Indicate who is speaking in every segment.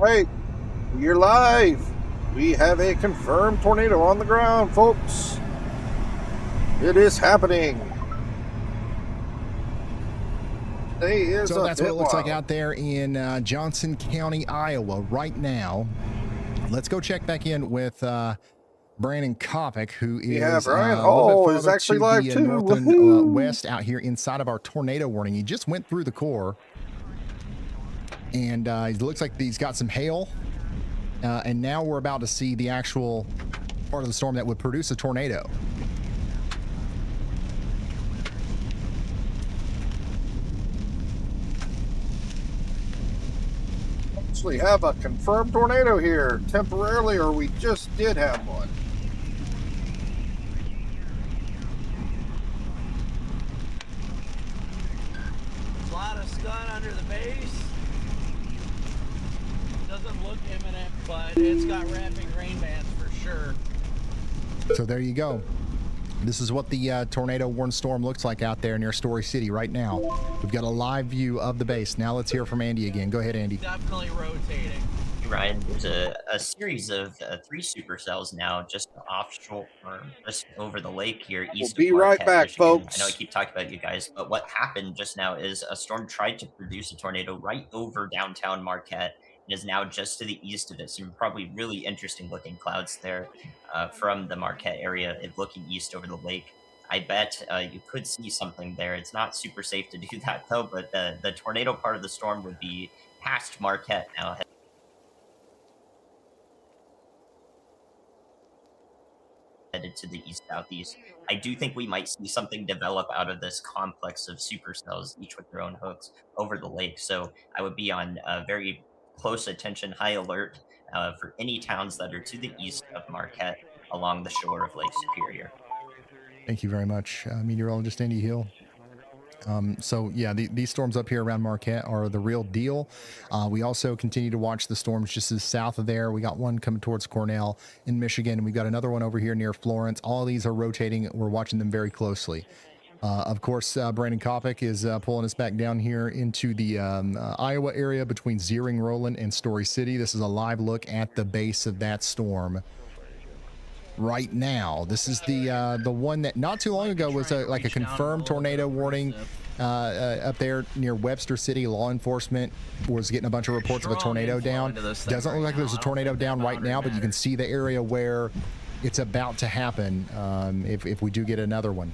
Speaker 1: Hey, you're live. We have a confirmed tornado on the ground, folks. It is happening. Today is
Speaker 2: So that's what it looks
Speaker 1: wild.
Speaker 2: like out there in Johnson County, Iowa right now. Let's go check back in with Brandon Copic, who is
Speaker 1: Brian
Speaker 2: a little bit
Speaker 1: Hall
Speaker 2: farther
Speaker 1: is actually
Speaker 2: to
Speaker 1: live
Speaker 2: the
Speaker 1: too.
Speaker 2: north and
Speaker 1: Woohoo!
Speaker 2: west out here inside of our tornado warning. He just went through the core, and it looks like he's got some hail. And now we're about to see the actual part of the storm that would produce a tornado.
Speaker 1: Actually have a confirmed tornado here temporarily, or we just did have one.
Speaker 3: A lot of stun under the base. Doesn't look imminent, but it's got rapid rain bands for sure.
Speaker 2: So there you go. This is what the tornado warned storm looks like out there near Story City right now. We've got a live view of the base. Now let's hear from Andy again. Go ahead, Andy.
Speaker 3: Definitely rotating.
Speaker 4: Ryan, there's a series of 3 supercells now just offshore, or just over the lake here east
Speaker 1: We'll be
Speaker 4: of
Speaker 1: right
Speaker 4: Marquette,
Speaker 1: back,
Speaker 4: Michigan.
Speaker 1: folks.
Speaker 4: I know I keep talking about you guys, but what happened just now is a storm tried to produce a tornado right over downtown Marquette and is now just to the east of it. Some probably really interesting looking clouds there from the Marquette area looking east over the lake. I bet you could see something there. It's not super safe to do that though, but the tornado part of the storm would be past Marquette now. Headed to the east-southeast. I do think we might see something develop out of this complex of supercells, each with their own hooks, over the lake. So I would be on very close attention, high alert for any towns that are to the east of Marquette along the shore of Lake Superior.
Speaker 2: Thank you very much, meteorologist Andy Hill. So yeah, these storms up here around Marquette are the real deal. We also continue to watch the storms just to the south of there. We got one coming towards Cornell in Michigan, and we've got another one over here near Florence. All of these are rotating. We're watching them very closely. Of course, Brandon Copic is pulling us back down here into the Iowa area between Zeering, Roland, and Story City. This is a live look at the base of that storm right now. This is the one that not too long ago was like a confirmed tornado warning up there near Webster City. Law enforcement was getting a bunch of reports of a tornado down. Doesn't look like there's a tornado down right now, but you can see the area where it's about to happen if we do get another one.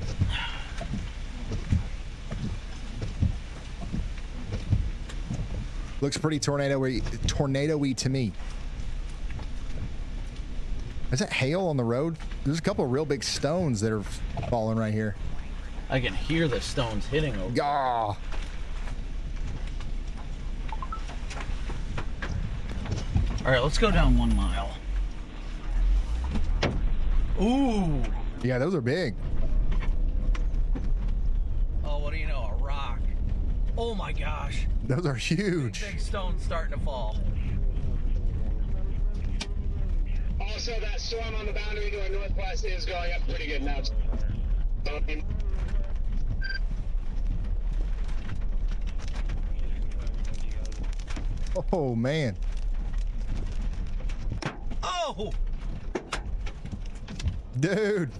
Speaker 2: Looks pretty tornado-y to me. Is that hail on the road? There's a couple of real big stones that are falling right here.
Speaker 3: I can hear the stones hitting over.
Speaker 2: Gah.
Speaker 3: All right, let's go down 1 mile. Ooh.
Speaker 2: Yeah, those are big.
Speaker 3: Oh, what do you know? A rock. Oh my gosh.
Speaker 2: Those are huge.
Speaker 3: Big stones starting to fall.
Speaker 5: Also, that storm on the boundary to our northwest is going up pretty good now.
Speaker 2: Oh, man.
Speaker 3: Oh!
Speaker 2: Dude.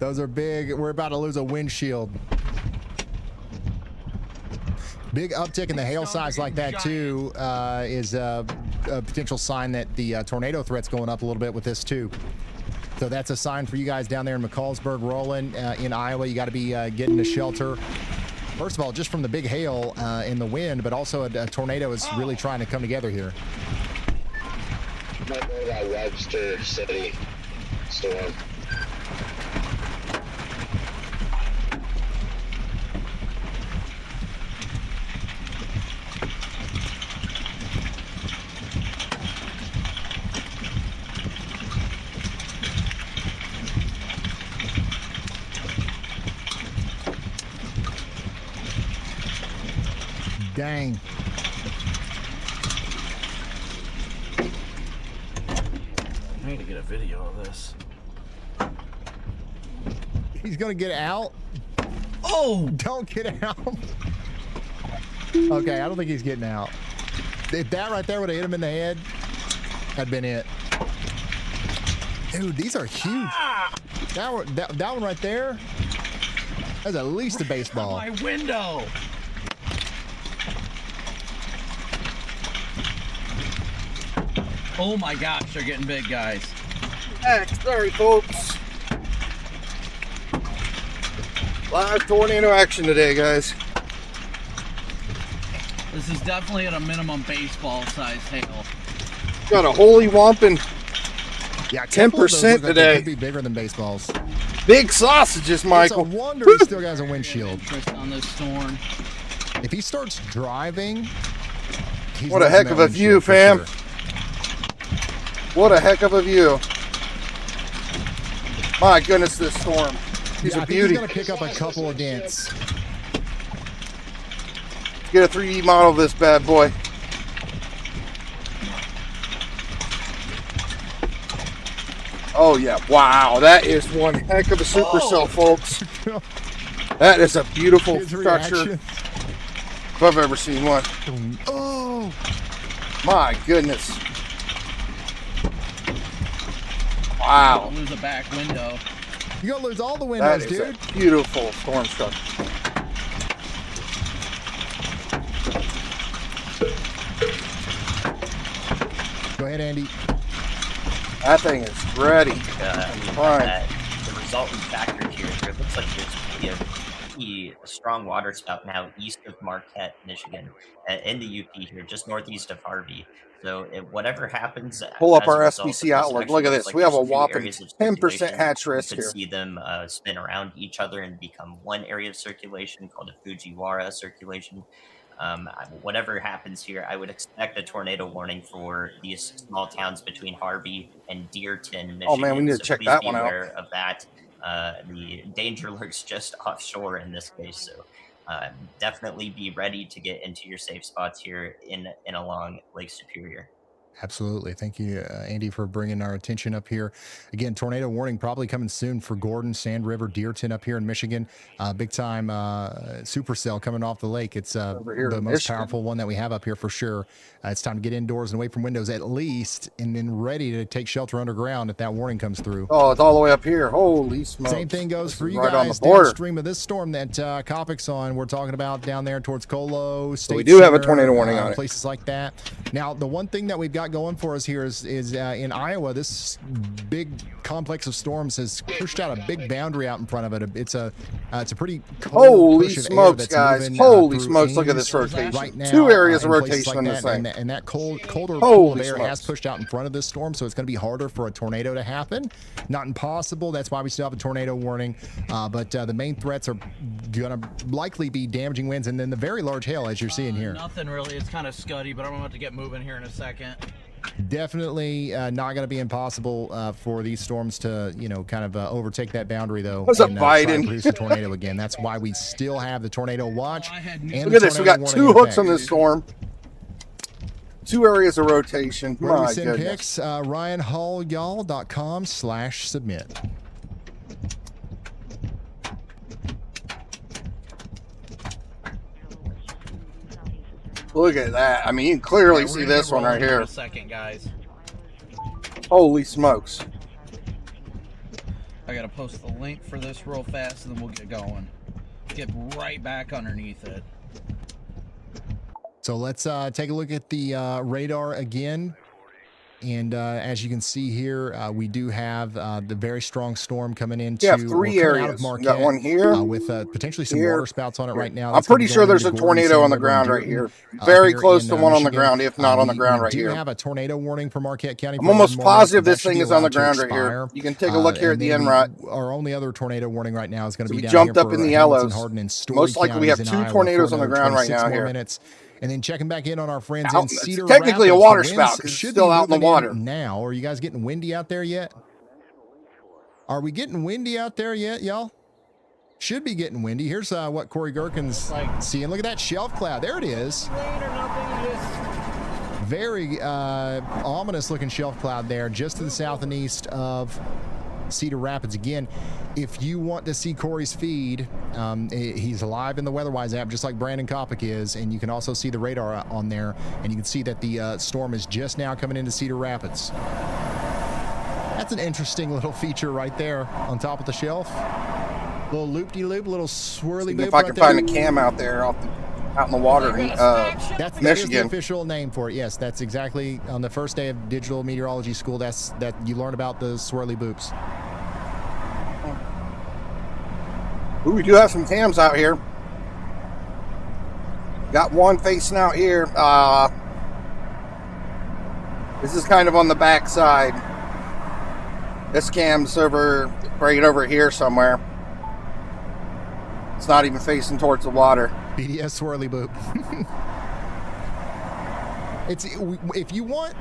Speaker 2: Those are big. We're about to lose a windshield. Big uptick in the hail size like that, too, is a potential sign that the tornado threat's going up a little bit with this, too. So that's a sign for you guys down there in McCallsburg, Roland, in Iowa. You got to be getting to shelter. First of all, just from the big hail and the wind, but also a tornado is really trying to come together here.
Speaker 5: Might go to that Webster City storm.
Speaker 2: Dang.
Speaker 3: I need to get a video of this.
Speaker 2: He's gonna get out.
Speaker 3: Oh!
Speaker 2: Don't get out. Okay, I don't think he's getting out. if that right there would have hit him in the head, that'd been it. Dude, these are huge. That one right there, that's at least a baseball.
Speaker 3: My window. Oh my gosh, they're getting big, guys.
Speaker 1: Sorry, folks. Live tornado action today, guys.
Speaker 3: This is definitely at a minimum baseball size hail.
Speaker 1: Got a holy whomping
Speaker 2: Yeah,
Speaker 1: 10% today.
Speaker 2: Could be bigger than baseballs.
Speaker 1: big sausages, Michael.
Speaker 2: It's a wonder he still has a windshield.
Speaker 3: Interest on this storm.
Speaker 2: If he starts driving, he's
Speaker 1: What a
Speaker 2: losing
Speaker 1: heck
Speaker 2: that
Speaker 1: of a view,
Speaker 2: windshield for
Speaker 1: fam.
Speaker 2: sure.
Speaker 1: What a heck of a view. My goodness, this storm. He's
Speaker 2: Yeah,
Speaker 1: a
Speaker 2: I think
Speaker 1: beauty.
Speaker 2: he's going to pick up a couple of dents.
Speaker 1: Get a 3D model of this bad boy. Oh yeah, wow, that is one heck of a supercell, folks. That is a beautiful
Speaker 2: His
Speaker 1: structure
Speaker 2: reaction.
Speaker 1: if I've ever seen one.
Speaker 2: Oh,
Speaker 1: My goodness.
Speaker 3: I'll
Speaker 1: Wow,
Speaker 3: lose a back window.
Speaker 2: you're going to lose all the
Speaker 1: that
Speaker 2: windows,
Speaker 1: is
Speaker 2: dude.
Speaker 1: a beautiful storm structure.
Speaker 2: Go ahead, Andy.
Speaker 1: That thing is ready. Fine.
Speaker 4: The resultant factor here, it looks like there's a pretty strong water spout now east of Marquette, Michigan, in the UP here, just northeast of Harvey. So whatever happens,
Speaker 1: Pull up
Speaker 4: as a
Speaker 1: our
Speaker 4: result of
Speaker 1: SBC
Speaker 4: this,
Speaker 1: outlook.
Speaker 4: actually
Speaker 1: Look at
Speaker 4: looks
Speaker 1: this.
Speaker 4: like
Speaker 1: We have a
Speaker 4: there's few
Speaker 1: whopping
Speaker 4: areas of
Speaker 1: 10%
Speaker 4: circulation.
Speaker 1: hatch risk
Speaker 4: You could
Speaker 1: here.
Speaker 4: see them spin around each other and become one area of circulation called a Fujiwara circulation. Whatever happens here, I would expect a tornado warning for these small towns between Harvey and Dearton, Michigan.
Speaker 1: Oh man, we need to
Speaker 4: So
Speaker 1: check
Speaker 4: please
Speaker 1: that
Speaker 4: be
Speaker 1: one out.
Speaker 4: aware of that. The danger lurks just offshore in this case, so definitely be ready to get into your safe spots here in along Lake Superior.
Speaker 2: Absolutely. Thank you, Andy, for bringing our attention up here. Again, tornado warning probably coming soon for Gordon, Sand River, Dearton up here in Michigan. Big time supercell coming off the lake. It's
Speaker 1: Over here
Speaker 2: the
Speaker 1: in
Speaker 2: most
Speaker 1: Michigan.
Speaker 2: powerful one that we have up here for sure. It's time to get indoors and away from windows at least, and then ready to take shelter underground if that warning comes through.
Speaker 1: Oh, it's all the way up here. Holy smokes.
Speaker 2: Same thing goes
Speaker 1: This
Speaker 2: for
Speaker 1: is
Speaker 2: you
Speaker 1: right on
Speaker 2: guys
Speaker 1: the border.
Speaker 2: downstream of this storm that Copic's on. We're talking about down there towards Colo, State
Speaker 1: we do have a
Speaker 2: Center,
Speaker 1: tornado warning on it.
Speaker 2: places like that. Now, the one thing that we've got going for us here is in Iowa, this big complex of storms has pushed out a big boundary out in front of it. It's a pretty cold
Speaker 1: Holy
Speaker 2: push of air
Speaker 1: smokes,
Speaker 2: that's
Speaker 1: guys.
Speaker 2: moving,
Speaker 1: Holy
Speaker 2: through
Speaker 1: smokes. Look at
Speaker 2: Ames
Speaker 1: this rotation.
Speaker 2: right now,
Speaker 1: 2 areas of
Speaker 2: in places
Speaker 1: rotation on
Speaker 2: like
Speaker 1: this
Speaker 2: that,
Speaker 1: thing.
Speaker 2: and that colder pool
Speaker 1: Holy
Speaker 2: of air has
Speaker 1: smokes.
Speaker 2: pushed out in front of this storm, so it's going to be harder for a tornado to happen. Not impossible. That's why we still have a tornado warning. But the main threats are going to likely be damaging winds and then the very large hail, as you're seeing here.
Speaker 3: Nothing really. It's kind of scuddy, but I'm about to get moving here in a second.
Speaker 2: Definitely not going to be impossible for these storms to, kind of overtake that boundary, though.
Speaker 1: What's up,
Speaker 2: and, try
Speaker 1: Biden?
Speaker 2: and produce a tornado again. That's why we still have the tornado watch.
Speaker 3: I had
Speaker 2: and
Speaker 3: no-
Speaker 1: Look
Speaker 2: the
Speaker 1: at this. We
Speaker 2: tornado
Speaker 1: got
Speaker 2: warning
Speaker 1: 2
Speaker 2: in
Speaker 1: hooks
Speaker 2: effect.
Speaker 1: on this storm. 2 areas of rotation.
Speaker 2: Where do we
Speaker 1: My
Speaker 2: send
Speaker 1: goodness.
Speaker 2: pics? RyanHallYall.com/submit.
Speaker 1: Look at that. I mean, you can clearly
Speaker 3: We're
Speaker 1: see
Speaker 3: gonna
Speaker 1: this
Speaker 3: get
Speaker 1: one right
Speaker 3: rolling in
Speaker 1: here.
Speaker 3: a second, guys.
Speaker 1: Holy smokes.
Speaker 3: I gotta post the link for this real fast, and then we'll get going. Get right back underneath it.
Speaker 2: So let's take a look at the radar again. And as you can see here, we do have the very strong storm coming into.
Speaker 1: You have 3
Speaker 2: coming out of
Speaker 1: areas. You
Speaker 2: Marquette,
Speaker 1: got one here.
Speaker 2: with potentially some
Speaker 1: here,
Speaker 2: water spouts on it right now.
Speaker 1: I'm
Speaker 2: That's gonna
Speaker 1: pretty
Speaker 2: be
Speaker 1: sure
Speaker 2: going
Speaker 1: there's a
Speaker 2: into Gordon,
Speaker 1: tornado
Speaker 2: Sand
Speaker 1: on the
Speaker 2: River,
Speaker 1: ground
Speaker 2: and
Speaker 1: right here.
Speaker 2: Dearton,
Speaker 1: Very
Speaker 2: here
Speaker 1: close
Speaker 2: in,
Speaker 1: to one on the
Speaker 2: Michigan.
Speaker 1: ground, if not on the
Speaker 2: We
Speaker 1: ground right
Speaker 2: do
Speaker 1: here.
Speaker 2: have a tornado warning for Marquette County.
Speaker 1: I'm
Speaker 2: for
Speaker 1: almost
Speaker 2: 11 more minutes,
Speaker 1: positive
Speaker 2: but
Speaker 1: this
Speaker 2: that should
Speaker 1: thing
Speaker 2: be
Speaker 1: is on the
Speaker 2: allowed to
Speaker 1: ground right here.
Speaker 2: expire.
Speaker 1: You can take a look here at
Speaker 2: And
Speaker 1: the
Speaker 2: then
Speaker 1: NROT.
Speaker 2: Our only other tornado warning right now is going to
Speaker 1: So
Speaker 2: be
Speaker 1: we
Speaker 2: down
Speaker 1: jumped
Speaker 2: here
Speaker 1: up
Speaker 2: for
Speaker 1: in the
Speaker 2: Hamilton,
Speaker 1: yellows.
Speaker 2: Hardin, and Story
Speaker 1: Most likely we have
Speaker 2: counties in
Speaker 1: 2
Speaker 2: Iowa
Speaker 1: tornadoes
Speaker 2: for
Speaker 1: on the
Speaker 2: another
Speaker 1: ground right
Speaker 2: 26
Speaker 1: now
Speaker 2: more
Speaker 1: here.
Speaker 2: minutes. And then checking back in on our friends
Speaker 1: Out-
Speaker 2: in
Speaker 1: it's
Speaker 2: Cedar
Speaker 1: technically a
Speaker 2: Rapids.
Speaker 1: water
Speaker 2: The
Speaker 1: spout
Speaker 2: winds
Speaker 1: 'cause it's
Speaker 2: should
Speaker 1: still
Speaker 2: be
Speaker 1: out in the
Speaker 2: moving
Speaker 1: water.
Speaker 2: now. Are you guys getting windy out there yet? Are we getting windy out there yet, y'all? Should be getting windy. Here's what Corey Gherkin's seeing. Look at that shelf cloud. There it is.
Speaker 3: Rain or nothing, just
Speaker 2: Very ominous looking shelf cloud there, just to the south and east of Cedar Rapids. Again, if you want to see Corey's feed, he's live in the WeatherWise app, just like Brandon Copic is, and you can also see the radar on there, and you can see that the storm is just now coming into Cedar Rapids. That's an interesting little feature right there on top of the shelf. Little loop-de-loop, little swirly loop.
Speaker 1: If I can find a cam out there out in the water,
Speaker 2: that
Speaker 1: Michigan.
Speaker 2: is the official name for it. Yes, that's exactly on the first day of digital meteorology school. That you learn about the swirly boops.
Speaker 1: Ooh, we do have some cams out here. Got one facing out here. This is kind of on the back side. This cam's right over here somewhere. It's not even facing towards the water.
Speaker 2: BDS swirly boop. If you want,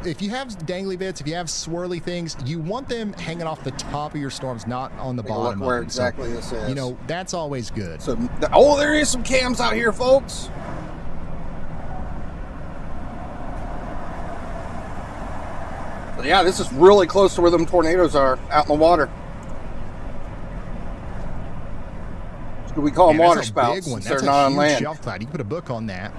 Speaker 2: if you have dangly bits, if you have swirly things, you want them hanging off the top of your storms, not on the bottom.
Speaker 1: Look where
Speaker 2: of them.
Speaker 1: exactly this is.
Speaker 2: That's always good.
Speaker 1: So, there is some cams out here, folks. But yeah, this is really close to where them tornadoes are, out in the water. So we call them water spouts since they're not on land.
Speaker 2: Shelf cloud. You can put a book on that.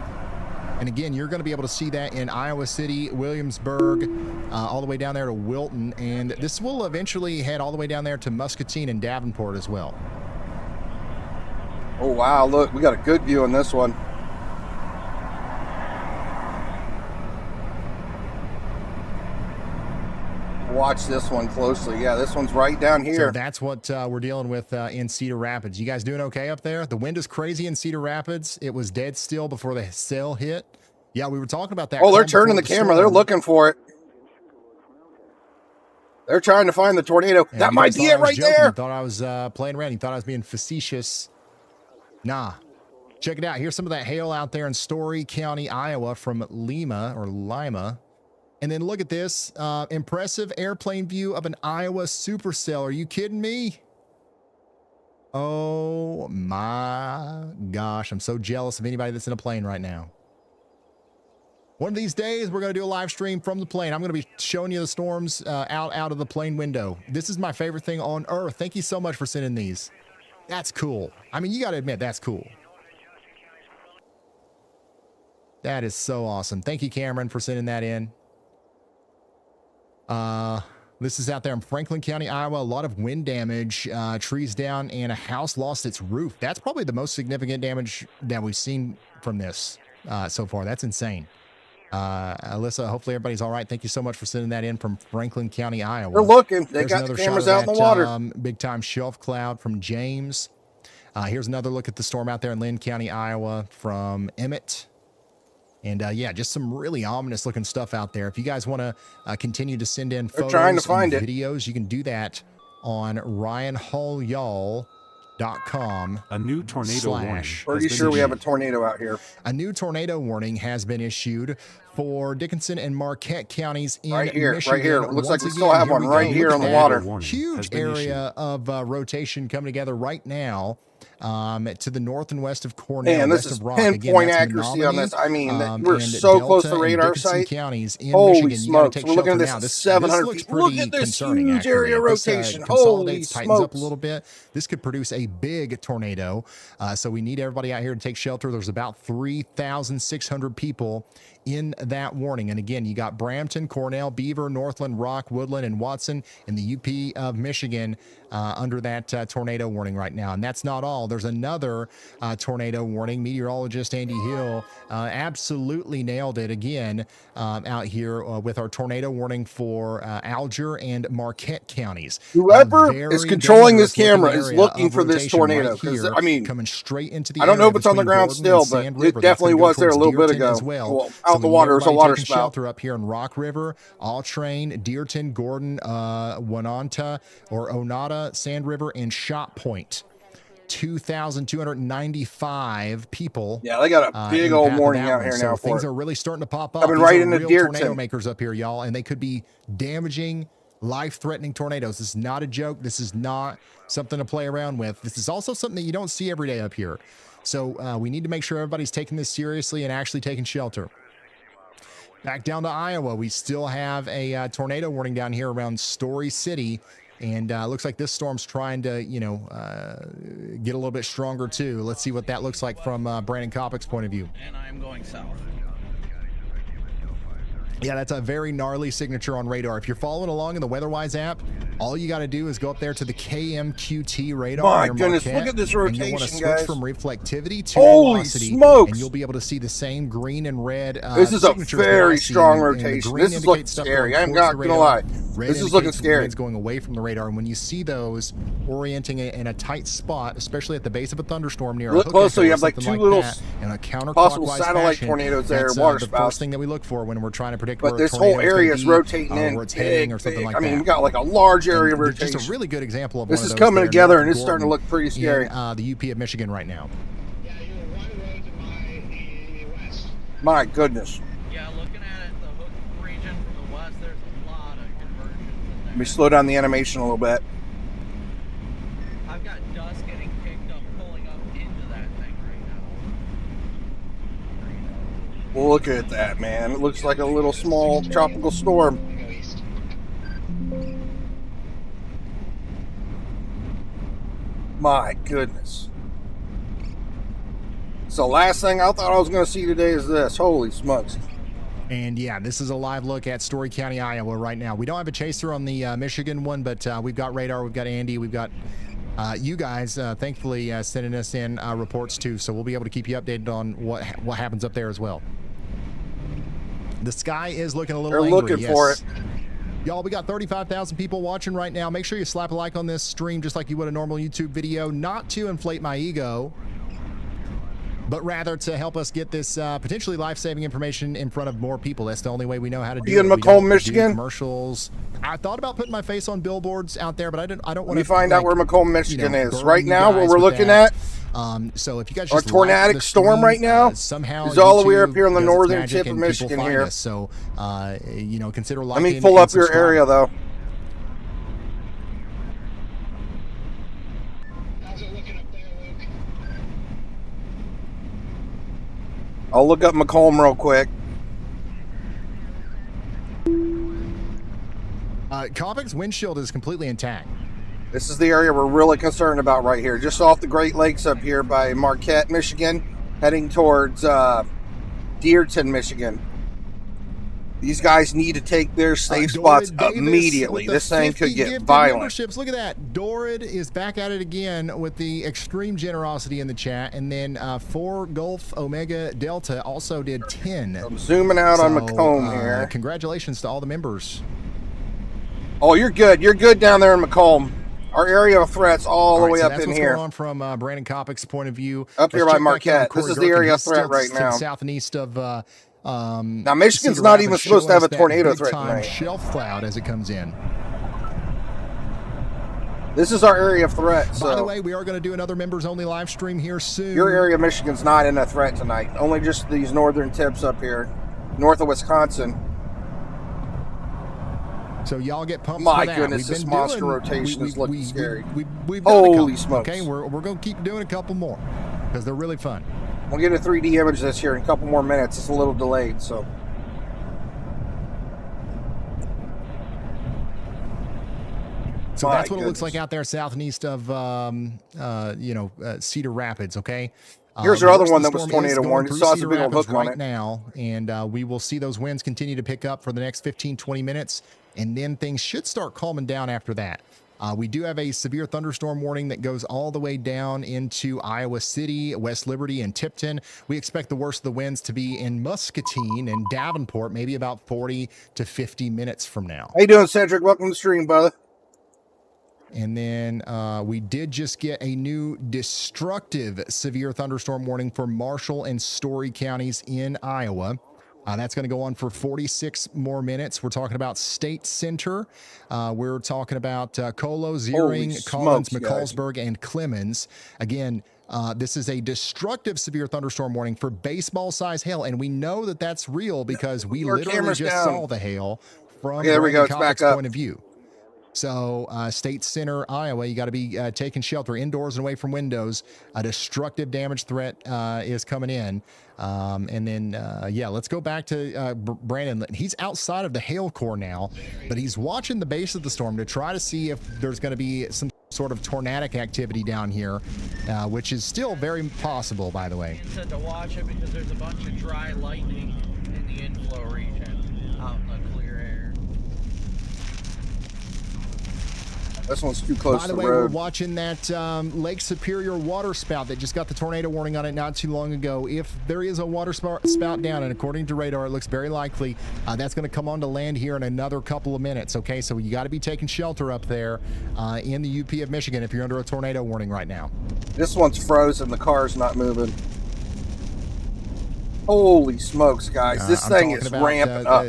Speaker 2: And again, you're going to be able to see that in Iowa City, Williamsburg, all the way down there to Wilton. And this will eventually head all the way down there to Muscatine and Davenport as well.
Speaker 1: Oh, wow. Look, we got a good view on this one. Watch this one closely. Yeah, this one's right down here.
Speaker 2: So that's what we're dealing with in Cedar Rapids. You guys doing okay up there? The wind is crazy in Cedar Rapids. It was dead still before the cell hit. Yeah, we were talking about that.
Speaker 1: Oh, they're turning the camera. They're looking for it. They're trying to find the tornado.
Speaker 2: And
Speaker 1: that might be it right there.
Speaker 2: You thought I was playing around. You thought I was being facetious. Nah. Check it out. Here's some of that hail out there in Story County, Iowa from Lima. And then look at this impressive airplane view of an Iowa supercell. Are you kidding me? Oh my gosh. I'm so jealous of anybody that's in a plane right now. One of these days, we're going to do a live stream from the plane. I'm going to be showing you the storms out of the plane window. This is my favorite thing on earth. Thank you so much for sending these. That's cool. I mean, you got to admit, that's cool. That is so awesome. Thank you, Cameron, for sending that in. This is out there in Franklin County, Iowa. A lot of wind damage, trees down, and a house lost its roof. That's probably the most significant damage that we've seen from this so far. That's insane. Alyssa, hopefully everybody's all right. Thank you so much for sending that in from Franklin County, Iowa.
Speaker 1: They're looking. They got the cameras out in the water.
Speaker 2: Big time shelf cloud from James. Here's another look at the storm out there in Lynn County, Iowa from Emmett. And yeah, just some really ominous looking stuff out there. If you guys want to continue to send in photos
Speaker 1: trying to find
Speaker 2: and videos, you can do that on ryanhallyall.com.
Speaker 6: A new tornado warning.
Speaker 1: Pretty sure we have a tornado out here.
Speaker 2: A new tornado warning has been issued for Dickinson and Marquette counties in
Speaker 1: Michigan.
Speaker 2: Right
Speaker 1: here. It looks like we still have one right here on the water.
Speaker 2: Huge area of rotation coming together right now. To the north and west of Cornell,
Speaker 1: and this is pinpoint accuracy on this. I mean, we're so
Speaker 2: Delta
Speaker 1: close to the radar site.
Speaker 2: Counties in
Speaker 1: Holy
Speaker 2: Michigan.
Speaker 1: smokes! We're looking at this 700 feet. Look at this huge area rotation. Holy
Speaker 2: tightens up
Speaker 1: smokes!
Speaker 2: A little bit. This could produce a big tornado. So we need everybody out here to take shelter. There's about 3,600 people in that warning. And again, you got Brampton, Cornell, Beaver, Northland, Rock, Woodland, and Watson in the UP of Michigan under that tornado warning right now. And that's not all. There's another tornado warning. Meteorologist Andy Hill absolutely nailed it again out here with our tornado warning for Alger and Marquette counties.
Speaker 1: Whoever is controlling this camera is looking for this tornado. Because I mean,
Speaker 2: coming straight into the
Speaker 1: I don't know if it's on the ground still, but it definitely was there a little bit ago. Well, out the water, there's a water spout.
Speaker 2: Shelter up here in Rock River, Alltrain, Dearton, Gordon, Wananta, or Onata, Sand River, and Shot Point. 2,295 people.
Speaker 1: Yeah, they got a big old warning out here now.
Speaker 2: Things are really starting to pop up.
Speaker 1: I've been right into Dearton.
Speaker 2: Tornado makers up here, y'all, and they could be damaging, life-threatening tornadoes. This is not a joke. This is not something to play around with. This is also something that you don't see every day up here. So we need to make sure everybody's taking this seriously and actually taking shelter. Back down to Iowa, we still have a tornado warning down here around Story City. And looks like this storm's trying to, get a little bit stronger too. Let's see what that looks like from Brandon Copic's point of view.
Speaker 3: And I'm going south.
Speaker 2: Yeah, that's a very gnarly signature on radar. If you're following along in the WeatherWise app, all you got to do is go up there to the KMQT radar.
Speaker 1: My
Speaker 2: near
Speaker 1: goodness,
Speaker 2: Marquette,
Speaker 1: look at this
Speaker 2: and you'll
Speaker 1: rotation,
Speaker 2: want to switch
Speaker 1: guys.
Speaker 2: from reflectivity to
Speaker 1: Holy
Speaker 2: velocity,
Speaker 1: smokes.
Speaker 2: and you'll be able to see the same green and red
Speaker 1: This is a
Speaker 2: signatures that I
Speaker 1: very
Speaker 2: see,
Speaker 1: strong
Speaker 2: and the
Speaker 1: rotation.
Speaker 2: green
Speaker 1: This is looking
Speaker 2: indicates stuff
Speaker 1: scary.
Speaker 2: going
Speaker 1: I'm
Speaker 2: towards
Speaker 1: not
Speaker 2: the
Speaker 1: going to
Speaker 2: radar.
Speaker 1: lie.
Speaker 2: Red
Speaker 1: This is looking
Speaker 2: indicates
Speaker 1: scary.
Speaker 2: winds going away from the radar, and when you see those orienting in a tight spot, especially at the base of a thunderstorm near
Speaker 1: Look
Speaker 2: a
Speaker 1: close, so
Speaker 2: hook
Speaker 1: you
Speaker 2: echo
Speaker 1: have
Speaker 2: or
Speaker 1: like
Speaker 2: something
Speaker 1: two little
Speaker 2: that, in a counterclockwise
Speaker 1: possible satellite
Speaker 2: fashion,
Speaker 1: tornadoes there,
Speaker 2: that's,
Speaker 1: water
Speaker 2: the
Speaker 1: spouts.
Speaker 2: first thing that we look for when we're trying to predict
Speaker 1: But
Speaker 2: where
Speaker 1: this
Speaker 2: a
Speaker 1: whole
Speaker 2: tornado's
Speaker 1: area
Speaker 2: gonna
Speaker 1: is
Speaker 2: be,
Speaker 1: rotating in
Speaker 2: where it's heading or something like
Speaker 1: I mean,
Speaker 2: that.
Speaker 1: we got like a large area of
Speaker 2: And
Speaker 1: rotation.
Speaker 2: just a really good example of
Speaker 1: This
Speaker 2: one
Speaker 1: is
Speaker 2: of those
Speaker 1: coming
Speaker 2: there
Speaker 1: together,
Speaker 2: north
Speaker 1: and
Speaker 2: of
Speaker 1: it's starting to
Speaker 2: Gordon
Speaker 1: look pretty scary.
Speaker 2: in, the UP of Michigan right now.
Speaker 5: Yeah, you're one road to my west.
Speaker 1: My goodness.
Speaker 3: Yeah, looking at it, the Hook region from the west, there's a lot of conversions in there.
Speaker 1: Let me slow down the animation a little bit.
Speaker 3: I've got dust getting picked up, pulling up into that thing right now.
Speaker 1: Look at that, man. It looks like a little small tropical storm.
Speaker 5: Go east.
Speaker 1: My goodness. So last thing I thought I was going to see today is this. Holy smokes.
Speaker 2: And yeah, this is a live look at Story County, Iowa right now. We don't have a chaser on the Michigan one, but we've got radar, we've got Andy, we've got you guys, thankfully, sending us in reports too, so we'll be able to keep you updated on what happens up there as well. The sky is looking a little
Speaker 1: They're
Speaker 2: angry,
Speaker 1: looking for it.
Speaker 2: Y'all, we got 35,000 people watching right now. Make sure you slap a like on this stream just like you would a normal YouTube video, not to inflate my ego, but rather to help us get this potentially life-saving information in front of more people. That's the only way we know how to do it.
Speaker 1: You in
Speaker 2: We
Speaker 1: Macomb,
Speaker 2: don't do
Speaker 1: Michigan?
Speaker 2: commercials. I thought about putting my face on billboards out there, but I don't want to.
Speaker 1: Let me find out where Macomb, Michigan is. Right now, where we're looking
Speaker 2: at.
Speaker 1: at,
Speaker 2: So if you guys
Speaker 1: our
Speaker 2: just
Speaker 1: tornadic
Speaker 2: like the
Speaker 1: storm
Speaker 2: stream,
Speaker 1: right now
Speaker 2: somehow
Speaker 1: is all the way up
Speaker 2: YouTube
Speaker 1: here on the
Speaker 2: does its
Speaker 1: northern
Speaker 2: magic
Speaker 1: tip of
Speaker 2: and people
Speaker 1: Michigan
Speaker 2: find
Speaker 1: here.
Speaker 2: us. So consider
Speaker 1: let
Speaker 2: liking.
Speaker 1: me pull
Speaker 2: and
Speaker 1: up your
Speaker 2: subscribing.
Speaker 1: area, though.
Speaker 5: How's it looking up there, Luke?
Speaker 1: I'll look up Macomb real quick.
Speaker 2: Copic's windshield is completely intact.
Speaker 1: This is the area we're really concerned about right here. Just off the Great Lakes up here by Marquette, Michigan, heading towards Dearton, Michigan. These guys need to take their safe spots
Speaker 2: Dorid Davis
Speaker 1: immediately.
Speaker 2: with the
Speaker 1: This thing
Speaker 2: 50
Speaker 1: could get
Speaker 2: gifted
Speaker 1: violent.
Speaker 2: memberships. Look at that. Dorid is back at it again with the extreme generosity in the chat. And then 4 Gulf Omega Delta also did 10.
Speaker 1: I'm zooming out on Macomb here.
Speaker 2: Congratulations to all the members.
Speaker 1: Oh, you're good. You're good down there in Macomb. Our area of threats all the
Speaker 2: right,
Speaker 1: way
Speaker 2: so
Speaker 1: up
Speaker 2: that's
Speaker 1: in
Speaker 2: what's
Speaker 1: here.
Speaker 2: going on from Brandon Copic's point of view.
Speaker 1: Up here
Speaker 2: Let's
Speaker 1: by
Speaker 2: check back in on
Speaker 1: Marquette.
Speaker 2: Corey
Speaker 1: This is the
Speaker 2: Durkin.
Speaker 1: area of
Speaker 2: He's
Speaker 1: threat
Speaker 2: still
Speaker 1: right
Speaker 2: to the
Speaker 1: now.
Speaker 2: south and east of
Speaker 1: Now, Michigan's
Speaker 2: Cedar
Speaker 1: not
Speaker 2: Rapids.
Speaker 1: even supposed to
Speaker 2: Show
Speaker 1: have
Speaker 2: us
Speaker 1: a
Speaker 2: that
Speaker 1: tornado threat
Speaker 2: big-time
Speaker 1: tonight.
Speaker 2: shelf cloud as it comes in.
Speaker 1: This is our area of threat.
Speaker 2: By the
Speaker 1: So
Speaker 2: way, we are going to do another members-only live stream here soon.
Speaker 1: your area of Michigan's not in a threat tonight. Only just these northern tips up here, north of Wisconsin.
Speaker 2: So y'all get pumped
Speaker 1: My
Speaker 2: for that.
Speaker 1: goodness,
Speaker 2: We've
Speaker 1: this
Speaker 2: been
Speaker 1: monster
Speaker 2: doing-
Speaker 1: rotation is looking scary.
Speaker 2: We've done a
Speaker 1: Holy
Speaker 2: couple,
Speaker 1: smokes.
Speaker 2: Okay, we're going to keep doing a couple more because they're really fun.
Speaker 1: We'll get a 3D image this here in a couple more minutes. It's a little delayed, so.
Speaker 2: So
Speaker 1: My
Speaker 2: that's what it looks
Speaker 1: goodness.
Speaker 2: like out there south and east of, Cedar Rapids, okay?
Speaker 1: Here's
Speaker 2: The
Speaker 1: our other
Speaker 2: worst
Speaker 1: one
Speaker 2: of
Speaker 1: that
Speaker 2: the
Speaker 1: was
Speaker 2: storm is
Speaker 1: tornado
Speaker 2: going
Speaker 1: warned. It
Speaker 2: through
Speaker 1: saw us a
Speaker 2: Cedar
Speaker 1: big old
Speaker 2: Rapids
Speaker 1: hook on
Speaker 2: right
Speaker 1: it.
Speaker 2: now, and we will see those winds continue to pick up for the next 15, 20 minutes, and then things should start calming down after that. We do have a severe thunderstorm warning that goes all the way down into Iowa City, West Liberty, and Tipton. We expect the worst of the winds to be in Muscatine and Davenport, maybe about 40 to 50 minutes from now.
Speaker 1: How you doing, Cedric? Welcome to the stream, brother.
Speaker 2: And then we did just get a new destructive severe thunderstorm warning for Marshall and Story counties in Iowa. That's going to go on for 46 more minutes. We're talking about State Center. We're talking about Colo, Ziering, Collins,
Speaker 1: smokes, guys.
Speaker 2: McCallsburg, and Clemens. Again, this is a destructive severe thunderstorm warning for baseball-size hail, and we know that that's real because we
Speaker 1: Our
Speaker 2: literally
Speaker 1: camera's
Speaker 2: just
Speaker 1: down.
Speaker 2: saw the hail from
Speaker 1: Okay, there we go.
Speaker 2: Brandon
Speaker 1: It's back
Speaker 2: Copic's
Speaker 1: up.
Speaker 2: point of view. So, State Center, Iowa, you got to be taking shelter indoors and away from windows. A destructive damage threat is coming in. And then, yeah, let's go back to Brandon. He's outside of the hail core now, but he's watching the base of the storm to try to see if there's going to be some sort of tornadic activity down here, which is still very possible, by the way.
Speaker 3: He said to watch it because there's a bunch of dry lightning in the inflow region out in the clear air.
Speaker 1: This one's too close
Speaker 2: By
Speaker 1: to
Speaker 2: the
Speaker 1: the
Speaker 2: way, we're
Speaker 1: road.
Speaker 2: watching that Lake Superior water spout that just got the tornado warning on it not too long ago. If there is a water spout down, and according to radar, it looks very likely that's going to come onto land here in another couple of minutes. Okay, so you got to be taking shelter up there in the UP of Michigan if you're under a tornado warning right now.
Speaker 1: This one's frozen. The car's not moving. Holy smokes, guys. This thing is ramping up.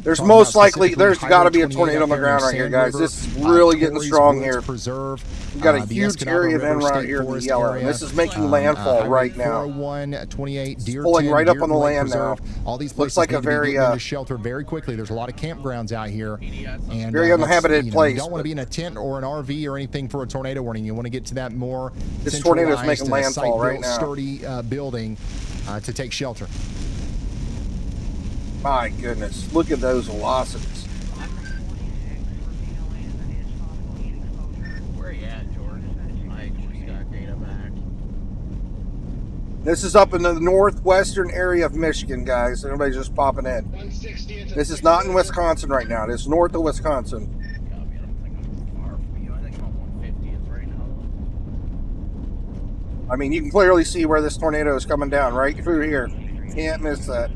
Speaker 1: There's most likely, there's got to be a tornado on the ground right here, guys. This is really getting strong here. We've got a huge area of end right here in the yellow. And this is making landfall right now.
Speaker 2: 401,
Speaker 1: It's pulling right up on the land now.
Speaker 2: All these
Speaker 1: Looks
Speaker 2: places
Speaker 1: like a
Speaker 2: need to be
Speaker 1: very
Speaker 2: getting into shelter very quickly. There's a lot of campgrounds out here. And
Speaker 1: very uninhabited place.
Speaker 2: You don't want to be in a tent or an RV or anything for a tornado warning. You want to get to that more
Speaker 1: this tornado's making landfall right now.
Speaker 2: Sturdy building to take shelter.
Speaker 1: My goodness, look at those velocities.
Speaker 3: Where are you at, George? I just got data back.
Speaker 1: This is up in the northwestern area of Michigan, guys. Everybody's just popping in.
Speaker 5: 160 into
Speaker 1: This is not in Wisconsin right now. This is north of Wisconsin.
Speaker 3: Copy. I don't think I'm far from you. I think I'm on 150th right now.
Speaker 1: I mean, you can clearly see where this tornado is coming down right through here. Can't miss that.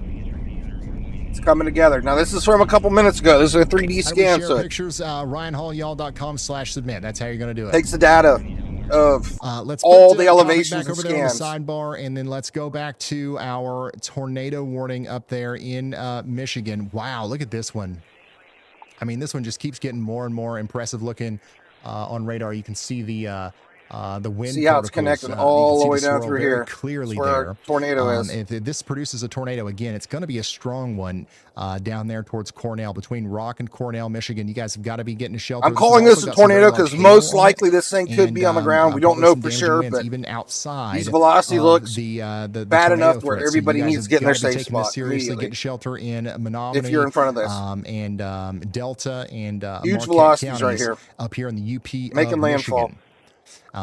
Speaker 1: It's coming together. Now, this is from a couple minutes ago. This is a 3D scan.
Speaker 2: Share pictures, RyanHallYall.com/submit. That's how you're going to do it.
Speaker 1: Takes the data of
Speaker 2: let's
Speaker 1: all
Speaker 2: put
Speaker 1: the
Speaker 2: Copic
Speaker 1: elevations
Speaker 2: back
Speaker 1: and
Speaker 2: over there on the
Speaker 1: scans.
Speaker 2: sidebar, and then let's go back to our tornado warning up there in Michigan. Wow, look at this one. I mean, this one just keeps getting more and more impressive looking on radar. You can see the wind.
Speaker 1: See how it's
Speaker 2: particles,
Speaker 1: connected all the way down
Speaker 2: swirl
Speaker 1: through
Speaker 2: very
Speaker 1: here.
Speaker 2: Clearly
Speaker 1: That's where
Speaker 2: there.
Speaker 1: our tornado is.
Speaker 2: If this produces a tornado again, it's going to be a strong one down there towards Cornell, between Rock and Cornell, Michigan. You guys have got to be getting a shelter.
Speaker 1: I'm calling this a tornado because most likely this thing could be on the ground. We don't know for sure, but
Speaker 2: even outside,
Speaker 1: these velocity looks
Speaker 2: the
Speaker 1: bad
Speaker 2: tornado
Speaker 1: enough where
Speaker 2: threat.
Speaker 1: everybody
Speaker 2: So you guys
Speaker 1: needs to
Speaker 2: have
Speaker 1: get in their
Speaker 2: gotta be
Speaker 1: safe
Speaker 2: taking this
Speaker 1: spot
Speaker 2: seriously.
Speaker 1: immediately.
Speaker 2: Get shelter in Menominee.
Speaker 1: If you're in front of this.
Speaker 2: And Delta and
Speaker 1: Huge
Speaker 2: Marquette
Speaker 1: velocities
Speaker 2: counties
Speaker 1: right here.
Speaker 2: up here in the UP
Speaker 1: Making
Speaker 2: of
Speaker 1: landfall.
Speaker 2: Michigan.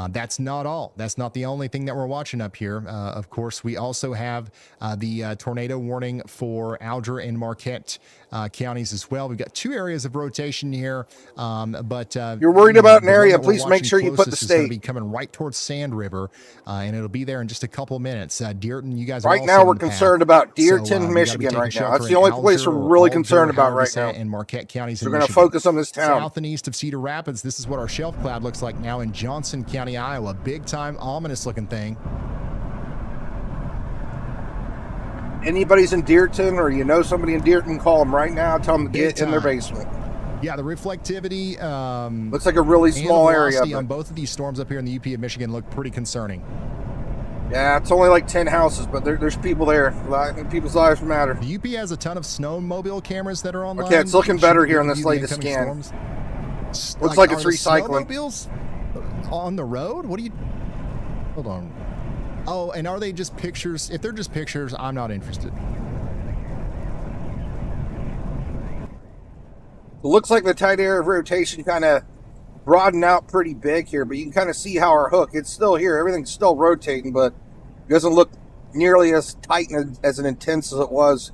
Speaker 2: That's not all. That's not the only thing that we're watching up here. Of course, we also have the tornado warning for Alger and Marquette counties as well. We've got two areas of rotation here. But
Speaker 1: you're worried about an
Speaker 2: the one
Speaker 1: area,
Speaker 2: that we're
Speaker 1: please make
Speaker 2: watching
Speaker 1: sure you put the
Speaker 2: closest is gonna
Speaker 1: state.
Speaker 2: be coming right towards Sand River, and it'll be there in just a couple minutes. Dearton, you guys are
Speaker 1: Right
Speaker 2: also
Speaker 1: now,
Speaker 2: on
Speaker 1: we're
Speaker 2: the path.
Speaker 1: concerned about
Speaker 2: So,
Speaker 1: Dearton,
Speaker 2: we gotta be
Speaker 1: Michigan
Speaker 2: taking
Speaker 1: right now.
Speaker 2: shelter
Speaker 1: That's the
Speaker 2: in
Speaker 1: only place
Speaker 2: Alger,
Speaker 1: we're really
Speaker 2: Alger,
Speaker 1: concerned about right
Speaker 2: Hardisat,
Speaker 1: now.
Speaker 2: and Marquette counties in
Speaker 1: We're going to
Speaker 2: Michigan.
Speaker 1: focus on this town.
Speaker 2: South and east of Cedar Rapids, this is what our shelf cloud looks like now in Johnson County, Iowa. Big time, ominous looking thing.
Speaker 1: Anybody's in Dearton or you know somebody in Dearton, call them right now. Tell them to
Speaker 2: Big
Speaker 1: get in their
Speaker 2: time.
Speaker 1: basement.
Speaker 2: Yeah, the reflectivity
Speaker 1: Looks like a really
Speaker 2: and the
Speaker 1: small area.
Speaker 2: velocity
Speaker 1: But
Speaker 2: on both of these storms up here in the UP of Michigan look pretty concerning.
Speaker 1: yeah, it's only like 10 houses, but there's people there. People's lives matter.
Speaker 2: The UP has a ton of snowmobile cameras that are online.
Speaker 1: Okay, it's looking
Speaker 2: Should
Speaker 1: better
Speaker 2: be
Speaker 1: here
Speaker 2: able
Speaker 1: on
Speaker 2: to
Speaker 1: this
Speaker 2: view the
Speaker 1: latest
Speaker 2: incoming
Speaker 1: scan.
Speaker 2: storms.
Speaker 1: Looks like it's
Speaker 2: are the
Speaker 1: recycling.
Speaker 2: Snowmobiles on the road? What do you... Hold on. Oh, and are they just pictures? If they're just pictures, I'm not interested.
Speaker 1: It looks like the tight area of rotation kind of broadened out pretty big here, but you can kind of see how our hook, it's still here. Everything's still rotating, but it doesn't look nearly as tight and as intense as it was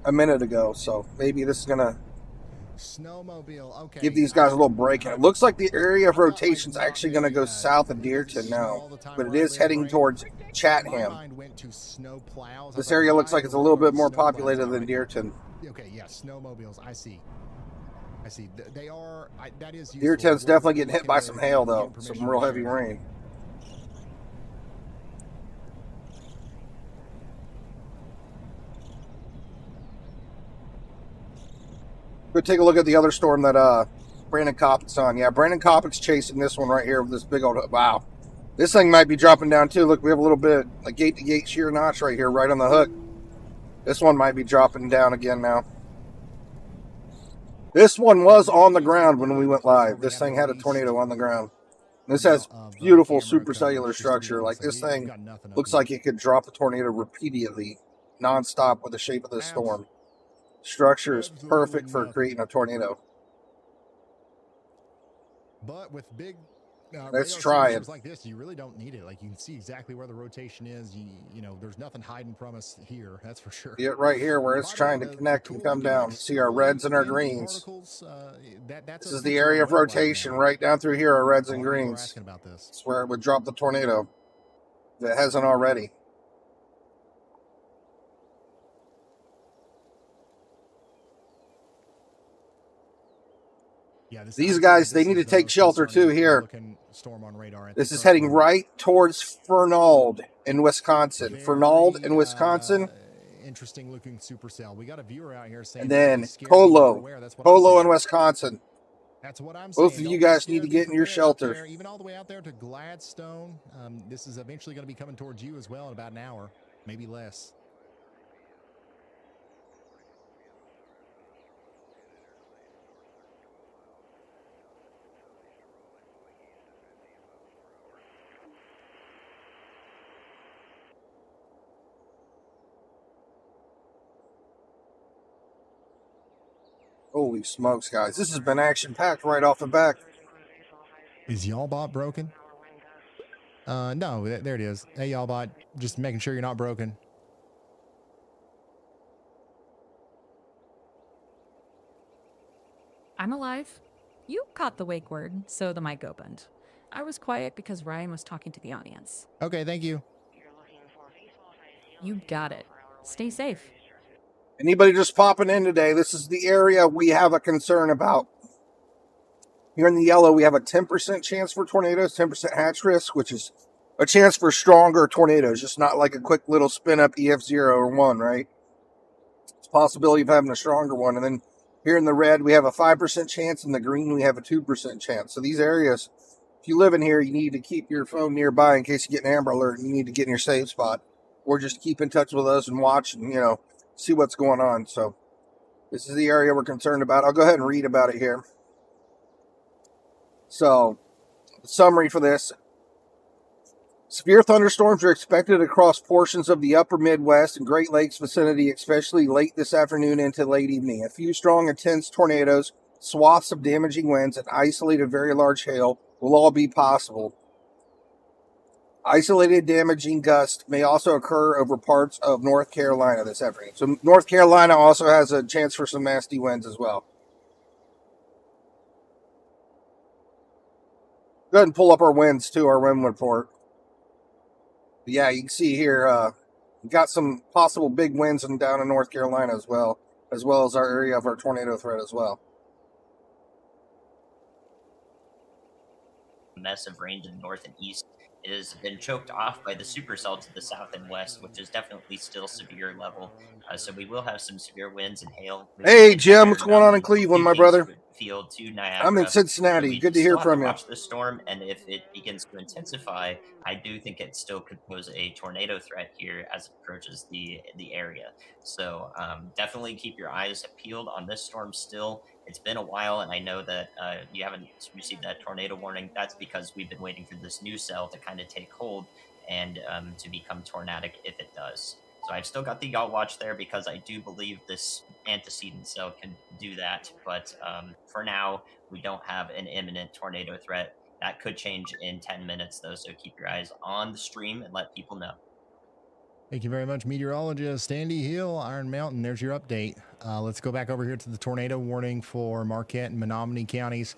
Speaker 1: a minute ago. So maybe this is going to
Speaker 2: Snowmobile, okay.
Speaker 1: give these guys a little break. And it looks like the area of rotation is actually going to go south of Dearton now, but it is heading towards Chatham. This area looks like it's a little bit more populated than Dearton.
Speaker 2: Okay, yeah, snowmobiles, I see. They are, that is useful.
Speaker 1: Dearton's definitely getting hit by some hail, though. Some real heavy rain. Go take a look at the other storm that Brandon Copic's on. Yeah, Brandon Copic's chasing this one right here with this big old... Wow. This thing might be dropping down, too. Look, we have a little bit of gate-to-gate shear notch right here, right on the hook. This one might be dropping down again now. This one was on the ground when we went live. This thing had a tornado on the ground. This has beautiful supercellular structure. Like this thing looks like it could drop a tornado repeatedly, nonstop with the shape of this storm. Structure is perfect for creating a tornado.
Speaker 2: But with big
Speaker 1: let's try it.
Speaker 2: Like this, you really don't need it. Like you can see exactly where the rotation is. You know, there's nothing hiding from us here. That's for sure.
Speaker 1: Yeah, right here where it's trying to connect and come down. See our reds and our greens. This is the area of rotation right down through here. Our reds and greens. That's where it would drop the tornado if it hasn't already.
Speaker 2: Yeah,
Speaker 1: these guys, they need to take shelter too here. This is heading right towards Fernald in Wisconsin. Fernald in Wisconsin.
Speaker 2: Interesting looking supercell. We got a viewer out here saying.
Speaker 1: And then Colo in Wisconsin.
Speaker 2: That's what I'm saying.
Speaker 1: Both of you guys need to get in your shelter.
Speaker 2: Even all the way out there to Gladstone. This is eventually going to be coming towards you as well in about an hour, maybe less.
Speaker 1: Holy smokes, guys. This has been action-packed right off the back.
Speaker 2: Is y'all bot broken? No, there it is. Hey, y'all bot. Just making sure you're not broken.
Speaker 6: I'm alive. You caught the wake word, so the mic opened. I was quiet because Ryan was talking to the audience.
Speaker 2: Okay, thank you.
Speaker 6: You got it. Stay safe.
Speaker 1: Anybody just popping in today, this is the area we have a concern about. Here in the yellow, we have a 10% chance for tornadoes, 10% hatch risk, which is a chance for stronger tornadoes, just not like a quick little spin up EF0 or 1, right? It's a possibility of having a stronger one. And then here in the red, we have a 5% chance. In the green, we have a 2% chance. So these areas, if you live in here, you need to keep your phone nearby in case you get an Amber Alert and you need to get in your safe spot. Or just keep in touch with us and watch and, see what's going on. So this is the area we're concerned about. I'll go ahead and read about it here. So the summary for this: severe thunderstorms are expected across portions of the upper Midwest and Great Lakes vicinity, especially late this afternoon into late evening. A few strong, intense tornadoes, swaths of damaging winds, and isolated very large hail will all be possible. Isolated damaging gusts may also occur over parts of North Carolina this afternoon. So North Carolina also has a chance for some nasty winds as well. Go ahead and pull up our winds too, our wind report. But yeah, you can see here, we've got some possible big winds down in North Carolina as well as our area of our tornado threat as well.
Speaker 4: Mess of rain to the north and east. It has been choked off by the supercell to the south and west, which is definitely still severe level. So we will have some severe winds and hail.
Speaker 1: Hey, Jim, what's going on in Cleveland, my brother?
Speaker 4: Field to Niagara.
Speaker 1: I'm in Cincinnati. Good to hear from you.
Speaker 4: Watch the storm, and if it begins to intensify, I do think it still could pose a tornado threat here as it approaches the area. So definitely keep your eyes peeled on this storm still. It's been a while, and I know that you haven't received that tornado warning. That's because we've been waiting for this new cell to kind of take hold and to become tornadic if it does. So I've still got the yacht watch there because I do believe this antecedent cell can do that. But for now, we don't have an imminent tornado threat. That could change in 10 minutes, though, so keep your eyes on the stream and let people know.
Speaker 2: Thank you very much, meteorologist Andy Hill, Iron Mountain. There's your update. Let's go back over here to the tornado warning for Marquette and Menominee counties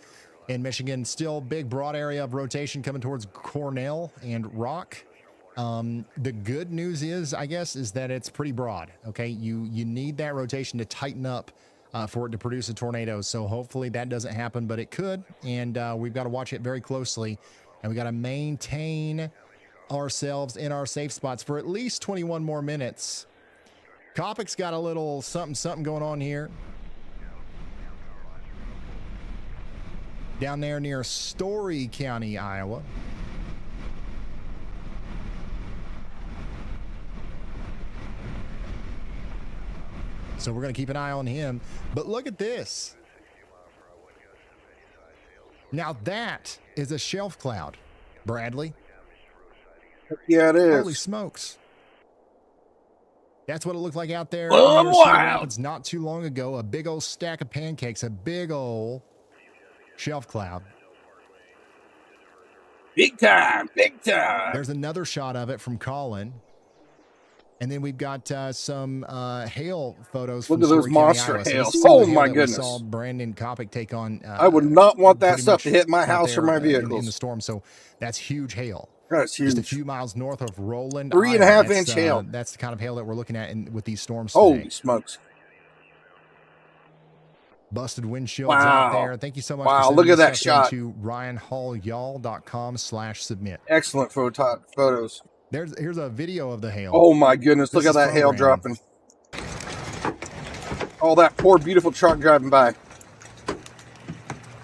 Speaker 2: in Michigan. Still big, broad area of rotation coming towards Cornell and Rock. The good news is, I guess, is that it's pretty broad. Okay, you need that rotation to tighten up for it to produce a tornado. So hopefully that doesn't happen, but it could, and we've got to watch it very closely, and we got to maintain ourselves in our safe spots for at least 21 more minutes. Copic's got a little something going on here down there near Story County, Iowa. So we're going to keep an eye on him. But look at this. Now that is a shelf cloud, Bradley.
Speaker 1: Yeah, it is.
Speaker 2: Holy smokes. That's what it looked like out there
Speaker 1: Oh,
Speaker 2: near Cedar
Speaker 1: wow.
Speaker 2: Rapids not too long ago. A big old stack of pancakes, a big old shelf cloud.
Speaker 1: Big time, big time.
Speaker 2: There's another shot of it from Colin. And then we've got some hail photos.
Speaker 1: Look
Speaker 2: from
Speaker 1: at those
Speaker 2: Story County,
Speaker 1: monster
Speaker 2: Iowa. So
Speaker 1: hails.
Speaker 2: this is some of
Speaker 1: Oh,
Speaker 2: the hail
Speaker 1: my
Speaker 2: that
Speaker 1: goodness.
Speaker 2: We saw Brandon Copic take on.
Speaker 1: I would not want that
Speaker 2: pretty
Speaker 1: stuff
Speaker 2: much
Speaker 1: to hit my
Speaker 2: out
Speaker 1: house or
Speaker 2: there,
Speaker 1: my
Speaker 2: in
Speaker 1: vehicles.
Speaker 2: the storm. So that's huge hail.
Speaker 1: That's huge.
Speaker 2: Just a few miles north of Roland.
Speaker 1: 3.5
Speaker 2: Iowa.
Speaker 1: inch hail.
Speaker 2: That's the kind of hail that we're looking at with these storms
Speaker 1: Holy
Speaker 2: today.
Speaker 1: smokes.
Speaker 2: Busted windshields
Speaker 1: Wow.
Speaker 2: out there. Thank you so much.
Speaker 1: Wow,
Speaker 2: for
Speaker 1: look at that
Speaker 2: sending this
Speaker 1: shot.
Speaker 2: stuff in to ryanhallyall.com/submit.
Speaker 1: Excellent photos.
Speaker 2: Here's a video of the hail.
Speaker 1: Oh my goodness, look
Speaker 2: This
Speaker 1: at
Speaker 2: is
Speaker 1: that hail
Speaker 2: programming.
Speaker 1: dropping. Oh, that poor beautiful truck driving by. It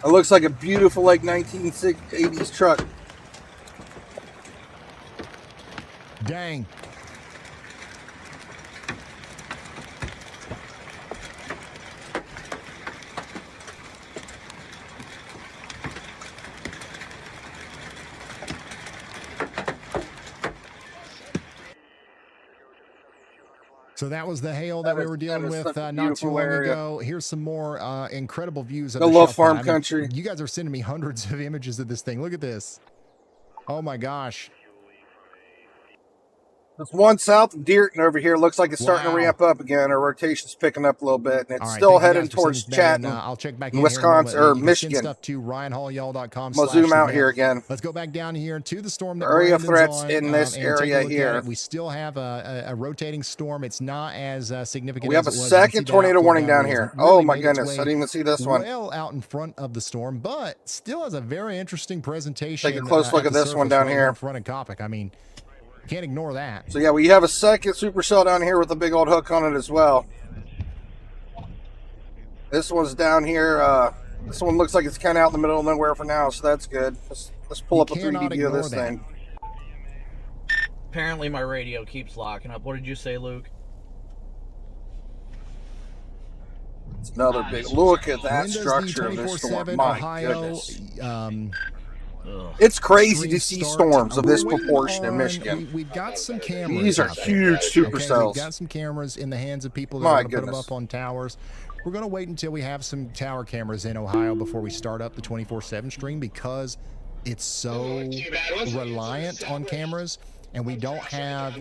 Speaker 1: looks like a beautiful like 1980s truck.
Speaker 2: Dang. So that was the hail that we were dealing with not too long ago. Here's some more incredible views of
Speaker 1: I
Speaker 2: the
Speaker 1: love
Speaker 2: shelf
Speaker 1: farm
Speaker 2: cloud. I mean,
Speaker 1: country.
Speaker 2: you guys are sending me hundreds of images of this thing. Look at this. Oh my gosh.
Speaker 1: There's one south of Deerton over here. Looks like it's starting to
Speaker 2: Wow.
Speaker 1: ramp up again. Our rotation's picking up a little bit, and it's
Speaker 2: All right,
Speaker 1: still
Speaker 2: thank you
Speaker 1: heading
Speaker 2: guys for
Speaker 1: towards
Speaker 2: sending that in.
Speaker 1: Chatton.
Speaker 2: I'll check back
Speaker 1: in
Speaker 2: in
Speaker 1: Wisconsin
Speaker 2: here in a
Speaker 1: or
Speaker 2: moment. You can send
Speaker 1: Michigan.
Speaker 2: stuff to ryanhallyall.com.
Speaker 1: I'm gonna zoom out here again.
Speaker 2: Let's go back down here to the storm that
Speaker 1: Area of
Speaker 2: Brandon's
Speaker 1: threats
Speaker 2: on,
Speaker 1: in this
Speaker 2: and take a
Speaker 1: area
Speaker 2: look at
Speaker 1: here.
Speaker 2: it. We still have a rotating storm. It's not as significant.
Speaker 1: We have
Speaker 2: as
Speaker 1: a
Speaker 2: it was. You can see
Speaker 1: second
Speaker 2: that
Speaker 1: tornado
Speaker 2: outflow
Speaker 1: warning down
Speaker 2: there
Speaker 1: here.
Speaker 2: has
Speaker 1: Oh
Speaker 2: really
Speaker 1: my
Speaker 2: made its
Speaker 1: goodness, I
Speaker 2: way
Speaker 1: didn't even see this one.
Speaker 2: well out in front of the storm, but still has a very interesting presentation.
Speaker 1: Take a close look at
Speaker 2: the
Speaker 1: this one
Speaker 2: surface
Speaker 1: down
Speaker 2: right
Speaker 1: here.
Speaker 2: in front of Copic. I mean, can't ignore that.
Speaker 1: So yeah, we have a second supercell down here with a big old hook on it as well. This one's down here. This one looks like it's kind of out in the middle of nowhere for now, so that's good. Let's pull
Speaker 2: You
Speaker 1: up a 3D
Speaker 2: cannot
Speaker 1: view of
Speaker 2: ignore
Speaker 1: this
Speaker 2: that.
Speaker 1: thing.
Speaker 3: Apparently my radio keeps locking up. What did you say, Luke?
Speaker 1: It's another big look at that
Speaker 2: When does
Speaker 1: structure
Speaker 2: the
Speaker 1: of this storm.
Speaker 2: 24/7
Speaker 1: My
Speaker 2: Ohio
Speaker 1: goodness.
Speaker 3: Ugh.
Speaker 1: It's crazy to
Speaker 2: stream
Speaker 1: see
Speaker 2: start?
Speaker 1: storms of this
Speaker 2: We're waiting
Speaker 1: proportion in
Speaker 2: on-
Speaker 1: Michigan.
Speaker 2: We've got some cameras.
Speaker 1: These are
Speaker 2: out there.
Speaker 1: huge
Speaker 2: Okay,
Speaker 1: supercells.
Speaker 2: we've got some cameras in the hands of people that
Speaker 1: My
Speaker 2: are going to put them
Speaker 1: goodness.
Speaker 2: up on towers. We're going to wait until we have some tower cameras in Ohio before we start up the 24/7 stream because it's so reliant on cameras, and we don't have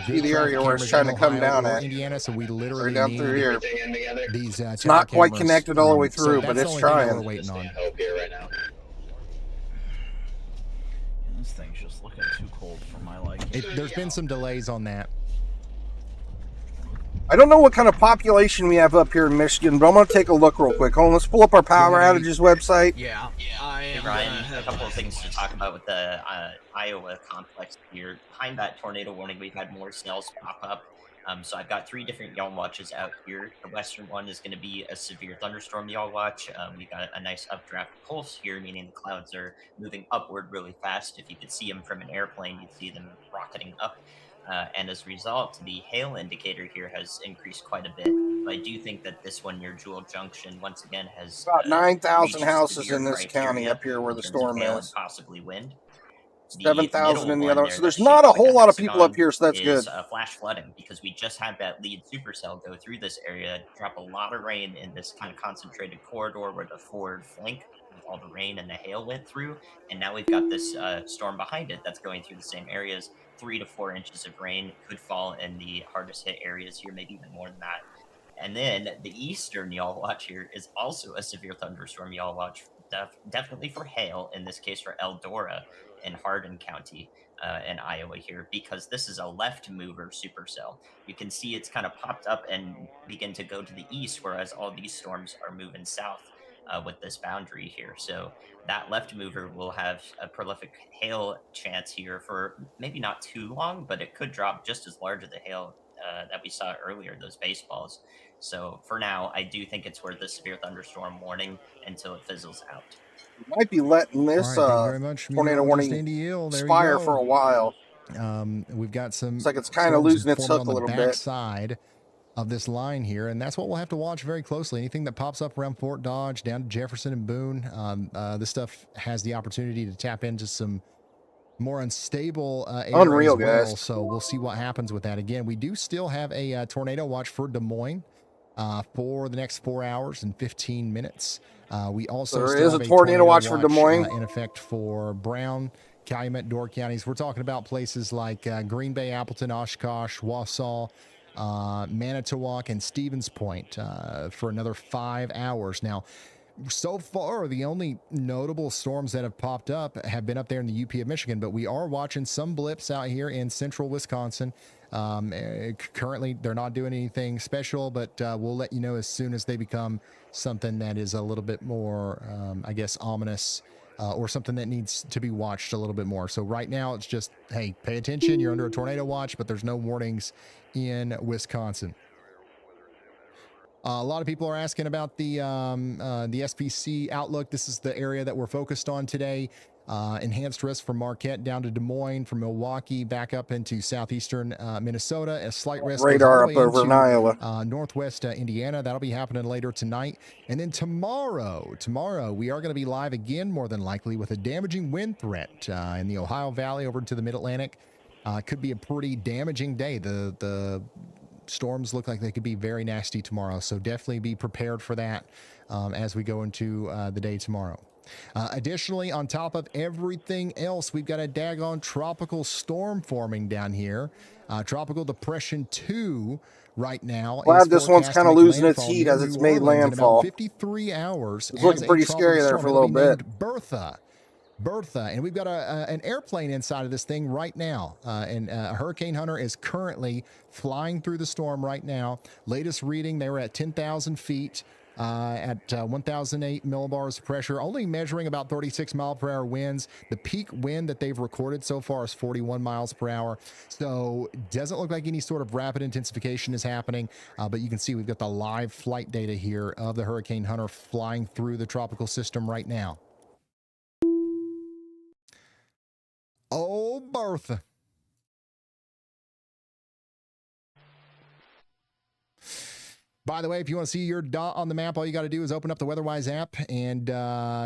Speaker 1: See the area where it's trying to come down at.
Speaker 2: Indiana, so we literally
Speaker 1: Right down
Speaker 2: need
Speaker 1: through here.
Speaker 2: these.
Speaker 1: It's not quite connected all the way through,
Speaker 2: so
Speaker 1: but
Speaker 2: that's
Speaker 1: it's
Speaker 2: the only thing that
Speaker 1: trying.
Speaker 2: We're waiting on.
Speaker 5: Hope here right now.
Speaker 3: This thing's just looking too cold for my liking.
Speaker 2: There's been some delays on that.
Speaker 1: I don't know what kind of population we have up here in Michigan, but I'm going to take a look real quick. Hold on, let's pull up our power outages website.
Speaker 3: Yeah, I
Speaker 4: Hey
Speaker 3: am
Speaker 4: Ryan,
Speaker 3: gonna
Speaker 4: a
Speaker 3: have
Speaker 4: couple of things to talk about with the Iowa complex here. Behind that tornado warning, we've had more cells pop up. So I've got 3 different yaw watches out here. The western one is going to be a severe thunderstorm yaw watch. We got a nice updraft pulse here, meaning the clouds are moving upward really fast. If you could see them from an airplane, you'd see them rocketing up. And as a result, the hail indicator here has increased quite a bit. But I do think that this one near Jewel Junction, once again, has
Speaker 1: About 9,000
Speaker 4: reached
Speaker 1: houses
Speaker 4: severe
Speaker 1: in this county
Speaker 4: criteria
Speaker 1: up here where
Speaker 4: in
Speaker 1: the
Speaker 4: terms of
Speaker 1: storm
Speaker 4: hail
Speaker 1: is.
Speaker 4: and possibly wind. The
Speaker 1: 7,000 in the
Speaker 4: middle
Speaker 1: other one.
Speaker 4: there
Speaker 1: So there's
Speaker 4: that's
Speaker 1: not a
Speaker 4: shaped like
Speaker 1: whole lot of people up
Speaker 4: hexagon
Speaker 1: here, so that's
Speaker 4: is,
Speaker 1: good.
Speaker 4: flash flooding because we just had that lead supercell go through this area, drop a lot of rain in this kind of concentrated corridor where the forward flank of all the rain and the hail went through, and now we've got this storm behind it that's going through the same areas. 3 to 4 inches of rain could fall in the hardest hit areas here, maybe even more than that. And then the eastern yaw watch here is also a severe thunderstorm yaw watch, definitely for hail, in this case for Eldora in Hardin County in Iowa here, because this is a left mover supercell. You can see it's kind of popped up and begin to go to the east, whereas all these storms are moving south with this boundary here. So that left mover will have a prolific hail chance here for maybe not too long, but it could drop just as large as the hail that we saw earlier, those baseballs. So for now, I do think it's worth the severe thunderstorm warning until it fizzles out.
Speaker 1: We might be letting this
Speaker 2: All right, thank you very much,
Speaker 1: tornado
Speaker 2: meteorologist
Speaker 1: warning
Speaker 2: Andy Hill. There you
Speaker 1: expire
Speaker 2: go.
Speaker 1: for a while.
Speaker 2: We've got some.
Speaker 1: It's like it's kinda
Speaker 2: storms
Speaker 1: losing its
Speaker 2: forming
Speaker 1: hook
Speaker 2: on
Speaker 1: a little
Speaker 2: the
Speaker 1: bit.
Speaker 2: backside of this line here, and that's what we'll have to watch very closely. Anything that pops up around Fort Dodge, down to Jefferson and Boone, this stuff has the opportunity to tap into some more unstable air
Speaker 1: Unreal,
Speaker 2: as well.
Speaker 1: guys.
Speaker 2: So we'll see what happens with that. Again, we do still have a tornado watch for Des Moines for the next 4 hours and 15 minutes. We also
Speaker 1: There
Speaker 2: still
Speaker 1: is
Speaker 2: have
Speaker 1: a tornado watch for Des Moines.
Speaker 2: in effect for Brown, Calumet, Door counties. We're talking about places like Green Bay, Appleton, Oshkosh, Wausau, Manitowoc, and Stevens Point for another 5 hours. Now, so far, the only notable storms that have popped up have been up there in the UP of Michigan, but we are watching some blips out here in central Wisconsin. Currently, they're not doing anything special, but we'll let you know as soon as they become something that is a little bit more, I guess, ominous, or something that needs to be watched a little bit more. So right now, it's just, hey, pay attention. You're under a tornado watch, but there's no warnings in Wisconsin. A lot of people are asking about the SPC outlook. This is the area that we're focused on today. Enhanced risk from Marquette down to Des Moines, from Milwaukee back up into southeastern Minnesota. A slight risk
Speaker 1: Radar
Speaker 2: goes all
Speaker 1: up
Speaker 2: the way
Speaker 1: over in Iowa.
Speaker 2: Northwest Indiana. That'll be happening later tonight. And then tomorrow we are going to be live again, more than likely, with a damaging wind threat in the Ohio Valley over into the Mid-Atlantic. Could be a pretty damaging day. The storms look like they could be very nasty tomorrow, so definitely be prepared for that as we go into the day tomorrow. Additionally, on top of everything else, we've got a daggone tropical storm forming down here. Tropical Depression 2 right now.
Speaker 1: Glad this one's
Speaker 2: kind
Speaker 1: kind of losing its heat as it's made landfall.
Speaker 2: 53 hours.
Speaker 1: It's looking pretty scary there for a little bit.
Speaker 2: Bertha, and we've got an airplane inside of this thing right now, and Hurricane Hunter is currently flying through the storm right now. Latest reading, they were at 10,000 feet at 1,008 millibars of pressure, only measuring about 36 mile per hour winds. The peak wind that they've recorded so far is 41 miles per hour, so it doesn't look like any sort of rapid intensification is happening, but you can see we've got the live flight data here of the Hurricane Hunter flying through the tropical system right now. Oh, Bertha. By the way, if you want to see your dot on the map, all you got to do is open up the WeatherWise app and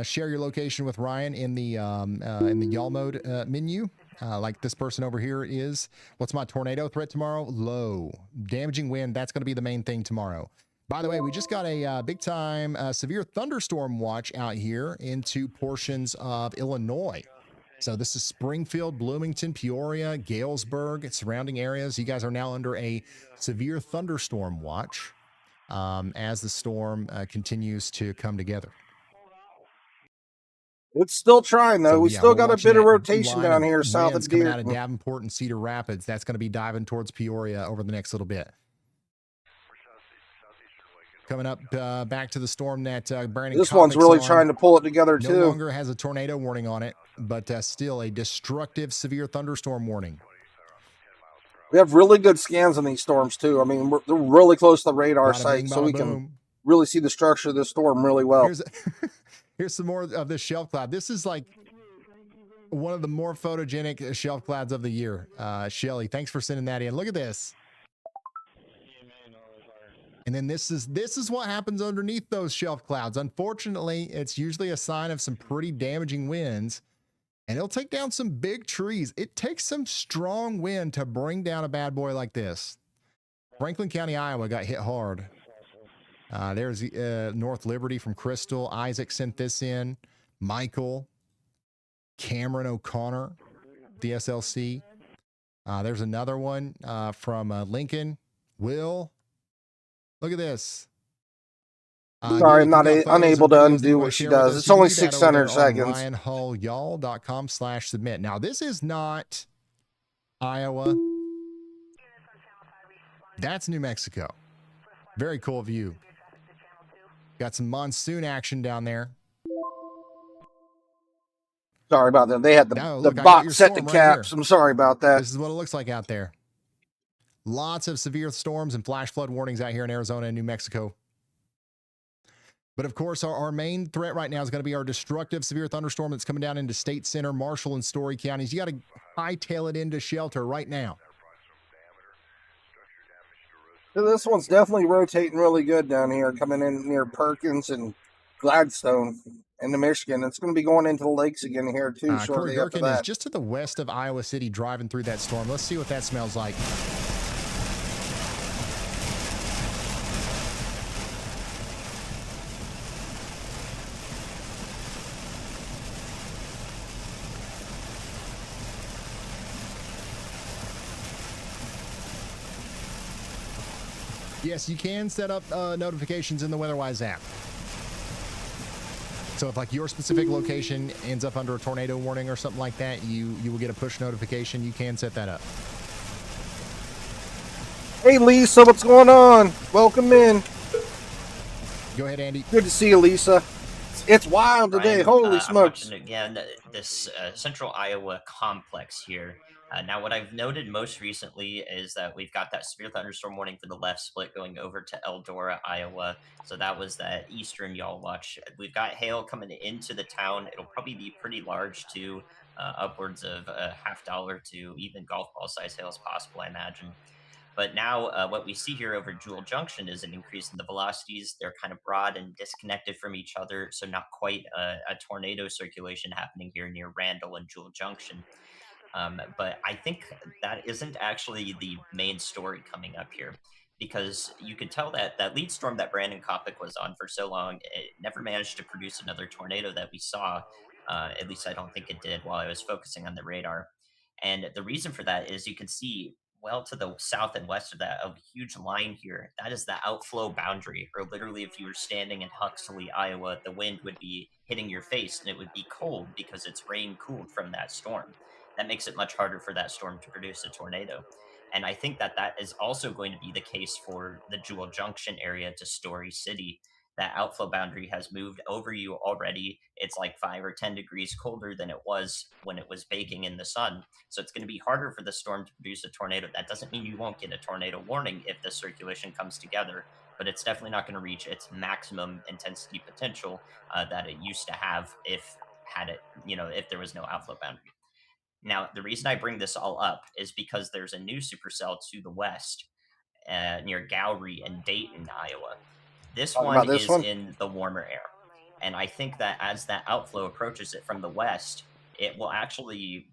Speaker 2: share your location with Ryan in the y'all mode menu, like this person over here is. What's my tornado threat tomorrow? Low. Damaging wind, that's going to be the main thing tomorrow. By the way, we just got a big-time severe thunderstorm watch out here into portions of Illinois. So this is Springfield, Bloomington, Peoria, Galesburg, surrounding areas. You guys are now under a severe thunderstorm watch as the storm continues to come together.
Speaker 1: It's still trying, though.
Speaker 2: So,
Speaker 1: we
Speaker 2: yeah,
Speaker 1: still
Speaker 2: we're
Speaker 1: got a
Speaker 2: watching
Speaker 1: bit of
Speaker 2: that
Speaker 1: rotation
Speaker 2: line
Speaker 1: down here south of
Speaker 2: winds coming out of
Speaker 1: Dearden.
Speaker 2: Davenport and Cedar Rapids. That's going to be diving towards Peoria over the next little bit. Coming up back to the storm that Brandon
Speaker 1: This one's
Speaker 2: Copic's
Speaker 1: really
Speaker 2: on.
Speaker 1: trying to pull it together,
Speaker 2: No
Speaker 1: too.
Speaker 2: longer has a tornado warning on it, but still a destructive severe thunderstorm warning.
Speaker 1: We have really good scans on these storms, too. I mean, they're really close to the radar
Speaker 2: Bada
Speaker 1: site,
Speaker 2: bing,
Speaker 1: so
Speaker 2: bada
Speaker 1: we can
Speaker 2: boom.
Speaker 1: really see the structure of this storm really well.
Speaker 2: Here's some more of this shelf cloud. This is like one of the more photogenic shelf clouds of the year. Shelly, thanks for sending that in. Look at this. And then this is what happens underneath those shelf clouds. Unfortunately, it's usually a sign of some pretty damaging winds, and it'll take down some big trees. It takes some strong wind to bring down a bad boy like this. Franklin County, Iowa got hit hard. There's North Liberty from Crystal. Isaac sent this in. Michael. Cameron O'Connor, DSLC. There's another one from Lincoln. Will. Look at this.
Speaker 1: Sorry, I'm not unable to undo what she does. It's only 600 seconds.
Speaker 2: RyanHallYall.com/submit. Now, this is not Iowa. That's New Mexico. Very cool view. Got some monsoon action down there.
Speaker 1: Sorry about that. They had the
Speaker 2: Look,
Speaker 1: box set to
Speaker 2: right
Speaker 1: caps.
Speaker 2: here.
Speaker 1: I'm sorry about that.
Speaker 2: This is what it looks like out there. Lots of severe storms and flash flood warnings out here in Arizona and New Mexico. But of course, our main threat right now is going to be our destructive severe thunderstorm that's coming down into State Center, Marshall, and Story counties. You got to hightail it into shelter right now.
Speaker 1: This one's definitely rotating really good down here, coming in near Perkins and Gladstone into Michigan. It's going to be going into the lakes again here too
Speaker 2: Corey
Speaker 1: shortly after
Speaker 2: Gherkin is
Speaker 1: that.
Speaker 2: just to the west of Iowa City, driving through that storm. Let's see what that smells like. Yes, you can set up notifications in the WeatherWise app. So if like your specific location ends up under a tornado warning or something like that, you will get a push notification. You can set that up.
Speaker 1: Hey Lisa, what's going on? Welcome in.
Speaker 2: Go ahead, Andy.
Speaker 1: Good to see you, Lisa. It's wild today.
Speaker 4: Ryan,
Speaker 1: Holy
Speaker 4: I'm
Speaker 1: smokes.
Speaker 4: watching again this central Iowa complex here. Now, what I've noted most recently is that we've got that severe thunderstorm warning for the left split going over to Eldora, Iowa. So that was that eastern y'all watch. We've got hail coming into the town. It'll probably be pretty large too, upwards of $50 to even golf ball size hail is possible, I imagine. But now, what we see here over Jewel Junction is an increase in the velocities. They're kind of broad and disconnected from each other, so not quite a tornado circulation happening here near Randall and Jewel Junction. But I think that isn't actually the main story coming up here, because you could tell that that lead storm that Brandon Copic was on for so long, it never managed to produce another tornado that we saw. At least I don't think it did while I was focusing on the radar. And the reason for that is you can see well to the south and west of that, a huge line here. That is the outflow boundary, or literally, if you were standing in Huxley, Iowa, the wind would be hitting your face and it would be cold because it's rain cooled from that storm. That makes it much harder for that storm to produce a tornado. And I think that that is also going to be the case for the Jewel Junction area to Story City. That outflow boundary has moved over you already. It's like 5 or 10 degrees colder than it was when it was baking in the sun. So it's going to be harder for the storm to produce a tornado. That doesn't mean you won't get a tornado warning if the circulation comes together, but it's definitely not going to reach its maximum intensity potential that it used to have if had it, if there was no outflow boundary. Now, the reason I bring this all up is because there's a new supercell to the west near Gowrie and Dayton, Iowa. This
Speaker 1: Talking
Speaker 4: one
Speaker 1: about this
Speaker 4: is
Speaker 1: one?
Speaker 4: in the warmer air. And I think that as that outflow approaches it from the west, it will actually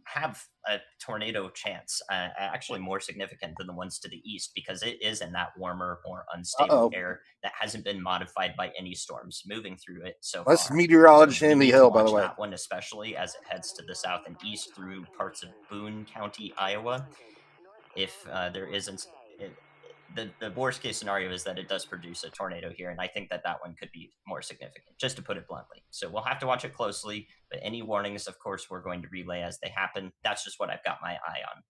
Speaker 4: have a tornado chance, actually more significant than the ones to the east, because it is in that warmer, more unstable
Speaker 1: Uh-oh.
Speaker 4: air that hasn't been modified by any storms moving through it so
Speaker 1: That's
Speaker 4: far.
Speaker 1: meteorologist
Speaker 4: So we
Speaker 1: Andy
Speaker 4: need to
Speaker 1: Hill, by
Speaker 4: watch
Speaker 1: the way.
Speaker 4: that one, especially as it heads to the south and east through parts of Boone County, Iowa. If there isn't, the worst case scenario is that it does produce a tornado here, and I think that that one could be more significant, just to put it bluntly. So we'll have to watch it closely, but any warnings, of course, we're going to relay as they happen. That's just what I've got my eye on.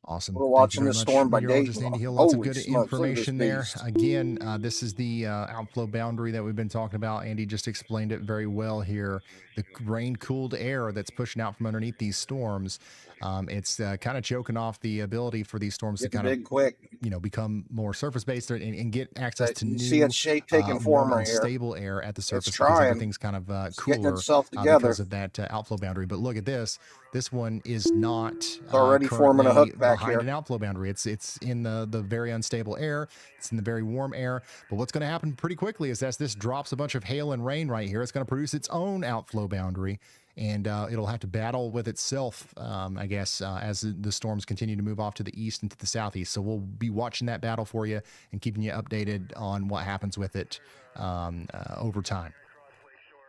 Speaker 2: Awesome.
Speaker 1: We're
Speaker 2: Thank you
Speaker 1: watching
Speaker 2: very
Speaker 1: the
Speaker 2: much,
Speaker 1: storm by
Speaker 2: meteorologist
Speaker 1: Dayton.
Speaker 2: Andy Hill. Lots of
Speaker 1: Holy
Speaker 2: good
Speaker 1: smokes, look at this
Speaker 2: information there.
Speaker 1: beast.
Speaker 2: Again, this is the outflow boundary that we've been talking about. Andy just explained it very well here. The rain-cooled air that's pushing out from underneath these storms, it's kind of choking off the ability for these storms to
Speaker 1: Getting
Speaker 2: kind of,
Speaker 1: big quick.
Speaker 2: become more surface-based and get access to
Speaker 1: You see
Speaker 2: new,
Speaker 1: its shape taking
Speaker 2: more
Speaker 1: form right here.
Speaker 2: unstable air at the surface because
Speaker 1: trying.
Speaker 2: everything's kind of
Speaker 1: It's getting
Speaker 2: cooler
Speaker 1: itself together.
Speaker 2: because of that outflow boundary. But look at this. This one is not
Speaker 1: It's already forming a
Speaker 2: currently
Speaker 1: hook back
Speaker 2: behind
Speaker 1: here.
Speaker 2: an outflow boundary. It's in the very unstable air. It's in the very warm air. But what's going to happen pretty quickly is as this drops a bunch of hail and rain right here, it's going to produce its own outflow boundary. And it'll have to battle with itself, I guess, as the storms continue to move off to the east and to the southeast. So we'll be watching that battle for you and keeping you updated on what happens with it over time.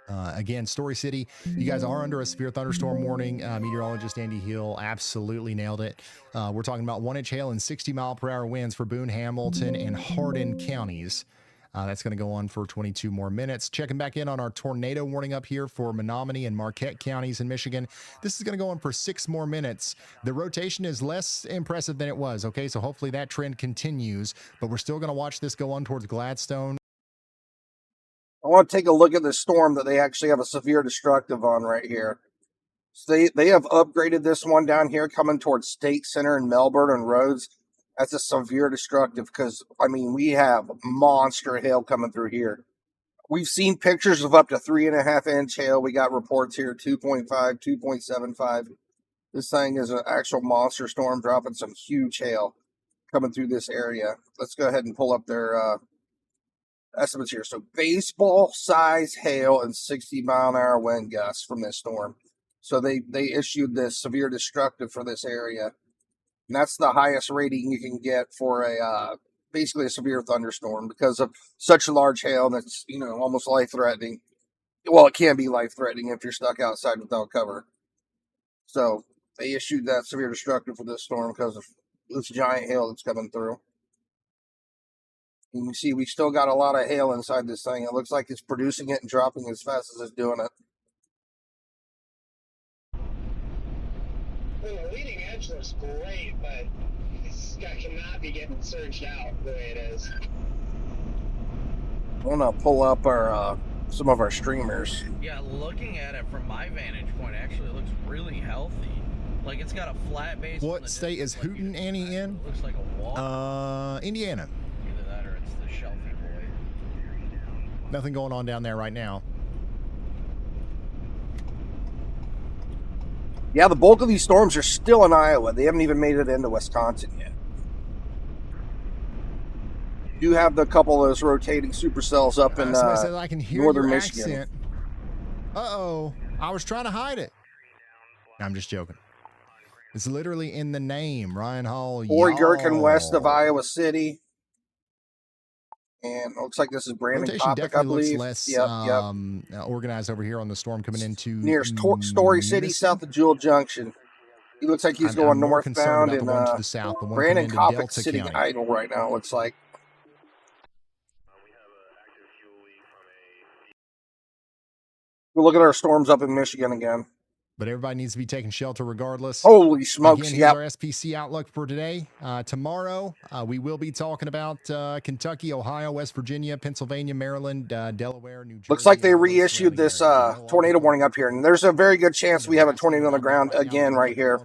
Speaker 2: Again, Story City, you guys are under a severe thunderstorm warning. Meteorologist Andy Hill absolutely nailed it. We're talking about 1-inch hail and 60-mile-per-hour winds for Boone, Hamilton, and Hardin counties. That's going to go on for 22 more minutes. Checking back in on our tornado warning up here for Menominee and Marquette counties in Michigan. This is going to go on for 6 more minutes. The rotation is less impressive than it was, okay? So hopefully that trend continues, but we're still going to watch this go on towards Gladstone.
Speaker 1: I want to take a look at the storm that they actually have a severe destructive on right here. So they have upgraded this one down here coming towards State Center in Melbourne and Rhodes. That's a severe destructive because, I mean, we have monster hail coming through here. We've seen pictures of up to 3.5-inch hail. We got reports here 2.5, 2.75. This thing is an actual monster storm dropping some huge hail coming through this area. Let's go ahead and pull up their estimates here. So baseball size hail and 60-mile-an-hour wind gusts from this storm. So they issued this severe destructive for this area, and that's the highest rating you can get for a basically a severe thunderstorm because of such large hail that's almost life threatening. Well, it can be life threatening if you're stuck outside without cover. So they issued that severe destructive for this storm because of this giant hail that's coming through. And you see, we still got a lot of hail inside this thing. It looks like it's producing it and dropping as fast as it's doing it.
Speaker 5: Well, the leading edge looks great, but this guy cannot be getting surged out the way it is.
Speaker 1: I want to pull up our some of our streamers.
Speaker 3: Yeah, looking at it from my vantage point, actually, it looks really healthy. Like it's got a flat base.
Speaker 2: What state is Hooten Annie in?
Speaker 3: Looks like a wall.
Speaker 2: Indiana.
Speaker 3: Either that or it's the Shelfie boy.
Speaker 2: Nothing going on down there right now.
Speaker 1: Yeah, the bulk of these storms are still in Iowa. They haven't even made it into Wisconsin yet. You have the couple of those rotating supercells up in
Speaker 2: Somebody said I can hear
Speaker 1: northern
Speaker 2: your
Speaker 1: Michigan.
Speaker 2: accent. Uh-oh. I was trying to hide it. I'm just joking. It's literally in the name, Ryan Hall.
Speaker 1: Or Gherkin west of Iowa City. And it looks like this is Brandon
Speaker 2: Rotation
Speaker 1: Copic, I
Speaker 2: definitely
Speaker 1: believe.
Speaker 2: looks less
Speaker 1: Yep.
Speaker 2: organized over here on the storm coming into
Speaker 1: Near Story City, south of Jewel Junction. He looks like he's going
Speaker 2: I'm more concerned
Speaker 1: northbound.
Speaker 2: about
Speaker 1: And
Speaker 2: the one to the south, the one
Speaker 1: Brandon
Speaker 2: coming into
Speaker 1: Copic's
Speaker 2: Delta
Speaker 1: sitting
Speaker 2: County.
Speaker 1: idle right now, it looks like. We'll look at our storms up in Michigan again.
Speaker 2: But everybody needs to be taking shelter regardless.
Speaker 1: Holy smokes,
Speaker 2: Again, here's our SPC outlook for today. Tomorrow, we will be talking about Kentucky, Ohio, West Virginia, Pennsylvania, Maryland, Delaware, New Jersey.
Speaker 1: Looks like they reissued this tornado warning up here. And there's a very good chance we have a tornado on the ground again right here.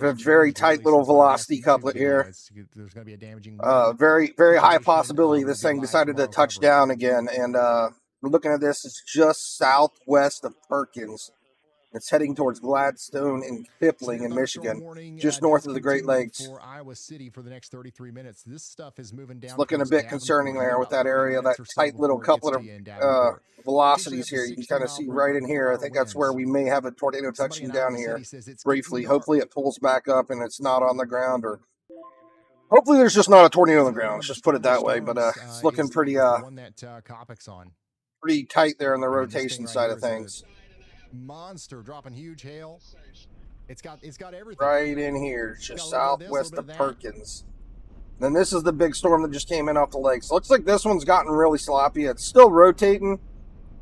Speaker 1: A very tight little velocity couplet here.
Speaker 2: There's going to be a damaging
Speaker 1: very, very high possibility this thing decided to touch down again. And we're looking at this. It's just southwest of Perkins. It's heading towards Gladstone and Kipling in Michigan, just north of the Great Lakes.
Speaker 2: For Iowa City for the next 33 minutes. This stuff is moving down.
Speaker 1: It's looking a bit concerning there with that area, that tight little couplet of velocities here. You can kind of see right in here. I think that's where we may have a tornado touching down here briefly. Hopefully it pulls back up and it's not on the ground, or hopefully there's just not a tornado on the ground. Let's just put it that way. But it's looking pretty pretty tight there on the rotation side of things.
Speaker 2: Monster dropping huge hail. It's got everything
Speaker 1: right in here, just southwest of Perkins. Then this is the big storm that just came in off the lakes. Looks like this one's gotten really sloppy. It's still rotating,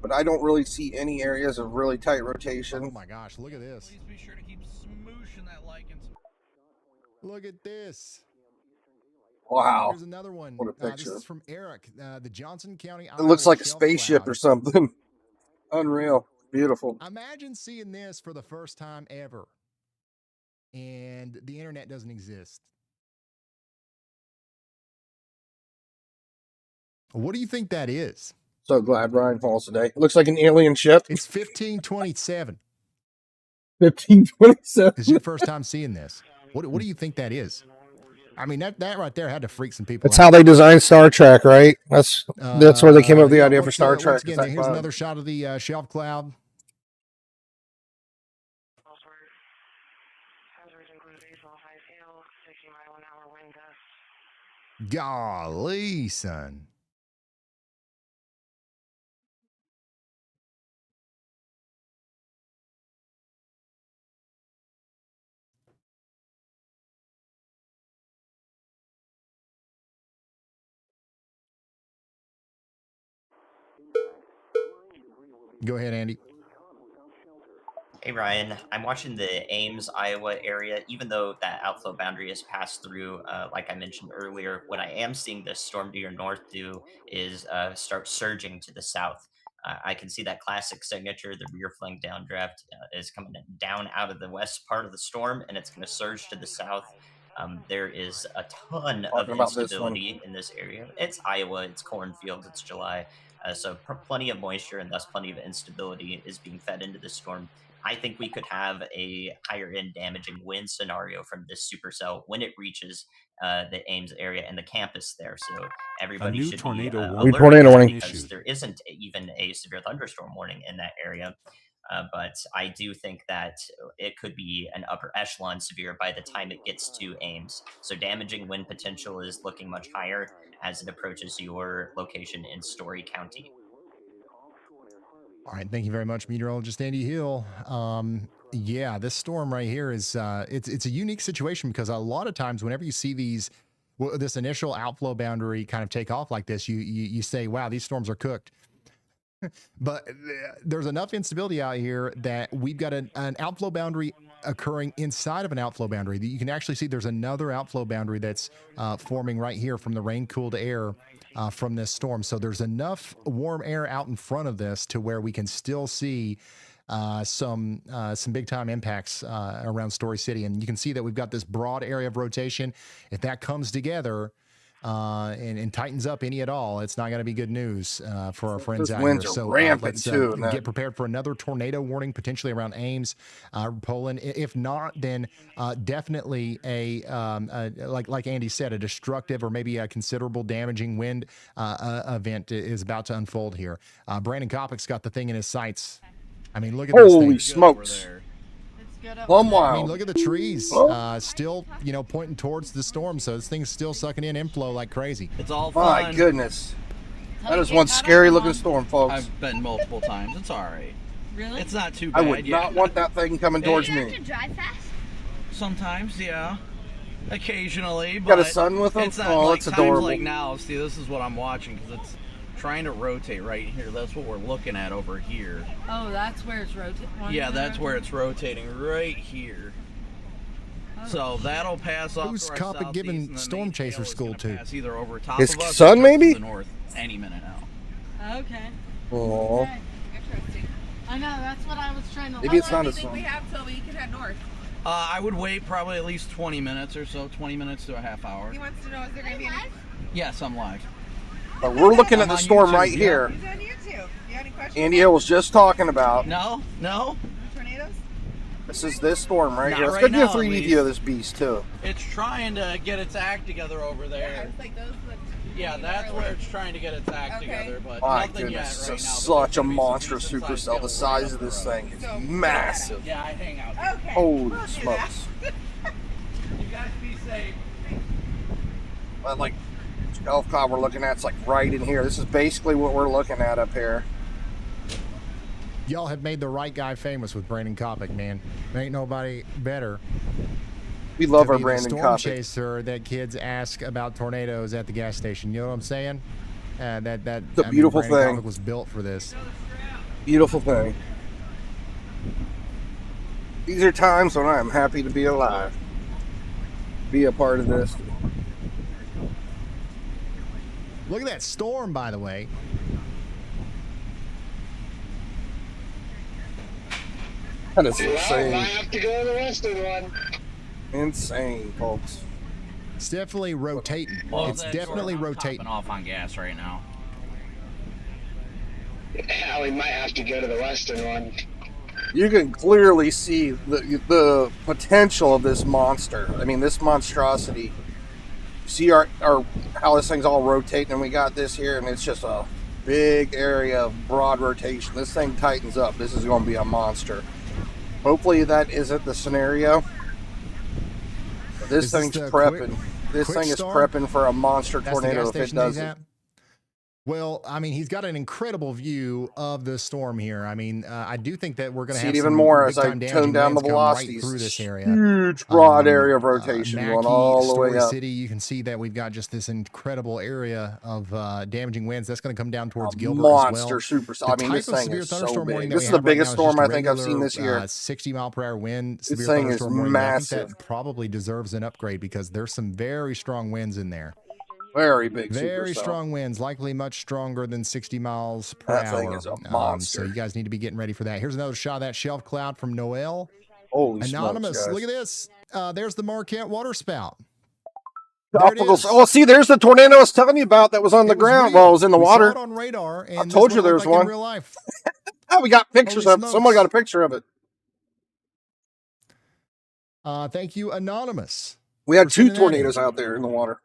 Speaker 1: but I don't really see any areas of really tight rotation.
Speaker 2: Oh my gosh, look at this.
Speaker 3: Please be sure to keep smooshing that lichen.
Speaker 2: Look at this.
Speaker 1: Wow.
Speaker 2: Here's another one.
Speaker 1: What a picture.
Speaker 2: This is from Eric, the Johnson County.
Speaker 1: It looks like a spaceship or something. Unreal. Beautiful.
Speaker 2: Imagine seeing this for the first time ever, and the internet doesn't exist. What do you think that is?
Speaker 1: So glad Ryan falls today. It looks like an alien ship.
Speaker 2: It's 1527.
Speaker 1: 1527.
Speaker 2: It's your first time seeing this. What do you think that is? I mean, that right there had to freak some people.
Speaker 1: That's how they designed Star Trek, right? That's where they came up with the idea for Star Trek.
Speaker 2: Again, here's another shot of the shelf cloud. Golly, son. Go ahead, Andy.
Speaker 4: Hey Ryan, I'm watching the Ames, Iowa area. Even though that outflow boundary has passed through, like I mentioned earlier, what I am seeing this storm to your north do is start surging to the south. I can see that classic signature, the rear flank downdraft is coming down out of the west part of the storm, and it's going to surge to the south. There is a ton of instability in this area. It's Iowa, it's cornfields, it's July. So plenty of moisture and thus plenty of instability is being fed into the storm. I think we could have a higher end damaging wind scenario from this supercell when it reaches the Ames area and the campus there. So everybody
Speaker 7: new
Speaker 4: should
Speaker 7: tornado
Speaker 4: be
Speaker 7: warning
Speaker 1: tornado
Speaker 4: alerted
Speaker 1: warning.
Speaker 4: because there isn't even a severe thunderstorm warning in that area. But I do think that it could be an upper echelon severe by the time it gets to Ames. So damaging wind potential is looking much higher as it approaches your location in Story County.
Speaker 2: All right, thank you very much, meteorologist Andy Hill. Yeah, this storm right here is it's a unique situation because a lot of times whenever you see these this initial outflow boundary kind of take off like this, you say, wow, these storms are cooked. But there's enough instability out here that we've got an outflow boundary occurring inside of an outflow boundary. You can actually see there's another outflow boundary that's forming right here from the rain-cooled air from this storm. So there's enough warm air out in front of this to where we can still see some big-time impacts around Story City. And you can see that we've got this broad area of rotation. If that comes together and tightens up any at all, it's not going to be good news for our friends
Speaker 1: Those
Speaker 2: out
Speaker 1: winds
Speaker 2: here.
Speaker 1: are
Speaker 2: So
Speaker 1: rampant,
Speaker 2: let's
Speaker 1: too, and
Speaker 2: get prepared for another tornado warning potentially around Ames, Poland. If not, then definitely like Andy said, a destructive or maybe a considerable damaging wind event is about to unfold here. Brandon Copic's got the thing in his sights. I mean, look at this
Speaker 1: Holy
Speaker 2: thing.
Speaker 1: smokes. Plum
Speaker 2: I
Speaker 1: wild.
Speaker 2: mean, look at the trees still, pointing towards the storm. So this thing's still sucking in inflow like crazy.
Speaker 3: It's all fun.
Speaker 1: My goodness. That is one scary looking storm, folks.
Speaker 3: I've been multiple times. It's all right.
Speaker 8: Really?
Speaker 3: It's not too
Speaker 1: I
Speaker 3: bad.
Speaker 1: would not want that thing coming towards
Speaker 8: Do you have
Speaker 1: me.
Speaker 8: to drive fast?
Speaker 3: Sometimes, yeah. Occasionally, but
Speaker 1: Got a son with him?
Speaker 3: it's not
Speaker 1: Oh,
Speaker 3: like
Speaker 1: that's
Speaker 3: times
Speaker 1: adorable.
Speaker 3: like now. See, this is what I'm watching because it's trying to rotate right here. That's what we're looking at over here.
Speaker 8: Oh, that's where it's rotating.
Speaker 3: Yeah, that's where it's rotating right here. So that'll pass off.
Speaker 2: Who's
Speaker 3: to our
Speaker 2: Copic
Speaker 3: southeast,
Speaker 2: giving
Speaker 3: and then
Speaker 2: Storm
Speaker 3: the
Speaker 2: Chaser
Speaker 3: tail is
Speaker 2: school
Speaker 3: gonna
Speaker 2: to?
Speaker 3: pass either over top
Speaker 1: His
Speaker 3: of us
Speaker 1: son,
Speaker 3: or
Speaker 1: maybe?
Speaker 3: to the north any minute now.
Speaker 8: Okay.
Speaker 1: Oh,
Speaker 8: Okay. Interesting. I know, that's what I was trying to.
Speaker 1: maybe it's
Speaker 8: How long
Speaker 1: not
Speaker 8: do
Speaker 1: a
Speaker 8: you think we
Speaker 1: son.
Speaker 8: have till we can head north?
Speaker 3: I would wait probably at least 20 minutes or so, 20 minutes to a half hour.
Speaker 8: He wants to know, is there going to be any...
Speaker 3: Yes, I'm live.
Speaker 1: But we're looking at
Speaker 3: I'm
Speaker 1: the
Speaker 3: on
Speaker 1: storm
Speaker 3: YouTube,
Speaker 1: right
Speaker 3: yeah.
Speaker 1: here.
Speaker 8: He's on YouTube. You have any questions?
Speaker 1: Andy Hill was just talking about.
Speaker 3: No?
Speaker 8: Tornadoes?
Speaker 1: This is this storm right
Speaker 3: Not
Speaker 1: here. Let's
Speaker 3: right
Speaker 1: go do a
Speaker 3: now, at
Speaker 1: 3D
Speaker 3: least.
Speaker 1: view of this beast, too.
Speaker 3: It's trying to get its act together over there.
Speaker 8: It's like those that...
Speaker 3: Yeah, that's where it's trying to get its act
Speaker 8: Okay.
Speaker 3: together, but
Speaker 1: My
Speaker 3: nothing yet
Speaker 1: goodness,
Speaker 3: right
Speaker 1: this
Speaker 3: now.
Speaker 1: is
Speaker 3: but there's
Speaker 1: such a
Speaker 3: gonna be some
Speaker 1: monstrous
Speaker 3: decent
Speaker 1: supercell.
Speaker 3: sized
Speaker 1: The
Speaker 3: hail
Speaker 1: size
Speaker 3: right
Speaker 1: of this
Speaker 3: up the road.
Speaker 1: thing is
Speaker 8: So,
Speaker 1: massive.
Speaker 3: Yeah, I hang out.
Speaker 8: Okay.
Speaker 1: Holy
Speaker 8: We'll do
Speaker 1: smokes.
Speaker 3: You guys be safe.
Speaker 1: But like Gulf Cloud we're looking at, it's like right in here. This is basically what we're looking at up here.
Speaker 2: Y'all have made the right guy famous with Brandon Copic, man. There ain't nobody better.
Speaker 1: We love
Speaker 2: to
Speaker 1: our
Speaker 2: be
Speaker 1: Brandon
Speaker 2: the storm
Speaker 1: Copic.
Speaker 2: chaser that kids ask about tornadoes at the gas station. You know what I'm saying?
Speaker 1: It's a beautiful
Speaker 2: Brandon
Speaker 1: thing.
Speaker 2: Copic was built for this.
Speaker 1: Beautiful thing. These are times when I am happy to be alive. Be a part of this.
Speaker 2: Look at that storm, by the way.
Speaker 1: That is
Speaker 5: Well, I
Speaker 1: insane.
Speaker 5: have to go to the western one.
Speaker 1: Insane, folks.
Speaker 2: It's definitely rotating.
Speaker 3: Well,
Speaker 2: It's
Speaker 3: that's
Speaker 2: definitely
Speaker 3: where I'm
Speaker 2: rotating.
Speaker 3: topping off on gas right now.
Speaker 5: Yeah, we might have to go to the western one.
Speaker 1: You can clearly see the potential of this monster. I mean, this monstrosity. See our how this thing's all rotating, and we got this here, and it's just a big area of broad rotation. This thing tightens up. This is going to be a monster. Hopefully that isn't the scenario. But this
Speaker 2: Is this
Speaker 1: thing's
Speaker 2: the
Speaker 1: prepping. This
Speaker 2: quick
Speaker 1: thing is
Speaker 2: start?
Speaker 1: prepping for a monster
Speaker 2: That's the
Speaker 1: tornado
Speaker 2: gas
Speaker 1: if it
Speaker 2: station he's
Speaker 1: does it.
Speaker 2: at? Well, I mean, he's got an incredible view of the storm here. I mean, I do think that we're going to
Speaker 1: See
Speaker 2: have
Speaker 1: it even
Speaker 2: some
Speaker 1: more as I
Speaker 2: big-time damaging
Speaker 1: tone down the
Speaker 2: winds come right
Speaker 1: velocities.
Speaker 2: through this area.
Speaker 1: Huge broad
Speaker 2: Um,
Speaker 1: area of rotation going
Speaker 2: Mackey,
Speaker 1: all the way
Speaker 2: Story
Speaker 1: up.
Speaker 2: City, you can see that we've got just this incredible area of damaging winds. That's going to come down towards
Speaker 1: A
Speaker 2: Gilbert
Speaker 1: monster
Speaker 2: as well.
Speaker 1: super.
Speaker 2: The
Speaker 1: I mean,
Speaker 2: type
Speaker 1: this
Speaker 2: of
Speaker 1: thing
Speaker 2: severe
Speaker 1: is so
Speaker 2: thunderstorm warning
Speaker 1: big.
Speaker 2: that
Speaker 1: This
Speaker 2: we
Speaker 1: is the
Speaker 2: have right
Speaker 1: biggest
Speaker 2: now is
Speaker 1: storm
Speaker 2: just
Speaker 1: I
Speaker 2: a
Speaker 1: think I've seen
Speaker 2: regular,
Speaker 1: this year.
Speaker 2: 60-mile-per-hour wind severe
Speaker 1: thing is
Speaker 2: thunderstorm warning. But I think
Speaker 1: massive.
Speaker 2: that probably deserves an upgrade because there's some very strong winds in there.
Speaker 1: Very big
Speaker 2: Very
Speaker 1: supercell.
Speaker 2: strong winds, likely much stronger than 60 miles per
Speaker 1: That
Speaker 2: hour.
Speaker 1: thing is a monster.
Speaker 2: So you guys need to be getting ready for that. Here's another shot of that shelf cloud from Noel.
Speaker 1: Holy
Speaker 2: Anonymous,
Speaker 1: smokes, guys.
Speaker 2: look at this. There's the Marquette water spout. There it
Speaker 1: Tropical.
Speaker 2: is.
Speaker 1: Oh, see, there's the tornado I was telling you about that was on the
Speaker 2: It was
Speaker 1: ground
Speaker 2: real.
Speaker 1: while it was in the
Speaker 2: We
Speaker 1: water.
Speaker 2: saw it on radar. And
Speaker 1: I
Speaker 2: this
Speaker 1: told
Speaker 2: is
Speaker 1: you
Speaker 2: what it
Speaker 1: there's
Speaker 2: looked like
Speaker 1: one.
Speaker 2: in real life.
Speaker 1: Oh, we got pictures
Speaker 2: Holy
Speaker 1: of it. Someone
Speaker 2: smokes.
Speaker 1: got a picture of it.
Speaker 2: Thank you, Anonymous.
Speaker 1: We had
Speaker 2: for
Speaker 1: 2
Speaker 2: sending that in.
Speaker 1: tornadoes out there in the water.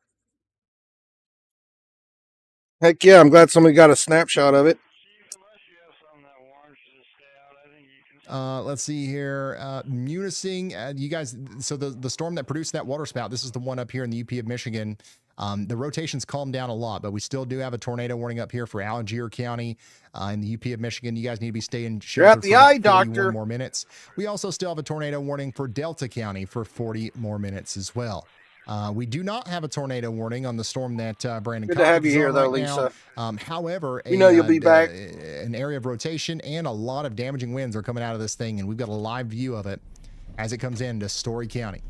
Speaker 1: Heck yeah, I'm glad somebody got a snapshot of it.
Speaker 2: Let's see here. Munising, you guys. So the storm that produced that water spout, this is the one up here in the UP of Michigan. The rotation's calmed down a lot, but we still do have a tornado warning up here for Algier County in the UP of Michigan. You guys need to be staying
Speaker 1: You're at
Speaker 2: sheltered
Speaker 1: the
Speaker 2: for about
Speaker 1: eye
Speaker 2: 41
Speaker 1: doctor.
Speaker 2: more minutes. We also still have a tornado warning for Delta County for 40 more minutes as well. We do not have a tornado warning on the storm that Brandon
Speaker 1: Good to have
Speaker 2: Copic
Speaker 1: you
Speaker 2: is
Speaker 1: here,
Speaker 2: on
Speaker 1: though,
Speaker 2: right now.
Speaker 1: Lisa.
Speaker 2: However,
Speaker 1: You know you'll be back.
Speaker 2: an area of rotation and a lot of damaging winds are coming out of this thing, and we've got a live view of it as it comes into Story County.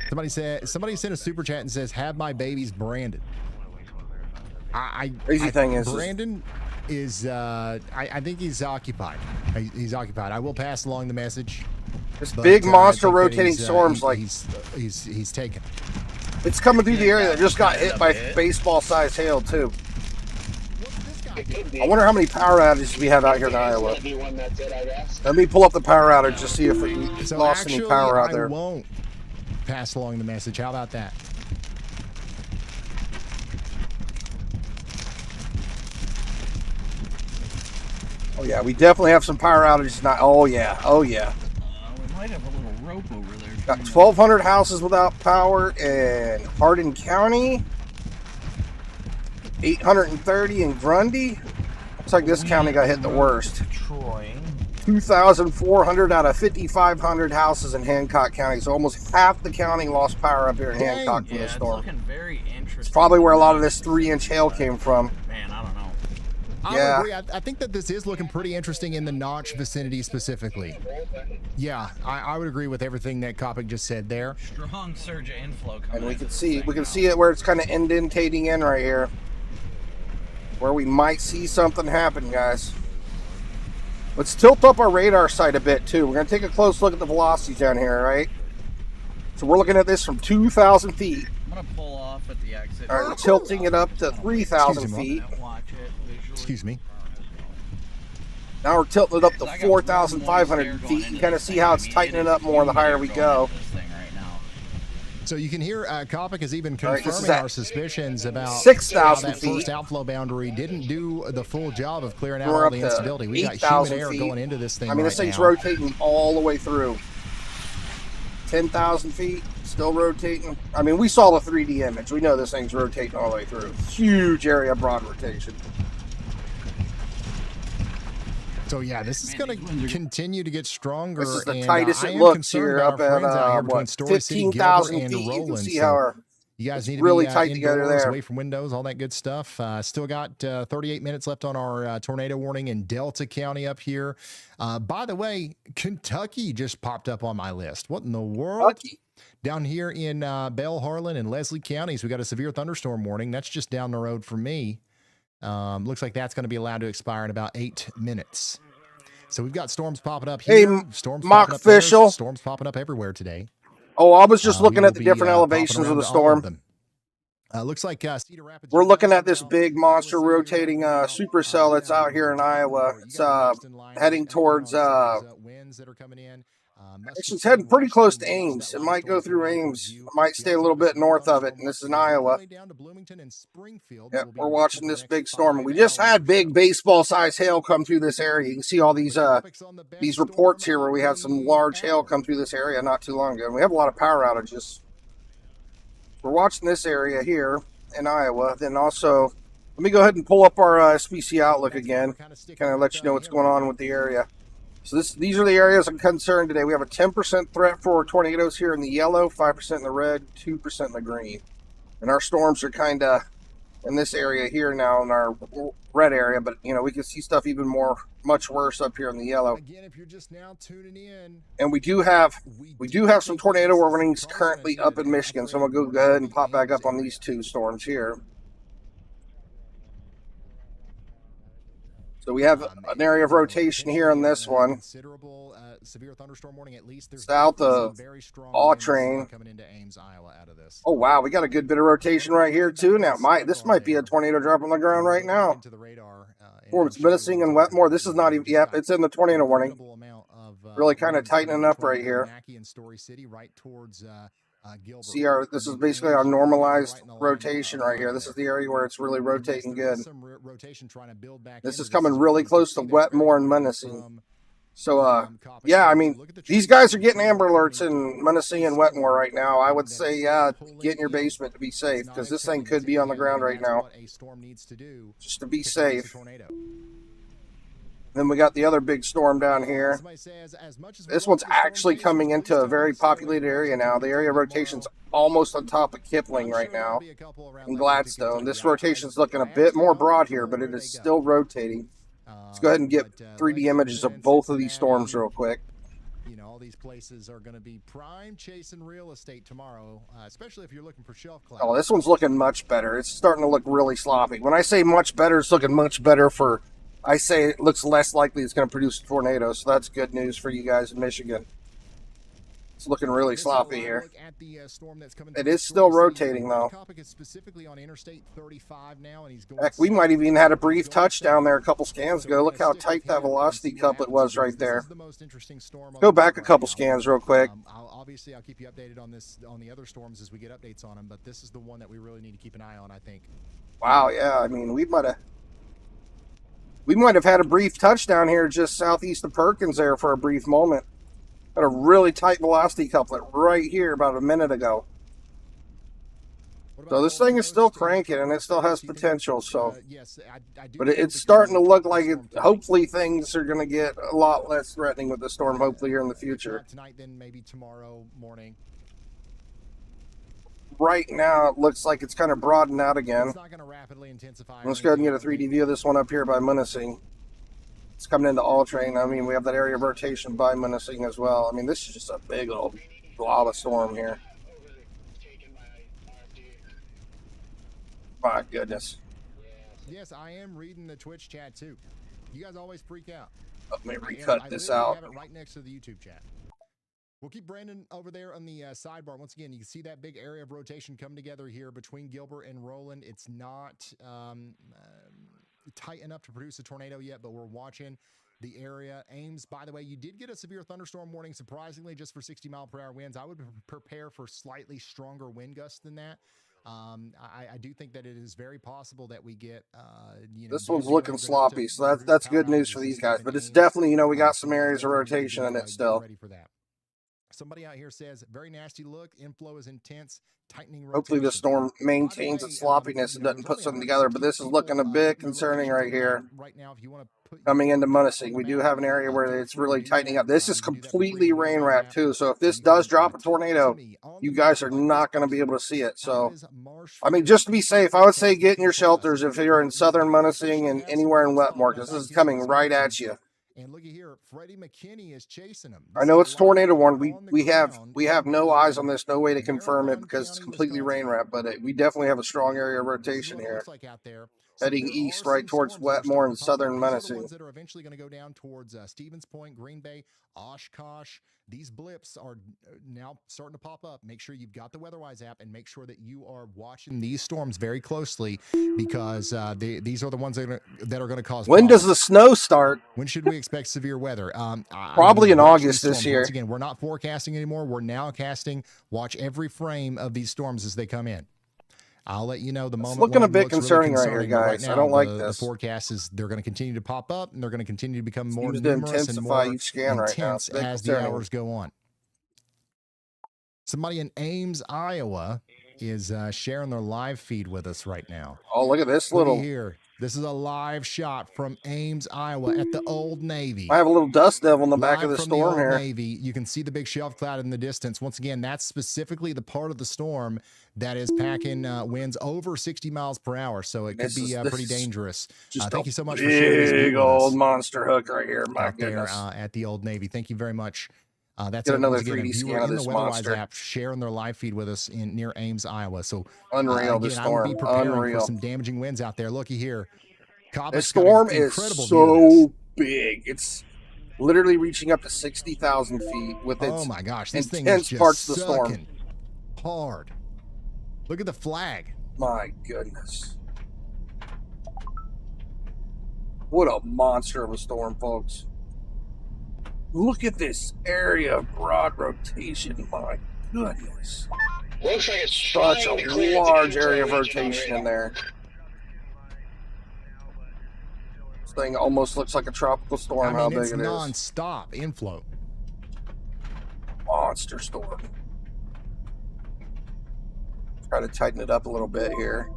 Speaker 2: Somebody sent a super chat and says, "Have my babies branded."
Speaker 1: Crazy thing is,
Speaker 2: Brandon is I think he's occupied. He's occupied. I will pass along the message.
Speaker 1: this
Speaker 2: But,
Speaker 1: big
Speaker 2: I
Speaker 1: monster
Speaker 2: think that
Speaker 1: rotating
Speaker 2: he's,
Speaker 1: storms, like
Speaker 2: he's taken.
Speaker 1: it's coming through the area that just got hit by baseball-sized hail too.
Speaker 5: It could be.
Speaker 1: I wonder how many power outages we have out here in Iowa.
Speaker 5: That'd be one that's it, I guess.
Speaker 1: Let me pull up the power outage to see if we
Speaker 2: So
Speaker 1: lost
Speaker 2: actually,
Speaker 1: any power out
Speaker 2: I
Speaker 1: there.
Speaker 2: won't pass along the message. How about that?
Speaker 1: Oh yeah, we definitely have some power outages now. Oh yeah,
Speaker 3: We might have a little rope over there.
Speaker 1: got 1,200 houses without power in Hardin County. 830 in Grundy. Looks like this county got hit the worst.
Speaker 3: Troy.
Speaker 1: 2,400 out of 5,500 houses in Hancock County. So almost half the county lost power up here in
Speaker 2: Dang.
Speaker 1: Hancock from
Speaker 3: Yeah,
Speaker 1: the
Speaker 3: it's
Speaker 1: storm.
Speaker 3: looking very interesting.
Speaker 1: It's probably where a lot of this 3-inch hail came from.
Speaker 3: Man, I don't know.
Speaker 2: I
Speaker 1: Yeah.
Speaker 2: would agree. I think that this is looking pretty interesting in the Notch vicinity specifically. Yeah, I would agree with everything that Copic just said there.
Speaker 3: Strong surge of inflow coming.
Speaker 1: And we
Speaker 3: into
Speaker 1: can
Speaker 3: this
Speaker 1: see
Speaker 3: thing now.
Speaker 1: it where it's kind of indentating in right here, where we might see something happen, guys. Let's tilt up our radar sight a bit too. We're gonna take a close look at the velocities down here, right? So we're looking at this from 2,000 feet.
Speaker 3: I'm gonna pull off at the exit.
Speaker 1: All right, we're tilting it up to 3,000
Speaker 2: Excuse
Speaker 1: feet.
Speaker 3: Watch it visually.
Speaker 2: Excuse me.
Speaker 1: Now we're tilting it up to
Speaker 3: I got
Speaker 1: 4,500
Speaker 3: one more
Speaker 1: feet.
Speaker 3: stare
Speaker 1: You
Speaker 3: going
Speaker 1: kind of
Speaker 3: into
Speaker 1: see
Speaker 3: this
Speaker 1: how
Speaker 3: thing.
Speaker 1: it's
Speaker 3: I mean,
Speaker 1: tightening
Speaker 3: it
Speaker 1: up
Speaker 3: is
Speaker 1: more the higher
Speaker 3: stare
Speaker 1: we
Speaker 3: going
Speaker 1: go.
Speaker 3: into this thing right now.
Speaker 2: So you can hear Copic is even
Speaker 1: right, this is
Speaker 2: confirming
Speaker 1: at
Speaker 2: our suspicions about
Speaker 1: 6,000
Speaker 2: how that first
Speaker 1: feet.
Speaker 2: outflow boundary didn't do the full job of clearing out
Speaker 1: We're
Speaker 2: all
Speaker 1: up
Speaker 2: the
Speaker 1: to
Speaker 2: instability. We got
Speaker 1: 8,000
Speaker 2: humid air
Speaker 1: feet.
Speaker 2: going into this thing
Speaker 1: I mean,
Speaker 2: right
Speaker 1: this thing's
Speaker 2: now.
Speaker 1: rotating all the way through. 10,000 feet, still rotating. I mean, we saw the 3D image. We know this thing's rotating all the way through. Huge area, broad rotation.
Speaker 2: So yeah, this is going to continue to get stronger.
Speaker 1: This is the
Speaker 2: and,
Speaker 1: tightest
Speaker 2: I
Speaker 1: it
Speaker 2: am
Speaker 1: looks
Speaker 2: concerned
Speaker 1: here
Speaker 2: about
Speaker 1: up
Speaker 2: our
Speaker 1: at
Speaker 2: friends out here between Story City, Gilbert,
Speaker 1: 15,000
Speaker 2: and
Speaker 1: feet. You can
Speaker 2: Roland.
Speaker 1: see
Speaker 2: So
Speaker 1: how our
Speaker 2: you guys need to
Speaker 1: really
Speaker 2: be
Speaker 1: tight together
Speaker 2: indoors,
Speaker 1: there.
Speaker 2: away from windows, all that good stuff. Still got 38 minutes left on our tornado warning in Delta County up here. By the way, Kentucky just popped up on my list. What in the world?
Speaker 1: Lucky.
Speaker 2: Down here in Bell, Harlan, and Leslie counties, we got a severe thunderstorm warning. That's just down the road from me. Looks like that's going to be allowed to expire in about 8 minutes. So we've got storms popping up
Speaker 1: Hey,
Speaker 2: here. Storms
Speaker 1: Mock
Speaker 2: popping up there,
Speaker 1: Official.
Speaker 2: storms popping up everywhere today.
Speaker 1: Oh, I was just looking
Speaker 2: We
Speaker 1: at
Speaker 2: will
Speaker 1: the
Speaker 2: be,
Speaker 1: different
Speaker 2: popping
Speaker 1: elevations of
Speaker 2: around
Speaker 1: the
Speaker 2: to all
Speaker 1: storm.
Speaker 2: them. Looks like Cedar Rapids.
Speaker 1: We're looking at this big monster rotating supercell that's out here in Iowa. It's heading towards
Speaker 2: winds that are coming in.
Speaker 1: it's heading pretty close to Ames. It might go through Ames. It might stay a little bit north of it, and this is in Iowa. Yep, we're watching this big storm. We just had big baseball-sized hail come through this area. You can see all these reports here where we had some large hail come through this area not too long ago. And we have a lot of power outages. We're watching this area here in Iowa. Then also, let me go ahead and pull up our SPC Outlook again, kind of let you know what's going on with the area. So these are the areas I'm concerned today. We have a 10% threat for tornadoes here in the yellow, 5% in the red, 2% in the green. And our storms are kind of in this area here now in our red area, but you know, we can see stuff even much worse up here in the yellow.
Speaker 2: Again, if you're just now tuning in,
Speaker 1: and we do have some tornado warnings currently up in Michigan. So I'm gonna go ahead and pop back up on these two storms here. So we have an area of rotation here on this one.
Speaker 2: Considerable severe thunderstorm warning. At least there's
Speaker 1: south of Autrain.
Speaker 2: Coming into Ames, Iowa, out of this.
Speaker 1: Oh wow, we got a good bit of rotation right here too. Now, this might be a tornado drop on the ground right now. Or it's menacing and Wetmore. This is not even. Yep, it's in the tornado warning. Really kind of tightening up right here.
Speaker 2: And Story City, right towards
Speaker 1: See, this is basically our normalized rotation right here. This is the area where it's really rotating good. This is coming really close to Wetmore and Menacing. So, yeah, I mean, these guys are getting Amber Alerts in Menacing and Wetmore right now. I would say, yeah, get in your basement to be safe, because this thing could be on the ground right now. Just to be safe. Then we got the other big storm down here. This one's actually coming into a very populated area now. The area rotation's almost on top of Kipling right now in Gladstone. This rotation's looking a bit more broad here, but it is still rotating. Let's go ahead and get 3D images of both of these storms real quick.
Speaker 2: You know, all these places are going to be prime chasing real estate tomorrow, especially if you're looking for shelf clouds.
Speaker 1: Oh, this one's looking much better. It's starting to look really sloppy. When I say much better, it's looking much better for... I say it looks less likely it's going to produce a tornado, so that's good news for you guys in Michigan. It's looking really sloppy here. It is still rotating, though. Heck, we might have even had a brief touchdown there a couple scans ago. Look how tight that velocity couplet was right there. Go back a couple scans real quick.
Speaker 2: Obviously, I'll keep you updated on the other storms as we get updates on them, but this is the one that we really need to keep an eye on, I think.
Speaker 1: Wow, yeah, I mean, we might have had a brief touchdown here just southeast of Perkins there for a brief moment. Had a really tight velocity couplet right here about a minute ago. So this thing is still cranking and it still has potential. So, but it's starting to look like it. Hopefully things are going to get a lot less threatening with the storm. Hopefully here in the future.
Speaker 2: Tonight, then maybe tomorrow morning.
Speaker 1: Right now, it looks like it's kind of broadened out again. Let's go ahead and get a 3D view of this one up here by Menacing. It's coming into All Train. I mean, we have that area of rotation by Menacing as well. I mean, this is just a big old lava storm here. My goodness.
Speaker 2: Yes, I am reading the Twitch chat too. You guys always freak out.
Speaker 1: Let me recut this out.
Speaker 2: Right next to the YouTube chat. We'll keep Brandon over there on the sidebar. Once again, you can see that big area of rotation come together here between Gilbert and Roland. It's not tight enough to produce a tornado yet, but we're watching the area. Ames, by the way, you did get a severe thunderstorm warning, surprisingly, just for 60-mile-per-hour winds. I would prepare for slightly stronger wind gusts than that. I do think that it is very possible that we get,
Speaker 1: this one's looking sloppy, so that's good news for these guys. But it's definitely, we got some areas of rotation in it still.
Speaker 2: Ready for that. Somebody out here says, very nasty look. Inflow is intense. Tightening rotation.
Speaker 1: Hopefully the storm maintains its sloppiness and doesn't put something together. But this is looking a bit concerning right here. Coming into Menacing, we do have an area where it's really tightening up. This is completely rain wrapped too. So if this does drop a tornado, you guys are not going to be able to see it. So, I mean, just to be safe, I would say get in your shelters if you're in southern Menacing and anywhere in Wetmore, because this is coming right at you.
Speaker 2: And looky here, Freddie McKinney is chasing him.
Speaker 1: I know it's tornado warned. We have no eyes on this, no way to confirm it because it's completely rain wrapped. But we definitely have a strong area of rotation here, heading east right towards Wetmore and southern Menacing.
Speaker 2: That are eventually going to go down towards Stevens Point, Green Bay, Oshkosh. These blips are now starting to pop up. Make sure you've got the WeatherWise app and make sure that you are watching these storms very closely because these are the ones that are going to cause.
Speaker 1: When does the snow start?
Speaker 2: When should we expect severe weather?
Speaker 1: Probably in August this year.
Speaker 2: Once again, we're not forecasting anymore. We're now casting. Watch every frame of these storms as they come in. I'll let you know the moment.
Speaker 1: It's looking a bit concerning right here, guys. Right now, I don't like this.
Speaker 2: The forecast is they're going to continue to pop up, and they're going to continue to become more
Speaker 1: numerous
Speaker 2: and more
Speaker 1: each scan
Speaker 2: intense
Speaker 1: right now.
Speaker 2: as the hours go on. Somebody in Ames, Iowa, is sharing their live feed with us right now.
Speaker 1: Oh, look at this little
Speaker 2: here. This is a live shot from Ames, Iowa, at the Old Navy.
Speaker 1: I have a little dust devil in the back of the storm
Speaker 2: here.
Speaker 1: here.
Speaker 2: Navy, you can see the big shelf cloud in the distance. Once again, that's specifically the part of the storm that is packing winds over 60 miles per hour. So it could be pretty dangerous. Thank you so much for sharing this
Speaker 1: big old monster hook right here. My goodness.
Speaker 2: There at the Old Navy. Thank you very much. That's
Speaker 1: another 3D scan of this monster.
Speaker 2: App sharing their live feed with us near Ames, Iowa. So
Speaker 1: unreal, the storm.
Speaker 2: I would be preparing for some damaging winds out there. Looky here.
Speaker 1: The storm is so big. It's literally reaching up to 60,000 feet with its
Speaker 2: my gosh, this
Speaker 1: intense
Speaker 2: thing is just
Speaker 1: parts of the storm.
Speaker 2: Hard. Look at the flag.
Speaker 1: My goodness. What a monster of a storm, folks. Look at this area of broad rotation. My Goodness.
Speaker 5: Looks like it's
Speaker 1: Such
Speaker 5: trying to
Speaker 1: a
Speaker 5: clear
Speaker 1: large
Speaker 5: the
Speaker 1: area of
Speaker 5: inflow region on
Speaker 1: rotation in
Speaker 5: radar.
Speaker 1: there. This thing almost looks like a tropical storm,
Speaker 2: I
Speaker 1: how
Speaker 2: mean,
Speaker 1: big
Speaker 2: it's
Speaker 1: it is.
Speaker 2: non-stop inflow.
Speaker 1: Monster storm. Try to tighten it up a little bit here.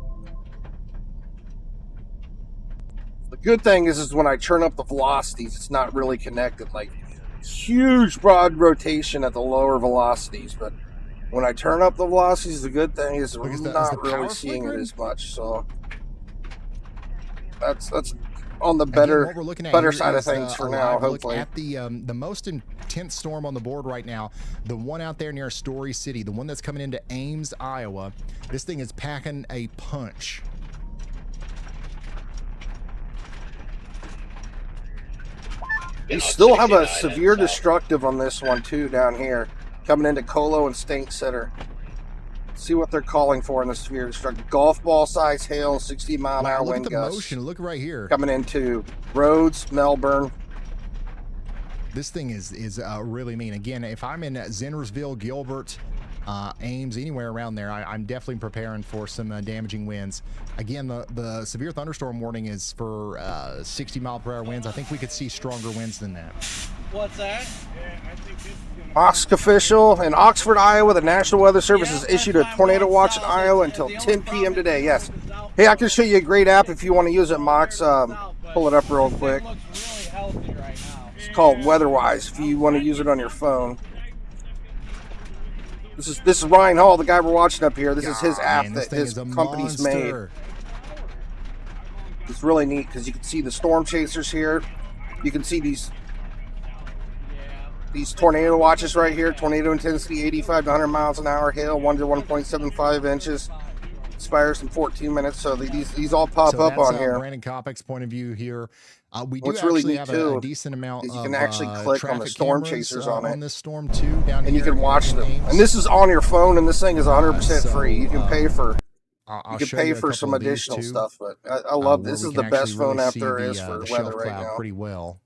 Speaker 1: The good thing is when I turn up the velocities, it's not really connected. Like, huge broad rotation at the lower velocities, but when I turn up the velocities, the good thing is we're
Speaker 2: Look, is the
Speaker 1: not really
Speaker 2: power
Speaker 1: seeing it
Speaker 2: flickering?
Speaker 1: as much. So that's on the
Speaker 2: Again, what we're looking at
Speaker 1: better
Speaker 2: here
Speaker 1: side of
Speaker 2: is,
Speaker 1: things for
Speaker 2: a
Speaker 1: now.
Speaker 2: live look
Speaker 1: Hopefully,
Speaker 2: at the most intense storm on the board right now, the one out there near Story City, the one that's coming into Ames, Iowa. This thing is packing a punch.
Speaker 1: we still have a severe destructive on this one too down here, coming into Colo and State Center. See what they're calling for in the severe destructive. Golf ball size hail, 60-mile-an-hour
Speaker 2: Wow, look
Speaker 1: wind
Speaker 2: at the
Speaker 1: gusts.
Speaker 2: motion. Look right here.
Speaker 1: Coming into Rhodes, Melbourne.
Speaker 2: This thing is really mean. Again, if I'm in Zennersville, Gilbert, Ames, anywhere around there, I'm definitely preparing for some damaging winds. Again, the severe thunderstorm warning is for 60-mile-per-hour winds. I think we could see stronger winds than that.
Speaker 3: What's that?
Speaker 1: Ox official in Oxford, Iowa. The National Weather Service has issued a tornado watch in Iowa until 10 p.m. today. Yes. Hey, I can show you a great app if you want to use it, Mox. Pull it up real quick. It's called WeatherWise if you want to use it on your phone. This is Ryan Hall, the guy we're watching up here. This is his app
Speaker 2: Man,
Speaker 1: that
Speaker 2: this
Speaker 1: his
Speaker 2: thing is a
Speaker 1: company's made.
Speaker 2: monster.
Speaker 1: It's really neat because you can see the storm chasers here. You can see these tornado watches right here. Tornado intensity 85 to 100 miles an hour. Hail 1 to 1.75 inches. Expires in 14 minutes. So these all pop
Speaker 2: So
Speaker 1: up
Speaker 2: that's,
Speaker 1: on here.
Speaker 2: Brandon Kopic's point of view here. We do
Speaker 1: What's really
Speaker 2: actually
Speaker 1: neat,
Speaker 2: have
Speaker 1: too,
Speaker 2: a decent amount
Speaker 1: is
Speaker 2: of
Speaker 1: you can actually click on the
Speaker 2: traffic
Speaker 1: storm
Speaker 2: cameras,
Speaker 1: chasers on it.
Speaker 2: this storm too, down
Speaker 1: And you
Speaker 2: here
Speaker 1: can watch
Speaker 2: in
Speaker 1: them.
Speaker 2: Ames.
Speaker 1: And this is on your phone, and this thing is 100%
Speaker 2: So,
Speaker 1: free. You can pay for
Speaker 2: I'll
Speaker 1: you can
Speaker 2: show
Speaker 1: pay
Speaker 2: you a
Speaker 1: for
Speaker 2: couple
Speaker 1: some
Speaker 2: of these,
Speaker 1: additional
Speaker 2: too,
Speaker 1: stuff. But I love
Speaker 2: where
Speaker 1: this.
Speaker 2: we
Speaker 1: Is
Speaker 2: can
Speaker 1: the best
Speaker 2: actually really
Speaker 1: phone app
Speaker 2: see
Speaker 1: there
Speaker 2: the,
Speaker 1: is for
Speaker 2: the
Speaker 1: weather
Speaker 2: shelf
Speaker 1: right
Speaker 2: cloud
Speaker 1: now.
Speaker 2: pretty well.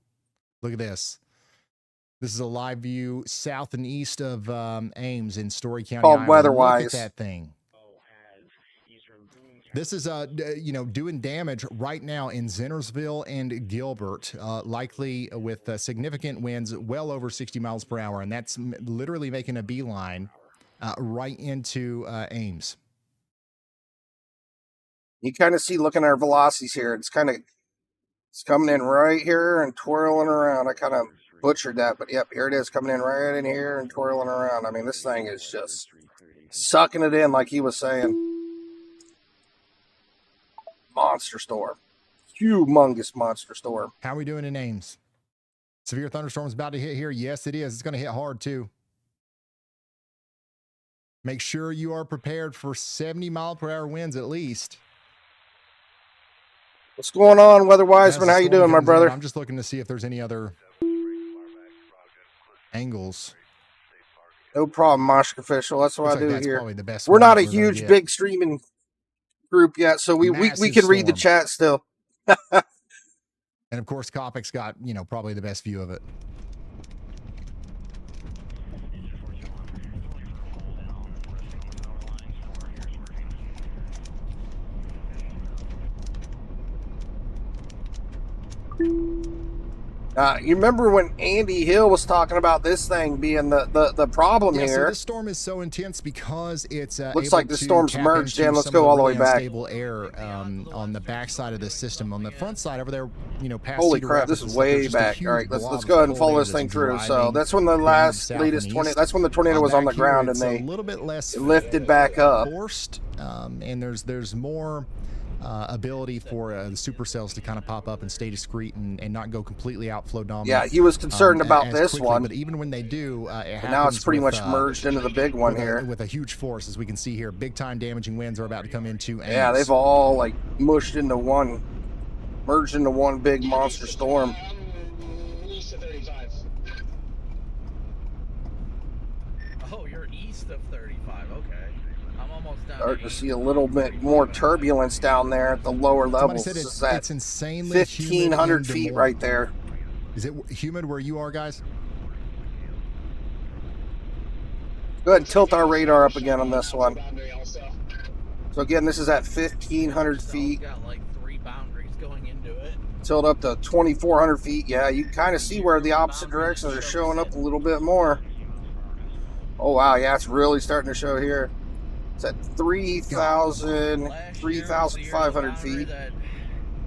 Speaker 2: Look at this. This is a live view south and east of Ames in Story County,
Speaker 1: Called
Speaker 2: Iowa. Look
Speaker 1: WeatherWise.
Speaker 2: at that thing. This is doing damage right now in Zennersville and Gilbert, likely with significant winds well over 60 miles per hour, and that's literally making a beeline right into Ames.
Speaker 1: You kind of see, looking at our velocities here, it's coming in right here and twirling around. I kind of butchered that, but yep, here it is, coming in right in here and twirling around. I mean, this thing is just sucking it in, like he was saying. Monster storm. Humongous monster storm.
Speaker 2: How are we doing in Ames? Severe thunderstorm is about to hit here. Yes, it is. It's going to hit hard too. Make sure you are prepared for 70-mile-per-hour winds at least.
Speaker 1: What's going on, Weather-Wise?
Speaker 2: As the
Speaker 1: How you
Speaker 2: storm
Speaker 1: doing, my
Speaker 2: comes in,
Speaker 1: brother?
Speaker 2: I'm just looking to see if there's any other angles.
Speaker 1: No problem, Moshk official. That's what
Speaker 2: Looks
Speaker 1: I
Speaker 2: like
Speaker 1: do
Speaker 2: that's
Speaker 1: here.
Speaker 2: probably the best
Speaker 1: We're
Speaker 2: one
Speaker 1: not a
Speaker 2: we're gonna
Speaker 1: huge,
Speaker 2: get.
Speaker 1: big streaming group yet, so we
Speaker 2: Massive
Speaker 1: can read the
Speaker 2: storm.
Speaker 1: chat still.
Speaker 2: And of course, Copic's got, probably the best view of it.
Speaker 1: You remember when Andy Hill was talking about this thing being the problem
Speaker 2: Yeah, so
Speaker 1: here?
Speaker 2: this storm is so intense because it's
Speaker 1: Looks
Speaker 2: able
Speaker 1: like the
Speaker 2: to
Speaker 1: storm's
Speaker 2: tap
Speaker 1: merged
Speaker 2: into
Speaker 1: in. Let's
Speaker 2: some
Speaker 1: go
Speaker 2: of the
Speaker 1: all the
Speaker 2: really
Speaker 1: way back.
Speaker 2: unstable air on the back side of the system. On the front side over there, past
Speaker 1: Holy
Speaker 2: Cedar
Speaker 1: crap,
Speaker 2: Rapids
Speaker 1: this
Speaker 2: and
Speaker 1: is
Speaker 2: stuff,
Speaker 1: way
Speaker 2: there's just a
Speaker 1: back.
Speaker 2: huge
Speaker 1: All right, let's
Speaker 2: blob
Speaker 1: go ahead and
Speaker 2: of
Speaker 1: follow
Speaker 2: cold
Speaker 1: this
Speaker 2: air
Speaker 1: thing
Speaker 2: that's
Speaker 1: through. So
Speaker 2: driving
Speaker 1: that's when the
Speaker 2: south and
Speaker 1: latest tornado.
Speaker 2: east.
Speaker 1: That's when the tornado was on the
Speaker 2: Back here,
Speaker 1: ground and
Speaker 2: it's
Speaker 1: they
Speaker 2: a little bit less
Speaker 1: lifted back up.
Speaker 2: forced, and there's more ability for the supercells to kind of pop up and stay discreet and not go completely outflow dominant.
Speaker 1: Yeah, he was concerned about
Speaker 2: as
Speaker 1: this
Speaker 2: quickly.
Speaker 1: one.
Speaker 2: But even when they do, it
Speaker 1: And now it's
Speaker 2: happens
Speaker 1: pretty
Speaker 2: with,
Speaker 1: much merged into the big one
Speaker 2: with
Speaker 1: here.
Speaker 2: with a huge force, as we can see here. Big time damaging winds are about to come into Ames.
Speaker 1: Yeah, they've all like mushed into one, merged into one big monster storm.
Speaker 5: East of 35.
Speaker 3: Oh, you're east of 35. Okay. I'm almost down.
Speaker 1: Starting to see a little bit more turbulence down there at the lower
Speaker 2: Somebody
Speaker 1: levels.
Speaker 2: said
Speaker 1: This
Speaker 2: it's,
Speaker 1: is at
Speaker 2: it's insanely
Speaker 1: 1,500
Speaker 2: humid in
Speaker 1: feet
Speaker 2: Des Moines.
Speaker 1: right there.
Speaker 2: Is it humid where you are, guys?
Speaker 1: Go ahead and tilt our radar up again on this one.
Speaker 5: Boundary also.
Speaker 1: So again, this is at 1,500
Speaker 3: Cell's
Speaker 1: feet.
Speaker 3: got like 3 boundaries going into it.
Speaker 1: Tilt up to 2,400 feet. Yeah, you can kind of see where the opposite directions are showing up a little bit more. Oh, wow. Yeah, it's really starting to show here. It's at 3,000, 3,500 feet.
Speaker 3: That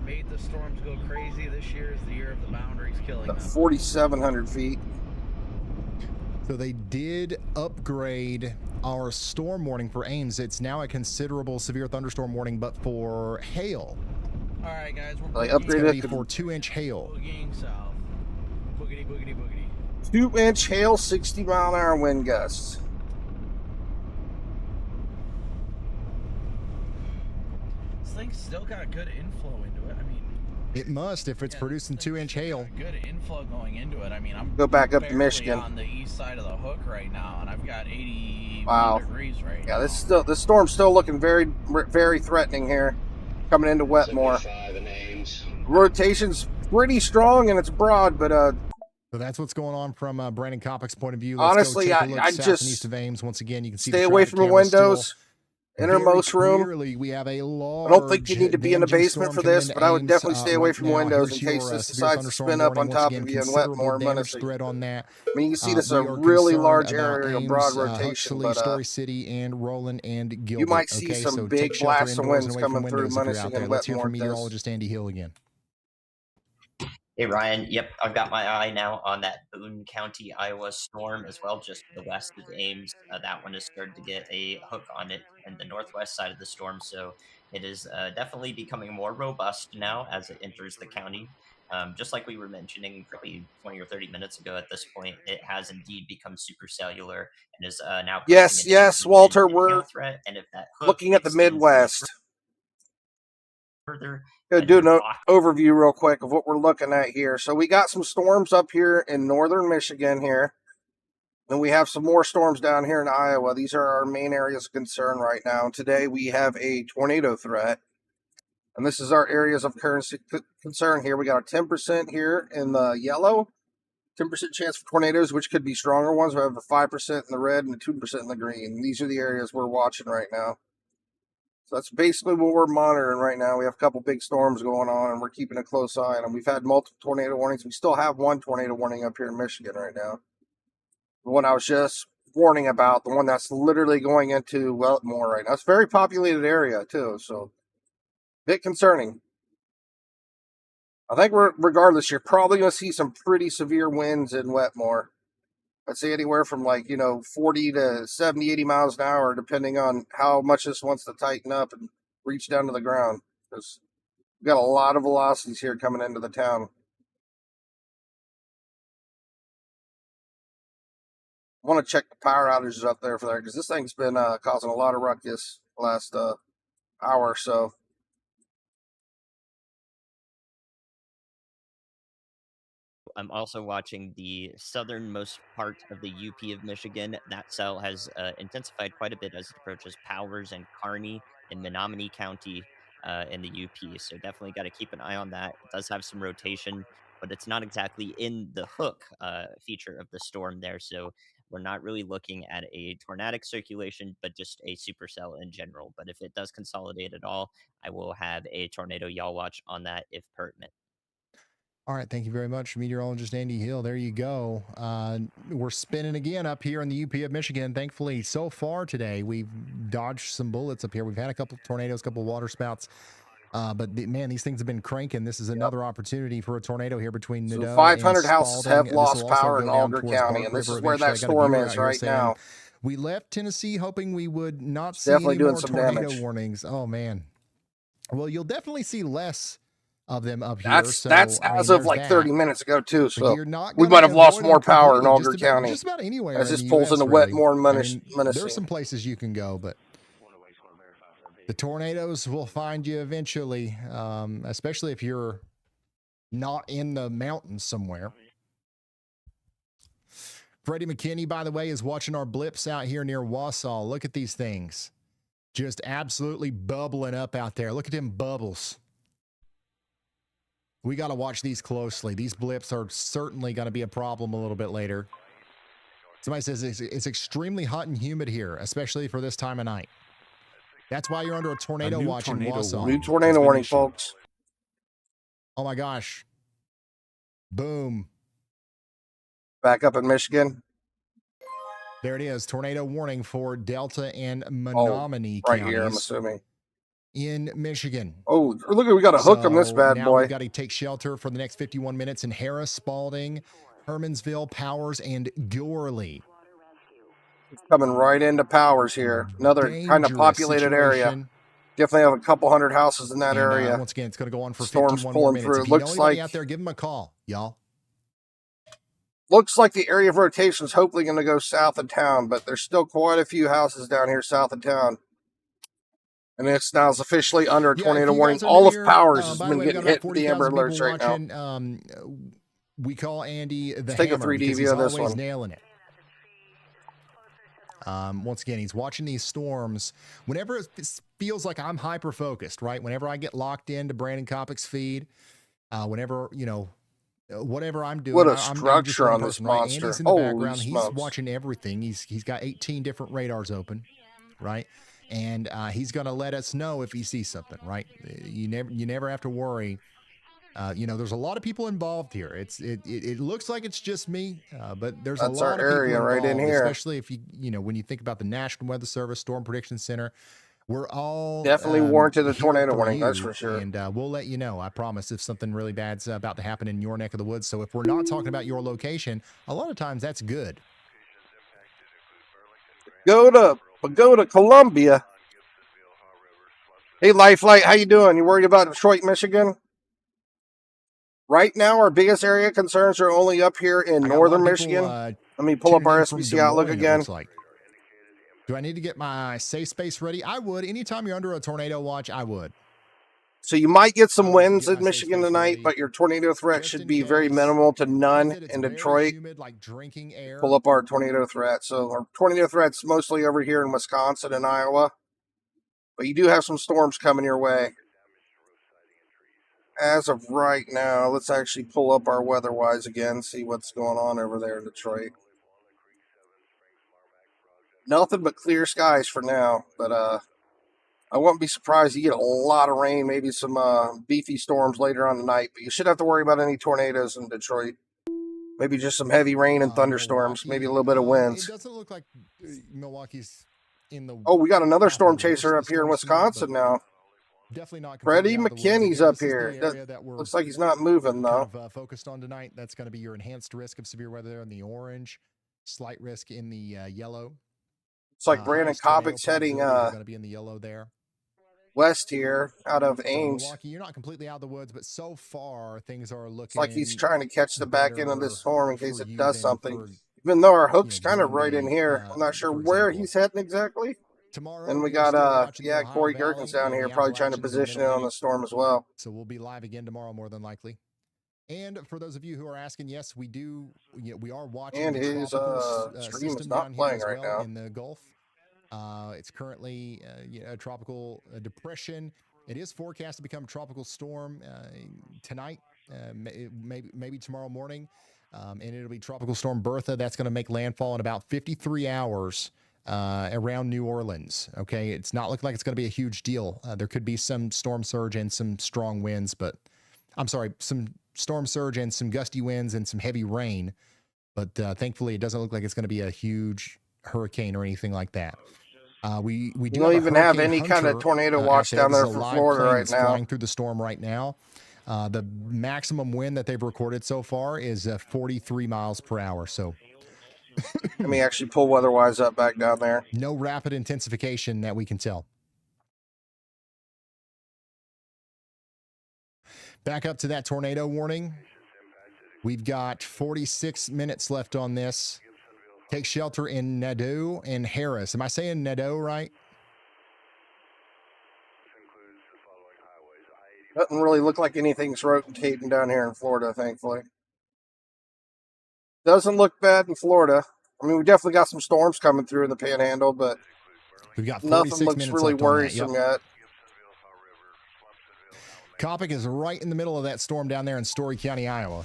Speaker 3: made the storms go crazy. This year is the year of the boundaries killing them.
Speaker 1: 4,700 feet.
Speaker 2: So they did upgrade our storm warning for Ames. It's now a considerable severe thunderstorm warning, but for hail.
Speaker 3: All right, guys, we're
Speaker 1: They
Speaker 2: It's going
Speaker 1: upgraded
Speaker 2: to be
Speaker 1: it
Speaker 2: for
Speaker 1: to
Speaker 2: 2-inch hail.
Speaker 3: boogieing south. Boogity, boogity, boogity.
Speaker 1: 2-inch hail, 60-mile-an-hour wind gusts.
Speaker 3: This thing's still got good inflow into it. I mean,
Speaker 2: It must if it's producing
Speaker 3: this thing's
Speaker 2: 2-inch
Speaker 3: still
Speaker 2: hail.
Speaker 3: got good inflow going into it. I mean, I'm
Speaker 1: Go back up to
Speaker 3: barely
Speaker 1: Michigan.
Speaker 3: on the east side of the hook right now, and I've got 81
Speaker 1: Wow.
Speaker 3: degrees right now.
Speaker 1: Yeah, this storm's still looking very, very threatening here, coming into Wetmore.
Speaker 5: 75 in Ames.
Speaker 1: Rotation's pretty strong and it's broad, but
Speaker 2: So that's what's going on from Brandon Copic's point of view.
Speaker 1: Honestly,
Speaker 2: go take a look
Speaker 1: I
Speaker 2: south
Speaker 1: just
Speaker 2: and east of Ames. Once again, you can see
Speaker 1: stay
Speaker 2: the
Speaker 1: away
Speaker 2: traffic
Speaker 1: from the
Speaker 2: cameras still
Speaker 1: windows. Innermost
Speaker 2: very
Speaker 1: room.
Speaker 2: clearly, we have a large
Speaker 1: I don't think you need to be in the
Speaker 2: damaging
Speaker 1: basement
Speaker 2: storm
Speaker 1: for this,
Speaker 2: coming
Speaker 1: but I would
Speaker 2: into
Speaker 1: definitely
Speaker 2: Ames,
Speaker 1: stay away
Speaker 2: right
Speaker 1: from
Speaker 2: now.
Speaker 1: windows in
Speaker 2: Here's
Speaker 1: case
Speaker 2: your,
Speaker 1: this
Speaker 2: severe
Speaker 1: decides to
Speaker 2: thunderstorm
Speaker 1: spin up on
Speaker 2: warning.
Speaker 1: top
Speaker 2: Once
Speaker 1: of
Speaker 2: again,
Speaker 1: you in
Speaker 2: considerable
Speaker 1: Wetmore.
Speaker 2: damage threat on that.
Speaker 1: I mean, you can see this is
Speaker 2: We
Speaker 1: a
Speaker 2: are
Speaker 1: really
Speaker 2: concerned
Speaker 1: large
Speaker 2: about
Speaker 1: area of
Speaker 2: Ames,
Speaker 1: broad rotation,
Speaker 2: Huxley,
Speaker 1: but
Speaker 2: Story City, and Roland and Gilbert.
Speaker 1: you might see
Speaker 2: okay,
Speaker 1: some
Speaker 2: so
Speaker 1: big
Speaker 2: take shelter
Speaker 1: blasts of
Speaker 2: indoors
Speaker 1: winds
Speaker 2: and away from
Speaker 1: coming through
Speaker 2: windows if you're out
Speaker 1: Muncie
Speaker 2: there.
Speaker 1: and
Speaker 2: Let's hear from
Speaker 1: Wetmore.
Speaker 2: meteorologist Andy Hill again.
Speaker 4: Hey Ryan, yep, I've got my eye now on that Boone County, Iowa storm as well, just to the west of Ames. That one has started to get a hook on it in the northwest side of the storm, so it is definitely becoming more robust now as it enters the county. Just like we were mentioning probably 20 or 30 minutes ago at this point, it has indeed become supercellular and is now posing
Speaker 1: Yes, Walter, we're
Speaker 4: threat. And if that hook
Speaker 1: looking at the
Speaker 4: extends any
Speaker 1: Midwest.
Speaker 4: further,
Speaker 1: Gonna do
Speaker 4: you're
Speaker 1: an overview real quick of what we're looking at here. So we got some storms up here in northern Michigan here. And we have some more storms down here in Iowa. These are our main areas of concern right now. Today we have a tornado threat. And this is our areas of concern here. We got a 10% here in the yellow, 10% chance for tornadoes, which could be stronger ones. We have a 5% in the red and a 2% in the green. These are the areas we're watching right now. So that's basically what we're monitoring right now. We have a couple big storms going on, and we're keeping a close eye on them. We've had multiple tornado warnings. We still have one tornado warning up here in Michigan right now. The one I was just warning about, the one that's literally going into Wetmore right now. It's a very populated area, too, so a bit concerning. I think regardless, you're probably going to see some pretty severe winds in Wetmore. I'd say anywhere from 40 to 70, 80 miles an hour, depending on how much this wants to tighten up and reach down to the ground. Because we've got a lot of velocities here coming into the town. I want to check the power outages up there for there, because this thing's been causing a lot of ruckus the last hour or so.
Speaker 4: I'm also watching the southernmost part of the UP of Michigan. That cell has intensified quite a bit as it approaches Powers and Kearney in Menominee County in the UP. So definitely got to keep an eye on that. It does have some rotation, but it's not exactly in the hook feature of the storm there. So we're not really looking at a tornadic circulation, but just a supercell in general. But if it does consolidate at all, I will have a tornado y'all watch on that if pertinent.
Speaker 2: All right, thank you very much, meteorologist Andy Hill. There you go. We're spinning again up here in the UP of Michigan. Thankfully, so far today, we've dodged some bullets up here. We've had a couple of tornadoes, a couple of water spouts. But man, these things have been cranking. This is another opportunity for a tornado here between Nadeau
Speaker 1: so 500
Speaker 2: and
Speaker 1: houses
Speaker 2: Spalding.
Speaker 1: have lost power in Alger County, and this is where that storm is right now.
Speaker 2: We left Tennessee hoping we would not see
Speaker 1: definitely
Speaker 2: any
Speaker 1: doing
Speaker 2: more
Speaker 1: some
Speaker 2: tornado
Speaker 1: damage.
Speaker 2: warnings. Oh man. Well, you'll definitely see less of them up here.
Speaker 1: That's
Speaker 2: So,
Speaker 1: as
Speaker 2: I mean,
Speaker 1: of
Speaker 2: there's
Speaker 1: like
Speaker 2: that.
Speaker 1: 30 minutes ago too. So
Speaker 2: You're not
Speaker 1: we
Speaker 2: gonna
Speaker 1: might have lost
Speaker 2: avoid
Speaker 1: more
Speaker 2: them
Speaker 1: power in
Speaker 2: completely,
Speaker 1: Alger County
Speaker 2: just about anywhere
Speaker 1: as
Speaker 2: in
Speaker 1: this
Speaker 2: the
Speaker 1: pulls
Speaker 2: US,
Speaker 1: into
Speaker 2: really.
Speaker 1: Wetmore and
Speaker 2: I mean,
Speaker 1: menacing.
Speaker 2: there's some places you can go, but the tornadoes will find you eventually, especially if you're not in the mountains somewhere. Freddie McKinney, by the way, is watching our blips out here near Wausau. Look at these things. Just absolutely bubbling up out there. Look at them bubbles. We got to watch these closely. These blips are certainly going to be a problem a little bit later. Somebody says it's extremely hot and humid here, especially for this time of night. That's why you're under a tornado watch in Wausau.
Speaker 1: New tornado warning, folks.
Speaker 2: Oh my gosh. Boom.
Speaker 1: Back up in Michigan.
Speaker 2: There it is. Tornado warning for Delta and Menominee
Speaker 1: right
Speaker 2: counties
Speaker 1: here, I'm assuming.
Speaker 2: in Michigan.
Speaker 1: Oh, look, we got a hook on this bad
Speaker 2: now
Speaker 1: boy.
Speaker 2: We've got to take shelter for the next 51 minutes in Harris, Spalding, Hermansville, Powers, and Gorley.
Speaker 1: Coming right into Powers here. Another kind of populated area. Definitely have a couple hundred houses in that area.
Speaker 2: Once again, it's going to go on for
Speaker 1: Storms
Speaker 2: 51
Speaker 1: pulling
Speaker 2: more minutes.
Speaker 1: through.
Speaker 2: If you know anybody out there, give them a call, y'all.
Speaker 1: Looks like the area of rotation is hopefully going to go south of town, but there's still quite a few houses down here south of town. And it's now is officially under a tornado warning. All of Powers has been getting hit with the Amber Alerts right now.
Speaker 2: We call Andy the
Speaker 1: Let's take a
Speaker 2: hammer
Speaker 1: 3D
Speaker 2: because
Speaker 1: view
Speaker 2: he's
Speaker 1: of this
Speaker 2: always
Speaker 1: one.
Speaker 2: nailing it. Once again, he's watching these storms. Whenever it feels like I'm hyper focused, right? Whenever I get locked into Brandon Copic's feed, whenever, you know, whatever I'm doing,
Speaker 1: What a
Speaker 2: I'm
Speaker 1: structure
Speaker 2: just
Speaker 1: on
Speaker 2: person,
Speaker 1: this
Speaker 2: right?
Speaker 1: monster.
Speaker 2: Andy's in the
Speaker 1: Holy
Speaker 2: background.
Speaker 1: smokes.
Speaker 2: He's watching everything. He's got 18 different radars open, right? And he's going to let us know if he sees something, right? You never have to worry. You know, there's a lot of people involved here. It looks like it's just me, but there's
Speaker 1: That's
Speaker 2: a lot
Speaker 1: our
Speaker 2: of people
Speaker 1: area
Speaker 2: involved,
Speaker 1: right in here.
Speaker 2: especially if you know, when you think about the National Weather Service, Storm Prediction Center. We're all
Speaker 1: definitely warranted a
Speaker 2: here
Speaker 1: tornado
Speaker 2: for
Speaker 1: warning,
Speaker 2: you,
Speaker 1: that's for sure.
Speaker 2: And we'll let you know, I promise, if something really bad's about to happen in your neck of the woods. So if we're not talking about your location, a lot of times that's good.
Speaker 1: Go to Columbia. Hey, Lifelight, how you doing? You worried about Detroit, Michigan? Right now, our biggest area concerns are only up here in northern Michigan. Let me pull up our SBC Outlook again.
Speaker 2: Do I need to get my safe space ready? I would. Anytime you're under a tornado watch, I would.
Speaker 1: So you might get some winds in Michigan tonight, but your tornado threat should be very minimal to none in Detroit.
Speaker 2: Humid, like drinking air.
Speaker 1: Pull up our tornado threat. So our tornado threat's mostly over here in Wisconsin and Iowa. But you do have some storms coming your way. As of right now, let's actually pull up our weather-wise again, see what's going on over there in Detroit. Nothing but clear skies for now, but I wouldn't be surprised you get a lot of rain, maybe some beefy storms later on tonight, but you should have to worry about any tornadoes in Detroit. Maybe just some heavy rain and thunderstorms, maybe a little bit of winds.
Speaker 2: It doesn't look like Milwaukee's in the...
Speaker 1: Oh, we got another storm chaser up here in Wisconsin now.
Speaker 2: Definitely not.
Speaker 1: Freddie McKinney's up here. Looks like he's not moving, though.
Speaker 2: Kind of, focused on tonight. That's going to be your enhanced risk of severe weather there in the orange, slight risk in the yellow.
Speaker 1: It's like Brandon Copic's heading
Speaker 2: going to be in the yellow there.
Speaker 1: West here, out of Ames.
Speaker 2: Milwaukee, you're not completely out of the woods, but so far things are looking.
Speaker 1: It's like he's trying to catch the back end of this storm in case it does something. Even though our hook's kind of right in here, I'm not sure where he's heading exactly.
Speaker 2: Tomorrow,
Speaker 1: and we got Corey Gerkens down here probably trying to position it on the storm as well.
Speaker 2: So we'll be live again tomorrow, more than likely. And for those of you who are asking, yes, we do. We are watching.
Speaker 1: And his stream is not playing right now
Speaker 2: in the Gulf. It's currently a tropical depression. It is forecast to become a tropical storm tonight, maybe tomorrow morning, and it'll be Tropical Storm Bertha. That's going to make landfall in about 53 hours. Around New Orleans. Okay, it's not looking like it's going to be a huge deal. There could be some storm surge and some strong winds, but I'm sorry, some storm surge and some gusty winds and some heavy rain. But thankfully, it doesn't look like it's going to be a huge hurricane or anything like that. We
Speaker 1: don't even have any kind of tornado watch down there for Florida right now.
Speaker 2: Flying through the storm right now. The maximum wind that they've recorded so far is 43 miles per hour. So.
Speaker 1: Let me actually pull weather-wise up back down there.
Speaker 2: No rapid intensification that we can tell. Back up to that tornado warning. We've got 46 minutes left on this. Take shelter in Nadeau and Harris. Am I saying Nadeau right?
Speaker 1: Doesn't really look like anything's rotating down here in Florida, thankfully. Doesn't look bad in Florida. I mean, we definitely got some storms coming through in the Panhandle, but
Speaker 2: we've got
Speaker 1: nothing looks really worrisome yet.
Speaker 2: Copic is right in the middle of that storm down there in Story County, Iowa.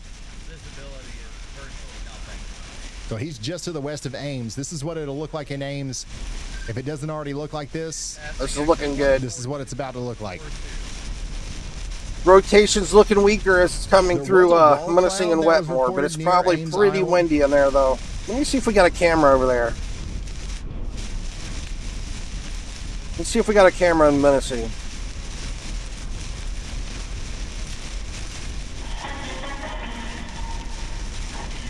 Speaker 3: Visibility is virtually nothing.
Speaker 2: So he's just to the west of Ames. This is what it'll look like in Ames. If it doesn't already look like this,
Speaker 1: This is looking good.
Speaker 2: this is what it's about to look like.
Speaker 1: Rotation's looking weaker as it's coming
Speaker 2: There
Speaker 1: through
Speaker 2: was a wall
Speaker 1: Munising
Speaker 2: cloud
Speaker 1: and
Speaker 2: that was
Speaker 1: Wetmore, but
Speaker 2: reported
Speaker 1: it's
Speaker 2: near
Speaker 1: probably
Speaker 2: Ames
Speaker 1: pretty
Speaker 2: Island.
Speaker 1: windy in there, though. Let me see if we got a camera over there. Let's see if we got a camera in Munising.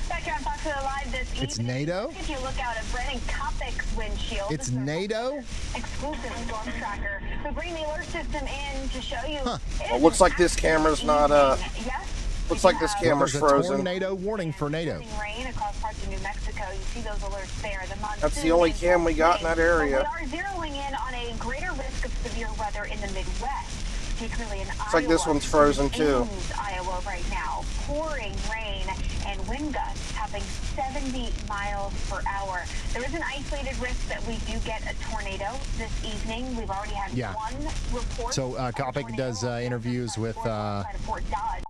Speaker 7: Back here on Fox Live this
Speaker 2: It's
Speaker 7: evening,
Speaker 2: NATO?
Speaker 7: if you look out at Brennan Copic's windshield,
Speaker 2: It's
Speaker 7: this is our
Speaker 2: NATO?
Speaker 7: exclusive storm tracker. We bring the alert system in to show you.
Speaker 2: Huh.
Speaker 7: It
Speaker 1: Well,
Speaker 7: is
Speaker 1: looks
Speaker 7: an
Speaker 1: like this camera's
Speaker 7: absolute
Speaker 1: not,
Speaker 7: evening. Yes,
Speaker 1: looks
Speaker 7: we
Speaker 1: like this
Speaker 7: have
Speaker 1: camera's
Speaker 2: There's a
Speaker 1: frozen.
Speaker 2: tornado warning for NATO.
Speaker 7: rain across parts of New Mexico. You see those alerts there. The
Speaker 1: That's the
Speaker 7: monsoon
Speaker 1: only
Speaker 7: in
Speaker 1: cam
Speaker 7: full
Speaker 1: we got in
Speaker 7: swing.
Speaker 1: that area.
Speaker 7: But we are zeroing in on a greater risk of severe weather in the Midwest, particularly in Iowa.
Speaker 1: like this one's frozen, too.
Speaker 7: Ames, Iowa right now. Pouring rain and wind gusts having 70 miles per hour. There is an isolated risk that we do get a tornado this evening. We've already had
Speaker 2: Yeah.
Speaker 7: one report.
Speaker 2: So
Speaker 7: of a
Speaker 2: Copic
Speaker 7: tornado
Speaker 2: does interviews with
Speaker 7: outside of Fort Dodge.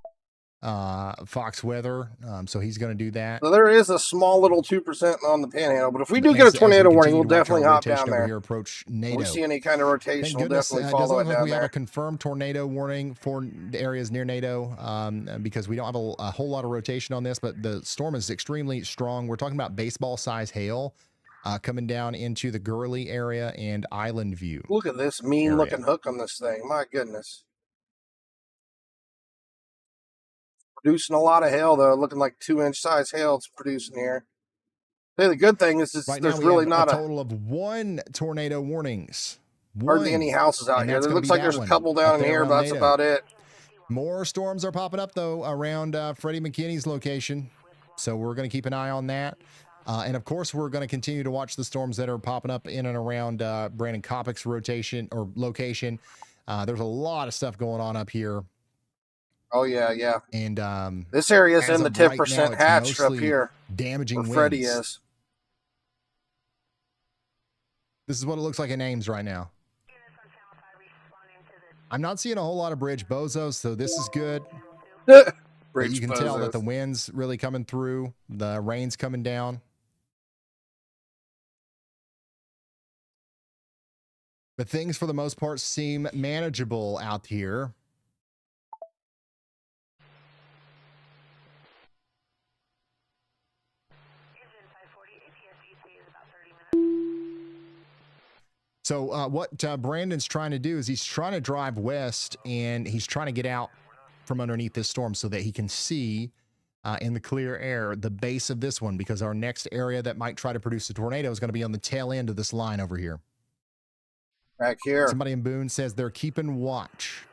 Speaker 2: Fox Weather, so he's going to do that.
Speaker 1: So there is a small little 2% on the panhandle, but if we do
Speaker 2: As-
Speaker 1: get a
Speaker 2: as we
Speaker 1: tornado warning,
Speaker 2: continue
Speaker 1: we'll
Speaker 2: to watch our
Speaker 1: definitely hop
Speaker 2: rotation
Speaker 1: down
Speaker 2: over
Speaker 1: there.
Speaker 2: Here approach
Speaker 1: If
Speaker 2: NATO.
Speaker 1: we see any kind of rotation,
Speaker 2: Thank
Speaker 1: we'll
Speaker 2: goodness
Speaker 1: definitely
Speaker 2: it
Speaker 1: follow
Speaker 2: doesn't
Speaker 1: it
Speaker 2: look like
Speaker 1: down
Speaker 2: we have
Speaker 1: there.
Speaker 2: a confirmed tornado warning for the areas near NATO because we don't have a whole lot of rotation on this, but the storm is extremely strong. We're talking about baseball-size hail coming down into the Gurley area and Island View.
Speaker 1: Look at this mean-looking hook on this thing. My goodness. Producing a lot of hail, though. Looking like 2-inch size hail it's producing here. Hey, the good thing is
Speaker 2: Right
Speaker 1: there's
Speaker 2: now we
Speaker 1: really
Speaker 2: have
Speaker 1: not
Speaker 2: a total of 1 tornado warnings.
Speaker 1: hardly
Speaker 2: One.
Speaker 1: any houses out
Speaker 2: And
Speaker 1: here.
Speaker 2: that's
Speaker 1: It
Speaker 2: gonna
Speaker 1: looks
Speaker 2: be
Speaker 1: like
Speaker 2: that
Speaker 1: there's a
Speaker 2: one
Speaker 1: couple
Speaker 2: up
Speaker 1: down in
Speaker 2: there
Speaker 1: here,
Speaker 2: around
Speaker 1: but that's
Speaker 2: NATO.
Speaker 1: about it.
Speaker 2: More storms are popping up, though, around Freddie McKinney's location. So we're going to keep an eye on that. And, of course, we're going to continue to watch the storms that are popping up in and around Brandon Copic's rotation or location. There's a lot of stuff going on up here.
Speaker 1: Oh, yeah, yeah.
Speaker 2: And
Speaker 1: This area's
Speaker 2: as
Speaker 1: in the
Speaker 2: of right
Speaker 1: 10%
Speaker 2: now, it's
Speaker 1: hatched up
Speaker 2: mostly
Speaker 1: here
Speaker 2: damaging
Speaker 1: where
Speaker 2: winds.
Speaker 1: Freddie is.
Speaker 2: This is what it looks like in Ames right now. I'm not seeing a whole lot of bridge bozos, so this is good. But
Speaker 1: Bridge
Speaker 2: you can tell that the
Speaker 1: bozos.
Speaker 2: wind's really coming through. The rain's coming down. But things, for the most part, seem manageable out here. So what Brandon's trying to do is he's trying to drive west, and he's trying to get out from underneath this storm so that he can see in the clear air the base of this one, because our next area that might try to produce a tornado is going to be on the tail end of this line over here.
Speaker 1: Back here.
Speaker 2: Somebody in Boone says they're keeping watch.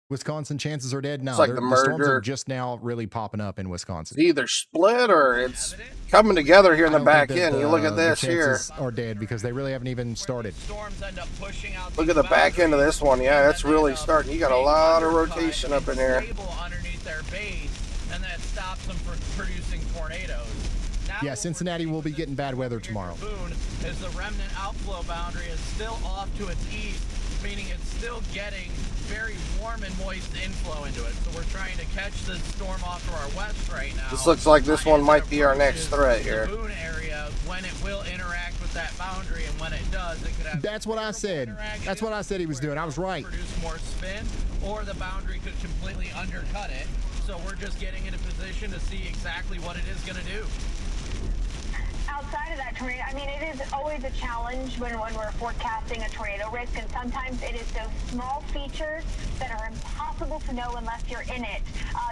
Speaker 2: Wisconsin chances are dead. No,
Speaker 1: It's like the
Speaker 2: the storms
Speaker 1: merger.
Speaker 2: are just now really popping up in Wisconsin.
Speaker 1: It's either split or it's coming together here in
Speaker 2: I
Speaker 1: the
Speaker 2: don't
Speaker 1: back
Speaker 2: think that
Speaker 1: end. You look at
Speaker 2: the
Speaker 1: this here.
Speaker 2: chances are dead because they really haven't even started.
Speaker 3: Storms end up pushing out
Speaker 1: Look
Speaker 3: these
Speaker 1: at the back end of
Speaker 3: boundaries,
Speaker 1: this one. Yeah,
Speaker 3: and
Speaker 1: that's
Speaker 3: then they
Speaker 1: really
Speaker 3: end up
Speaker 1: starting. You got a
Speaker 3: being
Speaker 1: lot of
Speaker 3: undercut
Speaker 1: rotation up in
Speaker 3: and
Speaker 1: there.
Speaker 3: stable underneath their base, and that stops them from producing tornadoes. Now
Speaker 2: Yeah,
Speaker 3: what
Speaker 2: Cincinnati
Speaker 3: we're
Speaker 2: will be
Speaker 3: seeing
Speaker 2: getting bad weather tomorrow.
Speaker 3: Boone is the remnant outflow boundary is still off to its east, meaning it's still getting very warm and moist inflow into it. So we're trying to catch the storm off to our west right now.
Speaker 1: This looks like this one
Speaker 3: As
Speaker 1: might
Speaker 3: it
Speaker 1: be our next
Speaker 3: approaches
Speaker 1: threat here.
Speaker 3: The Boone area, when it will interact with that boundary, and when it does, it could have.
Speaker 2: That's what I said. That's what I said he was doing. I was right.
Speaker 3: Produce more spin, or the boundary could completely undercut it. So we're just getting in a position to see exactly what it is going to do.
Speaker 7: Outside of that tornado, I mean, it is always a challenge when we're forecasting a tornado risk, and sometimes it is those small features that are impossible to know unless you're in it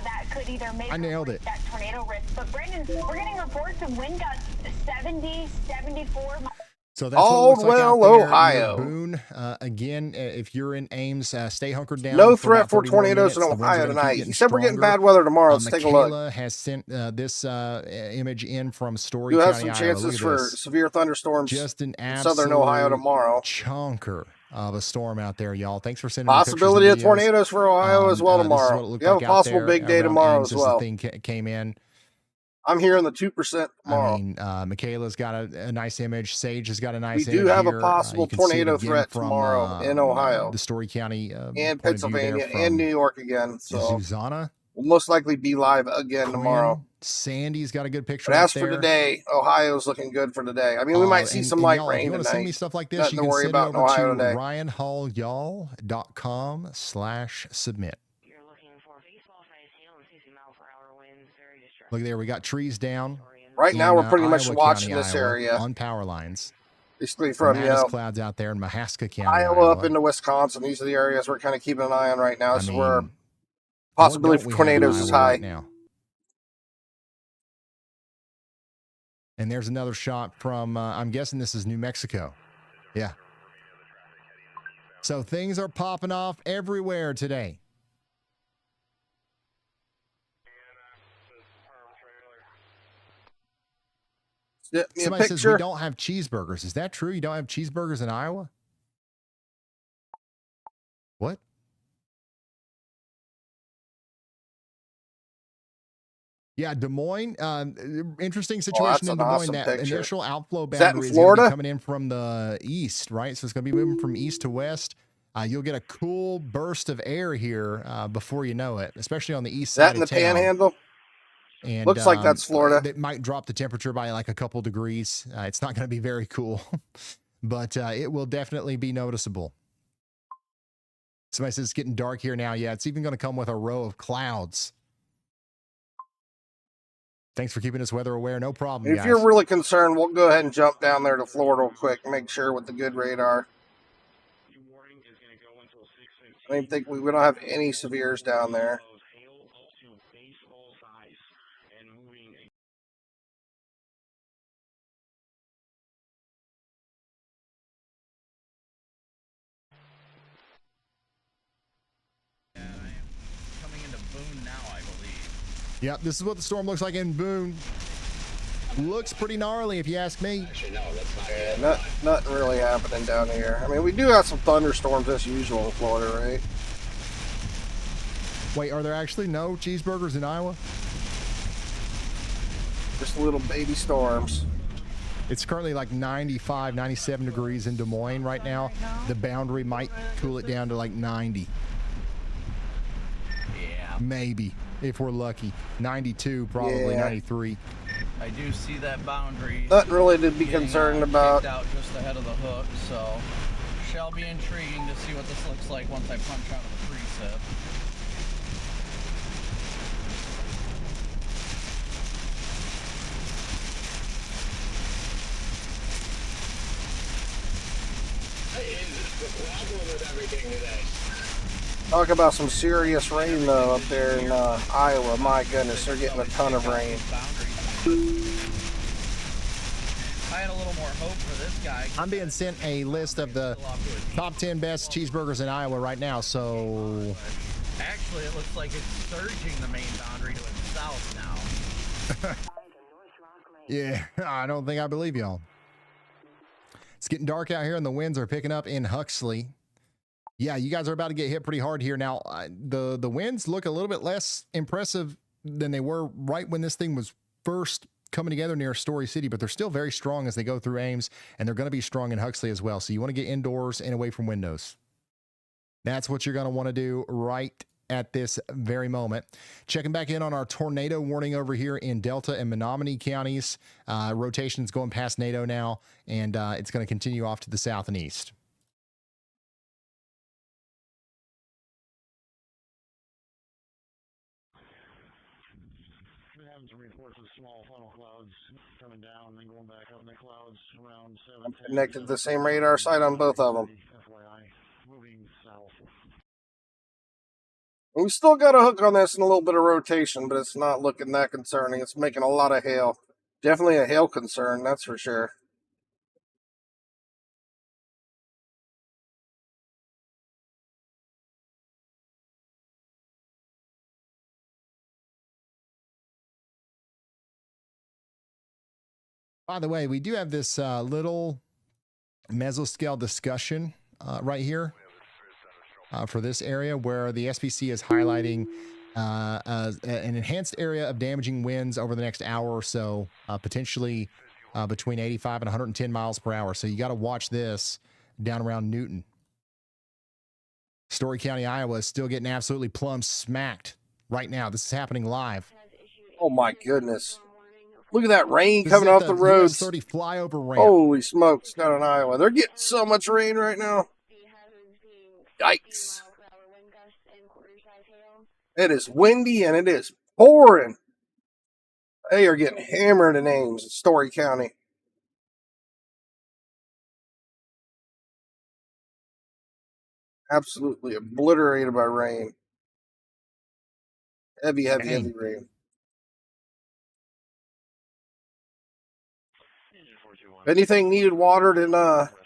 Speaker 7: that could either make
Speaker 2: I nailed
Speaker 7: or break
Speaker 2: it.
Speaker 7: that tornado risk. But Brandon, we're getting reports of wind gusts 70, 74 miles.
Speaker 2: So that's what it looks like out
Speaker 1: Caldwell,
Speaker 2: there near
Speaker 1: Ohio.
Speaker 2: Boone. Again, if you're in Ames, stay hunkered down.
Speaker 1: No
Speaker 2: for
Speaker 1: threat
Speaker 2: about
Speaker 1: for
Speaker 2: 30 more
Speaker 1: tornadoes in
Speaker 2: minutes. The winds are
Speaker 1: Ohio
Speaker 2: gonna keep
Speaker 1: tonight.
Speaker 2: getting
Speaker 1: He said we're getting
Speaker 2: stronger.
Speaker 1: bad weather tomorrow. Let's take a look.
Speaker 2: Michaela has sent this image in from Story
Speaker 1: You
Speaker 2: County,
Speaker 1: have some
Speaker 2: Iowa.
Speaker 1: chances
Speaker 2: Look at
Speaker 1: for
Speaker 2: this.
Speaker 1: severe thunderstorms
Speaker 2: Just an
Speaker 1: in
Speaker 2: absolute
Speaker 1: southern Ohio tomorrow.
Speaker 2: chunker of a storm out there, y'all. Thanks for sending me pictures and
Speaker 1: Possibility of
Speaker 2: videos.
Speaker 1: tornadoes for Ohio as well
Speaker 2: This is what
Speaker 1: tomorrow.
Speaker 2: it looked
Speaker 1: You have a
Speaker 2: like out
Speaker 1: possible
Speaker 2: there
Speaker 1: big day
Speaker 2: around
Speaker 1: tomorrow
Speaker 2: Ames
Speaker 1: as well.
Speaker 2: The thing came in.
Speaker 1: I'm hearing the 2% tomorrow.
Speaker 2: I mean, Michaela's got a nice image. Sage has got a nice
Speaker 1: We
Speaker 2: image.
Speaker 1: do have
Speaker 2: here.
Speaker 1: a possible
Speaker 2: You can see it
Speaker 1: tornado
Speaker 2: again
Speaker 1: threat
Speaker 2: from,
Speaker 1: tomorrow in Ohio,
Speaker 2: the Story County
Speaker 1: and
Speaker 2: point of view there
Speaker 1: Pennsylvania,
Speaker 2: from
Speaker 1: and New York again. So
Speaker 2: Zuzana.
Speaker 1: we'll most likely be live again tomorrow.
Speaker 2: Quinn, Sandy's got a good picture
Speaker 1: But
Speaker 2: up
Speaker 1: as for
Speaker 2: there.
Speaker 1: today, Ohio's looking good for today. I mean, we might see some light
Speaker 2: y'all, if
Speaker 1: rain
Speaker 2: you want to send me
Speaker 1: tonight.
Speaker 2: stuff like this,
Speaker 1: Nothing
Speaker 2: you
Speaker 1: to
Speaker 2: can
Speaker 1: worry
Speaker 2: send it
Speaker 1: about in
Speaker 2: over
Speaker 1: Ohio
Speaker 2: to
Speaker 1: today.
Speaker 2: ryanhallyall.com/submit.
Speaker 9: You're looking for baseball size hail and 60 mile per hour winds, very distressing.
Speaker 2: Look there, we got trees down.
Speaker 1: Right now, we're pretty much
Speaker 2: Iowa
Speaker 1: watching
Speaker 2: County,
Speaker 1: this
Speaker 2: Iowa,
Speaker 1: area.
Speaker 2: on power lines.
Speaker 1: Basically from,
Speaker 2: Dramatis clouds out there in Mahaska County,
Speaker 1: Iowa up into Wisconsin. These are the areas we're kind of keeping an eye on right now. This is where possibility for tornadoes is high.
Speaker 2: Right now. And there's another shot from, I'm guessing this is New Mexico. Yeah. So things are popping off everywhere today. Somebody says we don't have cheeseburgers. Is that true? You don't have cheeseburgers in Iowa? What? Yeah, Des Moines. Interesting situation in Des Moines. That initial outflow boundary is going to be coming in from the east, right? So it's going to be moving from east to west. You'll get a cool burst of air here before you know it, especially on the east side of town. That in the Panhandle? And
Speaker 1: looks like that's Florida.
Speaker 2: It might drop the temperature by like a couple degrees. It's not going to be very cool, but it will definitely be noticeable. Somebody says it's getting dark here now. Yeah, it's even going to come with a row of clouds. Thanks for keeping us weather aware. No problem,
Speaker 1: If you're really concerned, we'll go ahead and jump down there to Florida real quick and make sure with the good radar. I don't think we don't have any severes down there.
Speaker 2: Yep, this is what the storm looks like in Boone. Looks pretty gnarly, if you ask me.
Speaker 5: Actually, no, that's not.
Speaker 1: Nothing really happening down here. I mean, we do have some thunderstorms as usual in Florida, right?
Speaker 2: Wait, are there actually no cheeseburgers in Iowa?
Speaker 1: Just little baby storms.
Speaker 2: It's currently like 95, 97 degrees in Des Moines right now. The boundary might cool it down to like 90.
Speaker 3: Yeah.
Speaker 2: Maybe, if we're lucky. 92, probably 93.
Speaker 3: I do see that boundary.
Speaker 1: Nothing really to be concerned about.
Speaker 3: Out just ahead of the hook, so shall be intriguing to see what this looks like once I punch out of the preset.
Speaker 5: The problem with everything today.
Speaker 1: Talk about some serious rain though up there in Iowa. My goodness, they're getting a ton of rain.
Speaker 3: I had a little more hope for this guy.
Speaker 2: I'm being sent a list of the top 10 best cheeseburgers in Iowa right now, so...
Speaker 3: Actually, it looks like it's surging the main boundary to its south now.
Speaker 2: Yeah, I don't think I believe y'all. It's getting dark out here and the winds are picking up in Huxley. Yeah, you guys are about to get hit pretty hard here. Now, the winds look a little bit less impressive than they were right when this thing was first coming together near Story City, but they're still very strong as they go through Ames, and they're going to be strong in Huxley as well. So you want to get indoors and away from windows. That's what you're going to want to do right at this very moment. Checking back in on our tornado warning over here in Delta and Menominee counties. Rotation's going past NATO now, and it's going to continue off to the south and east.
Speaker 10: Reports of small funnel clouds coming down and then going back up in the clouds around 7.
Speaker 1: I'm connected to the same radar site on both of them.
Speaker 10: FYI, moving south.
Speaker 1: We still got a hook on this and a little bit of rotation, but it's not looking that concerning. It's making a lot of hail. Definitely a hail concern, that's for sure.
Speaker 2: By the way, we do have this little mesoscale discussion right here for this area where the SPC is highlighting an enhanced area of damaging winds over the next hour or so, potentially between 85 and 110 miles per hour. So you got to watch this down around Newton. Story County, Iowa is still getting absolutely plumb smacked right now. This is happening live.
Speaker 1: Oh my goodness. Look at that rain
Speaker 2: This
Speaker 1: coming
Speaker 2: is at
Speaker 1: off
Speaker 2: the
Speaker 1: the roads.
Speaker 2: US 30 flyover ramp.
Speaker 1: Holy smokes, down in Iowa. They're getting so much rain right now. Yikes. It is windy and it is pouring. They are getting hammered in Ames, Story County. Absolutely obliterated by rain. Heavy, heavy, heavy rain. If anything needed watered in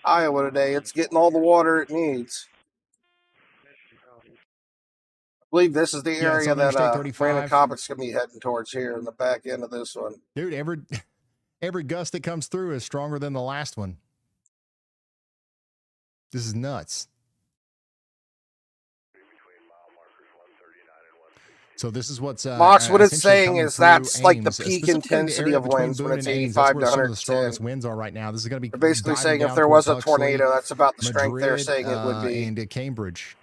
Speaker 1: Iowa today, it's getting all the water it needs. I believe this is the area that Brandon Copic's going to be heading towards here in the back end of this one.
Speaker 2: Dude, every gust that comes through is stronger than the last one. This is nuts. So this is what's
Speaker 1: Mox, what it's saying is that's like the peak intensity of winds when it's 85 to 110.
Speaker 2: Some of the strongest winds are right now. This is going to be
Speaker 1: They're basically saying if there was a tornado, that's about the strength they're saying it would be.
Speaker 2: And Cambridge.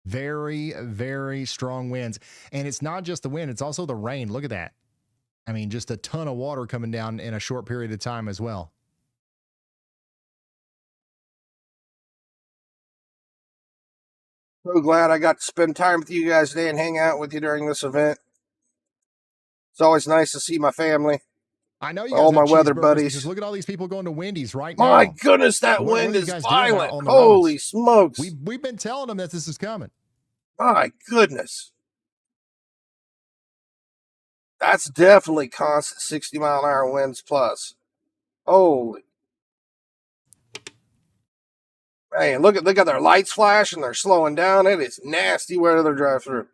Speaker 2: Very, very strong winds. And it's not just the wind, it's also the rain. Look at that. I mean, just a ton of water coming down in a short period of time as well.
Speaker 1: So glad I got to spend time with you guys today and hang out with you during this event. It's always nice to see my family.
Speaker 2: I know you guys
Speaker 1: all
Speaker 2: have
Speaker 1: my weather
Speaker 2: cheeseburgers,
Speaker 1: buddies.
Speaker 2: because look at all these people going to Wendy's right now.
Speaker 1: My goodness, that wind is violent. Holy smokes.
Speaker 2: We've been telling them that this is coming.
Speaker 1: My goodness. That's definitely constant 60-mile-an-hour winds plus. Holy. Man, look at their lights flashing. They're slowing down. It is nasty weather to drive through.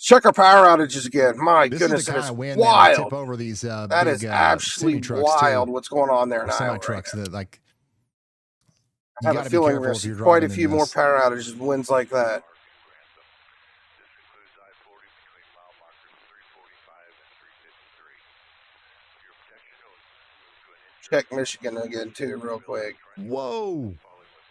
Speaker 1: Check our power outages again. My goodness, it is wild.
Speaker 2: Tip over these,
Speaker 1: that is absolutely wild what's going on there in Iowa.
Speaker 2: Semi-trucks that, like,
Speaker 1: I have a feeling we're going to see quite a few more power outages with winds like that. Check Michigan again, too, real quick.
Speaker 2: Whoa.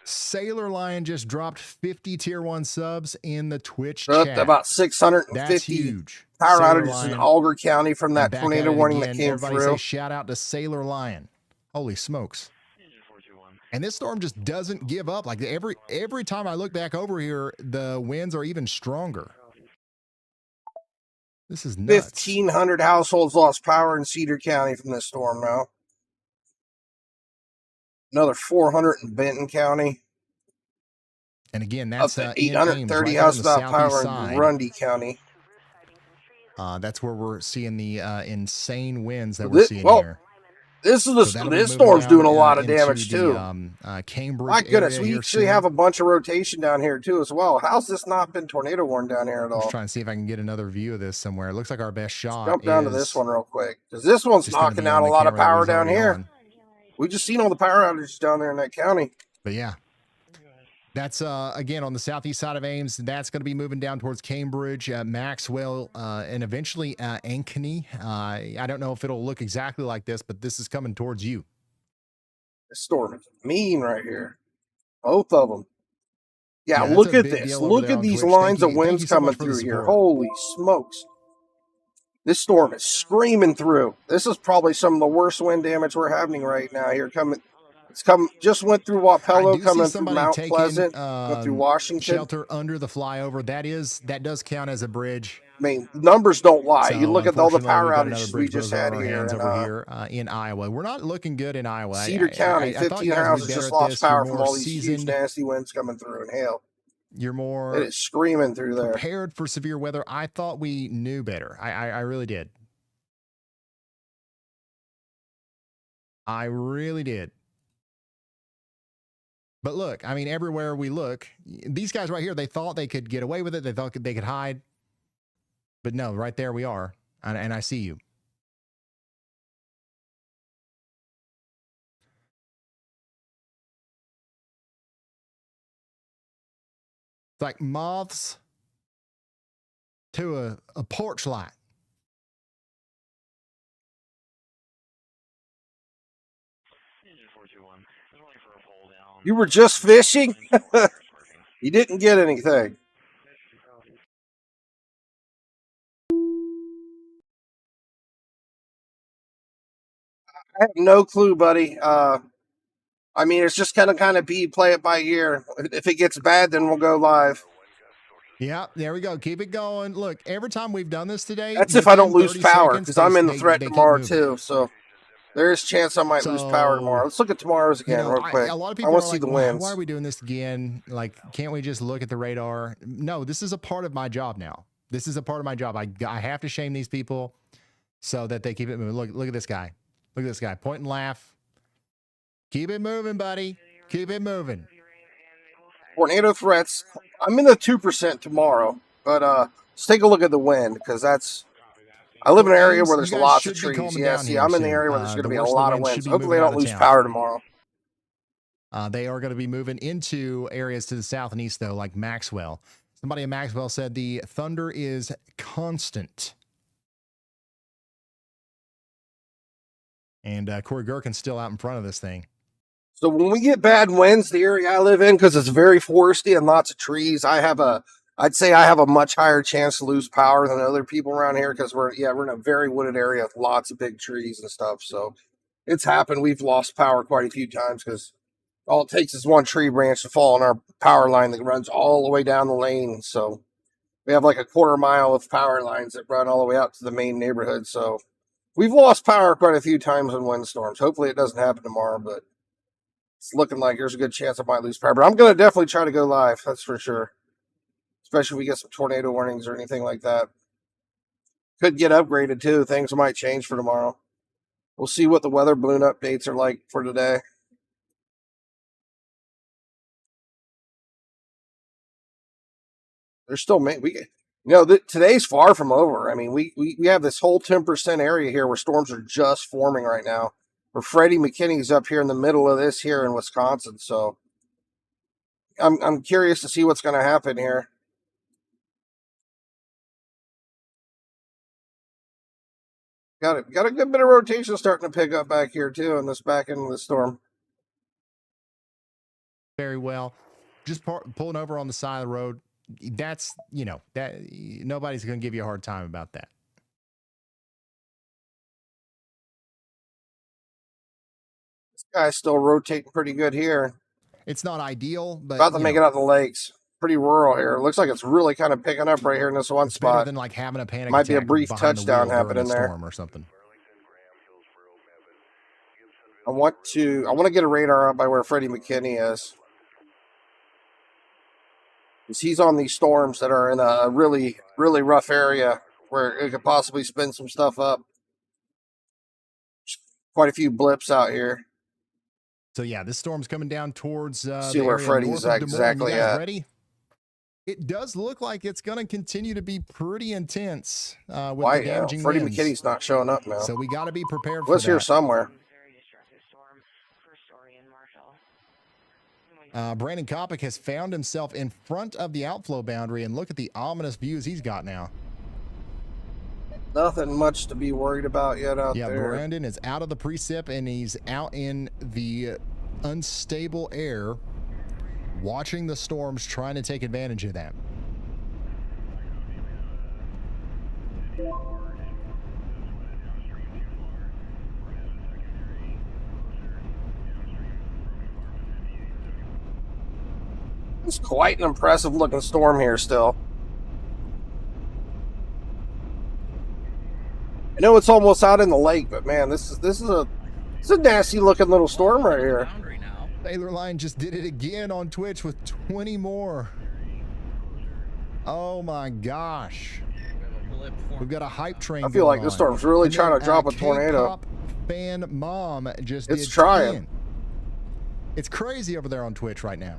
Speaker 2: Sailor Lion just dropped 50 Tier 1 subs in the Twitch chat.
Speaker 1: About 650
Speaker 2: That's huge.
Speaker 1: Power outages in Alger County from that tornado warning that came
Speaker 2: Everybody
Speaker 1: through.
Speaker 2: Say shout out to Sailor Lion. Holy smokes. And this storm just doesn't give up. Like every time I look back over here, the winds are even stronger. This is nuts.
Speaker 1: 1,500 households lost power in Cedar County from this storm now. Another 400 in Benton County.
Speaker 2: And again, that's
Speaker 1: 830 houses without power in Grundy County.
Speaker 2: That's where we're seeing the insane winds that we're seeing here.
Speaker 1: This storm's doing a lot of damage too.
Speaker 2: Cambridge.
Speaker 1: My goodness, we actually have a bunch of rotation down here too as well. How's this not been tornado warned down here at all?
Speaker 2: I'm trying to see if I can get another view of this somewhere. It looks like our best shot.
Speaker 1: Jump down to this one real quick, because this one's knocking out a lot of power down here. We just seen all the power outages down there in that county.
Speaker 2: But yeah, that's again on the southeast side of Ames. That's going to be moving down towards Cambridge, Maxwell, and eventually Ankeny. I don't know if it'll look exactly like this, but this is coming towards you.
Speaker 1: This storm is mean right here. Both of them. Yeah, look at this. Look at these lines of winds coming through here. Holy smokes. This storm is screaming through. This is probably some of the worst wind damage we're having right now here. Just went through Wapello, coming through Mount Pleasant, went through Washington.
Speaker 2: Shelter under the flyover. That does count as a bridge.
Speaker 1: I mean, numbers don't lie. You look at all the power outages we just had here
Speaker 2: in Iowa. We're not looking good in Iowa.
Speaker 1: Cedar County, 15 houses just lost power from all these huge, nasty winds coming through and hail.
Speaker 2: You're more.
Speaker 1: It is screaming through there.
Speaker 2: Prepared for severe weather. I thought we knew better. I really did. I really did. But look, I mean, everywhere we look, these guys right here, they thought they could get away with it. They thought they could hide. But no, right there we are. And I see you. It's like moths to a porch light.
Speaker 10: Engine 421. I'm looking for a pull down.
Speaker 1: You were just fishing? You didn't get anything. I have no clue, buddy. I mean, it's just kind of play it by ear. If it gets bad, then we'll go live.
Speaker 2: Yeah, there we go. Keep it going. Look, every time we've done this today,
Speaker 1: That's if I don't
Speaker 2: within
Speaker 1: lose
Speaker 2: 30
Speaker 1: power,
Speaker 2: seconds,
Speaker 1: because I'm in the
Speaker 2: they-
Speaker 1: threat
Speaker 2: they keep
Speaker 1: tomorrow
Speaker 2: moving.
Speaker 1: too. So there is a chance I might lose power tomorrow.
Speaker 2: So,
Speaker 1: Let's look at tomorrow's again real quick.
Speaker 2: A lot of
Speaker 1: I
Speaker 2: people
Speaker 1: want
Speaker 2: are
Speaker 1: to see
Speaker 2: like,
Speaker 1: the
Speaker 2: why
Speaker 1: winds.
Speaker 2: are we doing this again? Like, can't we just look at the radar? No, this is a part of my job now. This is a part of my job. I have to shame these people so that they keep it moving. Look at this guy. Look at this guy. Point and laugh. Keep it moving, buddy. Keep it moving.
Speaker 1: Tornado threats. I'm in the 2% tomorrow, but let's take a look at the wind, because that's. I live in an area where there's
Speaker 2: You guys
Speaker 1: lots of
Speaker 2: should be
Speaker 1: trees.
Speaker 2: calming
Speaker 1: Yeah,
Speaker 2: down
Speaker 1: see,
Speaker 2: here
Speaker 1: I'm in the
Speaker 2: soon.
Speaker 1: area where there's going to
Speaker 2: The
Speaker 1: be a
Speaker 2: worst of the
Speaker 1: lot of
Speaker 2: winds should
Speaker 1: winds.
Speaker 2: be
Speaker 1: Hopefully, I
Speaker 2: moving
Speaker 1: don't
Speaker 2: out of
Speaker 1: lose
Speaker 2: town.
Speaker 1: power tomorrow.
Speaker 2: They are going to be moving into areas to the south and east, though, like Maxwell. Somebody in Maxwell said the thunder is constant. And Corey Gherkin's still out in front of this thing.
Speaker 1: So when we get bad winds, the area I live in, because it's very foresty and lots of trees, I'd say I have a much higher chance to lose power than other people around here, because we're in a very wooded area with lots of big trees and stuff. So it's happened. We've lost power quite a few times because all it takes is one tree branch to fall on our power line that runs all the way down the lane. So we have like a quarter mile of power lines that run all the way out to the main neighborhood. So we've lost power quite a few times in windstorms. Hopefully it doesn't happen tomorrow, but it's looking like there's a good chance I might lose power. But I'm going to definitely try to go live. That's for sure. Especially if we get some tornado warnings or anything like that. Could get upgraded too. Things might change for tomorrow. We'll see what the weather balloon updates are like for today. There's still today's far from over. I mean, we have this whole 10% area here where storms are just forming right now. Where Freddie McKinney's up here in the middle of this here in Wisconsin. So I'm curious to see what's going to happen here. Got a good bit of rotation starting to pick up back here too in this back end of the storm.
Speaker 2: Very well. Just pulling over on the side of the road. That's, that nobody's going to give you a hard time about that.
Speaker 1: This guy's still rotating pretty good here.
Speaker 2: It's not ideal, but
Speaker 1: about to make it out in the lakes. Pretty rural here. It looks like it's really kind of picking up right here in this one spot.
Speaker 2: Better than like having a panic
Speaker 1: Might be a
Speaker 2: attack
Speaker 1: brief
Speaker 2: behind the
Speaker 1: touchdown
Speaker 2: wheel during
Speaker 1: happening
Speaker 2: a
Speaker 1: there.
Speaker 2: storm or something.
Speaker 1: I want to get a radar up by where Freddie McKinney is. Because he's on these storms that are in a really, really rough area where it could possibly spin some stuff up. Quite a few blips out here.
Speaker 2: So yeah, this storm's coming down towards
Speaker 1: see
Speaker 2: the
Speaker 1: where
Speaker 2: area
Speaker 1: Freddie's
Speaker 2: north of Des Moines.
Speaker 1: exactly
Speaker 2: You guys
Speaker 1: at.
Speaker 2: ready? It does look like it's going to continue to be pretty intense with
Speaker 1: Why?
Speaker 2: the damaging
Speaker 1: Freddie
Speaker 2: winds.
Speaker 1: McKinney's not showing up now.
Speaker 2: So we got to be prepared for
Speaker 1: Was here
Speaker 2: that.
Speaker 1: somewhere.
Speaker 2: Brandon Copic has found himself in front of the outflow boundary, and look at the ominous views he's got now.
Speaker 1: Nothing much to be worried about yet out
Speaker 2: Yeah,
Speaker 1: there.
Speaker 2: Brandon is out of the precip, and he's out in the unstable air, watching the storms, trying to take advantage of that.
Speaker 1: It's quite an impressive looking storm here still. I know it's almost out in the lake, but man, this is a nasty looking little storm right here.
Speaker 2: Taylor Line just did it again on Twitch with 20 more. Oh my gosh. We've got a hype train.
Speaker 1: I feel like
Speaker 2: going
Speaker 1: this
Speaker 2: on.
Speaker 1: storm's really
Speaker 2: And
Speaker 1: trying
Speaker 2: then,
Speaker 1: to drop a tornado.
Speaker 2: K-pop fan mom just
Speaker 1: It's
Speaker 2: did
Speaker 1: trying.
Speaker 2: 10. It's crazy over there on Twitch right now.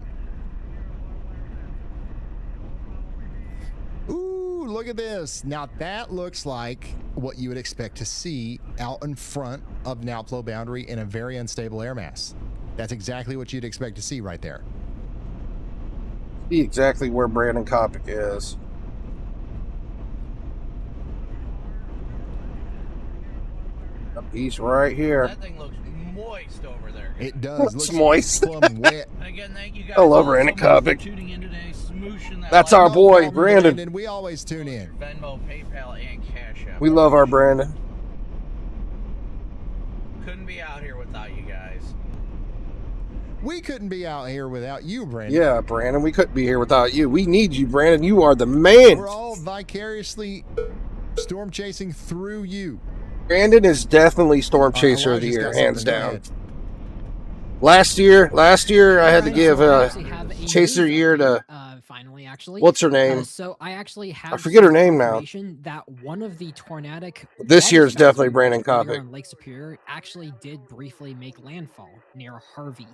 Speaker 2: Ooh, look at this. Now that looks like what you would expect to see out in front of an outflow boundary in a very unstable air mass. That's exactly what you'd expect to see right there.
Speaker 1: See exactly where Brandon Copic is. A piece right here.
Speaker 3: That thing looks moist over there.
Speaker 2: It does.
Speaker 1: It's
Speaker 2: Looks
Speaker 1: moist.
Speaker 2: plumb wet.
Speaker 3: And again, thank you guys
Speaker 1: Hello,
Speaker 3: all
Speaker 1: Brandon
Speaker 3: so much for
Speaker 1: Copic.
Speaker 3: tuning in today, smooshing that
Speaker 1: That's
Speaker 3: like
Speaker 1: our
Speaker 2: No
Speaker 1: boy,
Speaker 2: problem,
Speaker 1: Brandon.
Speaker 2: We always tune in.
Speaker 3: Venmo, PayPal, and Cash App.
Speaker 1: We love our Brandon.
Speaker 3: Couldn't be out here without you guys.
Speaker 2: We couldn't be out here without you, Brandon.
Speaker 1: Yeah, Brandon, we couldn't be here without you. We need you, Brandon. You are the man.
Speaker 2: We're all vicariously storm chasing through you.
Speaker 1: Brandon is definitely Storm Chaser of the
Speaker 2: Elijah's
Speaker 1: Year,
Speaker 2: got
Speaker 1: hands
Speaker 2: something. Go
Speaker 1: down.
Speaker 2: ahead.
Speaker 1: Last year, I had to give Chaser Year to
Speaker 11: finally, actually.
Speaker 1: what's her name?
Speaker 11: So I actually have.
Speaker 1: I forget her
Speaker 11: some
Speaker 1: name now.
Speaker 11: information that one of the tornadic.
Speaker 1: This year's
Speaker 11: waterspouts
Speaker 1: definitely
Speaker 11: we
Speaker 1: Brandon
Speaker 11: watched earlier
Speaker 1: Copic.
Speaker 11: on Lake Superior actually did briefly make landfall near Harvey,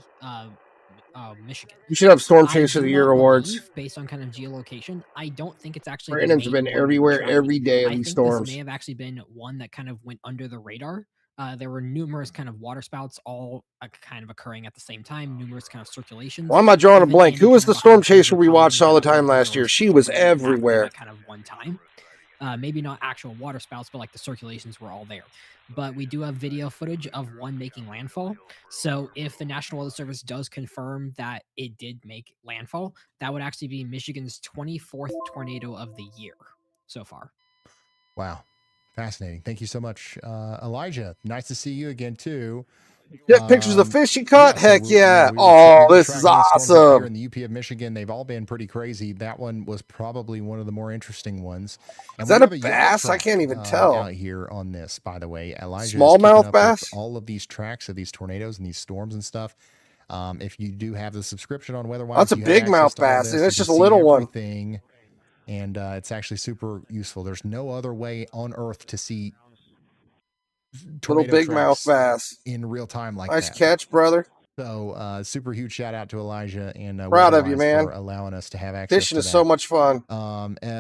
Speaker 11: Michigan.
Speaker 1: You should have Storm
Speaker 11: I
Speaker 1: Chaser of
Speaker 11: do
Speaker 1: the Year
Speaker 11: not
Speaker 1: awards.
Speaker 11: believe, based on kind of geolocation, I don't think it's actually.
Speaker 1: Brandon's
Speaker 11: the main
Speaker 1: been
Speaker 11: one we were
Speaker 1: everywhere
Speaker 11: tracking.
Speaker 1: every day of
Speaker 11: I
Speaker 1: these
Speaker 11: think
Speaker 1: storms.
Speaker 11: This may have actually been one that kind of went under the radar. There were numerous kind of waterspouts all kind of occurring at the same time, numerous kind of circulations.
Speaker 1: Why am I drawing a
Speaker 11: Even
Speaker 1: blank?
Speaker 11: Andy
Speaker 1: Who was
Speaker 11: kind
Speaker 1: the
Speaker 11: of
Speaker 1: Storm
Speaker 11: highlighted
Speaker 1: Chaser we
Speaker 11: how
Speaker 1: watched all the
Speaker 11: that
Speaker 1: time last year? She was everywhere.
Speaker 11: At kind of one time. Maybe not actual waterspouts, but like the circulations were all there. But we do have video footage of one making landfall. So if the National Weather Service does confirm that it did make landfall, that would actually be Michigan's 24th tornado of the year so far.
Speaker 2: Wow. Fascinating. Thank you so much, Elijah. Nice to see you again, too.
Speaker 1: Get pictures of the fish you caught?
Speaker 2: so
Speaker 1: Heck yeah.
Speaker 2: we
Speaker 1: Oh,
Speaker 2: were
Speaker 1: this is
Speaker 2: tracking these storms up here
Speaker 1: awesome.
Speaker 2: in the UP of Michigan. They've all been pretty crazy. That one was probably one of the more interesting ones. And
Speaker 1: Is
Speaker 2: we
Speaker 1: that a
Speaker 2: have yellow
Speaker 1: bass? I
Speaker 2: track,
Speaker 1: can't even tell.
Speaker 2: out here on this, by the way. Elijah is keeping
Speaker 1: Smallmouth
Speaker 2: up with
Speaker 1: bass?
Speaker 2: all of these tracks of these tornadoes and these storms and stuff. If you do have the subscription on WeatherWise,
Speaker 1: That's a
Speaker 2: you have
Speaker 1: big
Speaker 2: access
Speaker 1: mouth
Speaker 2: to all
Speaker 1: bass,
Speaker 2: this.
Speaker 1: and
Speaker 2: You
Speaker 1: it's
Speaker 2: can
Speaker 1: just a
Speaker 2: see
Speaker 1: little one.
Speaker 2: everything, and it's actually super useful. There's no other way on Earth to see
Speaker 1: Little
Speaker 2: tornado
Speaker 1: big mouth
Speaker 2: tracks
Speaker 1: bass.
Speaker 2: in real time like
Speaker 1: Nice
Speaker 2: that.
Speaker 1: catch, brother.
Speaker 2: So super huge shout out to Elijah and
Speaker 1: Proud of you,
Speaker 2: WeatherWise
Speaker 1: man.
Speaker 2: for allowing us to have access
Speaker 1: Fishing
Speaker 2: to
Speaker 1: is
Speaker 2: that.
Speaker 1: so much fun.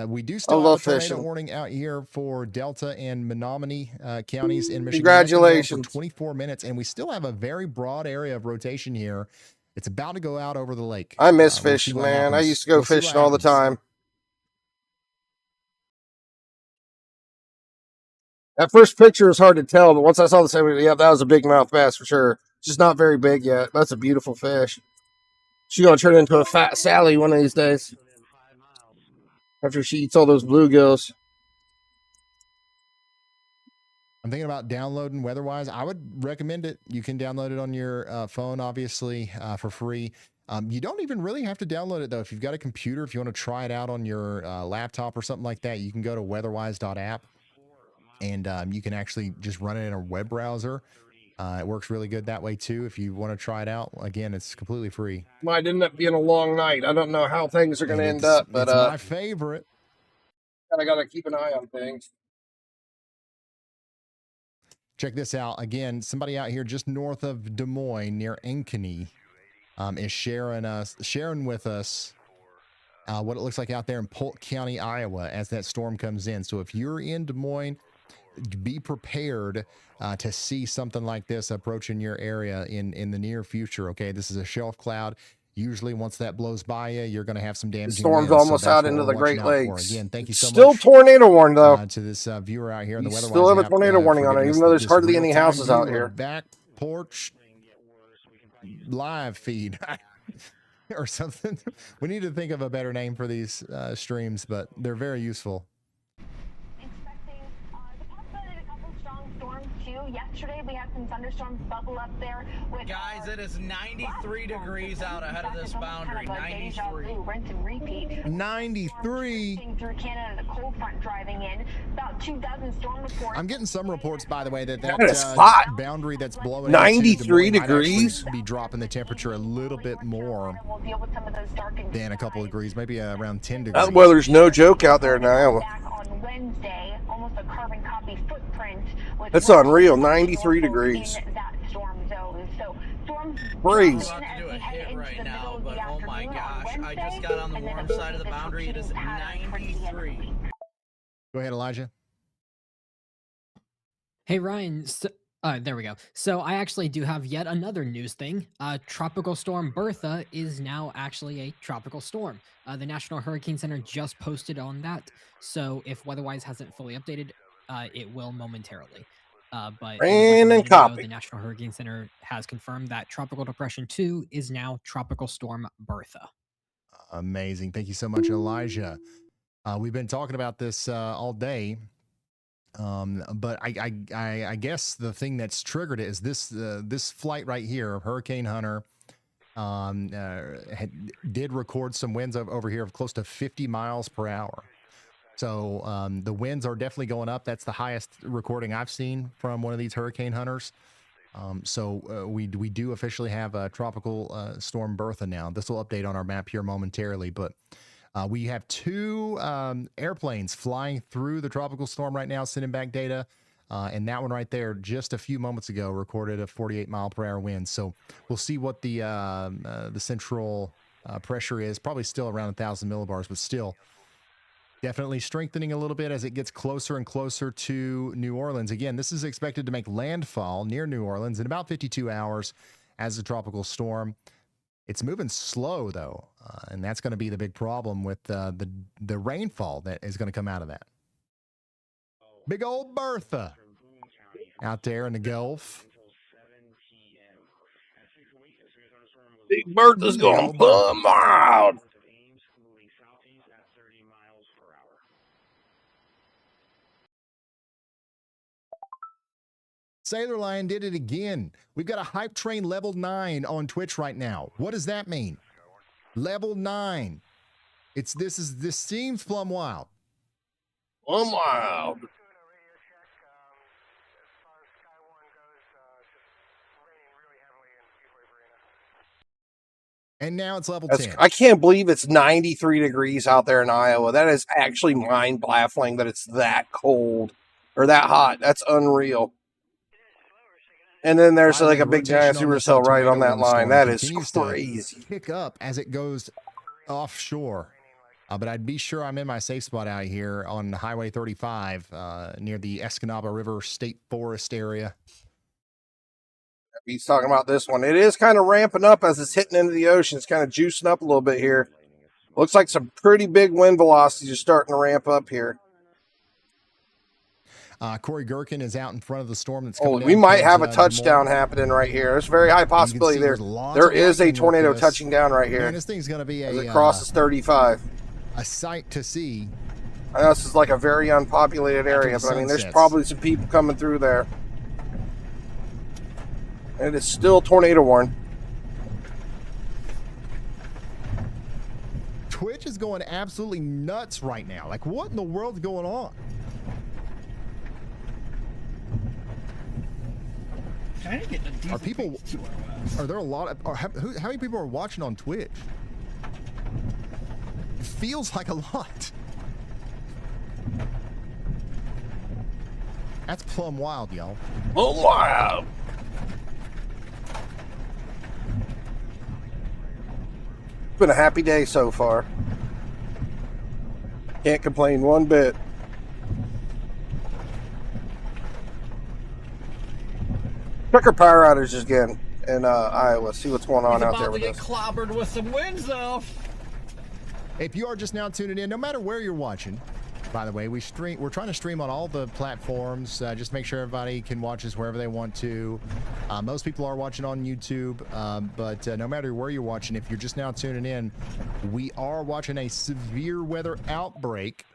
Speaker 2: We do still have
Speaker 1: love
Speaker 2: a tornado
Speaker 1: fishing.
Speaker 2: warning out here for Delta and Menominee counties in Michigan.
Speaker 1: Congratulations.
Speaker 2: That's been going for 24 minutes, and we still have a very broad area of rotation here. It's about to go out over the lake.
Speaker 1: I miss
Speaker 2: We'll see
Speaker 1: fishing,
Speaker 2: what
Speaker 1: man. I
Speaker 2: happens.
Speaker 1: used to go
Speaker 2: We'll see what
Speaker 1: fishing all the
Speaker 2: happens.
Speaker 1: time. That first picture is hard to tell, but once I saw the second, yeah, that was a big mouth bass for sure. It's just not very big yet. That's a beautiful fish. She's gonna turn into a fat Sally one of these days after she eats all those bluegills.
Speaker 2: I'm thinking about downloading WeatherWise. I would recommend it. You can download it on your phone, obviously, for free. You don't even really have to download it, though. If you've got a computer, if you want to try it out on your laptop or something like that, you can go to weatherwise.app, and you can actually just run it in a web browser. It works really good that way, too. If you want to try it out, again, it's completely free.
Speaker 1: Might end up being a long night. I don't know how things are going to
Speaker 2: And
Speaker 1: end up, but
Speaker 2: it's my favorite.
Speaker 1: I got to keep an eye on things.
Speaker 2: Check this out. Again, somebody out here just north of Des Moines near Ankeny is sharing with us what it looks like out there in Polk County, Iowa, as that storm comes in. So if you're in Des Moines, be prepared to see something like this approaching your area in the near future. Okay, this is a shelf cloud. Usually, once that blows by you, you're going to have some damaging
Speaker 1: The storm's
Speaker 2: winds,
Speaker 1: almost
Speaker 2: so that's
Speaker 1: out
Speaker 2: what
Speaker 1: into
Speaker 2: we're
Speaker 1: the Great
Speaker 2: watching out for.
Speaker 1: Lakes.
Speaker 2: Again, thank you so
Speaker 1: Still
Speaker 2: much.
Speaker 1: tornado warned, though.
Speaker 2: To this viewer out here in the
Speaker 1: You
Speaker 2: WeatherWise
Speaker 1: still have a
Speaker 2: app,
Speaker 1: tornado warning
Speaker 2: for
Speaker 1: on it,
Speaker 2: giving
Speaker 1: even
Speaker 2: us
Speaker 1: though there's
Speaker 2: this
Speaker 1: hardly any
Speaker 2: real-time
Speaker 1: houses out
Speaker 2: view or
Speaker 1: here.
Speaker 2: Back porch live feed or something. We need to think of a better name for these streams, but they're very useful.
Speaker 7: Expecting the possibility of a couple strong storms too. Yesterday we had some thunderstorms bubble up there. With
Speaker 3: Guys, it is 93 degrees out ahead of this boundary. 93.
Speaker 7: Rinse and repeat.
Speaker 2: 93.
Speaker 7: Through Canada, the cold front driving in. About 2,000 storm reports.
Speaker 2: I'm getting some reports, by the way, that
Speaker 1: That is hot.
Speaker 2: boundary that's blowing
Speaker 1: 93
Speaker 2: into Des Moines might actually
Speaker 1: degrees?
Speaker 2: be dropping the temperature a little bit more
Speaker 7: We'll deal with some of those darkened
Speaker 2: than a couple of degrees, maybe around 10 degrees.
Speaker 1: That weather's no joke out there now.
Speaker 7: back on Wednesday, almost a carbon copy footprint. With
Speaker 1: That's unreal, 93 degrees.
Speaker 7: in that storm zone. So storms
Speaker 1: Breeze.
Speaker 3: I'm about to do a hit right now, but oh my gosh, I just got on the warm side of the boundary. It is 93.
Speaker 2: Go ahead, Elijah.
Speaker 11: Hey, Ryan. There we go. So I actually do have yet another news thing. Tropical Storm Bertha is now actually a tropical storm. The National Hurricane Center just posted on that. So if WeatherWise hasn't fully updated, it will momentarily. But
Speaker 1: Rain and
Speaker 11: like a minute ago,
Speaker 1: Copic.
Speaker 11: the National Hurricane Center has confirmed that Tropical Depression 2 is now Tropical Storm Bertha.
Speaker 2: Amazing. Thank you so much, Elijah. We've been talking about this all day. But I guess the thing that's triggered it is this flight right here, Hurricane Hunter, did record some winds over here of close to 50 miles per hour. So the winds are definitely going up. That's the highest recording I've seen from one of these Hurricane Hunters. So we do officially have a tropical storm Bertha now. This will update on our map here momentarily, but we have two airplanes flying through the tropical storm right now, sending back data. And that one right there, just a few moments ago, recorded a 48-mile-per-hour wind. So we'll see what the central pressure is. Probably still around 1,000 millibars, but still definitely strengthening a little bit as it gets closer and closer to New Orleans. Again, this is expected to make landfall near New Orleans in about 52 hours as a tropical storm. It's moving slow, though, and that's going to be the big problem with the rainfall that is going to come out of that. Big old Bertha out there in the Gulf.
Speaker 1: Big Bertha's going plumb wild.
Speaker 2: Sailor Lion did it again. We've got a hype train level 9 on Twitch right now. What does that mean? Level 9. This seems plumb wild.
Speaker 1: Plumb wild.
Speaker 2: And now it's level 10.
Speaker 1: I can't believe it's 93 degrees out there in Iowa. That is actually mind-baffling that it's that cold or that hot. That's unreal. And then there's like a big giant supercell right on that line. That is crazy.
Speaker 2: Pick up as it goes offshore. But I'd be sure I'm in my safe spot out here on Highway 35 near the Escanaba River State Forest area.
Speaker 1: He's talking about this one. It is kind of ramping up as it's hitting into the ocean. It's kind of juicing up a little bit here. Looks like some pretty big wind velocities are starting to ramp up here.
Speaker 2: Corey Gherkin is out in front of the storm that's coming.
Speaker 1: We might have a touchdown happening right here. There's a very high possibility there. There is a tornado touching down right here.
Speaker 2: Man, this thing's going to be
Speaker 1: as it crosses 35.
Speaker 2: A sight to see.
Speaker 1: I know this is like a very unpopulated area, but I mean, there's probably some people coming through there. It is still tornado warned.
Speaker 2: Twitch is going absolutely nuts right now. Like, what in the world's going on? Are there a lot of, how many people are watching on Twitch? It feels like a lot. That's plumb wild, y'all.
Speaker 1: Oh, wow. It's been a happy day so far. Can't complain one bit. Check our power outages again in Iowa. See what's going on out there with us.
Speaker 3: Clobbered with some winds, though.
Speaker 2: If you are just now tuning in, no matter where you're watching, by the way, we're trying to stream on all the platforms. Just make sure everybody can watch us wherever they want to. Most people are watching on YouTube, but no matter where you're watching, if you're just now tuning in, we are watching a severe weather outbreak.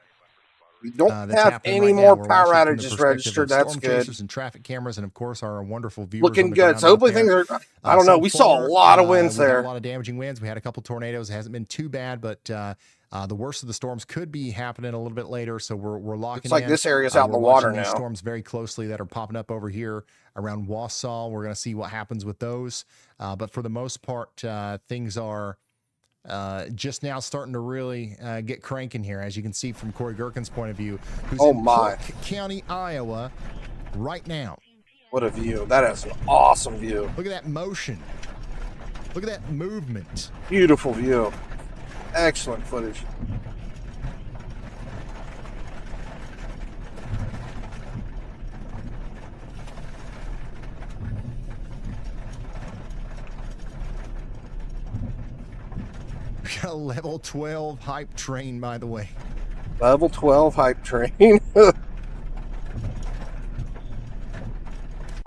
Speaker 1: We don't have any more power outages registered. That's good.
Speaker 2: And traffic cameras, and of course our wonderful viewers.
Speaker 1: Looking good. So hopefully things are. I don't know. We saw a lot of winds there.
Speaker 2: A lot of damaging winds. We had a couple tornadoes. It hasn't been too bad, but the worst of the storms could be happening a little bit later. So we're locking.
Speaker 1: It's like this area's out in the water now.
Speaker 2: Storms very closely that are popping up over here around Wausau. We're going to see what happens with those. But for the most part, things are. Just now starting to really get cranking here, as you can see from Corey Gherkin's point of view, who's in Cook County, Iowa, right now.
Speaker 1: What a view. That is an awesome view.
Speaker 2: Look at that motion. Look at that movement.
Speaker 1: Beautiful view. Excellent footage.
Speaker 2: We got a level 12 hype train, by the way.
Speaker 1: Level 12 hype train.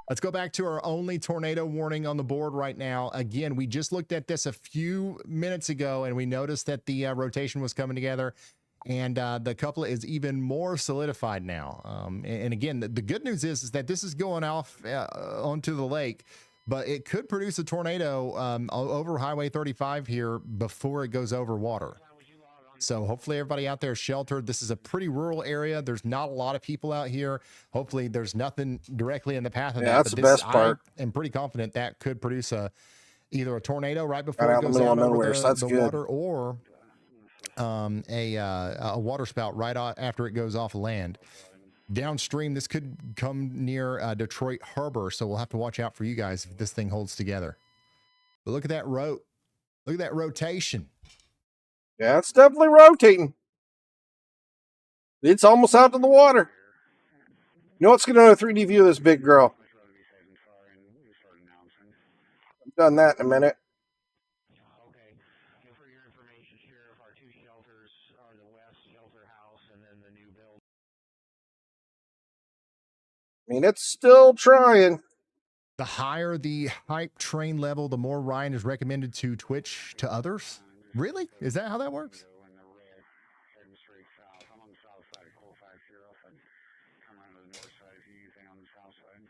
Speaker 2: Let's go back to our only tornado warning on the board right now. Again, we just looked at this a few minutes ago, and we noticed that the rotation was coming together, and the couplet is even more solidified now. And again, the good news is that this is going off onto the lake, but it could produce a tornado over Highway 35 here before it goes over water. So hopefully everybody out there is sheltered. This is a pretty rural area. There's not a lot of people out here. Hopefully there's nothing directly in the path of that.
Speaker 1: That's the best part.
Speaker 2: I am pretty confident that could produce either a tornado right before
Speaker 1: Right
Speaker 2: it
Speaker 1: out in the
Speaker 2: goes
Speaker 1: middle
Speaker 2: out
Speaker 1: of
Speaker 2: over
Speaker 1: nowhere, so that's
Speaker 2: the
Speaker 1: good.
Speaker 2: water, or a water spout right after it goes off land. Downstream, this could come near Detroit Harbor, so we'll have to watch out for you guys if this thing holds together. But look at that Look at that rotation.
Speaker 1: Yeah, it's definitely rotating. It's almost out to the water. You know, let's get another 3D view of this big girl. I've done that in a minute.
Speaker 10: Okay. And for your information, Sheriff, our two shelters are the West Shelter House and then the new building.
Speaker 1: I mean, it's still trying.
Speaker 2: The higher the hype train level, the more Ryan is recommended to Twitch to others. Really? Is that how that works?
Speaker 10: In the red, heading straight south. I'm on the south side of Colfax here. I'll come around to the north side if you need anything on the south side.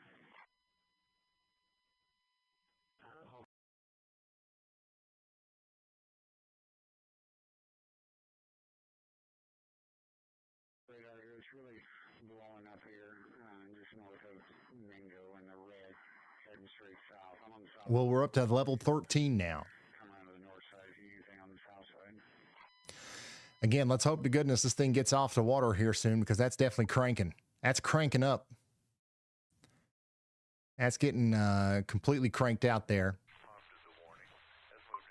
Speaker 10: Radar here, it's really blowing up here, just north of Mingo in the red, heading straight south. I'm on the south.
Speaker 2: Well, we're up to level 13 now.
Speaker 10: Come around to the north side if you need anything on the south side.
Speaker 2: Again, let's hope to goodness this thing gets off the water here soon, because that's definitely cranking. That's cranking up. That's getting completely cranked out there.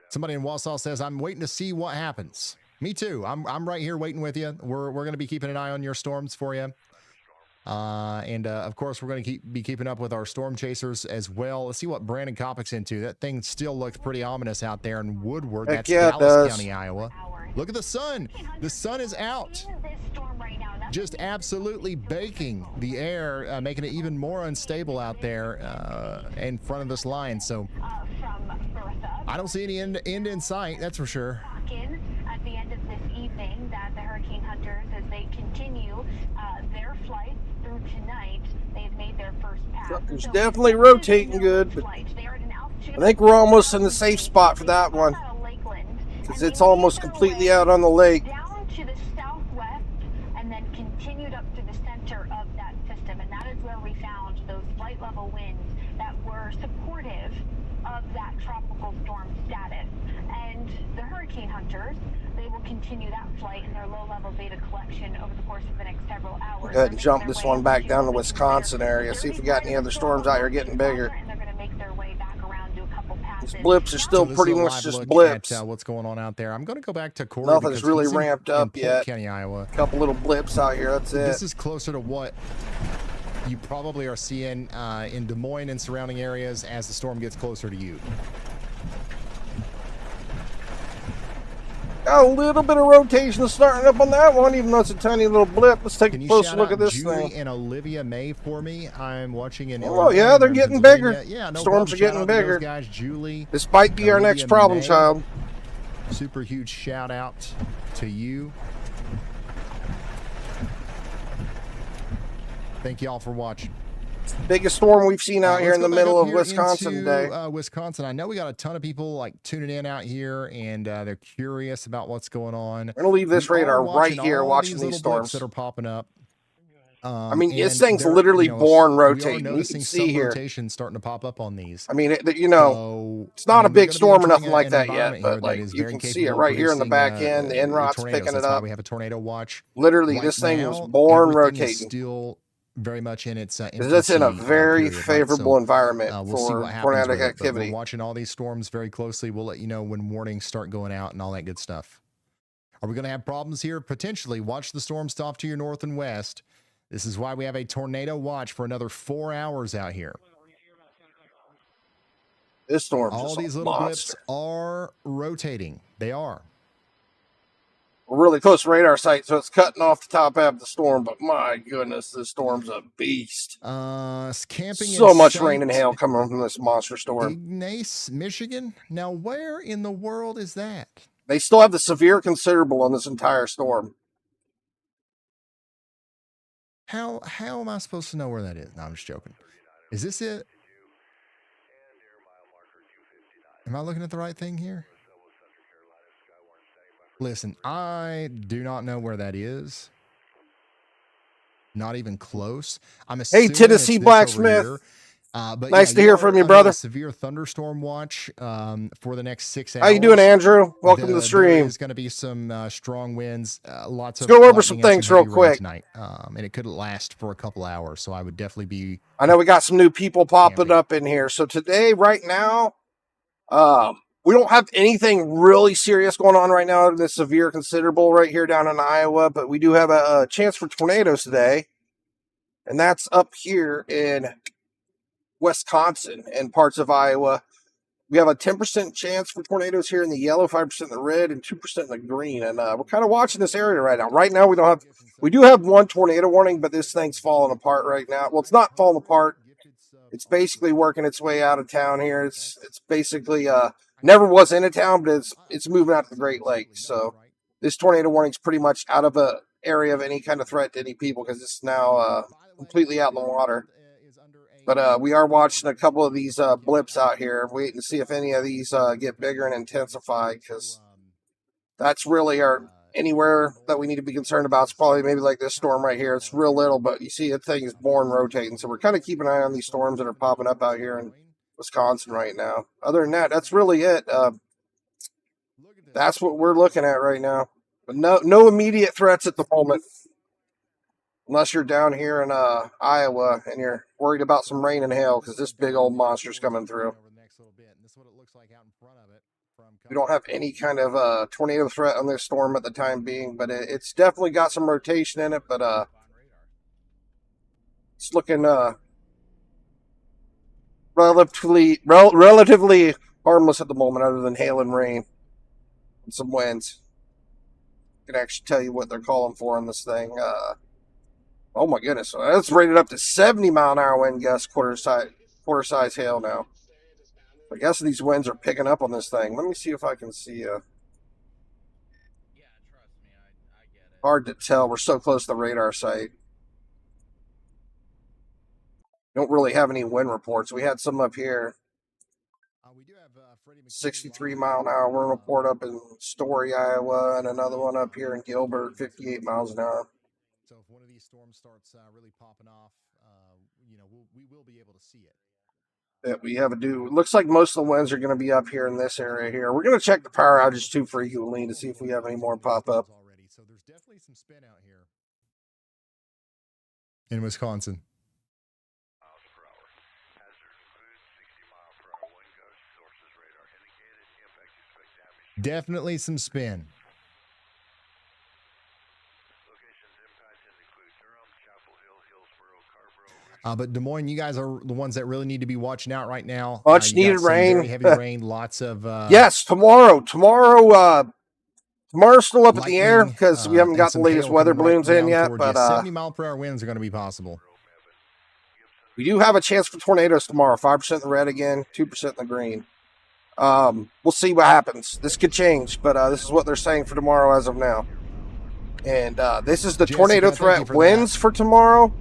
Speaker 2: Somebody in Wausau says, I'm waiting to see what happens. Me too. I'm right here waiting with you. We're going to be keeping an eye on your storms for you. And of course, we're going to be keeping up with our storm chasers as well. Let's see what Brandon Copic's into. That thing still looks pretty ominous out there in Woodward.
Speaker 1: Heck
Speaker 2: That's
Speaker 1: yeah, it
Speaker 2: Dallas
Speaker 1: does.
Speaker 2: County, Iowa. Look at the sun. The sun is out. Just absolutely baking the air, making it even more unstable out there in front of this line. So I don't see any end in sight, that's for sure.
Speaker 7: At the end of this evening, that the hurricane hunters, as they continue their flight through tonight, they've made their first pass.
Speaker 1: It's definitely rotating good, but I think we're almost in the safe spot for that one, because it's almost completely out on the lake.
Speaker 7: Down to the southwest and then continued up to the center of that system, and that is where we found those flight level winds that were supportive of that tropical storm status. And the hurricane hunters, they will continue that flight in their low-level data collection over the course of the next several hours.
Speaker 1: Go ahead and jump this one back down to Wisconsin area. See if we got any other storms out here getting bigger.
Speaker 7: And they're going to make their way back around to a couple passes.
Speaker 1: These blips are still
Speaker 2: So this
Speaker 1: pretty
Speaker 2: is a
Speaker 1: much
Speaker 2: live
Speaker 1: just
Speaker 2: look
Speaker 1: blips.
Speaker 2: at, what's going on out there. I'm going to go back to Corey.
Speaker 1: Nothing's
Speaker 2: because
Speaker 1: really
Speaker 2: he's in-
Speaker 1: ramped
Speaker 2: in
Speaker 1: up
Speaker 2: Polk
Speaker 1: yet.
Speaker 2: County, Iowa.
Speaker 1: A couple little blips out here, that's it.
Speaker 2: This is closer to what you probably are seeing in Des Moines and surrounding areas as the storm gets closer to you.
Speaker 1: Got a little bit of rotation starting up on that one, even though it's a tiny little blip. Let's take
Speaker 2: Can
Speaker 1: a
Speaker 2: you
Speaker 1: closer
Speaker 2: shout
Speaker 1: look
Speaker 2: out
Speaker 1: at this
Speaker 2: Julie
Speaker 1: thing.
Speaker 2: and Olivia May for me? I'm watching in
Speaker 1: Oh,
Speaker 2: Illinois
Speaker 1: yeah, they're
Speaker 2: and
Speaker 1: getting
Speaker 2: Pennsylvania.
Speaker 1: bigger.
Speaker 2: Yeah, no
Speaker 1: Storms
Speaker 2: problem.
Speaker 1: are
Speaker 2: Shout
Speaker 1: getting
Speaker 2: out to those
Speaker 1: bigger.
Speaker 2: guys, Julie.
Speaker 1: This might be our
Speaker 2: Olivia
Speaker 1: next problem
Speaker 2: May.
Speaker 1: child.
Speaker 2: Super huge shout out to you. Thank you all for watching.
Speaker 1: Biggest storm we've seen out here
Speaker 2: Let's
Speaker 1: in the
Speaker 2: go back
Speaker 1: middle
Speaker 2: up
Speaker 1: of
Speaker 2: here
Speaker 1: Wisconsin
Speaker 2: into,
Speaker 1: today.
Speaker 2: Wisconsin. I know we got a ton of people like tuning in out here, and they're curious about what's going on.
Speaker 1: We're gonna leave this
Speaker 2: We are
Speaker 1: radar right
Speaker 2: watching
Speaker 1: here,
Speaker 2: all
Speaker 1: watching
Speaker 2: these
Speaker 1: these
Speaker 2: little blips
Speaker 1: storms.
Speaker 2: that are popping up.
Speaker 1: I mean, this
Speaker 2: and
Speaker 1: thing's
Speaker 2: they're,
Speaker 1: literally
Speaker 2: you know,
Speaker 1: born
Speaker 2: we are
Speaker 1: rotating. You
Speaker 2: noticing
Speaker 1: can
Speaker 2: some
Speaker 1: see here.
Speaker 2: rotation starting to pop up on these.
Speaker 1: I mean, you know,
Speaker 2: So,
Speaker 1: it's not a
Speaker 2: we're
Speaker 1: big
Speaker 2: gonna be
Speaker 1: storm or
Speaker 2: entering
Speaker 1: nothing like
Speaker 2: an
Speaker 1: that yet,
Speaker 2: environment here
Speaker 1: but
Speaker 2: that
Speaker 1: like
Speaker 2: is
Speaker 1: you
Speaker 2: very
Speaker 1: can see it
Speaker 2: capable of
Speaker 1: right here in the
Speaker 2: producing,
Speaker 1: back end. The Enrot's
Speaker 2: tornadoes.
Speaker 1: picking it
Speaker 2: That's why
Speaker 1: up.
Speaker 2: we have a tornado watch.
Speaker 1: Literally,
Speaker 2: Right
Speaker 1: this thing was
Speaker 2: now,
Speaker 1: born
Speaker 2: everything is
Speaker 1: rotating.
Speaker 2: still very much in its
Speaker 1: Because it's in a
Speaker 2: infancy,
Speaker 1: very
Speaker 2: period, right?
Speaker 1: favorable
Speaker 2: So,
Speaker 1: environment
Speaker 2: we'll see
Speaker 1: for
Speaker 2: what happens
Speaker 1: tornadic
Speaker 2: with it, but
Speaker 1: activity.
Speaker 2: we're watching all these storms very closely. We'll let you know when warnings start going out and all that good stuff. Are we going to have problems here? Potentially. Watch the storms off to your north and west. This is why we have a tornado watch for another 4 hours out here.
Speaker 1: This storm's
Speaker 2: All
Speaker 1: just
Speaker 2: these
Speaker 1: a
Speaker 2: little
Speaker 1: monster.
Speaker 2: blips are rotating. They are.
Speaker 1: We're really close to radar sight, so it's cutting off the top half of the storm. But my goodness, this storm's a beast.
Speaker 2: Camping
Speaker 1: So
Speaker 2: in
Speaker 1: much rain and
Speaker 2: sight.
Speaker 1: hail coming from this monster storm.
Speaker 2: Ignace, Michigan. Now, where in the world is that?
Speaker 1: They still have the severe considerable on this entire storm.
Speaker 2: How am I supposed to know where that is? No, I'm just joking. Is this it? Am I looking at the right thing here? Listen, I do not know where that is. Not even close. I'm assuming
Speaker 1: Tennessee
Speaker 2: it's this over
Speaker 1: Blacksmith.
Speaker 2: here. But
Speaker 1: Nice to
Speaker 2: you
Speaker 1: hear
Speaker 2: are
Speaker 1: from you,
Speaker 2: under
Speaker 1: brother.
Speaker 2: a severe thunderstorm watch for the next 6 hours.
Speaker 1: How you doing, Andrew? Welcome to the stream.
Speaker 2: There's going to be some strong winds. Lots
Speaker 1: Let's
Speaker 2: of
Speaker 1: go over
Speaker 2: lightning
Speaker 1: some
Speaker 2: and
Speaker 1: things
Speaker 2: heavy
Speaker 1: real
Speaker 2: rain
Speaker 1: quick.
Speaker 2: tonight, and it could last for a couple hours. So I would definitely be.
Speaker 1: I know we got some new people popping up in here. So today, right now, we don't have anything really serious going on right now in this severe considerable right here down in Iowa, but we do have a chance for tornadoes today. And that's up here in Wisconsin and parts of Iowa. We have a 10% chance for tornadoes here in the yellow, 5% in the red, and 2% in the green. And we're kind of watching this area right now. Right now, we do have one tornado warning, but this thing's falling apart right now. Well, it's not falling apart. It's basically working its way out of town here. It's basically never was in a town, but it's moving out to the Great Lakes. So this tornado warning is pretty much out of a area of any kind of threat to any people because it's now completely out in the water. But we are watching a couple of these blips out here, waiting to see if any of these get bigger and intensify, because that's really anywhere that we need to be concerned about. It's probably maybe like this storm right here. It's real little, but you see the thing is born rotating. So we're kind of keeping an eye on these storms that are popping up out here in Wisconsin right now. Other than that, that's really it. That's what we're looking at right now. But no immediate threats at the moment. Unless you're down here in Iowa and you're worried about some rain and hail because this big old monster's coming through. We don't have any kind of tornado threat on this storm at the time being, but it's definitely got some rotation in it. But it's looking relatively harmless at the moment, other than hail and rain and some winds. I can actually tell you what they're calling for on this thing. Oh my goodness, that's rated up to 70 mile an hour wind gusts, quarter size hail now. I guess these winds are picking up on this thing. Let me see if I can see. Hard to tell. We're so close to the radar site. Don't really have any wind reports. We had some up here. 63 mile an hour wind report up in Story, Iowa, and another one up here in Gilbert, 58 miles an hour.
Speaker 2: So if one of these storms starts really popping off, we will be able to see it.
Speaker 1: Yeah, we have it looks like most of the winds are going to be up here in this area here. We're going to check the power outage too frequently to see if we have any more pop up.
Speaker 2: So there's definitely some spin out here in Wisconsin. Definitely some spin. But Des Moines, you guys are the ones that really need to be watching out right now.
Speaker 1: Much needed rain.
Speaker 2: Very heavy rain. Lots of
Speaker 1: yes, tomorrow. Tomorrow's still up in the air because we haven't got the latest weather balloons in yet. But
Speaker 2: 70 mile per hour winds are going to be possible.
Speaker 1: We do have a chance for tornadoes tomorrow. 5% in the red again, 2% in the green. We'll see what happens. This could change, but this is what they're saying for tomorrow as of now. And this is the tornado threat winds for tomorrow.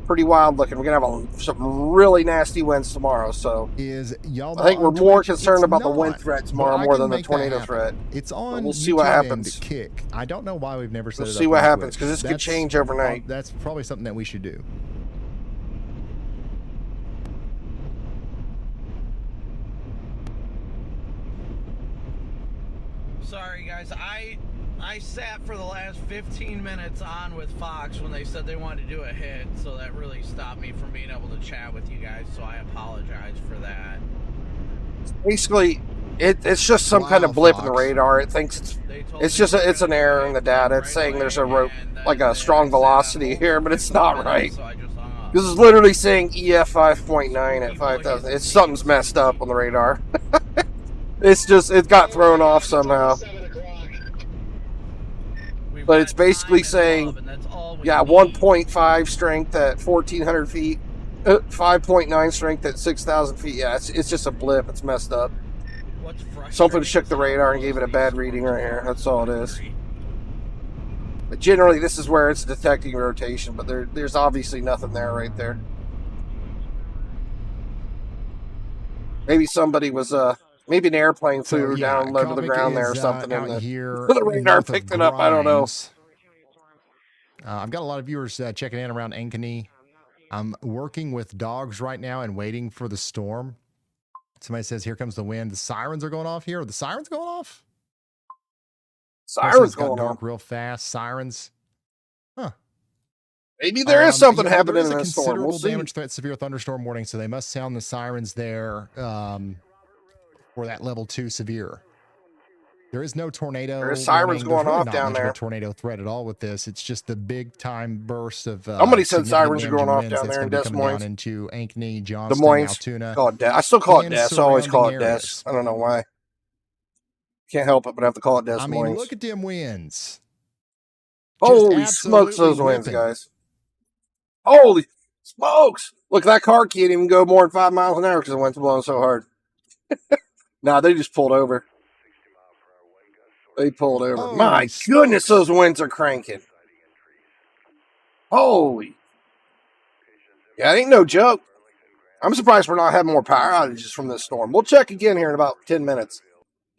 Speaker 1: Pretty wild looking. We're gonna have some really nasty winds tomorrow. So I think we're more concerned about the wind threat tomorrow more than the tornado threat.
Speaker 2: It's on.
Speaker 1: We'll see what happens.
Speaker 2: Kick. I don't know why we've never said it.
Speaker 1: We'll see what happens because this could change overnight.
Speaker 2: That's probably something that we should do.
Speaker 3: Sorry guys, I sat for the last 15 minutes on with Fox when they said they wanted to do a hit, so that really stopped me from being able to chat with you guys, so I apologize for that.
Speaker 1: Basically, it's just some kind of blip in the radar. It thinks it's an error in the data. It's saying there's a strong velocity here, but it's not right. This is literally saying EF 5.9 at 5,000. Something's messed up on the radar. It got thrown off somehow. But it's basically saying, yeah, 1.5 strength at 1,400 feet, 5.9 strength at 6,000 feet. Yeah, it's just a blip. It's messed up. Something shook the radar and gave it a bad reading right here. That's all it is. But generally, this is where it's detecting rotation, but there's obviously nothing there right there. Maybe somebody was, maybe an airplane flew down low to the ground there or something, and the radar picked it up. I don't know.
Speaker 2: I've got a lot of viewers checking in around Ankeny. I'm working with dogs right now and waiting for the storm. Somebody says, here comes the wind. The sirens are going off here. Are the sirens going off?
Speaker 1: Sirens
Speaker 2: got
Speaker 1: going
Speaker 2: dark
Speaker 1: off
Speaker 2: real fast. Sirens. Huh.
Speaker 1: Maybe there is something happening
Speaker 2: in
Speaker 1: in
Speaker 2: the
Speaker 1: storm. We'll see.
Speaker 2: Damage threat, severe thunderstorm warning, so they must sound the sirens there for that level 2 severe. There is no tornado.
Speaker 1: There's sirens going off down there.
Speaker 2: Not much of a tornado threat at all with this. It's just the big time burst of.
Speaker 1: Somebody said sirens are going off down there in Des Moines.
Speaker 2: Down into Ankeny, Johnston,
Speaker 1: Des Moines.
Speaker 2: Altoona.
Speaker 1: I still call it Des. I always call it Des. I don't know why. Can't help it, but I have to call it Des Moines.
Speaker 2: I mean, look at them winds.
Speaker 1: Holy smokes, those winds, guys. Holy smokes. Look, that car can't even go more than 5 miles an hour because the wind's blowing so hard. Nah, they just pulled over. They pulled over.
Speaker 2: Holy
Speaker 1: My goodness, those winds are cranking. Holy. Yeah, it ain't no joke. I'm surprised we're not having more power outages from this storm. We'll check again here in about 10 minutes.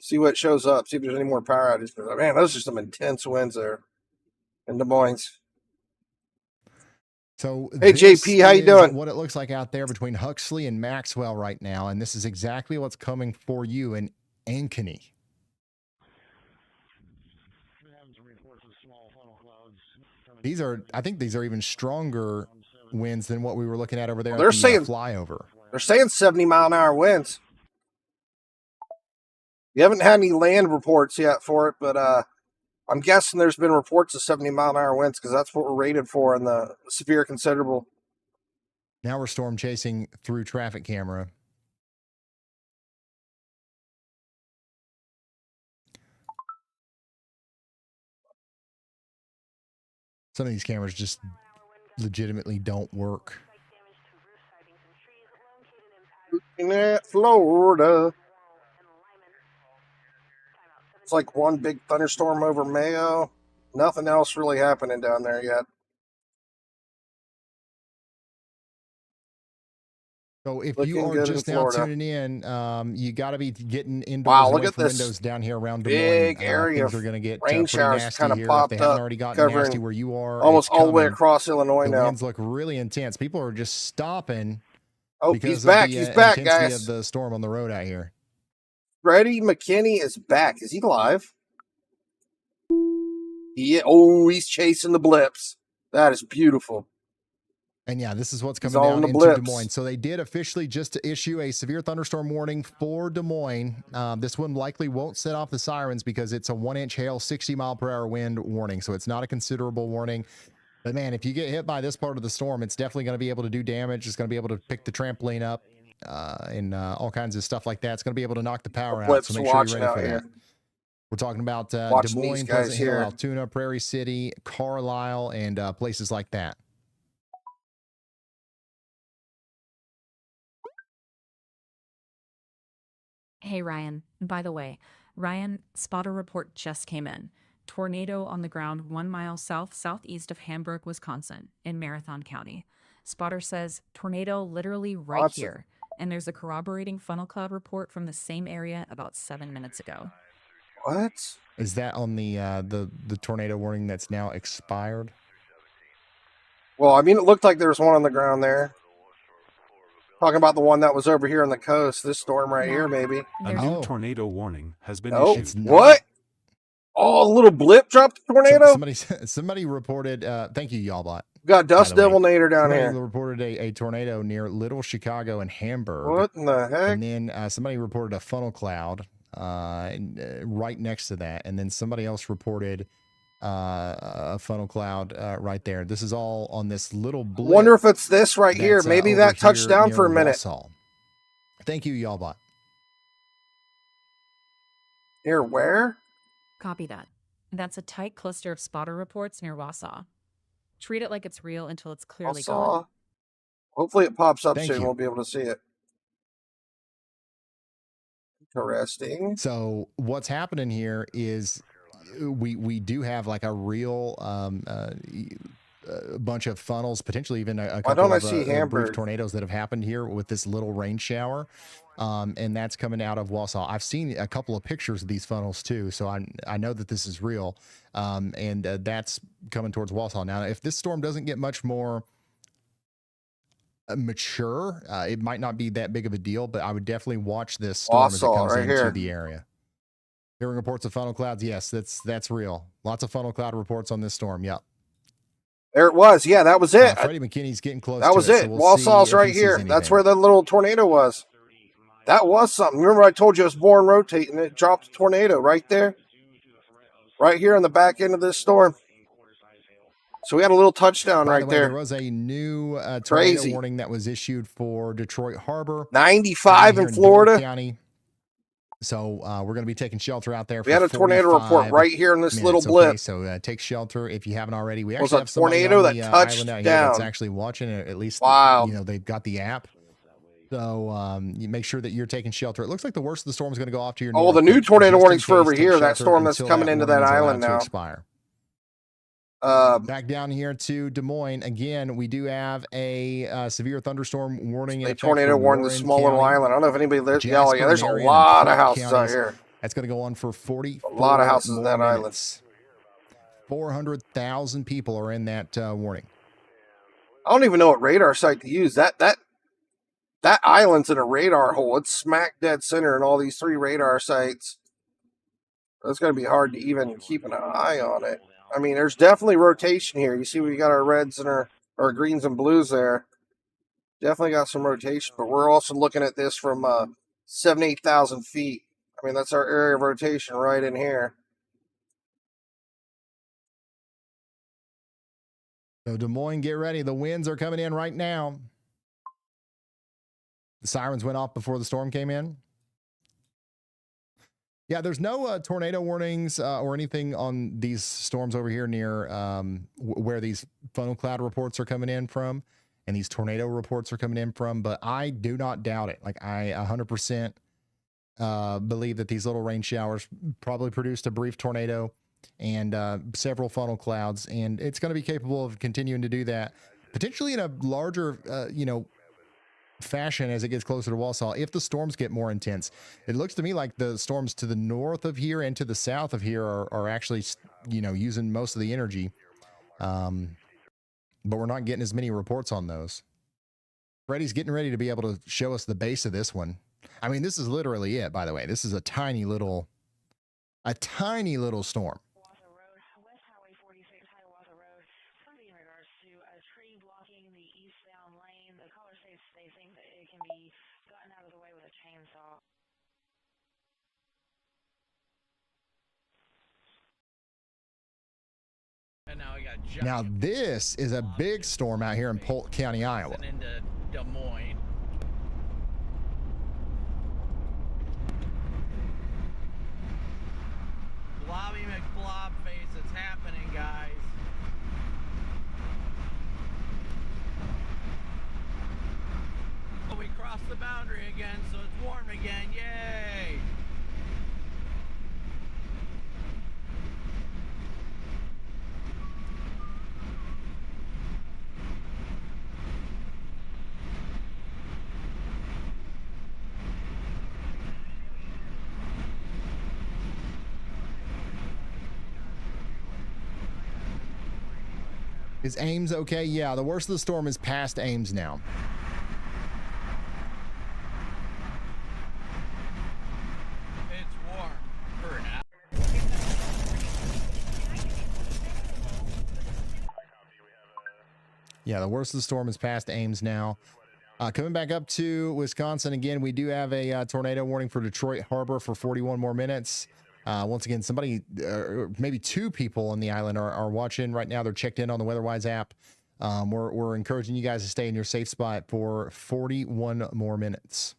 Speaker 1: See what shows up. See if there's any more power outages. But man, those are some intense winds there in Des Moines.
Speaker 2: So
Speaker 1: hey, JP, how you doing?
Speaker 2: What it looks like out there between Huxley and Maxwell right now. And this is exactly what's coming for you in Ankeny. I think these are even stronger winds than what we were looking at over there.
Speaker 1: They're saying
Speaker 2: flyover.
Speaker 1: They're saying 70-mile-an-hour winds. We haven't had any land reports yet for it, but I'm guessing there's been reports of 70-mile-an-hour winds because that's what we're rated for in the severe considerable.
Speaker 2: Now we're storm chasing through traffic camera. Some of these cameras just legitimately don't work.
Speaker 1: Looking at Florida. It's like one big thunderstorm over Mayo. Nothing else really happening down there yet.
Speaker 2: So if you are just now tuning in, you got to be getting indoors.
Speaker 1: Wow, look at this
Speaker 2: windows down here around Des
Speaker 1: big
Speaker 2: Moines.
Speaker 1: area.
Speaker 2: Things are going to get
Speaker 1: rain showers kind of popped up,
Speaker 2: already gotten
Speaker 1: covering
Speaker 2: nasty where you are.
Speaker 1: Almost all the way across Illinois now.
Speaker 2: The winds look really intense. People are just stopping.
Speaker 1: Oh, he's back. He's back, guys.
Speaker 2: Of the storm on the road out here.
Speaker 1: Freddie McKinney is back. Is he live? Yeah. Oh, he's chasing the blips. That is beautiful.
Speaker 2: And yeah, this is what's coming down into Des Moines. So they did officially just issue a severe thunderstorm warning for Des Moines. This one likely won't set off the sirens because it's a 1-inch hail, 60-mile-per-hour wind warning. So it's not a considerable warning. But man, if you get hit by this part of the storm, it's definitely going to be able to do damage. It's going to be able to pick the trampoline up and all kinds of stuff like that. It's going to be able to knock the power out. So make sure you're ready for that. We're talking about Des Moines, Pleasant Hill, Altoona, Prairie City, Carlisle, and places like that.
Speaker 6: Hey, Ryan. By the way, Ryan, spotter report just came in. Tornado on the ground 1 mile southeast of Hamburg, Wisconsin, in Marathon County. Spotter says tornado literally right here. And there's a corroborating funnel cloud report from the same area about 7 minutes ago.
Speaker 1: What?
Speaker 2: Is that on the tornado warning that's now expired?
Speaker 1: Well, I mean, it looked like there was one on the ground there. Talking about the one that was over here on the coast. This storm right here, maybe.
Speaker 12: A new tornado warning has been
Speaker 1: issued.
Speaker 2: It's
Speaker 1: what? Oh, a little blip dropped the tornado?
Speaker 2: Somebody reported, thank you, Y'allbot.
Speaker 1: We got Dust Devil Nader down
Speaker 2: somebody
Speaker 1: here.
Speaker 2: Reported a tornado near Little Chicago and Hamburg.
Speaker 1: What in the heck?
Speaker 2: And then somebody reported a funnel cloud right next to that. And then somebody else reported a funnel cloud right there. This is all on this little blip.
Speaker 1: Wonder if it's this right here. Maybe that touched down for a minute.
Speaker 2: Walsall. Thank you, Y'allbot.
Speaker 1: Here, where?
Speaker 6: Copy that. That's a tight cluster of spotter reports near Wausau. Treat it like it's real until it's clearly
Speaker 1: Wausau.
Speaker 6: gone.
Speaker 1: Hopefully it pops up
Speaker 2: Thank
Speaker 1: soon.
Speaker 2: you.
Speaker 1: We'll be able to see it. Interesting.
Speaker 2: So what's happening here is we do have like a real bunch of funnels, potentially even a couple of brief tornadoes that have happened here with this little rain shower. And that's coming out of Wausau. I've seen a couple of pictures of these funnels too, so I know that this is real. And that's coming towards Wausau. Now, if this storm doesn't get much more mature, it might not be that big of a deal, but I would definitely watch this storm as it comes into the area. Hearing reports of funnel clouds, yes, that's real. Lots of funnel cloud reports on this storm. Yep.
Speaker 1: There it was. Yeah, that was it.
Speaker 2: Freddie McKinney's getting close.
Speaker 1: That was it.
Speaker 2: So we'll
Speaker 1: Wausau's right here. That's where the little tornado was. That was something. Remember I told you it was born rotating. It dropped a tornado right there. Right here on the back end of this storm. So we had a little touchdown right there.
Speaker 2: There was a new tornado warning that was issued for Detroit Harbor.
Speaker 1: 95 in Florida.
Speaker 2: County. So we're going to be taking shelter out there.
Speaker 1: We had a tornado report right here in this little blip.
Speaker 2: Okay, so take shelter if you haven't already. We actually have
Speaker 1: a tornado that touched down.
Speaker 2: That's actually watching it. At least, they've got the app. So you make sure that you're taking shelter. It looks like the worst of the storm is going to go off to your north.
Speaker 1: The new tornado warnings for over here. That storm that's coming into that island now.
Speaker 2: Expire. Back down here to Des Moines. Again, we do have a severe thunderstorm warning.
Speaker 1: A tornado warning the small little island. I don't know if anybody lives. Yeah, there's a lot of houses out here.
Speaker 2: That's going to go on for 40.
Speaker 1: A lot of houses in that island.
Speaker 2: 400,000 people are in that warning.
Speaker 1: I don't even know what radar site to use. That island's in a radar hole. It's smack dead center in all these 3 radar sites. It's going to be hard to even keep an eye on it. I mean, there's definitely rotation here. You see we got our reds and our greens and blues there. Definitely got some rotation, but we're also looking at this from 8,000 feet. I mean, that's our area of rotation right in here.
Speaker 2: So Des Moines, get ready. The winds are coming in right now. The sirens went off before the storm came in. Yeah, there's no tornado warnings or anything on these storms over here near where these funnel cloud reports are coming in from and these tornado reports are coming in from, but I do not doubt it. Like I 100% believe that these little rain showers probably produced a brief tornado and several funnel clouds, and it's going to be capable of continuing to do that, potentially in a larger, fashion as it gets closer to Wausau. If the storms get more intense, it looks to me like the storms to the north of here and to the south of here are actually, using most of the energy. But we're not getting as many reports on those. Freddie's getting ready to be able to show us the base of this one. I mean, this is literally it, by the way. This is a tiny little storm. Now this is a big storm out here in Polk County, Iowa.
Speaker 3: Into Des Moines. Blobby McBlobface, it's happening, guys. Oh, we crossed the boundary again, so it's warm again. Yay!
Speaker 2: Is Ames okay? Yeah, the worst of the storm is past Ames now.
Speaker 3: It's warm for now.
Speaker 2: Yeah, the worst of the storm is past Ames now. Coming back up to Wisconsin again, we do have a tornado warning for Detroit Harbor for 41 more minutes. Once again, somebody, maybe 2 people on the island are watching right now. They're checked in on the WeatherWise app. We're encouraging you guys to stay in your safe spot for 41 more minutes.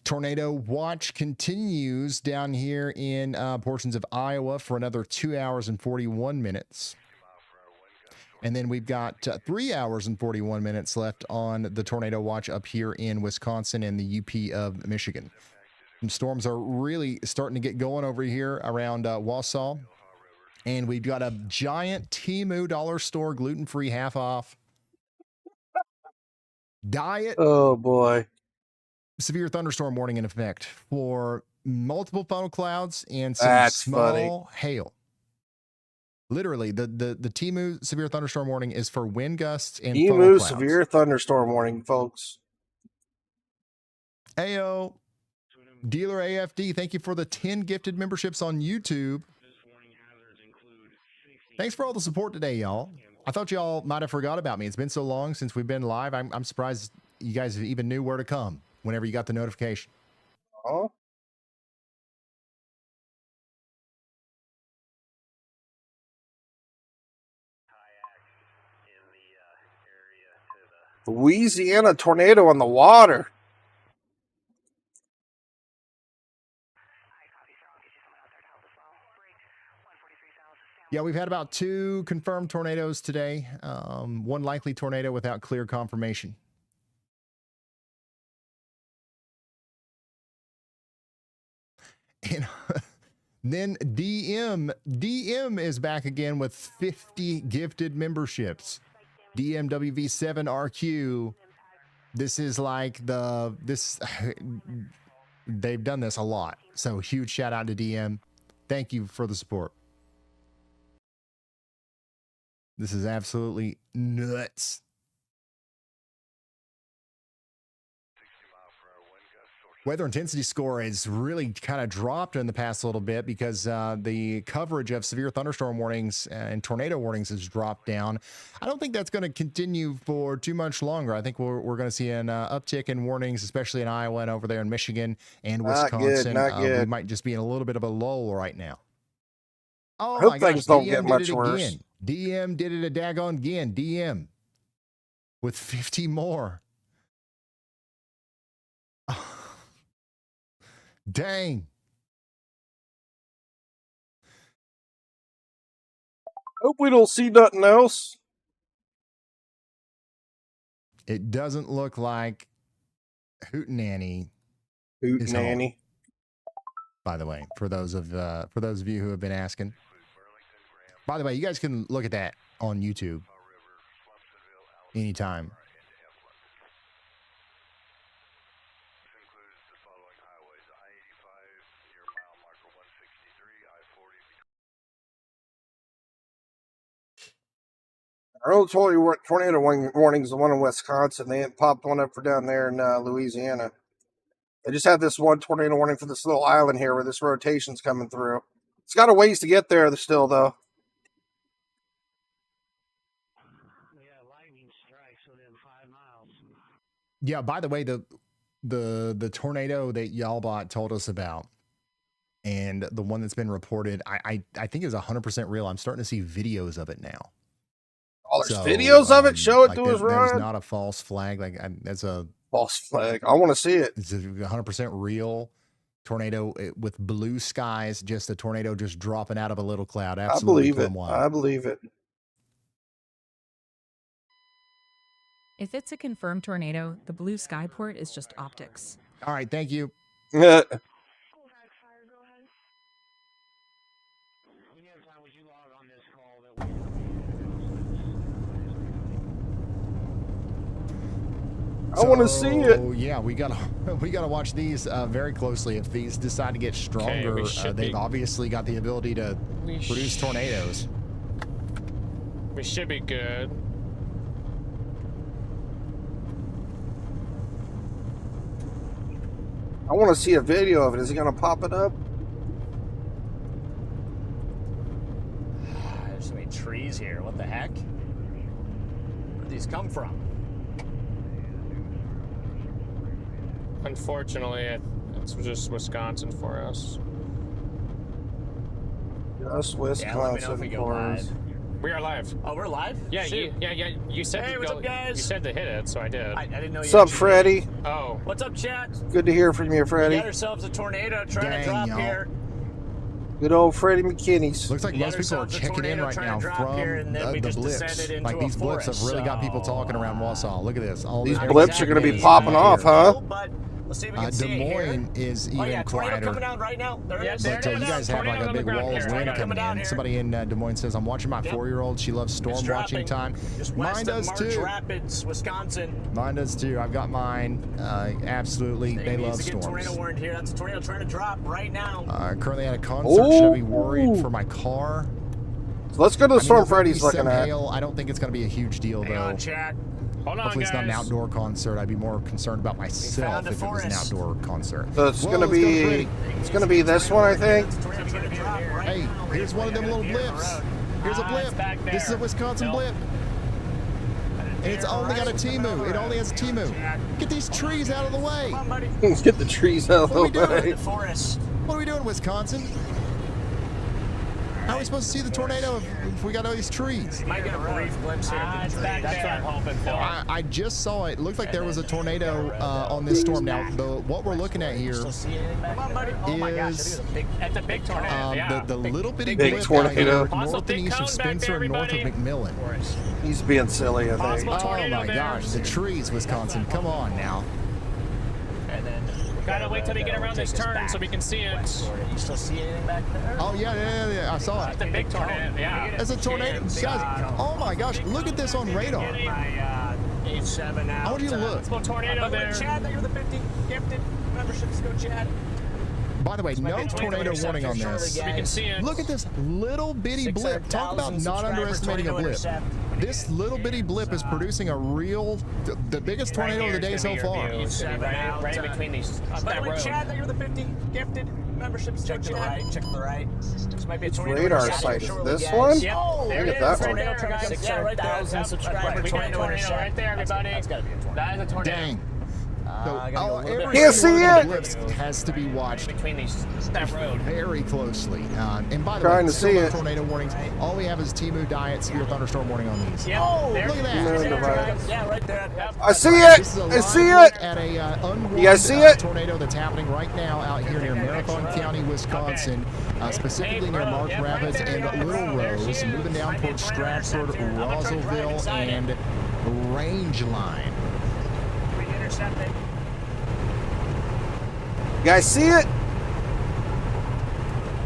Speaker 2: Tornado watch continues down here in portions of Iowa for another 2 hours and 41 minutes. And then we've got 3 hours and 41 minutes left on the tornado watch up here in Wisconsin and the UP of Michigan. Some storms are really starting to get going over here around Wausau. And we've got a giant Temu dollar store gluten-free half off diet.
Speaker 1: Oh, boy.
Speaker 2: Severe thunderstorm warning in effect for multiple funnel clouds and some
Speaker 1: That's
Speaker 2: small hail. Literally, the Temu severe thunderstorm warning is for wind gusts and funnel
Speaker 1: Temu
Speaker 2: clouds.
Speaker 1: severe thunderstorm warning, folks.
Speaker 2: Ayo, Dealer AFD, thank you for the 10 gifted memberships on YouTube. Thanks for all the support today, y'all. I thought y'all might have forgot about me. It's been so long since we've been live. I'm surprised you guys even knew where to come whenever you got the notification.
Speaker 1: Oh. Louisiana tornado on the water.
Speaker 2: Yeah, we've had about 2 confirmed tornadoes today. One likely tornado without clear confirmation. And then DM is back again with 50 gifted memberships. DMWV7RQ. This is like they've done this a lot. So huge shout out to DM. Thank you for the support. This is absolutely nuts. Weather intensity score has really kind of dropped in the past little bit because the coverage of severe thunderstorm warnings and tornado warnings has dropped down. I don't think that's going to continue for too much longer. I think we're going to see an uptick in warnings, especially in Iowa and over there in Michigan and Wisconsin.
Speaker 1: Not good.
Speaker 2: We might just be in a little bit of a lull right now. Oh,
Speaker 1: I hope
Speaker 2: my gosh,
Speaker 1: things don't
Speaker 2: DM
Speaker 1: get
Speaker 2: did
Speaker 1: much
Speaker 2: it
Speaker 1: worse.
Speaker 2: again. DM did it a daggone again. DM with 50 more. Dang.
Speaker 1: Hope we don't see nothing else.
Speaker 2: It doesn't look like Hootenanny is home, by the way, for those of you who have been asking. By the way, you guys can look at that on YouTube anytime.
Speaker 1: Our old tornado warnings, the one in Wisconsin. They ain't popped one up for down there in Louisiana. They just have this one tornado warning for this little island here where this rotation's coming through. It's got a ways to get there still, though.
Speaker 2: Yeah, by the way, the tornado that Y'allbot told us about and the one that's been reported, I think is 100% real. I'm starting to see videos of it now.
Speaker 1: Oh, there's videos of it? Show it to us, Ryan.
Speaker 2: There's not a false flag. That's a
Speaker 1: false flag. I want to see it.
Speaker 2: It's a 100% real tornado with blue skies, just a tornado just dropping out of a little cloud. Absolutely.
Speaker 1: I believe it.
Speaker 6: If it's a confirmed tornado, the blue sky port is just optics.
Speaker 2: All right, thank you.
Speaker 1: I want to see it.
Speaker 2: Oh yeah, we gotta watch these very closely. If these decide to get stronger, they've obviously got the ability to produce tornadoes.
Speaker 13: We should be good.
Speaker 1: I want to see a video of it. Is he going to pop it up?
Speaker 14: There's so many trees here. What the heck? Where did these come from?
Speaker 13: Unfortunately, it's just Wisconsin for us.
Speaker 1: Just Wisconsin
Speaker 14: yeah, let me know if we go live.
Speaker 13: We are live.
Speaker 14: Oh, we're live?
Speaker 13: Yeah,
Speaker 14: Shoot.
Speaker 13: yeah. You said
Speaker 14: Hey,
Speaker 13: to
Speaker 14: what's
Speaker 13: go.
Speaker 14: up, guys?
Speaker 13: You said to hit it, so I did.
Speaker 14: I didn't know you.
Speaker 1: What's up,
Speaker 14: actually
Speaker 1: Freddie?
Speaker 14: did.
Speaker 13: Oh.
Speaker 14: What's up, chat?
Speaker 1: Good to hear from you,
Speaker 14: We
Speaker 1: Freddie.
Speaker 14: got ourselves a tornado trying
Speaker 2: Dang,
Speaker 14: to drop
Speaker 2: y'all.
Speaker 14: here.
Speaker 1: Good old Freddie McKinney's.
Speaker 2: Looks like
Speaker 14: We got
Speaker 2: most people are
Speaker 14: ourselves a
Speaker 2: checking in
Speaker 14: tornado
Speaker 2: right
Speaker 14: trying
Speaker 2: now
Speaker 14: to drop
Speaker 2: from
Speaker 14: here, and then we
Speaker 2: the
Speaker 14: just
Speaker 2: blips.
Speaker 14: descended into
Speaker 2: Like these
Speaker 14: a
Speaker 2: blips have
Speaker 14: forest,
Speaker 2: really got people
Speaker 14: so-
Speaker 2: talking around Wausau. Look at this. All
Speaker 1: These
Speaker 2: this
Speaker 1: blips are going to be
Speaker 2: activity
Speaker 1: popping off, huh?
Speaker 14: But let's see if we
Speaker 2: Des
Speaker 14: can see it here.
Speaker 2: Moines is even
Speaker 14: Oh yeah, tornado
Speaker 2: quieter.
Speaker 14: coming down right now. There it is.
Speaker 2: But you guys have like a big wall of wind coming in. Somebody in Des Moines says, I'm watching my 4-year-old. She loves storm watching time.
Speaker 14: Just
Speaker 2: Mine
Speaker 14: west
Speaker 2: does
Speaker 14: of March
Speaker 2: too.
Speaker 14: Rapids, Wisconsin.
Speaker 2: Mine does too. I've got mine. Absolutely. They
Speaker 14: Needs
Speaker 2: love
Speaker 14: to get
Speaker 2: storms.
Speaker 14: tornado warned here. That's a tornado trying to drop right now.
Speaker 2: Currently at a concert. Should I be worried for my car?
Speaker 1: So let's go to the storm
Speaker 2: there's gonna be
Speaker 1: Freddie's looking
Speaker 2: some
Speaker 1: at.
Speaker 2: hail. I don't think it's going to be a huge deal,
Speaker 14: Hang
Speaker 2: though.
Speaker 14: on, chat.
Speaker 13: Hold on,
Speaker 2: Hopefully it's not an
Speaker 13: guys.
Speaker 2: outdoor concert. I'd be more concerned about myself
Speaker 14: found a
Speaker 2: if it was an
Speaker 14: forest.
Speaker 2: outdoor concert.
Speaker 1: So it's
Speaker 2: Whoa,
Speaker 1: going to be this one, I think.
Speaker 2: Hey, here's one of them little blips. Here's a blip. This is a Wisconsin blip. And it's only got a T-moo. It only has a T-moo. Get these trees out of the way.
Speaker 1: Let's get the trees out of
Speaker 2: What are we
Speaker 1: the
Speaker 2: doing?
Speaker 1: way.
Speaker 2: What are we doing, Wisconsin? How are we supposed to see the tornado if we got all these trees?
Speaker 14: Might get a brief glimpse here.
Speaker 13: That's what I'm hoping for.
Speaker 2: I just saw it. It looked like there was a tornado on this storm. Now, what we're looking at here is
Speaker 13: That's a big tornado. Yeah.
Speaker 2: the little bitty
Speaker 1: Big
Speaker 2: blip
Speaker 1: tornado.
Speaker 2: out here north and east of Spencer and north of McMillan.
Speaker 1: He's being silly, I think.
Speaker 2: Oh my gosh, the trees, Wisconsin. Come on now.
Speaker 14: And then
Speaker 13: Gotta wait till they get around this turn so we can see it.
Speaker 14: You still see anything back there?
Speaker 2: Oh, yeah, I saw
Speaker 13: That's
Speaker 2: it.
Speaker 13: a big tornado. Yeah.
Speaker 2: That's a tornado. Guys, oh my gosh, look at this on radar.
Speaker 14: My 8-7 out.
Speaker 2: I want you to look.
Speaker 13: Let's go tornado there.
Speaker 14: Chad, you're the 50 gifted memberships. Go, Chad.
Speaker 2: By the way, no tornado warning on this.
Speaker 13: We can see it.
Speaker 2: Look at this little bitty blip. Talk about not underestimating a blip. This little bitty blip is producing a real, the biggest tornado of the day so far.
Speaker 13: Right in between these.
Speaker 14: By the way,
Speaker 13: road.
Speaker 14: Chad, you're the 50 gifted memberships. Check to the right. Check to the right. This might be a tornado.
Speaker 1: Radar site is this one?
Speaker 13: Yep.
Speaker 14: There
Speaker 1: Look
Speaker 14: it
Speaker 1: at
Speaker 14: is.
Speaker 1: that one.
Speaker 14: Tornado trying to get 600,000 subscriber
Speaker 13: We got a tornado right there, everybody.
Speaker 14: That's gotta be a tornado.
Speaker 13: That is a tornado.
Speaker 2: Dang. So,
Speaker 14: I gotta go a little
Speaker 2: every
Speaker 14: bit
Speaker 1: Can't
Speaker 2: single
Speaker 1: see
Speaker 2: one of
Speaker 1: it.
Speaker 2: the blips has to be watched
Speaker 13: Between these, that road.
Speaker 2: very closely. And by the
Speaker 1: Trying
Speaker 2: way,
Speaker 1: to
Speaker 2: still
Speaker 1: see
Speaker 2: no
Speaker 1: it.
Speaker 2: tornado warnings. All we have is T-moo diet, severe thunderstorm warning on these.
Speaker 13: Yep.
Speaker 14: Oh,
Speaker 13: there.
Speaker 2: look at that.
Speaker 14: Yeah, right there.
Speaker 1: I see it.
Speaker 2: This is a
Speaker 1: I
Speaker 2: live
Speaker 1: see
Speaker 2: look
Speaker 1: it.
Speaker 2: at a unwarned
Speaker 1: You guys see it?
Speaker 2: tornado that's happening right now out here near Marathon County, Wisconsin, specifically near Mark Rapids and Little Rose, moving down towards Stratford, Roswellville, and Rangeline.
Speaker 14: We intercept it.
Speaker 1: You guys see it?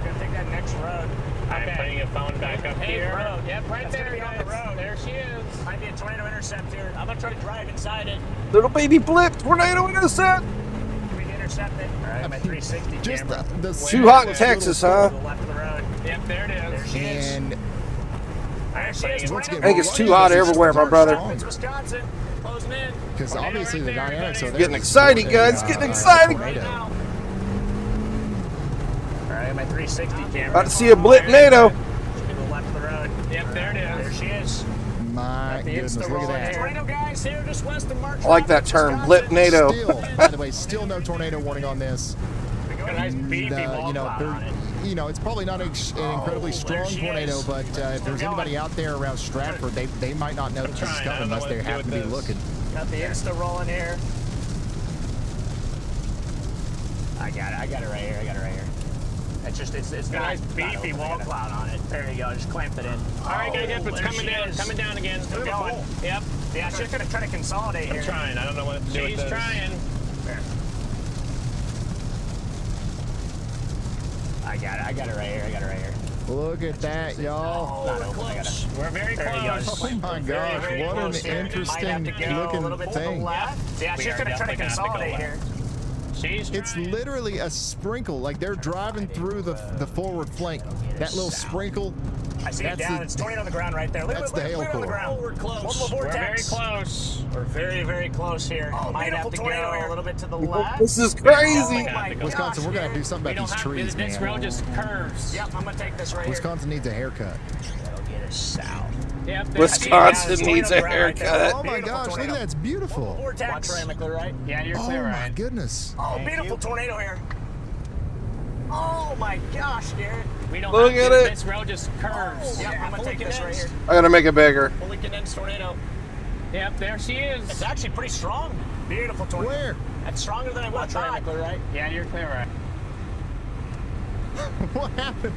Speaker 14: We're gonna take that next road.
Speaker 13: I'm putting your phone back up here.
Speaker 14: Road.
Speaker 13: Yep, right
Speaker 14: That's
Speaker 13: there,
Speaker 14: gonna be on the
Speaker 13: guys.
Speaker 14: road.
Speaker 13: There she is.
Speaker 14: Might be a tornado intercept here. I'm gonna try to drive inside it.
Speaker 1: Little baby blip, tornado intercept.
Speaker 14: We can intercept it. All right, my 360
Speaker 2: Just
Speaker 14: camera.
Speaker 2: the
Speaker 1: Too hot in Texas, huh?
Speaker 14: To the left of the road.
Speaker 13: Yep, there it is.
Speaker 14: There she is.
Speaker 2: And
Speaker 14: There she is.
Speaker 2: once
Speaker 1: I
Speaker 2: again,
Speaker 1: think it's too hot everywhere, my brother.
Speaker 14: It's Wisconsin. Closing in.
Speaker 2: because obviously the dynamics are there.
Speaker 1: Getting excited, guys. Getting excited.
Speaker 2: Tornado.
Speaker 14: All right, my 360 camera.
Speaker 1: About to see a blip NATO.
Speaker 14: To the left of the road.
Speaker 13: Yep, there it is.
Speaker 14: There she is.
Speaker 2: My
Speaker 14: The
Speaker 2: goodness,
Speaker 14: Insta
Speaker 2: look at
Speaker 14: rolling
Speaker 2: that.
Speaker 14: tornado guys here just west of March.
Speaker 1: I like that term, blip NATO.
Speaker 2: Still, by the way, still no tornado warning on this.
Speaker 14: Got a nice beefy wall
Speaker 2: You know,
Speaker 14: cloud on it.
Speaker 2: it's probably not an incredibly strong
Speaker 14: she
Speaker 2: tornado,
Speaker 14: is.
Speaker 2: but if there's anybody out there around Stratford, they might not know that this is
Speaker 13: trying. I
Speaker 2: coming
Speaker 13: don't know
Speaker 2: unless they
Speaker 13: what to do
Speaker 2: happen to be
Speaker 13: with
Speaker 2: looking.
Speaker 14: Got the Insta rolling here. I got it right here. It's just it's
Speaker 13: got a nice beefy wall
Speaker 14: cloud on it. There you go. Just clamped it in.
Speaker 13: All right, guys, yep, it's
Speaker 14: there
Speaker 13: coming
Speaker 14: she
Speaker 13: down.
Speaker 14: is.
Speaker 13: Coming down again.
Speaker 14: Still going.
Speaker 13: Yep.
Speaker 14: Yeah, she's gonna try to consolidate
Speaker 13: I'm
Speaker 14: here.
Speaker 13: trying. I don't know what to do with
Speaker 3: She's
Speaker 13: this.
Speaker 3: trying.
Speaker 14: There. I got it right here.
Speaker 2: Look at that, y'all.
Speaker 14: Not open.
Speaker 13: We're very
Speaker 14: There you go.
Speaker 13: close.
Speaker 2: Oh my gosh,
Speaker 14: Very
Speaker 2: what an
Speaker 14: close here. Might have
Speaker 2: interesting
Speaker 14: to go a little
Speaker 2: looking
Speaker 14: bit to the
Speaker 2: thing.
Speaker 14: left. Yeah,
Speaker 13: We
Speaker 14: she's
Speaker 13: are
Speaker 14: gonna try to
Speaker 13: definitely gonna have to go
Speaker 14: consolidate
Speaker 13: left.
Speaker 14: here.
Speaker 13: She's
Speaker 2: It's
Speaker 13: trying.
Speaker 2: literally a sprinkle. Like they're driving through the forward flank. That little sprinkle.
Speaker 14: I see it
Speaker 2: That's
Speaker 14: down.
Speaker 2: the-
Speaker 14: It's tornado on the ground right there. Look
Speaker 2: That's
Speaker 14: at
Speaker 2: the hail
Speaker 14: on the
Speaker 2: core.
Speaker 14: ground. We're close. Multiple
Speaker 13: We're very
Speaker 14: vortex.
Speaker 13: close.
Speaker 14: We're very, very close here. Might have to go a little bit to the left.
Speaker 1: This is crazy.
Speaker 14: Oh my
Speaker 2: Wisconsin, we're
Speaker 14: gosh,
Speaker 2: gonna do something
Speaker 13: We
Speaker 2: about
Speaker 13: don't
Speaker 2: these
Speaker 13: have
Speaker 2: trees,
Speaker 13: this
Speaker 2: man.
Speaker 13: road just curves.
Speaker 14: Yep, I'm gonna take this right
Speaker 2: Wisconsin needs a haircut.
Speaker 14: here. That'll get us south.
Speaker 13: Yep,
Speaker 1: Wisconsin needs a haircut.
Speaker 2: Oh my gosh, look at that, it's beautiful.
Speaker 14: Vortex. Watch right, am I clear right?
Speaker 13: Yeah, you're
Speaker 2: Oh
Speaker 13: clear,
Speaker 2: my
Speaker 13: Ryan.
Speaker 2: goodness.
Speaker 14: Oh, beautiful tornado here. Oh my gosh, Garrett.
Speaker 13: We don't
Speaker 1: Look
Speaker 13: have
Speaker 1: at
Speaker 13: to.
Speaker 1: it.
Speaker 13: This road just curves.
Speaker 14: Yep, I'm gonna take this right here.
Speaker 1: I gotta make it bigger.
Speaker 14: Fully condensed tornado.
Speaker 13: Yep, there she is.
Speaker 14: It's actually pretty strong. Beautiful tornado.
Speaker 2: Where?
Speaker 14: That's stronger than I would have thought.
Speaker 13: Clear, right? Yeah, you're clear, right?
Speaker 2: What happened?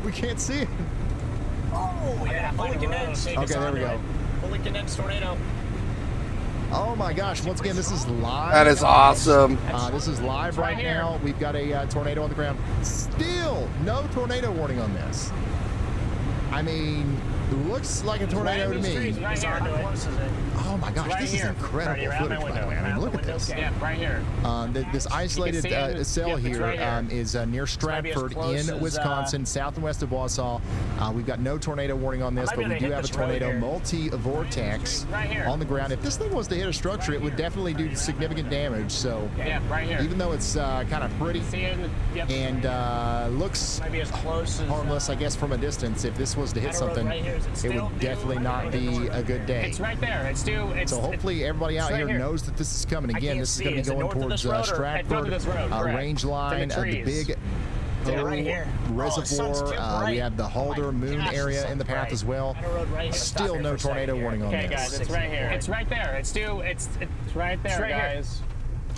Speaker 2: We can't see it.
Speaker 14: Oh, yeah, fully condensed.
Speaker 2: Okay, there we go.
Speaker 14: Fully condensed tornado.
Speaker 2: Oh my gosh, once again, this is live.
Speaker 1: That is awesome.
Speaker 2: This is live right now. We've got a tornado on the ground. Still no tornado warning on this. I mean, looks like a tornado to me.
Speaker 13: Right here. How close is it?
Speaker 2: Oh my gosh,
Speaker 13: Right
Speaker 2: this
Speaker 13: here.
Speaker 2: is incredible
Speaker 13: Right
Speaker 2: footage, by the way. I mean, look at this.
Speaker 13: Yeah, right here.
Speaker 2: This isolated
Speaker 13: see it.
Speaker 2: cell
Speaker 13: Yep, it's
Speaker 2: here,
Speaker 13: right here.
Speaker 2: is near
Speaker 14: might be as
Speaker 2: Stratford
Speaker 14: close
Speaker 2: in
Speaker 14: as,
Speaker 2: Wisconsin, south and west of Wausau. We've got no tornado warning on this,
Speaker 14: might
Speaker 2: but
Speaker 14: be
Speaker 2: we
Speaker 14: able
Speaker 2: do
Speaker 14: to
Speaker 2: have a
Speaker 14: hit this road
Speaker 2: tornado
Speaker 14: here.
Speaker 2: multi-vortex
Speaker 13: Right here.
Speaker 2: on the ground. If this thing was to hit a structure, it would definitely do significant damage. So
Speaker 13: Yeah, right here.
Speaker 2: even though it's kind of pretty
Speaker 13: See it in the, yep.
Speaker 2: and looks
Speaker 14: Might be as close as
Speaker 2: harmless, I guess, from a distance, if this was to hit
Speaker 14: Outer road
Speaker 2: something,
Speaker 14: right here. Is it
Speaker 2: it
Speaker 14: still
Speaker 2: would
Speaker 14: due?
Speaker 2: definitely not be a good day.
Speaker 13: It's right there. It's due. It's
Speaker 2: So hopefully everybody out
Speaker 13: right
Speaker 2: here
Speaker 13: here.
Speaker 2: knows that this is coming. Again,
Speaker 14: can't
Speaker 2: this is
Speaker 14: see.
Speaker 2: going to
Speaker 14: Is
Speaker 2: be
Speaker 14: it
Speaker 2: going
Speaker 14: north of
Speaker 2: towards
Speaker 14: this road or-
Speaker 13: It's north
Speaker 2: Stratford,
Speaker 13: of this road, correct.
Speaker 2: range line,
Speaker 13: It's in the
Speaker 2: the
Speaker 13: trees.
Speaker 2: big
Speaker 14: Yeah, right here. Oh, the sun's
Speaker 2: reservoir.
Speaker 14: too
Speaker 2: We
Speaker 14: bright.
Speaker 2: have the Halder
Speaker 14: Oh my
Speaker 2: Moon
Speaker 14: gosh, the
Speaker 2: area in
Speaker 14: sun's
Speaker 2: the path
Speaker 14: bright.
Speaker 2: as well.
Speaker 14: Outer road right here. Stop
Speaker 2: Still
Speaker 14: here
Speaker 2: no
Speaker 14: for a second
Speaker 2: tornado
Speaker 14: here.
Speaker 2: warning on
Speaker 13: Okay,
Speaker 2: this.
Speaker 13: guys, it's right here. It's right there. It's due. It's right there,
Speaker 14: right here.
Speaker 13: guys.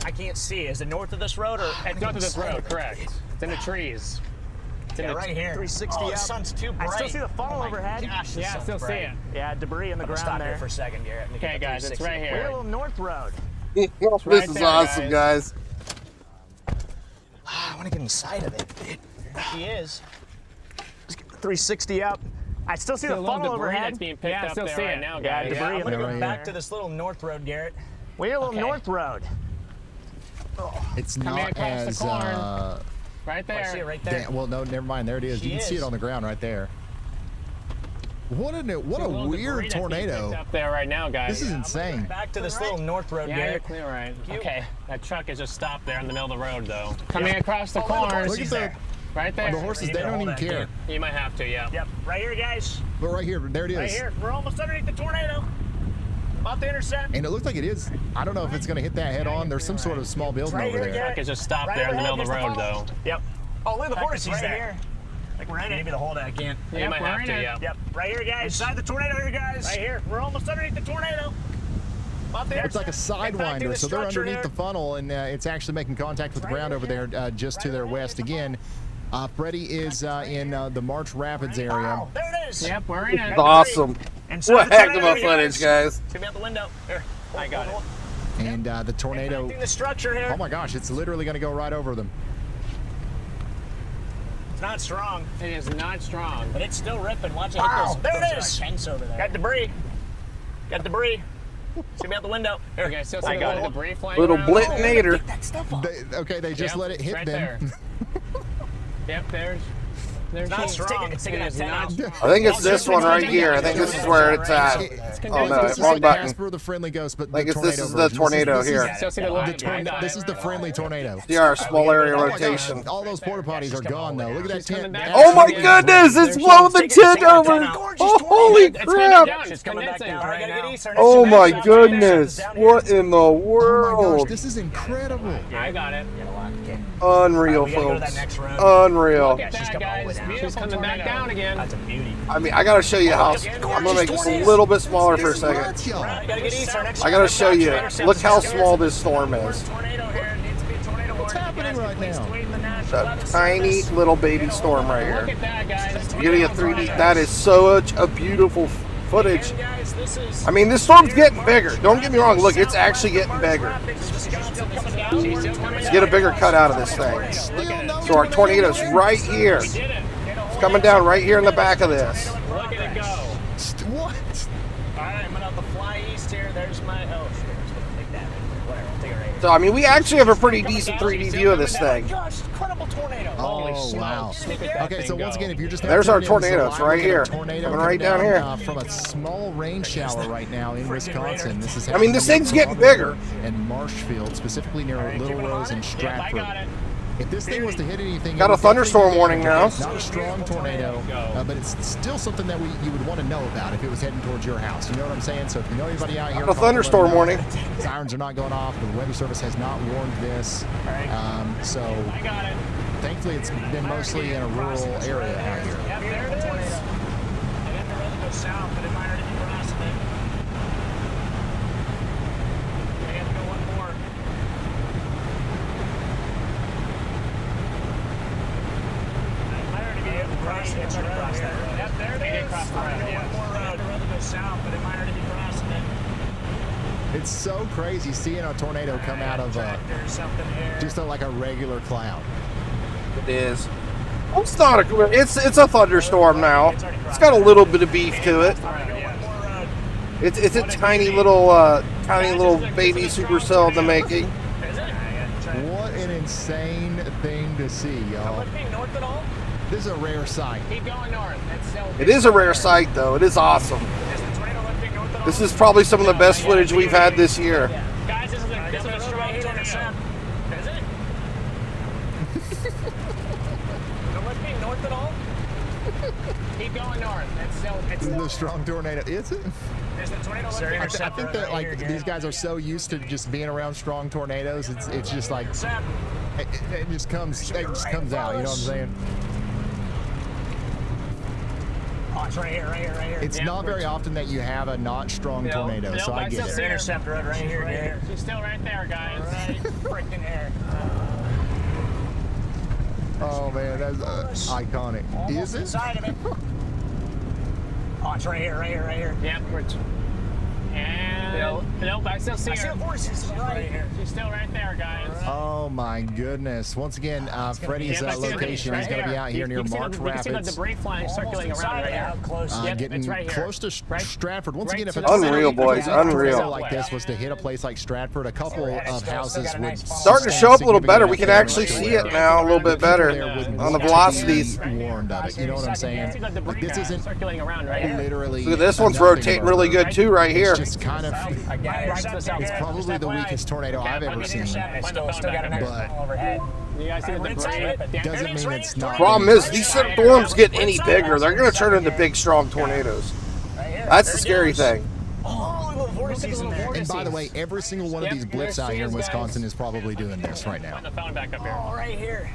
Speaker 14: I can't see. Is it north of this road or?
Speaker 13: It's north of this road, correct. It's in the trees. It's in
Speaker 14: Yeah,
Speaker 13: the
Speaker 14: right here.
Speaker 15: 360
Speaker 14: oh, the
Speaker 15: up.
Speaker 14: sun's too bright.
Speaker 15: I still see the funnel
Speaker 14: oh my
Speaker 15: overhead.
Speaker 14: Gosh, the
Speaker 13: Yeah, I
Speaker 14: sun's
Speaker 13: still see
Speaker 14: bright.
Speaker 13: it.
Speaker 15: Yeah, debris in the
Speaker 14: I'm gonna
Speaker 15: ground
Speaker 14: stop
Speaker 15: there.
Speaker 14: here for a second, Garrett. Let me
Speaker 13: Okay,
Speaker 14: get the
Speaker 13: guys, it's
Speaker 14: 360.
Speaker 13: right
Speaker 15: We're a
Speaker 13: here.
Speaker 15: little north road.
Speaker 1: This
Speaker 13: right
Speaker 1: is
Speaker 13: there,
Speaker 1: awesome, guys.
Speaker 14: I want to get inside of it. He is.
Speaker 15: Let's get the 360 up. I still see
Speaker 13: See a
Speaker 15: the
Speaker 13: little
Speaker 15: funnel
Speaker 13: debris
Speaker 15: overhead.
Speaker 13: that's being picked
Speaker 11: Yeah, I
Speaker 13: up
Speaker 11: still
Speaker 13: there
Speaker 11: see
Speaker 13: right
Speaker 11: it.
Speaker 13: now,
Speaker 15: Yeah,
Speaker 13: guys.
Speaker 15: debris
Speaker 14: I'm
Speaker 15: in
Speaker 14: gonna
Speaker 15: there
Speaker 14: go
Speaker 2: right
Speaker 14: back
Speaker 2: here.
Speaker 14: to this little north road, Garrett.
Speaker 15: We're a little
Speaker 14: Okay.
Speaker 15: north road.
Speaker 2: It's
Speaker 13: Come in
Speaker 2: not
Speaker 13: across the
Speaker 2: as
Speaker 13: corner. Right
Speaker 14: Oh, I
Speaker 13: there.
Speaker 14: see it right there.
Speaker 2: well, no, never mind. There it is.
Speaker 14: She
Speaker 2: You can see
Speaker 14: is.
Speaker 2: it on the ground right there. What a
Speaker 13: See
Speaker 2: weird
Speaker 13: little debris that's being
Speaker 2: tornado.
Speaker 13: picked up there right now, guys.
Speaker 2: This is insane.
Speaker 14: Back to this little north road,
Speaker 13: Yeah, you're
Speaker 14: Garrett.
Speaker 13: clear, right.
Speaker 14: you.
Speaker 13: Okay, that truck is just stopped there in the middle of the road, though. Coming across the
Speaker 14: Oh, look, the
Speaker 13: corner.
Speaker 14: horse
Speaker 2: Look at
Speaker 14: is
Speaker 2: the-
Speaker 14: there.
Speaker 13: Right there.
Speaker 2: The horses,
Speaker 14: You
Speaker 2: they
Speaker 14: need to
Speaker 2: don't
Speaker 14: hold
Speaker 2: even
Speaker 14: that,
Speaker 2: care.
Speaker 13: You might have to, yeah.
Speaker 15: Yep, right here, guys.
Speaker 2: But right here, there it is.
Speaker 15: Right here. We're almost underneath the tornado. About to intercept.
Speaker 2: And it looks like it is. I don't know if it's going to hit that head on. There's some sort of small building
Speaker 15: Right
Speaker 2: over
Speaker 15: here,
Speaker 2: there.
Speaker 15: Garrett.
Speaker 13: Truck is just stopped
Speaker 15: Right
Speaker 13: there in the
Speaker 15: overhead,
Speaker 13: middle of the
Speaker 15: here's
Speaker 13: road,
Speaker 15: funnel.
Speaker 13: though.
Speaker 15: Yep. Oh, look at the
Speaker 14: Fact,
Speaker 15: horses
Speaker 14: it's right
Speaker 15: there.
Speaker 14: here.
Speaker 15: Like we're in
Speaker 14: Maybe
Speaker 15: it.
Speaker 14: to hold it, I can't.
Speaker 13: You
Speaker 11: Yep,
Speaker 13: might
Speaker 11: we're
Speaker 13: have
Speaker 11: in
Speaker 13: to,
Speaker 11: it.
Speaker 13: yeah.
Speaker 15: Yep, right here, guys.
Speaker 14: Inside the tornado here, guys.
Speaker 15: Right here. We're almost underneath the tornado. About to
Speaker 2: It's like a
Speaker 15: intercept. Impacting
Speaker 2: sidewinder,
Speaker 15: the
Speaker 2: so they're
Speaker 15: structure
Speaker 2: underneath
Speaker 15: there.
Speaker 2: the funnel, and it's actually making contact with the ground over there, just to their west. Again, Freddie is in the March Rapids area.
Speaker 15: Wow, there it is.
Speaker 11: Yep, we're in it.
Speaker 1: It's awesome.
Speaker 15: Inside
Speaker 1: What
Speaker 15: the
Speaker 1: heck of
Speaker 15: tornado
Speaker 1: a
Speaker 15: here,
Speaker 1: footage, guys.
Speaker 15: It's gonna be out the window. Here.
Speaker 14: I got it.
Speaker 2: And the tornado,
Speaker 15: Impacting the structure here.
Speaker 2: oh my gosh, it's literally going to go right over them.
Speaker 15: It's not strong,
Speaker 11: It is not strong.
Speaker 14: But it's still ripping. Watch it
Speaker 15: Wow,
Speaker 14: hit
Speaker 15: there it
Speaker 14: those
Speaker 15: is.
Speaker 14: tents over there.
Speaker 15: got debris. Got debris. It's gonna be out the window. Here.
Speaker 13: Okay, still see
Speaker 15: I
Speaker 13: the
Speaker 15: got
Speaker 13: little
Speaker 15: it.
Speaker 13: debris flying
Speaker 1: Little
Speaker 13: around.
Speaker 1: blitinator.
Speaker 14: That stuff off.
Speaker 2: They just
Speaker 13: Yep,
Speaker 2: let it hit
Speaker 13: right
Speaker 2: them.
Speaker 13: Yep, there's
Speaker 15: Not
Speaker 13: she's-
Speaker 15: strong.
Speaker 14: It's taking
Speaker 13: It
Speaker 14: that
Speaker 13: is
Speaker 14: tent
Speaker 13: not
Speaker 14: out.
Speaker 13: strong.
Speaker 1: I think it's this one right here. I think this is where it's at. Oh no,
Speaker 2: This is
Speaker 1: wrong button.
Speaker 2: Casper the Friendly Ghost, but
Speaker 1: Like
Speaker 2: the
Speaker 1: it's-
Speaker 2: tornado
Speaker 1: this is the
Speaker 2: version.
Speaker 1: tornado
Speaker 2: This is-
Speaker 1: here.
Speaker 13: Still see the
Speaker 2: The
Speaker 13: line.
Speaker 2: tornado. This is the friendly tornado.
Speaker 1: See our small area
Speaker 2: Oh my gosh,
Speaker 1: rotation.
Speaker 2: all those porta potties are gone though. Look at that
Speaker 13: She's coming
Speaker 2: tent.
Speaker 13: back.
Speaker 1: Oh my
Speaker 13: Yeah.
Speaker 1: goodness, it's
Speaker 13: There's
Speaker 1: blowing the
Speaker 14: Take it,
Speaker 1: tent
Speaker 14: take it,
Speaker 1: over.
Speaker 14: take it.
Speaker 1: Oh, holy
Speaker 13: It's coming
Speaker 1: crap.
Speaker 13: down.
Speaker 15: She's
Speaker 13: It's
Speaker 15: coming back
Speaker 13: condensing
Speaker 15: down
Speaker 13: right
Speaker 15: right
Speaker 13: now.
Speaker 15: now. Get east, our
Speaker 1: Oh
Speaker 15: next
Speaker 1: my
Speaker 15: down.
Speaker 1: goodness.
Speaker 15: Down here.
Speaker 1: What in the
Speaker 2: Oh my gosh,
Speaker 1: world?
Speaker 2: this is incredible.
Speaker 13: I got it.
Speaker 1: Unreal,
Speaker 14: We gotta go to that
Speaker 1: folks.
Speaker 14: next road.
Speaker 1: Unreal.
Speaker 13: Look at
Speaker 14: she's
Speaker 13: that,
Speaker 14: coming all the way
Speaker 13: guys.
Speaker 14: down.
Speaker 13: She's coming back down again.
Speaker 14: That's a beauty.
Speaker 1: I mean, I gotta show you how. I'm gonna make this a little bit smaller for a second.
Speaker 2: Nuts, y'all.
Speaker 14: We gotta get east. Our next
Speaker 1: I gotta show you. Look how small this storm is.
Speaker 15: Tornado here. It needs to be a tornado
Speaker 2: What's
Speaker 15: warning.
Speaker 2: happening
Speaker 15: You guys
Speaker 2: right
Speaker 15: please
Speaker 2: now?
Speaker 15: wait in the National
Speaker 1: A
Speaker 15: Weather
Speaker 1: tiny
Speaker 15: Service.
Speaker 1: little baby storm right
Speaker 13: Look
Speaker 1: here.
Speaker 13: at that, guys.
Speaker 1: You're getting a 3D. That is such a beautiful footage.
Speaker 15: And guys, this is
Speaker 1: I mean, this storm's getting bigger. Don't get me wrong. Look, it's actually getting bigger. Let's get a bigger cut out of this thing. So our tornado's right here. It's coming down right here in the back of this.
Speaker 13: Look at it go.
Speaker 2: What?
Speaker 14: All right, I'm gonna have to fly east here. There's my. Oh, shit. I'm just gonna take that. Whatever. I'll take it right here.
Speaker 1: So, I mean, we actually have a pretty decent 3D view of this thing.
Speaker 14: Gosh, incredible tornado.
Speaker 2: Oh wow. Okay, so once again, if you're just now
Speaker 1: There's our
Speaker 2: tuning in, this is
Speaker 1: tornadoes
Speaker 2: live.
Speaker 1: right
Speaker 2: We got a
Speaker 1: here.
Speaker 2: tornado
Speaker 1: Coming
Speaker 2: coming
Speaker 1: right down here.
Speaker 2: From a small rain shower right now in Wisconsin. This is
Speaker 1: I mean, this
Speaker 2: happening
Speaker 1: thing's
Speaker 2: in
Speaker 1: getting bigger.
Speaker 2: And Marshfield, specifically near Little Rose and
Speaker 13: Yep, I
Speaker 2: Stratford.
Speaker 13: got it.
Speaker 2: If this thing was to hit anything,
Speaker 1: Got
Speaker 2: it
Speaker 1: a
Speaker 2: would
Speaker 1: thunderstorm
Speaker 2: definitely be
Speaker 1: warning now.
Speaker 2: Not a strong tornado, but it's still something that you would want to know about if it was heading towards your house. You know what I'm saying? So if you know anybody out here,
Speaker 1: Got a thunderstorm warning.
Speaker 2: Sirens are not going off. The Weather Service has not warned this. So
Speaker 13: I got it.
Speaker 2: thankfully it's been mostly in a rural area out here.
Speaker 14: Yep, there it is. I got the road to go south, but it might already be crossing it. I got to go one more. It might already be able to cross it. It's already crossed that road. Yep, there it is. Cross the road. Yeah. One more road. The road to go south, but it might already be crossing it.
Speaker 2: It's so crazy seeing a tornado come out of just like a regular cloud.
Speaker 1: It is. Oh, it's not a. It's a thunderstorm now. It's got a little bit of beef to it. It's a tiny little baby supercell in the making.
Speaker 2: What an insane thing to see, y'all. This is a rare sight.
Speaker 14: Keep going north.
Speaker 1: It is a rare sight, though. It is awesome. This is probably some of the best footage we've had this year.
Speaker 14: Guys, this is a strong tornado. Is it? Don't let me north at all. Keep going north.
Speaker 2: This is a strong tornado. Is it?
Speaker 14: There's the tornado.
Speaker 2: I think that like these guys are so used to just being around strong tornadoes. It's just like it just comes out. You know what I'm saying?
Speaker 14: Oh, it's right here.
Speaker 2: It's not very often that you have a not strong tornado, so I get it.
Speaker 14: Intercept road right here. She's still right there, guys. Right freaking there.
Speaker 2: Oh man, that's iconic. Is it?
Speaker 14: Side of it. Oh, it's right here. Yep. And nope, I still see her. I see the horses right here. She's still right there, guys.
Speaker 2: Oh my goodness! Once again, Freddie's location is going to be out here near March Rapids.
Speaker 14: You can see the debris flying, circulating around right here.
Speaker 2: Getting close to Stratford. Once again, if a
Speaker 1: unreal, boys, unreal
Speaker 2: like this was to hit a place like Stratford, a couple of houses would
Speaker 1: starting to show up a little better. We can actually see it now a little bit better on the velocities.
Speaker 2: Warned of it. You know what I'm saying? Like this isn't literally.
Speaker 1: Look at this one's rotating really good too, right here.
Speaker 2: It's kind of. It's probably the weakest tornado I've ever seen. But doesn't mean it's not.
Speaker 1: Problem is, these storms get any bigger, they're going to turn into big, strong tornadoes. That's the scary thing.
Speaker 2: And by the way, every single one of these blips out here in Wisconsin is probably doing this right now.
Speaker 14: Oh, right here.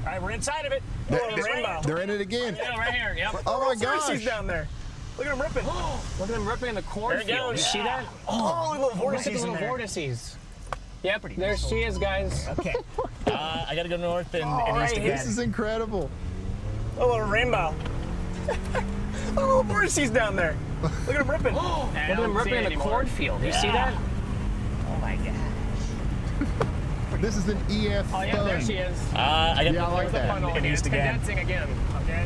Speaker 14: All right, we're inside of it.
Speaker 2: They're in it again.
Speaker 14: Yeah, right here. Yep.
Speaker 2: Oh my gosh.
Speaker 14: Down there. Look at them ripping.
Speaker 3: Look at them ripping in the cornfield. You see that?
Speaker 14: Oh, little vortices
Speaker 3: in there. Vortices. Yep, there she is, guys.
Speaker 14: Okay. I got to go north and east again.
Speaker 2: This is incredible.
Speaker 14: A little rainbow. A little vortices down there. Look at them ripping.
Speaker 3: Look at them ripping in the cornfield. You see that?
Speaker 14: Oh my gosh.
Speaker 2: This is an EF
Speaker 3: Oh yeah, there she is.
Speaker 14: I got
Speaker 2: I like that.
Speaker 14: And east again.
Speaker 3: Condensing again.
Speaker 14: Okay.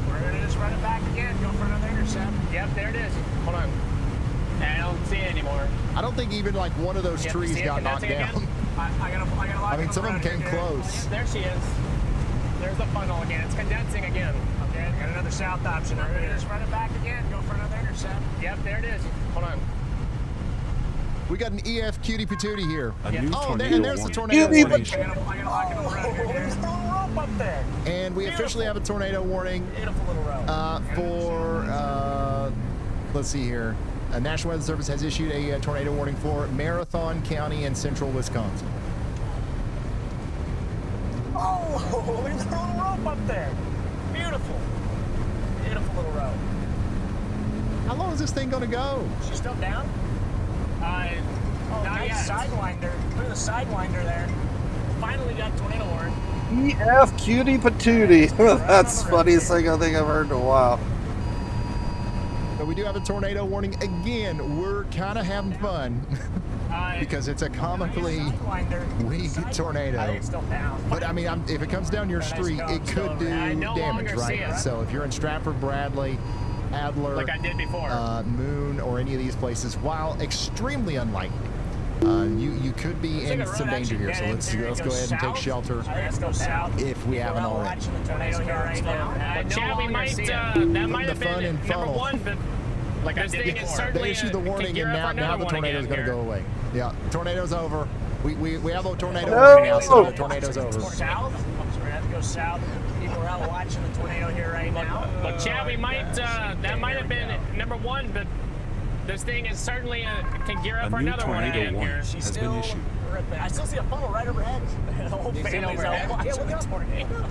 Speaker 14: We're going to just run it back again. Go for another intercept.
Speaker 3: Yep, there it is. Hold on. I don't see it anymore.
Speaker 2: I don't think even like one of those trees got knocked down.
Speaker 14: I
Speaker 2: mean, some of them came close.
Speaker 3: Yep, there she is. There's the funnel again. It's condensing again.
Speaker 14: Okay, I got another south option. We're going to just run it back again. Go for another intercept.
Speaker 3: Yep, there it is. Hold on.
Speaker 2: We got an EF cutie patootie here.
Speaker 12: There's
Speaker 2: the tornado warning.
Speaker 14: Up there.
Speaker 2: And we officially have a tornado warning for, let's see here. National Weather Service has issued a tornado warning for Marathon County and central Wisconsin.
Speaker 14: Oh, there's a little rope up there. Beautiful. Beautiful little rope.
Speaker 2: How long is this thing going to go?
Speaker 14: She's still down? Nice sidewinder. Look at the sidewinder there. Finally got tornado warning.
Speaker 1: EF cutie patootie. That's the funniest thing I think I've heard in a while.
Speaker 2: But we do have a tornado warning again. We're kind of having fun because it's a comically weak tornado. But I mean, if it comes down your street, it could do damage, right? So if you're in Stratford, Bradley, Adler,
Speaker 3: like I did before,
Speaker 2: Moon, or any of these places, while extremely unlikely, you could be in some danger here. So let's go ahead and take shelter if we haven't already.
Speaker 3: Yeah, we might. That might have been number one, but like I did before.
Speaker 2: They issued the warning, and now the tornado is going to go away. Yeah, tornado's over. We have a tornado warning now, so the tornado's over.
Speaker 14: South. So we have to go south. People are out watching the tornado here right now.
Speaker 3: But Chad, we might. That might have been number one, but
Speaker 13: This thing is certainly can gear up for
Speaker 12: A new
Speaker 13: another one
Speaker 12: tornado
Speaker 13: in
Speaker 12: warning
Speaker 13: here.
Speaker 12: has been issued.
Speaker 15: I still see a funnel right overhead. The whole
Speaker 13: You see it
Speaker 15: family's
Speaker 13: overhead?
Speaker 15: out watching the tornado.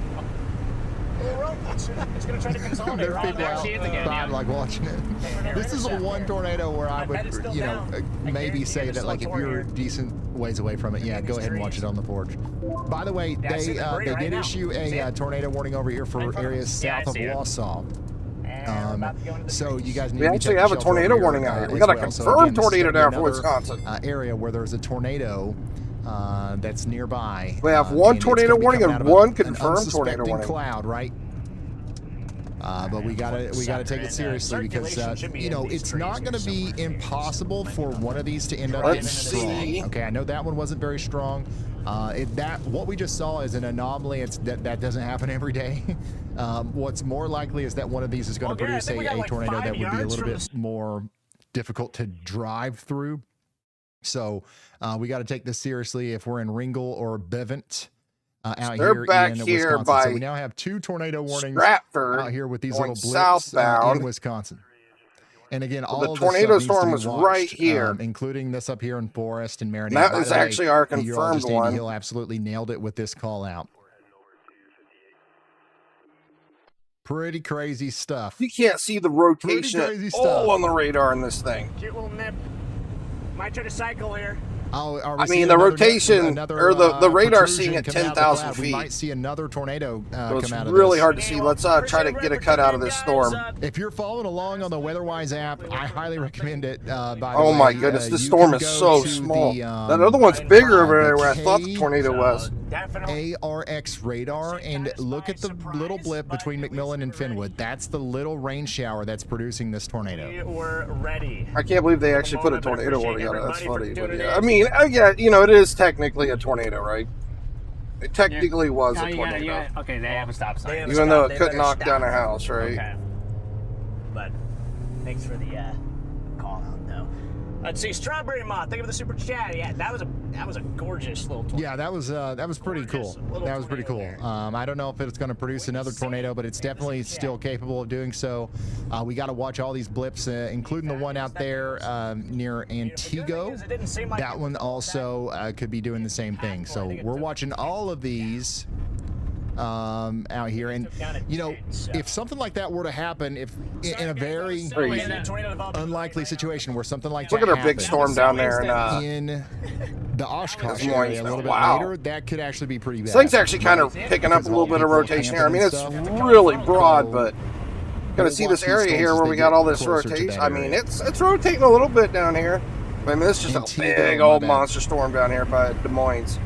Speaker 15: It's going to try to consolidate.
Speaker 2: There's
Speaker 15: right
Speaker 2: people
Speaker 15: there.
Speaker 2: out
Speaker 15: She is again,
Speaker 2: outside, like watching it. This is the one tornado where I would, you know, maybe say that like if you're decent ways away from it, yeah, go ahead and watch it on the porch. By the way, they did issue a tornado warning over here for areas south of Wausau. So you guys need
Speaker 1: We
Speaker 2: to
Speaker 1: actually
Speaker 2: check
Speaker 1: have
Speaker 2: the
Speaker 1: a
Speaker 2: shelter
Speaker 1: tornado
Speaker 2: over
Speaker 1: warning
Speaker 2: here,
Speaker 1: out here. We
Speaker 2: as
Speaker 1: got a
Speaker 2: well. So
Speaker 1: confirmed
Speaker 2: again, this is
Speaker 1: tornado
Speaker 2: gonna
Speaker 1: down
Speaker 2: be
Speaker 1: for
Speaker 2: another,
Speaker 1: Wisconsin.
Speaker 2: Area where there's a tornado that's nearby.
Speaker 1: We have one
Speaker 2: and it's
Speaker 1: tornado
Speaker 2: gonna be
Speaker 1: warning
Speaker 2: coming
Speaker 1: and
Speaker 2: out of
Speaker 1: one
Speaker 2: an
Speaker 1: confirmed tornado
Speaker 2: unsuspecting
Speaker 1: warning.
Speaker 2: cloud, right? But we gotta take it seriously because you know it's not gonna be impossible for one of these to end up getting strong. Okay, I know that one wasn't very strong. What we just saw is an anomaly. That doesn't happen every day. What's more likely is that one of these is going to produce a tornado that would be a little bit more difficult to drive through. So we got to take this seriously. If we're in Ringel or Bevent. Out
Speaker 1: They're
Speaker 2: here
Speaker 1: back
Speaker 2: in
Speaker 1: here
Speaker 2: Wisconsin.
Speaker 1: by
Speaker 2: So we now have 2 tornado warnings
Speaker 1: Stratford
Speaker 2: out here with these
Speaker 1: going
Speaker 2: little blips
Speaker 1: southbound.
Speaker 2: in Wisconsin. And again, all
Speaker 1: the
Speaker 2: of
Speaker 1: tornado
Speaker 2: this stuff
Speaker 1: storm
Speaker 2: needs to
Speaker 1: was
Speaker 2: be watched,
Speaker 1: right here.
Speaker 2: including this up here in Forest and Marinette.
Speaker 1: That
Speaker 2: By
Speaker 1: is
Speaker 2: the way,
Speaker 1: actually our
Speaker 2: meteorologist
Speaker 1: confirmed
Speaker 2: Andy
Speaker 1: one.
Speaker 2: Hill absolutely nailed it with this call out. Pretty crazy stuff.
Speaker 1: You can't see the rotation
Speaker 2: Pretty crazy
Speaker 1: at all
Speaker 2: stuff.
Speaker 1: on the radar in this thing.
Speaker 15: Cute little nip. Might try to cycle here.
Speaker 2: Oh,
Speaker 1: I mean, the rotation or the radar seeing at 10,000 feet.
Speaker 2: We might see another tornado
Speaker 1: So
Speaker 2: come
Speaker 1: it's
Speaker 2: out of
Speaker 1: really
Speaker 2: this.
Speaker 1: hard to see. Let's try to get a cut out of this storm.
Speaker 2: If you're following along on the WeatherWise app, I highly recommend it. By the
Speaker 1: Oh
Speaker 2: way,
Speaker 1: my goodness, this
Speaker 2: you
Speaker 1: storm
Speaker 2: can
Speaker 1: is
Speaker 2: go
Speaker 1: so
Speaker 2: to
Speaker 1: small.
Speaker 2: the,
Speaker 1: That other one's bigger over there where I thought the tornado was.
Speaker 2: ARX radar and look at the little blip between McMillan and Fenwood. That's the little rain shower that's producing this tornado.
Speaker 15: We're ready.
Speaker 1: I can't believe they actually put a tornado warning on it. That's funny. But yeah, I mean, yeah, you know, it is technically a tornado, right? It technically was a tornado.
Speaker 13: Okay, they have a stop sign.
Speaker 1: Even though it couldn't knock down a house, right?
Speaker 15: Okay. But thanks for the call out, though. Let's see, Strawberry Moth. Thank you for the super chat. Yeah, that was a gorgeous little tornado.
Speaker 2: Yeah, that was pretty cool. That was pretty cool. I don't know if it's going to produce another tornado, but it's definitely still capable of doing so. We got to watch all these blips, including the one out there near Antigo. That one also could be doing the same thing. So we're watching all of these out here, and you know, if something like that were to happen, if in a very unlikely situation where something like
Speaker 1: Look
Speaker 2: that
Speaker 1: at our big storm down there
Speaker 2: in the Oshkosh area a little bit later, that could actually be pretty bad.
Speaker 1: This thing's actually kind of picking up a little bit of rotation here. I mean, it's really broad, but gonna see this area here where we got all this rotation. I mean, it's rotating a little bit down here. I mean, this is just a big old monster storm down here by Des Moines.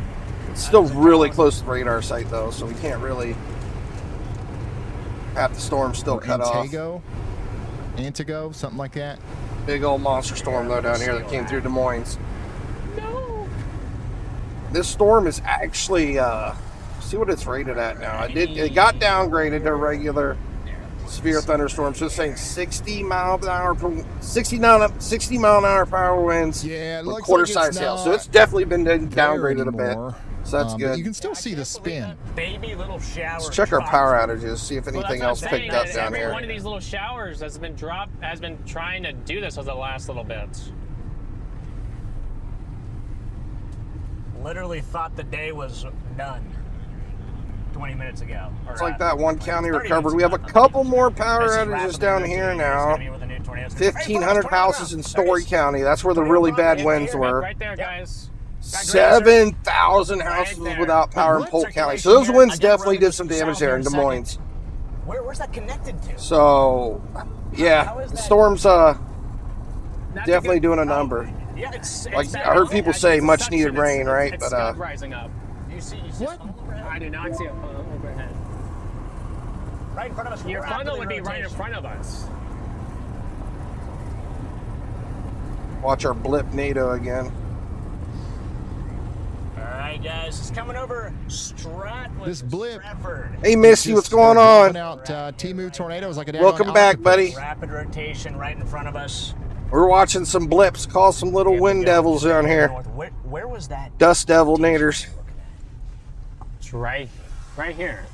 Speaker 1: It's still really close to the radar site, though, so we can't really have the storm still cut off.
Speaker 2: Antigo, something like that.
Speaker 1: Big old monster storm, though, down here that came through Des Moines.
Speaker 13: No.
Speaker 1: This storm is actually, see what it's rated at now. It got downgraded to a regular severe thunderstorm, so it's saying 60 mile an hour power winds with quarter size hail. So it's definitely been downgraded a bit. So that's good.
Speaker 2: You can still see the spin.
Speaker 15: Baby little shower.
Speaker 1: Let's check our power outages, see if anything else picked up down here.
Speaker 13: Every one of these little showers has been trying to do this over the last little bit.
Speaker 15: Literally thought the day was done 20 minutes ago.
Speaker 1: It's like that one county recovered. We have a couple more power outages down here now. 1,500 houses in Story County. That's where the really bad winds were.
Speaker 13: Right there, guys.
Speaker 1: 7,000 houses without power in Polk County. So those winds definitely did some damage there in Des Moines.
Speaker 15: Where's that connected to?
Speaker 1: So, yeah, the storm's definitely doing a number.
Speaker 15: Yeah, it's
Speaker 1: Like I heard people say, much needed rain, right?
Speaker 13: It's
Speaker 1: But
Speaker 13: rising up. You see what? I do not see a funnel overhead.
Speaker 15: Right in front of us.
Speaker 13: Your funnel would be right in front of us.
Speaker 1: watch our blip NATO again.
Speaker 15: Alright guys, it's coming over
Speaker 2: This blip.
Speaker 1: Hey Misty, what's going on?
Speaker 2: Out, Timu tornadoes like a
Speaker 1: Welcome back, buddy.
Speaker 15: Rapid rotation right in front of us.
Speaker 1: We're watching some blips. Call some little wind devils down here.
Speaker 15: Where was that?
Speaker 1: Dust devil naders.
Speaker 13: It's right here.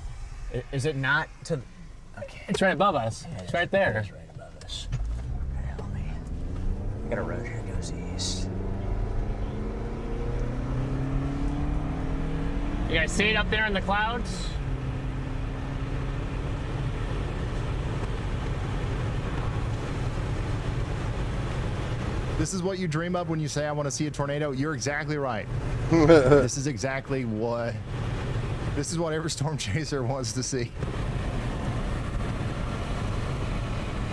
Speaker 15: Is it not to? Okay.
Speaker 13: It's right above us. It's right there.
Speaker 15: It's right above us. Got a road here goes east.
Speaker 13: You guys see it up there in the clouds?
Speaker 2: This is what you dream of when you say, I want to see a tornado. You're exactly right. This is exactly what... This is what every storm chaser wants to see.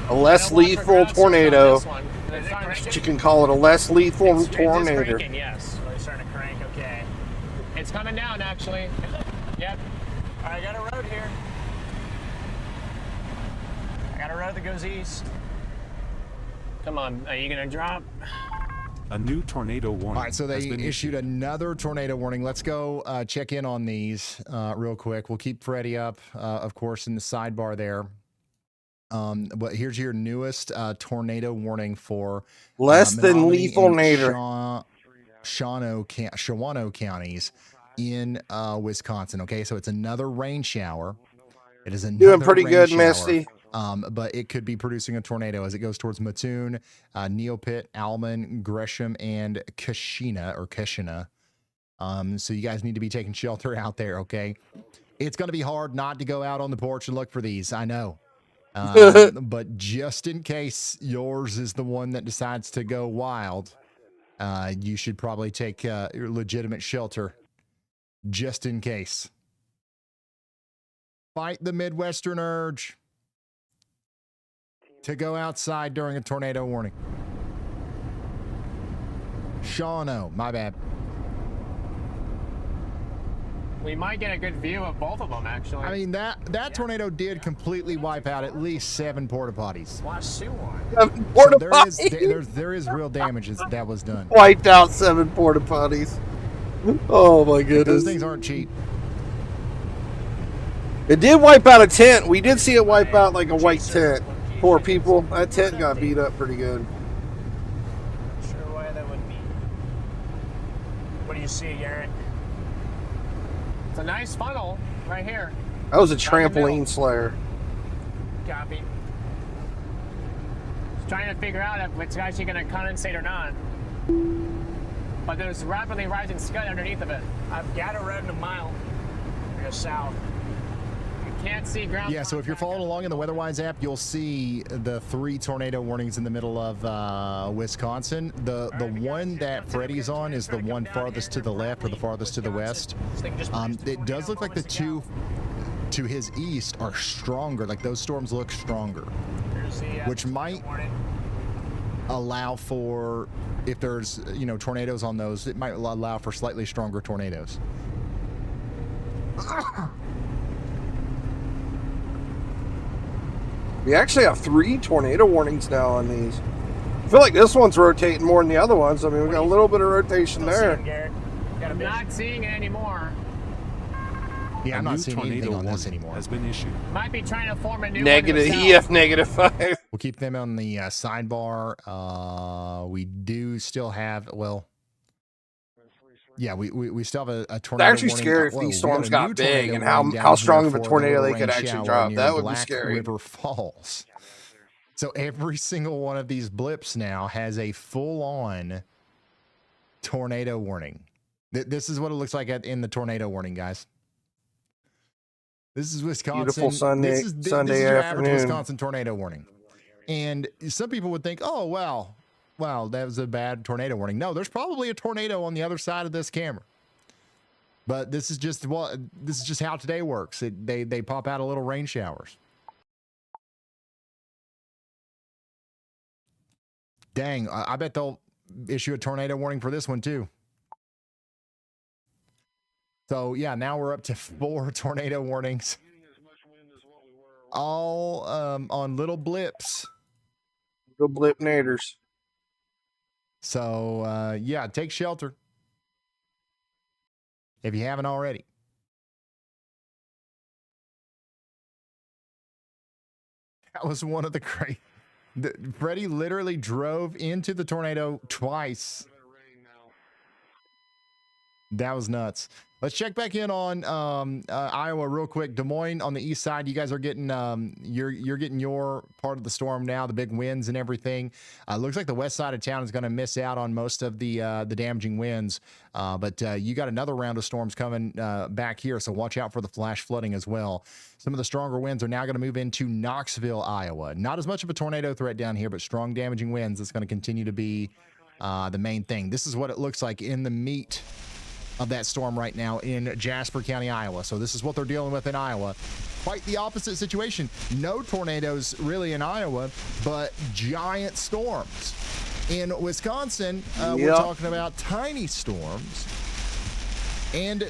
Speaker 1: A less lethal tornado. You can call it a less lethal tornado.
Speaker 13: It is cranking, yes.
Speaker 15: Oh, it's starting to crank, okay.
Speaker 13: It's coming down, actually. Yep.
Speaker 15: All right, I got a road here. I got a road that goes east.
Speaker 13: Come on, are you gonna drop?
Speaker 12: A new tornado warning.
Speaker 2: All right, so they
Speaker 12: has been
Speaker 2: issued another tornado warning. Let's go check in on these real quick. We'll keep Freddie up, of course, in the sidebar there. But here's your newest tornado warning for
Speaker 1: less than
Speaker 2: Menominee
Speaker 1: lethal
Speaker 2: and
Speaker 1: nader.
Speaker 2: Shawano counties in Wisconsin. Okay, so it's another rain shower. It is another
Speaker 1: Doing pretty
Speaker 2: rain
Speaker 1: good,
Speaker 2: shower,
Speaker 1: Misty.
Speaker 2: but it could be producing a tornado as it goes towards Mattoon, Neopit, Alman, Gresham, and Kashina. So you guys need to be taking shelter out there. Okay, it's going to be hard not to go out on the porch and look for these. I know. But just in case yours is the one that decides to go wild, you should probably take legitimate shelter just in case. Fight the Midwestern urge to go outside during a tornado warning. Shawano, my bad.
Speaker 13: We might get a good view of both of them, actually.
Speaker 2: I mean, that tornado did completely wipe out at least 7 porta potties. So there is real damage that was done.
Speaker 1: Wiped out 7 porta potties. Oh my goodness.
Speaker 2: Those things aren't cheap.
Speaker 1: It did wipe out a tent. We did see it wipe out like a white tent. Poor people. That tent got beat up pretty good.
Speaker 15: Sure why that would be. What do you see, Garrett?
Speaker 13: It's a nice funnel right here.
Speaker 1: That was a trampoline slayer.
Speaker 13: Copy. Just trying to figure out if it's actually going to condensate or not. But there's rapidly rising scud underneath of it.
Speaker 15: I've got a road in a mile. I go south.
Speaker 13: Can't see ground.
Speaker 2: Yeah, so if you're following along in the WeatherWise app, you'll see the 3 tornado warnings in the middle of Wisconsin. The one that Freddie's on is the one farthest to the left or the farthest to the west. It does look like the 2 to his east are stronger. Like those storms look stronger, which might allow for, if there's tornadoes on those, it might allow for slightly stronger tornadoes.
Speaker 1: We actually have 3 tornado warnings now on these. I feel like this one's rotating more than the other ones. I mean, we got a little bit of rotation there.
Speaker 13: I'm not seeing it anymore.
Speaker 2: Yeah, I'm not seeing anything on this anymore.
Speaker 12: Has been issued.
Speaker 13: Might be trying to form a new
Speaker 1: negative
Speaker 13: one
Speaker 1: EF -5.
Speaker 2: We'll keep them on the sidebar. We do still have, well, yeah, we still have a tornado.
Speaker 1: It's actually scary if these storms got big and how strong of a tornado they could actually drop. That would be scary.
Speaker 2: River Falls. So every single one of these blips now has a full-on tornado warning. This is what it looks like in the tornado warning, guys. This is Wisconsin.
Speaker 1: Beautiful Sunday,
Speaker 2: this is your average Wisconsin tornado warning. And some people would think, oh, well, that was a bad tornado warning. No, there's probably a tornado on the other side of this camera. But this is just how today works. They pop out a little rain showers. Dang, I bet they'll issue a tornado warning for this one too. So yeah, now we're up to 4 tornado warnings. All on little blips.
Speaker 1: Little blip naders.
Speaker 2: So, yeah, take shelter if you haven't already. That was one of the great. Freddie literally drove into the tornado twice. That was nuts. Let's check back in on Iowa real quick. Des Moines on the east side, you guys are getting you're getting your part of the storm now, the big winds and everything. Looks like the west side of town is going to miss out on most of the damaging winds, but you got another round of storms coming back here, so watch out for the flash flooding as well. Some of the stronger winds are now going to move into Knoxville, Iowa. Not as much of a tornado threat down here, but strong damaging winds. That's going to continue to be the main thing. This is what it looks like in the meat of that storm right now in Jasper County, Iowa. So this is what they're dealing with in Iowa. Quite the opposite situation. No tornadoes really in Iowa, but giant storms. In Wisconsin, we're talking about tiny storms, and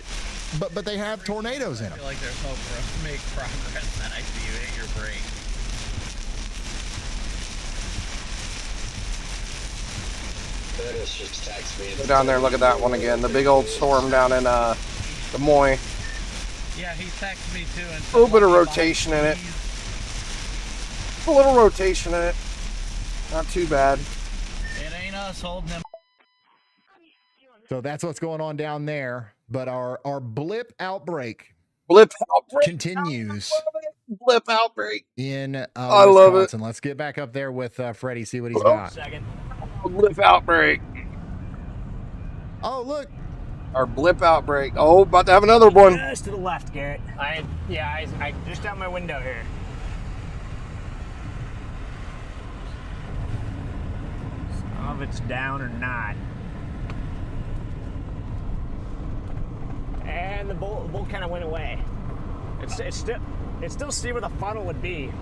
Speaker 2: but they have tornadoes in them.
Speaker 3: I feel like there's hope for us to make progress, and I see you hit your brake.
Speaker 5: Curtis just texted me.
Speaker 1: Go down there and look at that one again. The big old storm down in Des Moines.
Speaker 3: Yeah, he texted me too. And
Speaker 1: A little bit of rotation in it. A little rotation in it. Not too bad.
Speaker 3: It ain't us holding him.
Speaker 2: So that's what's going on down there. But our blip outbreak continues.
Speaker 1: Blip outbreak
Speaker 2: In
Speaker 1: I love it.
Speaker 2: Wisconsin. Let's get back up there with Freddie, see what he's got.
Speaker 1: Blip outbreak.
Speaker 2: Oh, look.
Speaker 1: Our blip outbreak. Oh, about to have another one.
Speaker 15: Just to the left, Garrett. I just out my window here. I don't know if it's down or not. And the bolt kind of went away. It's still see where the funnel would be.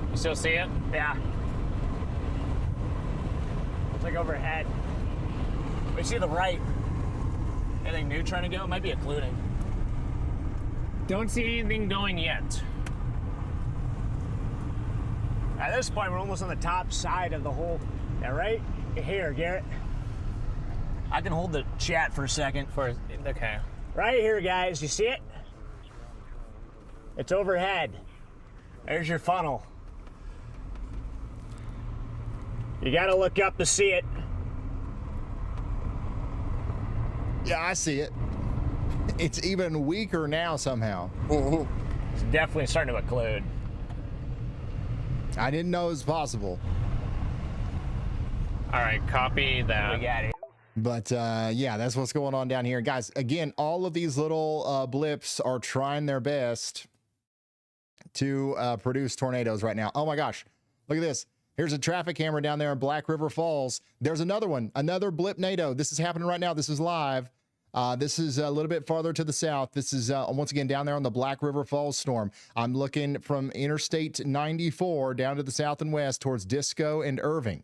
Speaker 13: You still see it?
Speaker 15: Yeah. It's like overhead. We see the right. Anything new trying to go? It might be occluding.
Speaker 13: Don't see anything going yet.
Speaker 15: At this point, we're almost on the top side of the hole. Yeah, right here, Garrett. I can hold the chat for a second.
Speaker 13: Okay.
Speaker 15: Right here, guys. You see it? It's overhead. There's your funnel. You got to look up to see it.
Speaker 2: Yeah, I see it. It's even weaker now somehow.
Speaker 15: It's definitely starting to occlude.
Speaker 2: I didn't know it was possible.
Speaker 13: All right, copy that.
Speaker 15: We got it.
Speaker 2: But yeah, that's what's going on down here. Guys, again, all of these little blips are trying their best to produce tornadoes right now. Oh my gosh, look at this. Here's a traffic camera down there in Black River Falls. There's another one, another blip-nado. This is happening right now. This is live. This is a little bit farther to the south. This is once again down there on the Black River Falls storm. I'm looking from Interstate 94 down to the south and west towards Disco and Irving.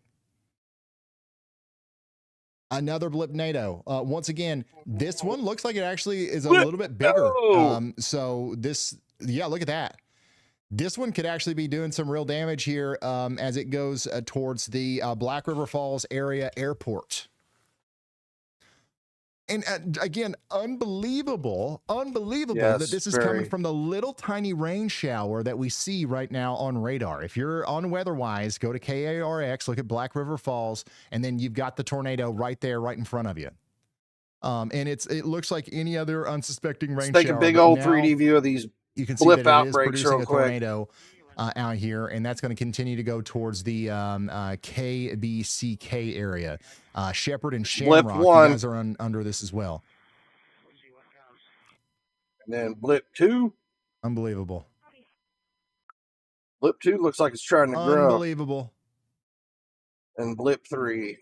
Speaker 2: Another blip-nado. Once again, this one looks like it actually is a little bit bigger. So this, yeah, look at that. This one could actually be doing some real damage here as it goes towards the Black River Falls area airport. And again, unbelievable
Speaker 1: Yes,
Speaker 2: that this is
Speaker 1: very.
Speaker 2: coming from the little tiny rain shower that we see right now on radar. If you're on WeatherWise, go to KARX, look at Black River Falls, and then you've got the tornado right there, right in front of you. And it looks like any other unsuspecting rain
Speaker 1: Let's take
Speaker 2: shower.
Speaker 1: a big
Speaker 2: but
Speaker 1: old
Speaker 2: now
Speaker 1: 3D view of these
Speaker 2: you can see
Speaker 1: blip
Speaker 2: that it is
Speaker 1: outbreaks
Speaker 2: producing
Speaker 1: real
Speaker 2: a
Speaker 1: quick.
Speaker 2: tornado out here, and that's going to continue to go towards the KBCK area. Shepherd and
Speaker 1: Blip
Speaker 2: Shamrock,
Speaker 1: one.
Speaker 2: you guys are under this as well.
Speaker 1: And then blip 2.
Speaker 2: Unbelievable.
Speaker 1: Blip 2 looks like it's trying to grow.
Speaker 2: Unbelievable.
Speaker 1: And blip 3.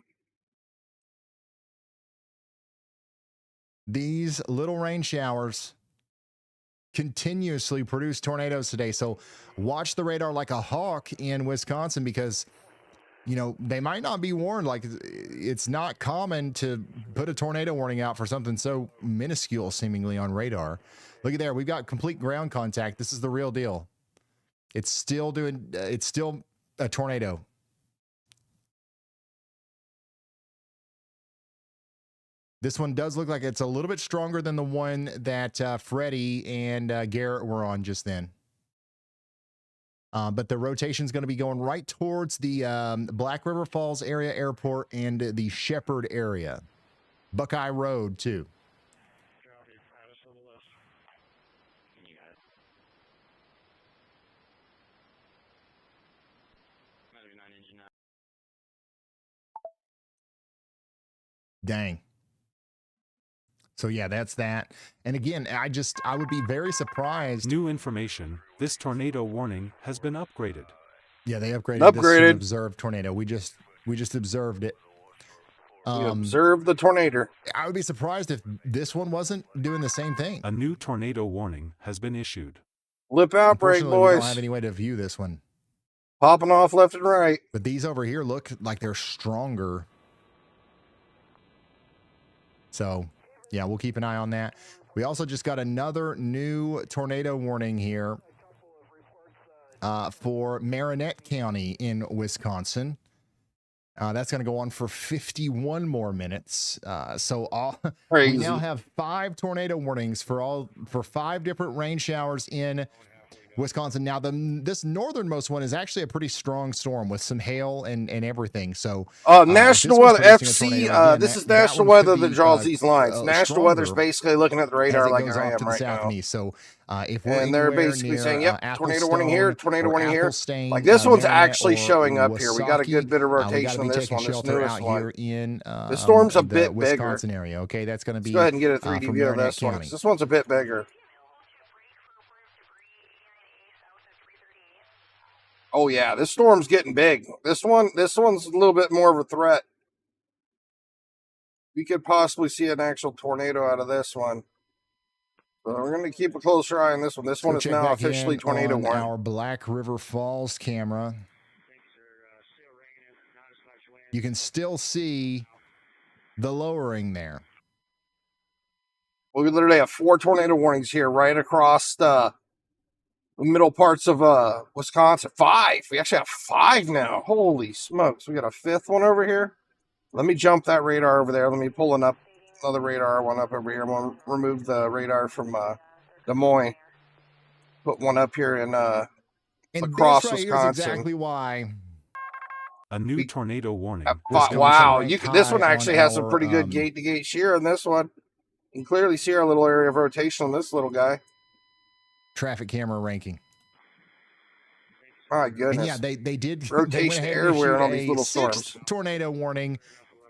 Speaker 2: These little rain showers continuously produce tornadoes today. So watch the radar like a hawk in Wisconsin, because you know they might not be warned. Like, it's not common to put a tornado warning out for something so minuscule seemingly on radar. Look at there, we've got complete ground contact. This is the real deal. It's still doing it's still a tornado. This one does look like it's a little bit stronger than the one that Freddie and Garrett were on just then. But the rotation is going to be going right towards the Black River Falls area airport and the Shepherd area. Buckeye Road, too. Dang. So yeah, that's that. And again, I would be very surprised.
Speaker 12: New information. This tornado warning has been upgraded.
Speaker 2: Yeah, they upgraded this to an
Speaker 1: Upgraded.
Speaker 2: observed tornado. We just observed it.
Speaker 1: We observed the tornado.
Speaker 2: I would be surprised if this one wasn't doing the same thing.
Speaker 12: A new tornado warning has been issued.
Speaker 1: Lip outbreak,
Speaker 2: Unfortunately,
Speaker 1: boys.
Speaker 2: we don't have any way to view this one.
Speaker 1: Popping off left and right.
Speaker 2: But these over here look like they're stronger. So, yeah, we'll keep an eye on that. We also just got another new tornado warning here for Marinette County in Wisconsin. That's going to go on for 51 more minutes. We now have 5 tornado warnings for 5 different rain showers in Wisconsin. Now, this northernmost one is actually a pretty strong storm with some hail and everything. So,
Speaker 1: National Weather FC. This is National Weather that draws these lines. National Weather's basically looking at the radar like I am right now.
Speaker 2: So, if we're
Speaker 1: and they're basically saying, "Yep, tornado warning here, tornado warning here." Like this one's actually showing up here. We got a good bit of rotation on this one. This newest one. This storm's a bit bigger.
Speaker 2: Wisconsin area. Okay, that's going to be.
Speaker 1: Let's go ahead and get a 3D view of this one. This one's a bit bigger. Oh yeah, this storm's getting big. This one's a little bit more of a threat. We could possibly see an actual tornado out of this one. So we're going to keep a closer eye on this one. This one is now officially tornado warning.
Speaker 2: Our Black River Falls camera. You can still see the lowering there.
Speaker 1: Well, we literally have 4 tornado warnings here right across the middle parts of Wisconsin. 5. We actually have 5 now. Holy smokes. We got a 5th one over here. Let me jump that radar over there. Let me pull another radar one up over here. I'm going to remove the radar from Des Moines. Put one up here in across
Speaker 2: this right
Speaker 1: Wisconsin.
Speaker 2: Here's exactly why.
Speaker 12: A new tornado warning.
Speaker 1: Wow, this one actually has some pretty good gate-to-gate shear in this one. You can clearly see our little area of rotation on this little guy.
Speaker 2: Traffic camera ranking.
Speaker 1: My goodness.
Speaker 2: And yeah, they did
Speaker 1: rotation everywhere in all these little storms.
Speaker 2: Tornado warning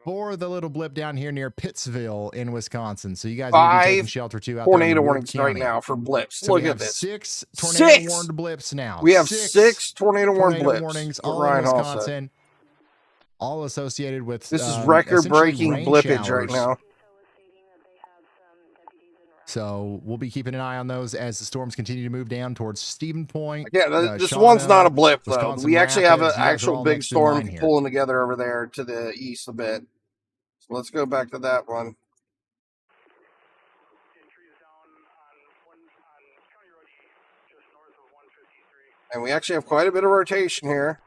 Speaker 2: for the little blip down here near Pittsville in Wisconsin. So you guys
Speaker 1: 5
Speaker 2: need to be taking shelter too.
Speaker 1: Tornado warnings right now for blips.
Speaker 2: So
Speaker 1: look at this.
Speaker 2: 6 tornado warned blips now.
Speaker 1: We have 6 tornado warned blips.
Speaker 2: Warnings all in Wisconsin. All associated with
Speaker 1: this is record-breaking blippage
Speaker 2: showers
Speaker 1: right now.
Speaker 2: So we'll be keeping an eye on those as the storms continue to move down towards Stephen Point.
Speaker 1: Yeah, this one's not a blip, though. Wisconsin we actually have an actual big storm pulling together over there to the east a bit. So let's go back to that one. And we actually have quite a bit of rotation here.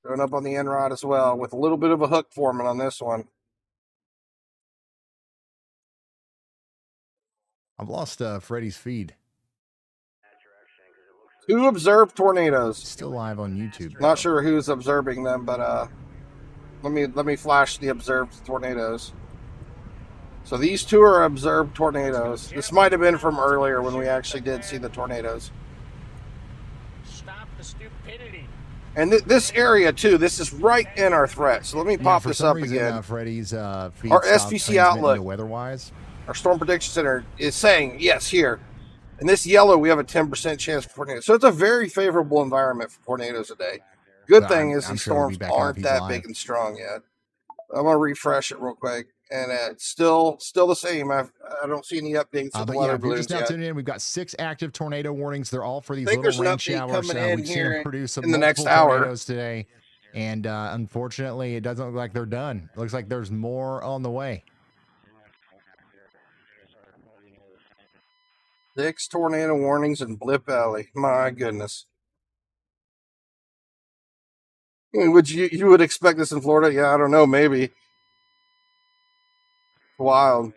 Speaker 1: Going up on the end rod as well, with a little bit of a hook forming on this one.
Speaker 2: I've lost Freddie's feed.
Speaker 1: 2 observed tornadoes.
Speaker 2: Still live on YouTube.
Speaker 1: Not sure who's observing them, but let me flash the observed tornadoes. So these 2 are observed tornadoes. This might have been from earlier when we actually did see the tornadoes.
Speaker 13: Stop the stupidity.
Speaker 1: And this area too, this is right in our threat. So let me pop this up again.
Speaker 2: Freddie's feed
Speaker 1: our SVC outlook,
Speaker 2: weather-wise.
Speaker 1: Our Storm Prediction Center is saying, yes, here. In this yellow, we have a 10% chance for tornadoes. So it's a very favorable environment for tornadoes today. Good thing is these storms aren't that big and strong yet. I'm going to refresh it real quick. And it's still the same. I don't see any updates with the weather
Speaker 2: balloons just now
Speaker 1: yet.
Speaker 2: tuning in, we've got 6 active tornado warnings. They're all for these little rain showers. We've seen them produce
Speaker 1: in the next hour
Speaker 2: tornadoes today. And unfortunately, it doesn't look like they're done. It looks like there's more on the way.
Speaker 1: 6 tornado warnings in Blip Valley. My goodness. I mean, would you would expect this in Florida? Yeah, I don't know. Maybe. Wild.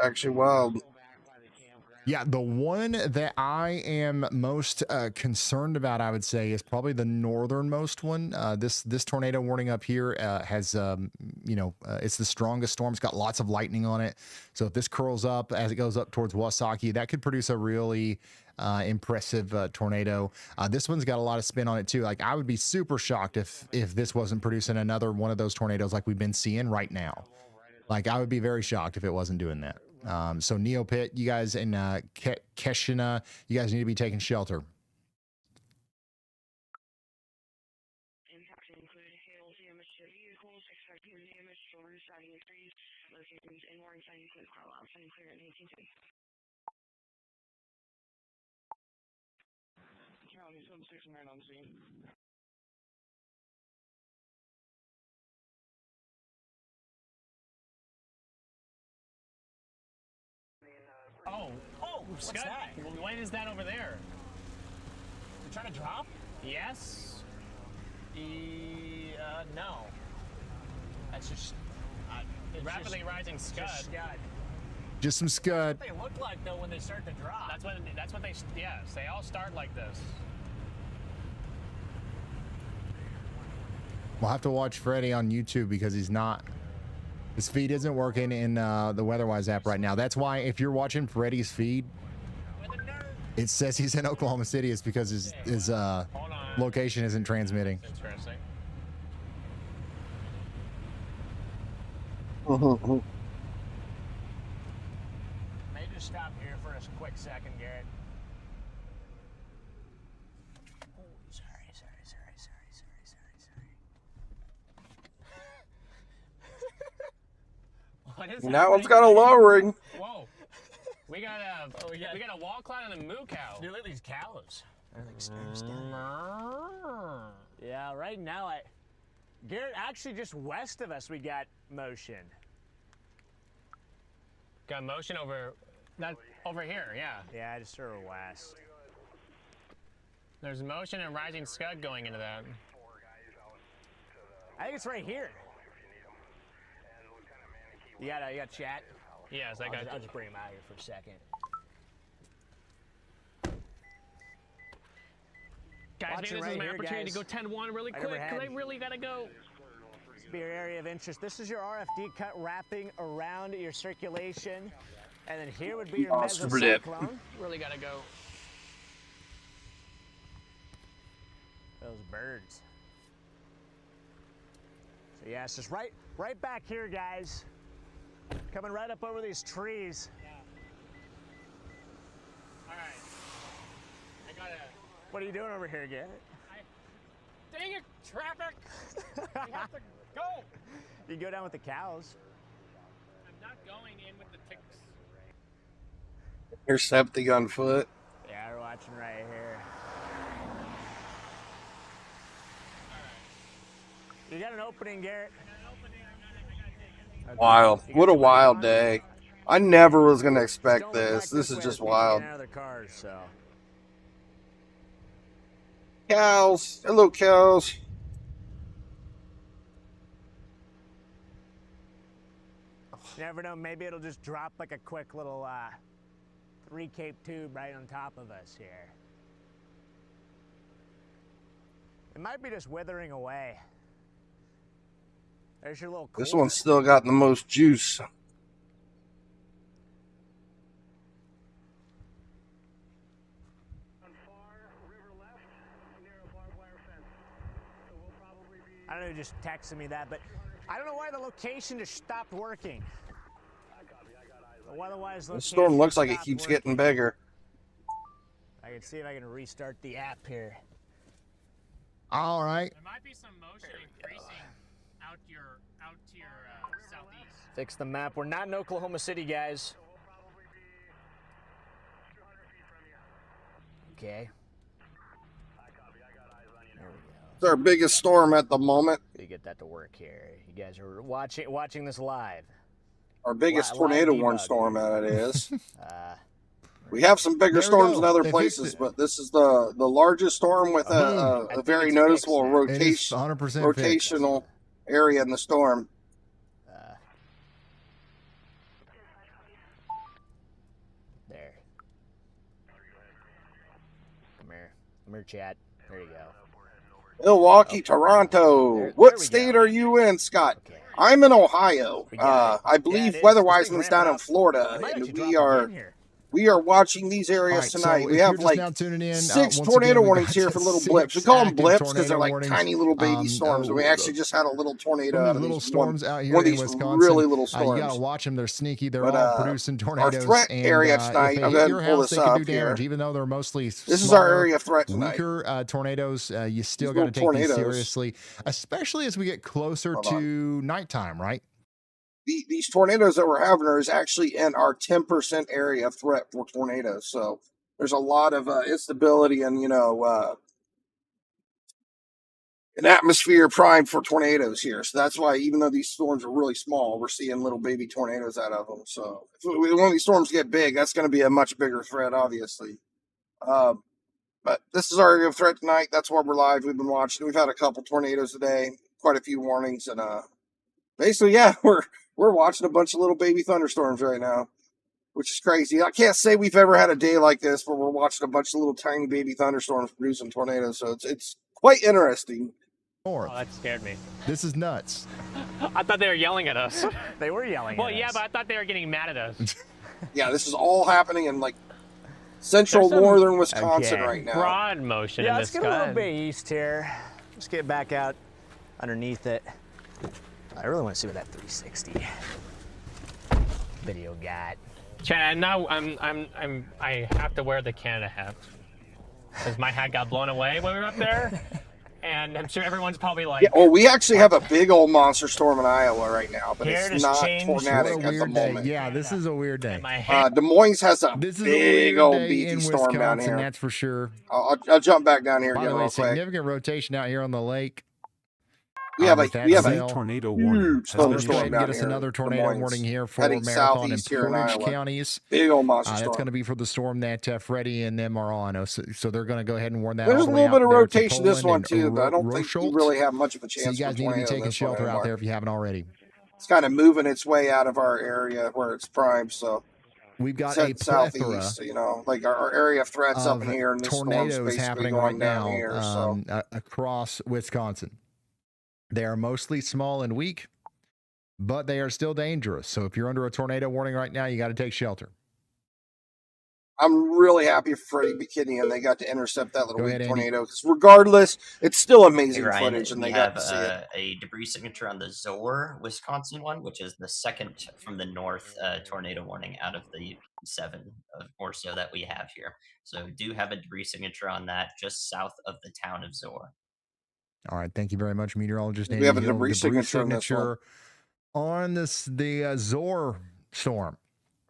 Speaker 1: Actually wild.
Speaker 2: Yeah, the one that I am most concerned about, I would say, is probably the northernmost one. This tornado warning up here has, it's the strongest storm. It's got lots of lightning on it. So if this curls up as it goes up towards Wasaki, that could produce a really impressive tornado. This one's got a lot of spin on it too. Like, I would be super shocked if this wasn't producing another one of those tornadoes like we've been seeing right now. Like, I would be very shocked if it wasn't doing that. So Neopit, you guys in Keshina, you guys need to be taking shelter.
Speaker 9: Impacts include hail damage to vehicles, expecting damage to roofs, siding, and trees. Locations in warning sign include Carlisle, sign clear at 1810. County 769 on scene.
Speaker 13: Oh,
Speaker 15: what's
Speaker 13: Scott,
Speaker 15: that?
Speaker 13: What is that over there?
Speaker 15: You trying to drop?
Speaker 13: Yes. No.
Speaker 15: That's just
Speaker 13: Rapidly rising scud.
Speaker 15: Just scud.
Speaker 2: Just some scud.
Speaker 15: They look like though when they start to drop.
Speaker 13: That's what they. Yes, they all start like this.
Speaker 2: We'll have to watch Freddy on YouTube because his feed isn't working in the WeatherWise app right now. That's why if you're watching Freddy's feed, it says he's in Oklahoma City. It's because his location isn't transmitting.
Speaker 13: Interesting.
Speaker 15: May just stop here for a quick second, Garrett. Oh, sorry.
Speaker 13: What is
Speaker 1: That one's got a lowering.
Speaker 13: Whoa. We got a wall cloud and a moo cow.
Speaker 15: Dude, look at these cows. They're like stairs down. Yeah, right now Garrett, actually just west of us we got motion.
Speaker 13: Got motion over here, yeah.
Speaker 15: Yeah, just sort of west.
Speaker 13: There's motion and rising scud going into that.
Speaker 15: I think it's right here. You got chat?
Speaker 13: Yes,
Speaker 15: I'll just bring him out here for a second.
Speaker 13: Guys, maybe this is my opportunity to go 10-1 really quick, because I really gotta go.
Speaker 15: This will be your area of interest. This is your RFD cut wrapping around your circulation. And then here would be your mesocyclone.
Speaker 13: Really gotta go.
Speaker 15: Those birds. So yeah, it's just right back here, guys. Coming right up over these trees.
Speaker 13: Yeah. All right. I gotta.
Speaker 15: What are you doing over here, Garrett?
Speaker 13: Dang it, traffic! We have to go.
Speaker 15: You go down with the cows.
Speaker 13: I'm not going in with the ticks.
Speaker 1: Intercepting on foot.
Speaker 15: Yeah, we're watching right here. You got an opening, Garrett. Okay.
Speaker 1: Wild. What a wild day. I never was going to expect this. This is just wild.
Speaker 15: Cars, so.
Speaker 1: Cows. Hello, cows.
Speaker 15: You never know. Maybe it'll just drop like a quick little 3-cape tube right on top of us here. It might be just withering away. There's your little
Speaker 1: This one's still got the most juice.
Speaker 15: I don't know who just texted me that, but I don't know why the location just stopped working. Otherwise,
Speaker 1: The storm looks like it keeps getting bigger.
Speaker 15: I can see if I can restart the app here.
Speaker 2: All right.
Speaker 13: There might be some motion increasing out to your southeast.
Speaker 15: Fix the map. We're not in Oklahoma City, guys. Okay. There we go.
Speaker 1: It's our biggest storm at the moment.
Speaker 15: You get that to work here. You guys are watching this live.
Speaker 1: Our biggest tornado warning storm that it is.
Speaker 15: Uh,
Speaker 1: We have some bigger storms in other
Speaker 2: They
Speaker 1: places,
Speaker 2: fixed it.
Speaker 1: but this is the largest storm with a very noticeable rotation,
Speaker 2: 100%
Speaker 1: rotational area in the storm.
Speaker 15: there. Come here, chat. There you go.
Speaker 1: Milwaukee, Toronto.
Speaker 15: There
Speaker 1: What
Speaker 15: we
Speaker 1: state
Speaker 15: go.
Speaker 1: are you in, Scott?
Speaker 15: Okay.
Speaker 1: I'm in Ohio.
Speaker 15: We got it.
Speaker 1: I believe
Speaker 15: Yeah, it is.
Speaker 1: Weather
Speaker 15: This thing's
Speaker 1: Wiseman's down
Speaker 15: ramping
Speaker 1: in
Speaker 15: up.
Speaker 1: Florida,
Speaker 15: It might
Speaker 1: and
Speaker 15: actually
Speaker 1: we
Speaker 15: drop
Speaker 1: are
Speaker 15: again here.
Speaker 1: watching these
Speaker 2: All
Speaker 1: areas
Speaker 2: right, so
Speaker 1: tonight.
Speaker 2: if
Speaker 1: We
Speaker 2: you're
Speaker 1: have
Speaker 2: just
Speaker 1: like
Speaker 2: now tuning in,
Speaker 1: 6
Speaker 2: once
Speaker 1: tornado
Speaker 2: again, we
Speaker 1: warnings
Speaker 2: got
Speaker 1: here for little
Speaker 2: 6
Speaker 1: blips. We call them
Speaker 2: active
Speaker 1: blips because they're
Speaker 2: tornado
Speaker 1: like
Speaker 2: warnings.
Speaker 1: tiny little baby storms. And we actually just had a little tornado
Speaker 2: Some
Speaker 1: out
Speaker 2: of
Speaker 1: of
Speaker 2: these little
Speaker 1: these
Speaker 2: storms out here
Speaker 1: one of
Speaker 2: in
Speaker 1: these
Speaker 2: Wisconsin.
Speaker 1: really little
Speaker 2: You got to
Speaker 1: storms.
Speaker 2: watch them. They're sneaky. They're
Speaker 1: But
Speaker 2: all producing
Speaker 1: our
Speaker 2: tornadoes.
Speaker 1: threat
Speaker 2: And
Speaker 1: area
Speaker 2: if
Speaker 1: tonight,
Speaker 2: they
Speaker 1: I'll go
Speaker 2: hit
Speaker 1: ahead
Speaker 2: your
Speaker 1: and pull
Speaker 2: house,
Speaker 1: this
Speaker 2: they can do
Speaker 1: up
Speaker 2: damage.
Speaker 1: here.
Speaker 2: Even though they're mostly
Speaker 1: This is
Speaker 2: smaller,
Speaker 1: our area of threat tonight.
Speaker 2: weaker tornadoes, you still
Speaker 1: These
Speaker 2: got to
Speaker 1: little
Speaker 2: take these
Speaker 1: tornadoes.
Speaker 2: seriously, especially as we get closer
Speaker 1: Hold
Speaker 2: to
Speaker 1: on.
Speaker 2: nighttime, right?
Speaker 1: These tornadoes that we're having are actually in our 10% area of threat for tornadoes. So there's a lot of instability and, an atmosphere primed for tornadoes here. So that's why, even though these storms are really small, we're seeing little baby tornadoes out of them. So if one of these storms get big, that's going to be a much bigger threat, obviously. But this is our area of threat tonight. That's why we're live. We've been watching. We've had a couple tornadoes today, quite a few warnings, and basically, yeah, we're watching a bunch of little baby thunderstorms right now, which is crazy. I can't say we've ever had a day like this where we're watching a bunch of little tiny baby thunderstorms producing tornadoes. So it's quite interesting.
Speaker 13: Oh, that scared me.
Speaker 2: This is nuts.
Speaker 13: I thought they were yelling at us.
Speaker 15: They were yelling
Speaker 13: Well,
Speaker 15: at
Speaker 13: yeah,
Speaker 15: us.
Speaker 13: but I thought they were getting mad at us.
Speaker 1: Yeah, this is all happening in like central
Speaker 13: There's some-
Speaker 1: northern Wisconsin
Speaker 15: Okay.
Speaker 1: right now.
Speaker 13: Broad motion
Speaker 15: Yeah,
Speaker 13: in
Speaker 15: let's
Speaker 13: the
Speaker 15: get a
Speaker 13: sky.
Speaker 15: little bit east here. Let's get back out underneath it. I really want to see what that 360 video got.
Speaker 13: Chad, now I have to wear the Canada hat because my hat got blown away when we were up there, and I'm sure everyone's probably like,
Speaker 1: Yeah, well, we actually have a big old monster storm in Iowa right now, but
Speaker 15: Here it
Speaker 1: it's
Speaker 15: has
Speaker 1: not
Speaker 15: changed.
Speaker 2: What a
Speaker 1: tornadic at the
Speaker 2: weird day.
Speaker 1: moment.
Speaker 2: Yeah, this is a weird day.
Speaker 13: my hat.
Speaker 1: Des Moines has a
Speaker 2: This is a
Speaker 1: big
Speaker 2: weird
Speaker 1: old
Speaker 2: day
Speaker 1: beefy
Speaker 2: in
Speaker 1: storm down
Speaker 2: Wisconsin,
Speaker 1: here.
Speaker 2: that's for sure.
Speaker 1: I'll jump back down here
Speaker 2: By
Speaker 1: again
Speaker 2: the way,
Speaker 1: real quick.
Speaker 2: significant rotation out here on the lake.
Speaker 1: We have a
Speaker 12: tornado warning
Speaker 1: huge
Speaker 12: has been
Speaker 2: Let's go ahead
Speaker 1: thunderstorm
Speaker 2: and
Speaker 1: down
Speaker 2: get us
Speaker 1: here.
Speaker 2: another
Speaker 1: in Des
Speaker 2: tornado
Speaker 1: Moines,
Speaker 2: warning here for
Speaker 1: heading
Speaker 2: Marathon and
Speaker 1: southeast here in
Speaker 2: Portage
Speaker 1: Iowa.
Speaker 2: counties.
Speaker 1: Big old monster
Speaker 2: That's
Speaker 1: storm.
Speaker 2: going to be for the storm that Freddie and them are on. So they're going to go ahead and warn that.
Speaker 1: There's
Speaker 2: all
Speaker 1: a
Speaker 2: the way
Speaker 1: little bit
Speaker 2: out
Speaker 1: of
Speaker 2: there to
Speaker 1: rotation this
Speaker 2: Poland
Speaker 1: one
Speaker 2: and
Speaker 1: too, but I don't think you
Speaker 2: Rocheltz.
Speaker 1: really have much of a
Speaker 2: So
Speaker 1: chance
Speaker 2: you guys
Speaker 1: for
Speaker 2: need to be
Speaker 1: tornado
Speaker 2: taking
Speaker 1: this one
Speaker 2: shelter out
Speaker 1: anymore.
Speaker 2: there if you haven't already.
Speaker 1: It's kind of moving its way out of our area where it's primed, so
Speaker 2: We've got
Speaker 1: it's
Speaker 2: a
Speaker 1: heading
Speaker 2: plethora
Speaker 1: southeast. Like our area of threats up
Speaker 2: of
Speaker 1: in here, and this storm's
Speaker 2: tornadoes
Speaker 1: basically
Speaker 2: happening
Speaker 1: going
Speaker 2: right
Speaker 1: down
Speaker 2: now
Speaker 1: here. So
Speaker 2: across Wisconsin. They are mostly small and weak, but they are still dangerous. So if you're under a tornado warning right now, you got to take shelter.
Speaker 1: I'm really happy for Freddie Bikini, and they got to intercept that little
Speaker 2: Go
Speaker 1: weak
Speaker 2: ahead, Andy.
Speaker 1: tornado. Because regardless, it's still
Speaker 4: Hey,
Speaker 1: amazing
Speaker 4: Ryan,
Speaker 1: footage, and
Speaker 4: we
Speaker 1: they got
Speaker 4: have
Speaker 1: to see it.
Speaker 4: a debris signature on the Zor, Wisconsin one, which is the second from the north tornado warning out of the 7 or so that we have here. So do have a debris signature on that just south of the town of Zor.
Speaker 2: All right. Thank you very much, meteorologist
Speaker 1: We
Speaker 2: Andy
Speaker 1: have a
Speaker 2: Hill.
Speaker 1: debris signature on this one.
Speaker 2: on the Zor storm.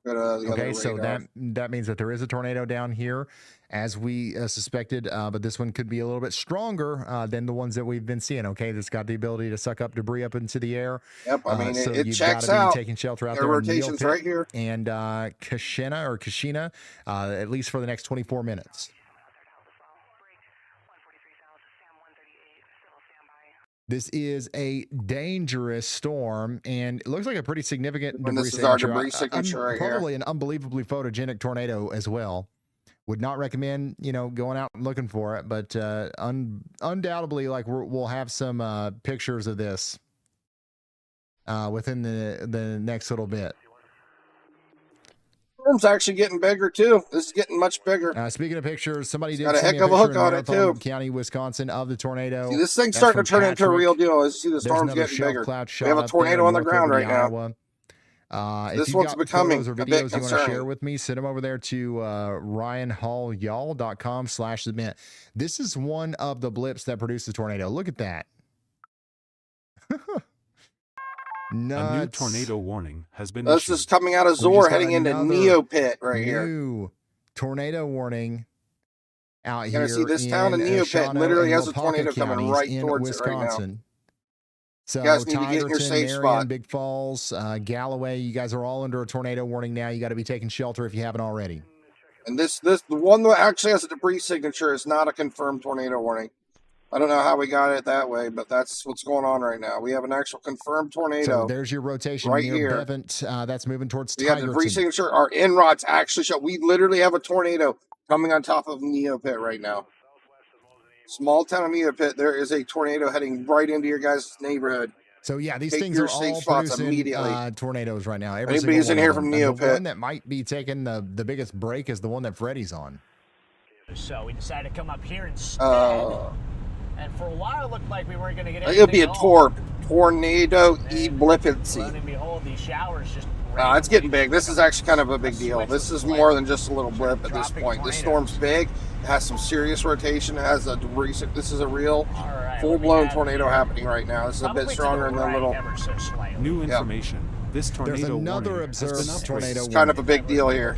Speaker 1: The
Speaker 2: Okay,
Speaker 1: other
Speaker 2: so
Speaker 1: radar.
Speaker 2: that means that there is a tornado down here, as we suspected, but this one could be a little bit stronger than the ones that we've been seeing. Okay, that's got the ability to suck up debris up into the air.
Speaker 1: Yep, I mean,
Speaker 2: So
Speaker 1: it
Speaker 2: you've
Speaker 1: checks
Speaker 2: gotta be
Speaker 1: out.
Speaker 2: taking shelter out
Speaker 1: Their
Speaker 2: there. in
Speaker 1: rotation's
Speaker 2: Neopit
Speaker 1: right here.
Speaker 2: and Kashina, at least for the next 24 minutes. This is a dangerous storm, and it looks like a pretty significant
Speaker 1: And
Speaker 2: debris
Speaker 1: this is our
Speaker 2: signature.
Speaker 1: debris signature right here.
Speaker 2: Probably an unbelievably photogenic tornado as well. Would not recommend, going out and looking for it, but undoubtedly, like we'll have some pictures of this within the next little bit.
Speaker 1: Storm's actually getting bigger too. This is getting much bigger.
Speaker 2: Speaking of pictures, somebody did
Speaker 1: got a
Speaker 2: send
Speaker 1: heck
Speaker 2: me a
Speaker 1: of a
Speaker 2: picture
Speaker 1: hook
Speaker 2: in
Speaker 1: on it
Speaker 2: Marathon
Speaker 1: too.
Speaker 2: County, Wisconsin, of the tornado.
Speaker 1: See, this thing's
Speaker 2: That's
Speaker 1: starting
Speaker 2: from
Speaker 1: to turn into a
Speaker 2: Patrick.
Speaker 1: real deal. See, the
Speaker 2: There's
Speaker 1: storm's
Speaker 2: another
Speaker 1: getting
Speaker 2: shelf
Speaker 1: bigger.
Speaker 2: cloud
Speaker 1: We have
Speaker 2: shot
Speaker 1: a
Speaker 2: up there
Speaker 1: tornado on the
Speaker 2: north
Speaker 1: ground
Speaker 2: over
Speaker 1: right
Speaker 2: the
Speaker 1: now.
Speaker 2: Iowa.
Speaker 1: This
Speaker 2: If you've
Speaker 1: one's
Speaker 2: got
Speaker 1: becoming
Speaker 2: photos or
Speaker 1: a bit
Speaker 2: videos you want to
Speaker 1: concerning.
Speaker 2: share with me, send them over there to ryanhallyall.com/submit. This is one of the blips that produced the tornado. Look at that. Nuts.
Speaker 12: A new tornado warning has been
Speaker 1: This
Speaker 12: issued.
Speaker 1: is coming out of
Speaker 2: We
Speaker 1: Zor,
Speaker 2: just got
Speaker 1: heading into
Speaker 2: another
Speaker 1: Neopit right here.
Speaker 2: New tornado warning out
Speaker 1: You're
Speaker 2: here.
Speaker 1: gonna see this town in Neopit
Speaker 2: Shawano
Speaker 1: literally
Speaker 2: and
Speaker 1: has a
Speaker 2: Wapaka
Speaker 1: tornado coming
Speaker 2: counties
Speaker 1: right
Speaker 2: in
Speaker 1: towards it right now.
Speaker 2: Wisconsin. So
Speaker 1: You guys need to get in your
Speaker 2: Tigerton,
Speaker 1: safe
Speaker 2: Marion,
Speaker 1: spot.
Speaker 2: Big Falls, Galloway, you guys are all under a tornado warning now. You got to be taking shelter if you haven't already.
Speaker 1: And the one that actually has a debris signature is not a confirmed tornado warning. I don't know how we got it that way, but that's what's going on right now. We have an actual confirmed tornado.
Speaker 2: So there's your rotation
Speaker 1: right
Speaker 2: near
Speaker 1: here.
Speaker 2: Bevent. That's moving towards
Speaker 1: We have the debris
Speaker 2: Tigerton.
Speaker 1: signature. Our in-rods actually show. We literally have a tornado coming on top of Neopit right now. Small town of Neopit, there is a tornado heading right into your guys' neighborhood.
Speaker 2: So yeah, these
Speaker 1: Take
Speaker 2: things
Speaker 1: your
Speaker 2: are
Speaker 1: safe
Speaker 2: all
Speaker 1: spots
Speaker 2: producing
Speaker 1: immediately.
Speaker 2: tornadoes right now. Every
Speaker 1: Anybody's
Speaker 2: single
Speaker 1: in
Speaker 2: one
Speaker 1: here
Speaker 2: of
Speaker 1: from
Speaker 2: them. The
Speaker 1: Neopit?
Speaker 2: one that might be taking the biggest break is the one that Freddy's on.
Speaker 15: So we decided to come up here instead. And for a while, it looked like we weren't going to get anything.
Speaker 1: It'll be a tornado eblipancy.
Speaker 15: Lo and behold, these showers just.
Speaker 1: It's getting big. This is actually kind of a big deal. This is more than just a little blip at this point. This storm's big. It has some serious rotation. It has a debris. This is a real full-blown tornado happening right now. This is a bit stronger than a little.
Speaker 12: New information. This tornado
Speaker 2: There's another
Speaker 12: warning has been
Speaker 2: observed
Speaker 12: upgraded.
Speaker 2: tornado.
Speaker 1: It's kind of a big deal here.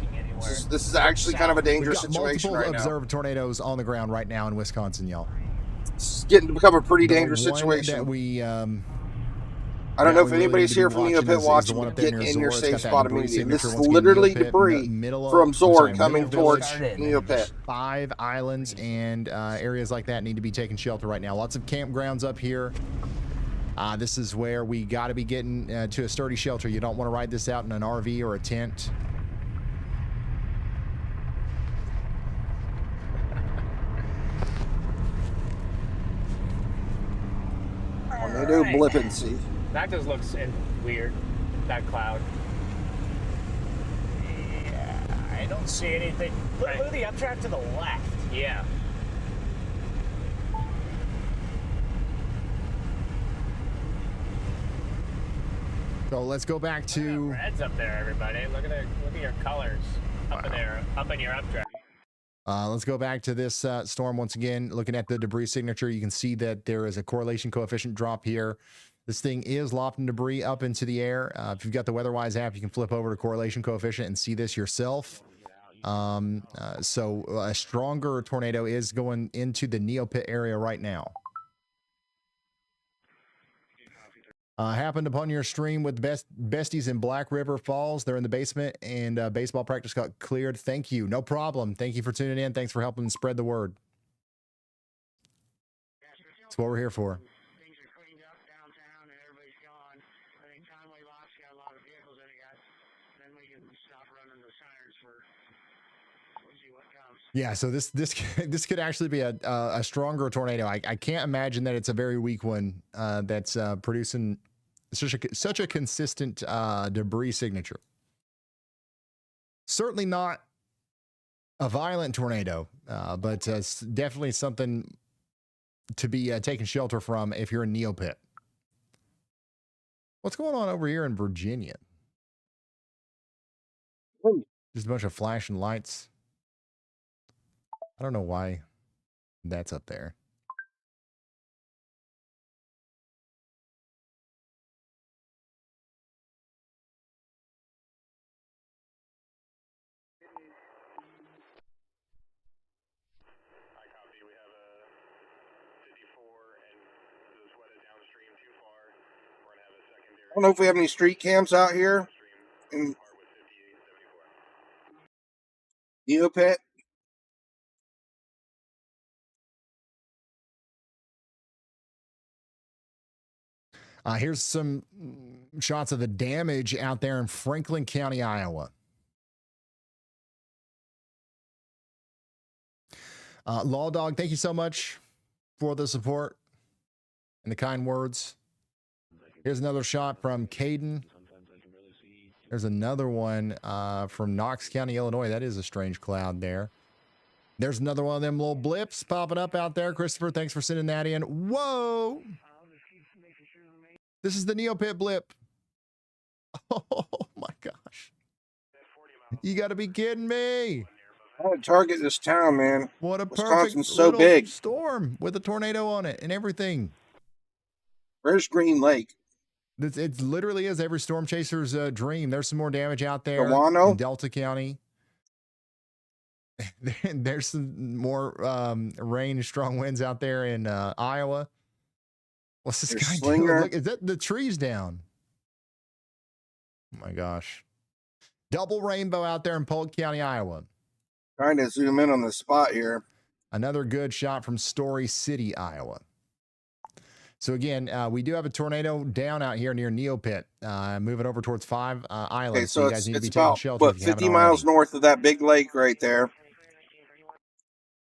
Speaker 1: This is actually kind of a dangerous
Speaker 2: We've got
Speaker 1: situation
Speaker 2: multiple
Speaker 1: right now.
Speaker 2: observed tornadoes on the ground right now in Wisconsin, y'all.
Speaker 1: It's getting to become a pretty
Speaker 2: The
Speaker 1: dangerous
Speaker 2: one
Speaker 1: situation.
Speaker 2: That we,
Speaker 1: I don't know if
Speaker 2: we really
Speaker 1: anybody's
Speaker 2: need to
Speaker 1: here
Speaker 2: be
Speaker 1: from
Speaker 2: watching
Speaker 1: Neopit
Speaker 2: is the
Speaker 1: watching,
Speaker 2: one
Speaker 1: but
Speaker 2: up there
Speaker 1: get
Speaker 2: near
Speaker 1: in your
Speaker 2: Zor. It's
Speaker 1: safe
Speaker 2: got that
Speaker 1: spot
Speaker 2: debris
Speaker 1: immediately. This is
Speaker 2: signature. Once again,
Speaker 1: literally
Speaker 2: Neopit,
Speaker 1: debris
Speaker 2: middle
Speaker 1: from Zor
Speaker 2: Middle
Speaker 1: coming towards
Speaker 2: Village.
Speaker 1: Neopit.
Speaker 2: 5 islands and areas like that need to be taking shelter right now. Lots of campgrounds up here. This is where we got to be getting to a sturdy shelter. You don't want to ride this out in an RV or a tent.
Speaker 1: Tornado blipancy.
Speaker 13: That just looks weird. That cloud.
Speaker 15: Yeah, I don't see anything. Look at the updraft to the left.
Speaker 13: Yeah.
Speaker 2: So let's go back to
Speaker 13: Red's up there, everybody. Look at your colors up in there, up in your updraft.
Speaker 2: let's go back to this storm once again. Looking at the debris signature, you can see that there is a correlation coefficient drop here. This thing is lofting debris up into the air. If you've got the WeatherWise app, you can flip over to correlation coefficient and see this yourself. So a stronger tornado is going into the Neopit area right now. Happened upon your stream with besties in Black River Falls. They're in the basement, and baseball practice got cleared. Thank you. No problem. Thank you for tuning in. Thanks for helping spread the word. That's what we're here for. Yeah, so this could actually be a stronger tornado. I can't imagine that it's a very weak one that's producing such a consistent debris signature. Certainly not a violent tornado, but definitely something to be taking shelter from if you're in Neopit. What's going on over here in Virginia? Just a bunch of flashing lights. I don't know why that's up there.
Speaker 1: I don't know if we have any street cams out here in Neopit.
Speaker 2: Here's some shots of the damage out there in Franklin County, Iowa. Law Dog, thank you so much for the support and the kind words. Here's another shot from Caden. There's another one from Knox County, Illinois. That is a strange cloud there. There's another one of them little blips popping up out there. Christopher, thanks for sending that in. Whoa! This is the Neopit blip. Oh my gosh. You got to be kidding me.
Speaker 1: I want to target this town, man.
Speaker 2: What a
Speaker 1: Wisconsin's
Speaker 2: perfect
Speaker 1: so
Speaker 2: little
Speaker 1: big.
Speaker 2: storm with a tornado on it and everything.
Speaker 1: Where's Green Lake?
Speaker 2: It literally is every storm chaser's dream. There's some more damage out there
Speaker 1: Toronto?
Speaker 2: in Delta County. There's some more rain and strong winds out there in Iowa. What's this guy doing? Look, is that the trees down? Oh my gosh. Double rainbow out there in Polk County, Iowa.
Speaker 1: Trying to zoom in on the spot here.
Speaker 2: Another good shot from Story City, Iowa. So again, we do have a tornado down out here near Neopit, moving over towards 5 islands.
Speaker 1: Okay, so
Speaker 2: you guys need to be
Speaker 1: it's
Speaker 2: taking
Speaker 1: about,
Speaker 2: shelter.
Speaker 1: what,
Speaker 2: if you haven't
Speaker 1: 50 miles
Speaker 2: already.
Speaker 1: north of that big lake right there.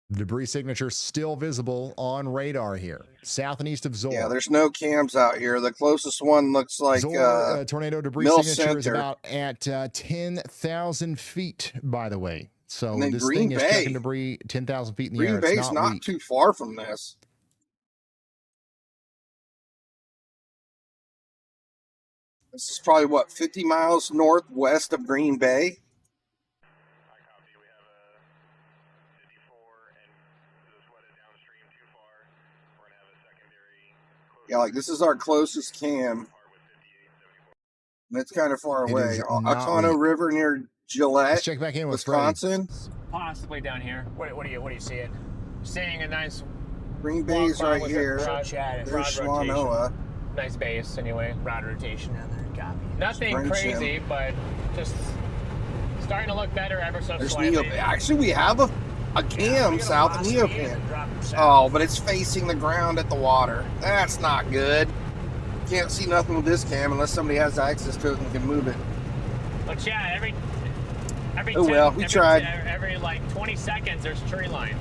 Speaker 2: The debris signature still visible on radar here, south and east of Zor.
Speaker 1: Yeah, there's no cams out here. The closest one looks like
Speaker 2: Zor tornado debris
Speaker 1: Mill
Speaker 2: signature is
Speaker 1: Center.
Speaker 2: about at 10,000 feet, by the way. So
Speaker 1: And then
Speaker 2: this
Speaker 1: Green
Speaker 2: thing is
Speaker 1: Bay.
Speaker 2: checking debris 10,000 feet in the air.
Speaker 1: Green
Speaker 2: It's
Speaker 1: Bay's
Speaker 2: not
Speaker 1: not
Speaker 2: weak.
Speaker 1: too far from this. This is probably, what, 50 miles northwest of Green Bay? Yeah, like this is our closest cam. And it's kind of far
Speaker 2: It
Speaker 1: away.
Speaker 2: is not
Speaker 1: Oconto
Speaker 2: weak.
Speaker 1: River near Gillette,
Speaker 2: Let's check back in with Freddie.
Speaker 1: Wisconsin.
Speaker 13: Possibly down here.
Speaker 15: What are you seeing?
Speaker 13: Seeing a nice
Speaker 1: Green Bay's
Speaker 13: bar
Speaker 1: right
Speaker 13: with a
Speaker 1: here.
Speaker 13: broad-
Speaker 1: There's
Speaker 13: broad rotation.
Speaker 1: Schwanoa.
Speaker 13: Nice base, anyway.
Speaker 15: Broad rotation down there. Copy.
Speaker 13: Nothing
Speaker 1: Spring
Speaker 13: crazy, but just starting to look better ever so
Speaker 1: There's
Speaker 13: slightly.
Speaker 1: Neopan. Actually, we have a cam south of Neopan. Oh, but it's facing the ground at the water. That's not good. Can't see nothing with this cam unless somebody has access to it and can move it.
Speaker 13: But yeah, every
Speaker 1: Oh, well, we tried.
Speaker 13: Every like 20 seconds, there's tree line.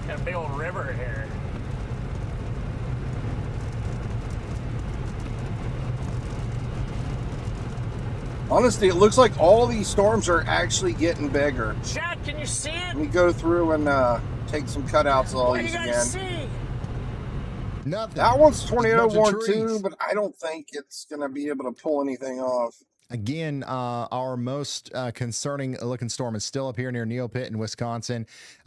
Speaker 15: Got a big old river here.
Speaker 1: Honestly, it looks like all these storms are actually getting bigger.
Speaker 15: Chad, can you see it?
Speaker 1: Let me go through and take some cutouts of all
Speaker 15: What do
Speaker 1: these
Speaker 15: you
Speaker 1: again.
Speaker 15: guys see?
Speaker 2: Nothing.
Speaker 1: That one's tornado
Speaker 2: Just a bunch of
Speaker 1: warned too,
Speaker 2: trees.
Speaker 1: but I don't think it's going to be able to pull anything off.
Speaker 2: Again, our most concerning looking storm is still up here near Neopit in Wisconsin.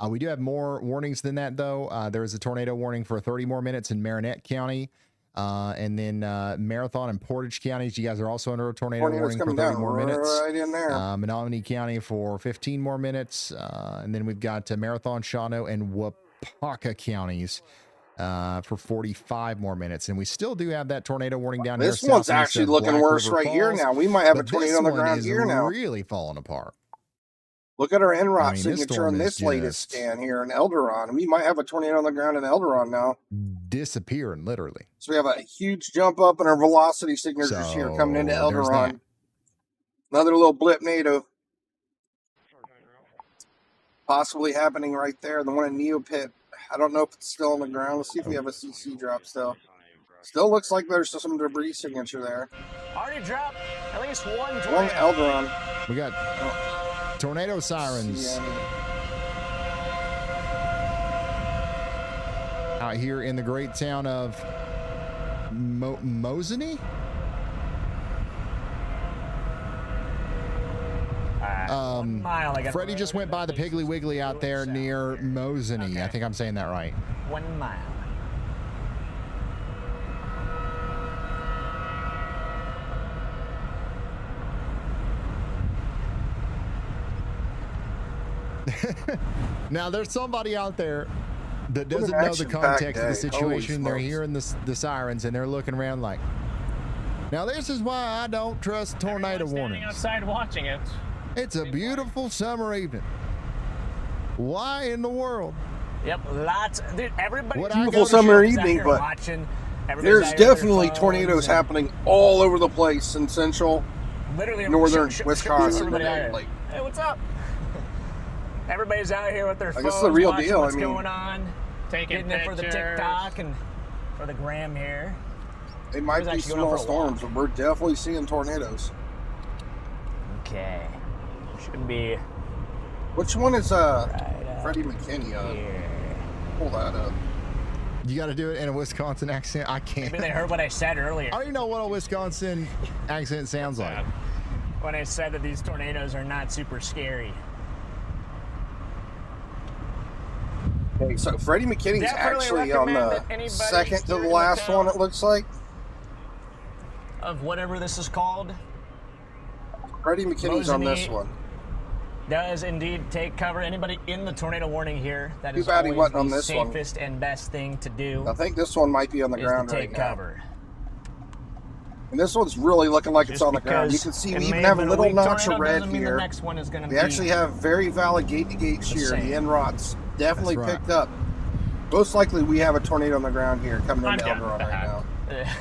Speaker 2: We do have more warnings than that, though. There is a tornado warning for 30 more minutes in Marinette County. And then Marathon and Portage counties, you guys are also under a tornado
Speaker 1: Tornado's
Speaker 2: warning for
Speaker 1: coming
Speaker 2: 30
Speaker 1: down
Speaker 2: more minutes.
Speaker 1: right in there.
Speaker 2: Menominee County for 15 more minutes. And then we've got Marathon, Shawano, and Wapaka counties for 45 more minutes. And we still do have that tornado warning down here.
Speaker 1: This one's
Speaker 2: southeast
Speaker 1: actually
Speaker 2: of
Speaker 1: looking
Speaker 2: Black
Speaker 1: worse
Speaker 2: River
Speaker 1: right here
Speaker 2: Falls.
Speaker 1: now. We might have a
Speaker 2: But
Speaker 1: tornado
Speaker 2: this
Speaker 1: on the
Speaker 2: one
Speaker 1: ground
Speaker 2: is
Speaker 1: here now.
Speaker 2: really falling apart.
Speaker 1: Look at our NROT
Speaker 2: I mean, this
Speaker 1: signature
Speaker 2: storm
Speaker 1: on
Speaker 2: is
Speaker 1: this latest
Speaker 2: just-
Speaker 1: scan here in Elderon. We might have a tornado on the ground in Elderon now.
Speaker 2: Disappearing, literally.
Speaker 1: So we have a huge jump up in our velocity signatures here coming into
Speaker 2: So, there's
Speaker 1: Elderon.
Speaker 2: that.
Speaker 1: Another little blip NATO. Possibly happening right there. The one in Neopit. I don't know if it's still on the ground. Let's see if we have a CC drop still. Still looks like there's some debris signature there.
Speaker 15: Already dropped at least one
Speaker 1: One
Speaker 15: tornado.
Speaker 1: Elderon.
Speaker 2: We got tornado sirens out here in the great town of Mosinee.
Speaker 15: mile, I got
Speaker 2: Freddie just went by the Piggly Wiggly out there near Mosinee. I think I'm saying that right.
Speaker 15: 1 mile.
Speaker 2: Now there's somebody out there that
Speaker 1: What an
Speaker 2: doesn't know the
Speaker 1: action-packed
Speaker 2: context of the
Speaker 1: day. Holy
Speaker 2: situation. They're
Speaker 1: smokes.
Speaker 2: hearing the sirens and they're looking around like, now this is why I don't trust tornado
Speaker 13: Standing
Speaker 2: warnings.
Speaker 13: outside watching it.
Speaker 2: It's a beautiful summer evening. Why in the world?
Speaker 15: Yep, lots. Dude, everybody.
Speaker 2: What I
Speaker 1: Beautiful
Speaker 2: go to
Speaker 1: summer
Speaker 15: is out
Speaker 1: evening,
Speaker 15: here
Speaker 1: but
Speaker 15: watching. Everybody's
Speaker 1: there's
Speaker 15: out here with their
Speaker 1: definitely
Speaker 15: phones
Speaker 1: tornadoes
Speaker 15: and
Speaker 1: happening all over the place in central
Speaker 15: Literally
Speaker 1: northern
Speaker 15: show
Speaker 1: Wisconsin.
Speaker 15: everybody out here.
Speaker 1: Like,
Speaker 15: Hey, what's up? Everybody's out here with their
Speaker 1: I
Speaker 15: phones,
Speaker 1: guess it's the real
Speaker 15: watching
Speaker 1: deal.
Speaker 15: what's
Speaker 1: I mean,
Speaker 15: going on,
Speaker 13: Taking
Speaker 15: getting it for the
Speaker 13: pictures.
Speaker 15: TikTok and for the gram here.
Speaker 1: They might
Speaker 15: Who's
Speaker 1: be
Speaker 15: actually going
Speaker 1: small
Speaker 15: out for a walk?
Speaker 1: storms, but we're definitely seeing tornadoes.
Speaker 15: Okay, should be
Speaker 1: Which one is
Speaker 15: right
Speaker 1: Freddie McKinney on? Pull that up.
Speaker 2: You got to do it in a Wisconsin accent. I can't.
Speaker 15: Maybe they heard what I said earlier.
Speaker 2: I don't even know what a Wisconsin accent sounds like.
Speaker 15: When I said that these tornadoes are not super scary.
Speaker 1: Okay, so Freddie McKinney's
Speaker 15: Definitely
Speaker 1: actually on
Speaker 15: recommend
Speaker 1: the
Speaker 15: that anybody
Speaker 1: second to the
Speaker 15: steering
Speaker 1: last
Speaker 15: the
Speaker 1: one,
Speaker 15: town
Speaker 1: it looks like.
Speaker 15: Of whatever this is called.
Speaker 1: Freddie McKinney's on this
Speaker 15: Mosinee
Speaker 1: one.
Speaker 15: Does indeed take cover. Anybody in the tornado warning here, that
Speaker 1: Too
Speaker 15: is
Speaker 1: bad he
Speaker 15: always
Speaker 1: wasn't on
Speaker 15: the
Speaker 1: this one.
Speaker 15: safest and best thing to do.
Speaker 1: I think this one might be on the
Speaker 15: is
Speaker 1: ground
Speaker 15: to
Speaker 1: right
Speaker 15: take
Speaker 1: now.
Speaker 15: cover.
Speaker 1: And this one's really looking like it's
Speaker 15: Just
Speaker 1: on the ground. You
Speaker 15: because
Speaker 1: can see
Speaker 15: it
Speaker 1: we
Speaker 15: may
Speaker 1: even have a
Speaker 15: been
Speaker 1: little
Speaker 15: weak
Speaker 1: notch of
Speaker 15: tornado
Speaker 1: red
Speaker 15: doesn't mean
Speaker 1: here.
Speaker 15: The next one is going to
Speaker 1: We
Speaker 15: be
Speaker 1: actually have very valid gate-to-gate shear. The
Speaker 15: same.
Speaker 1: NROT's definitely
Speaker 2: That's right.
Speaker 1: picked up. Most likely we have a tornado on the ground here coming
Speaker 13: I'm
Speaker 1: into
Speaker 13: down
Speaker 1: Elderon
Speaker 13: with
Speaker 1: right
Speaker 13: that.
Speaker 1: now.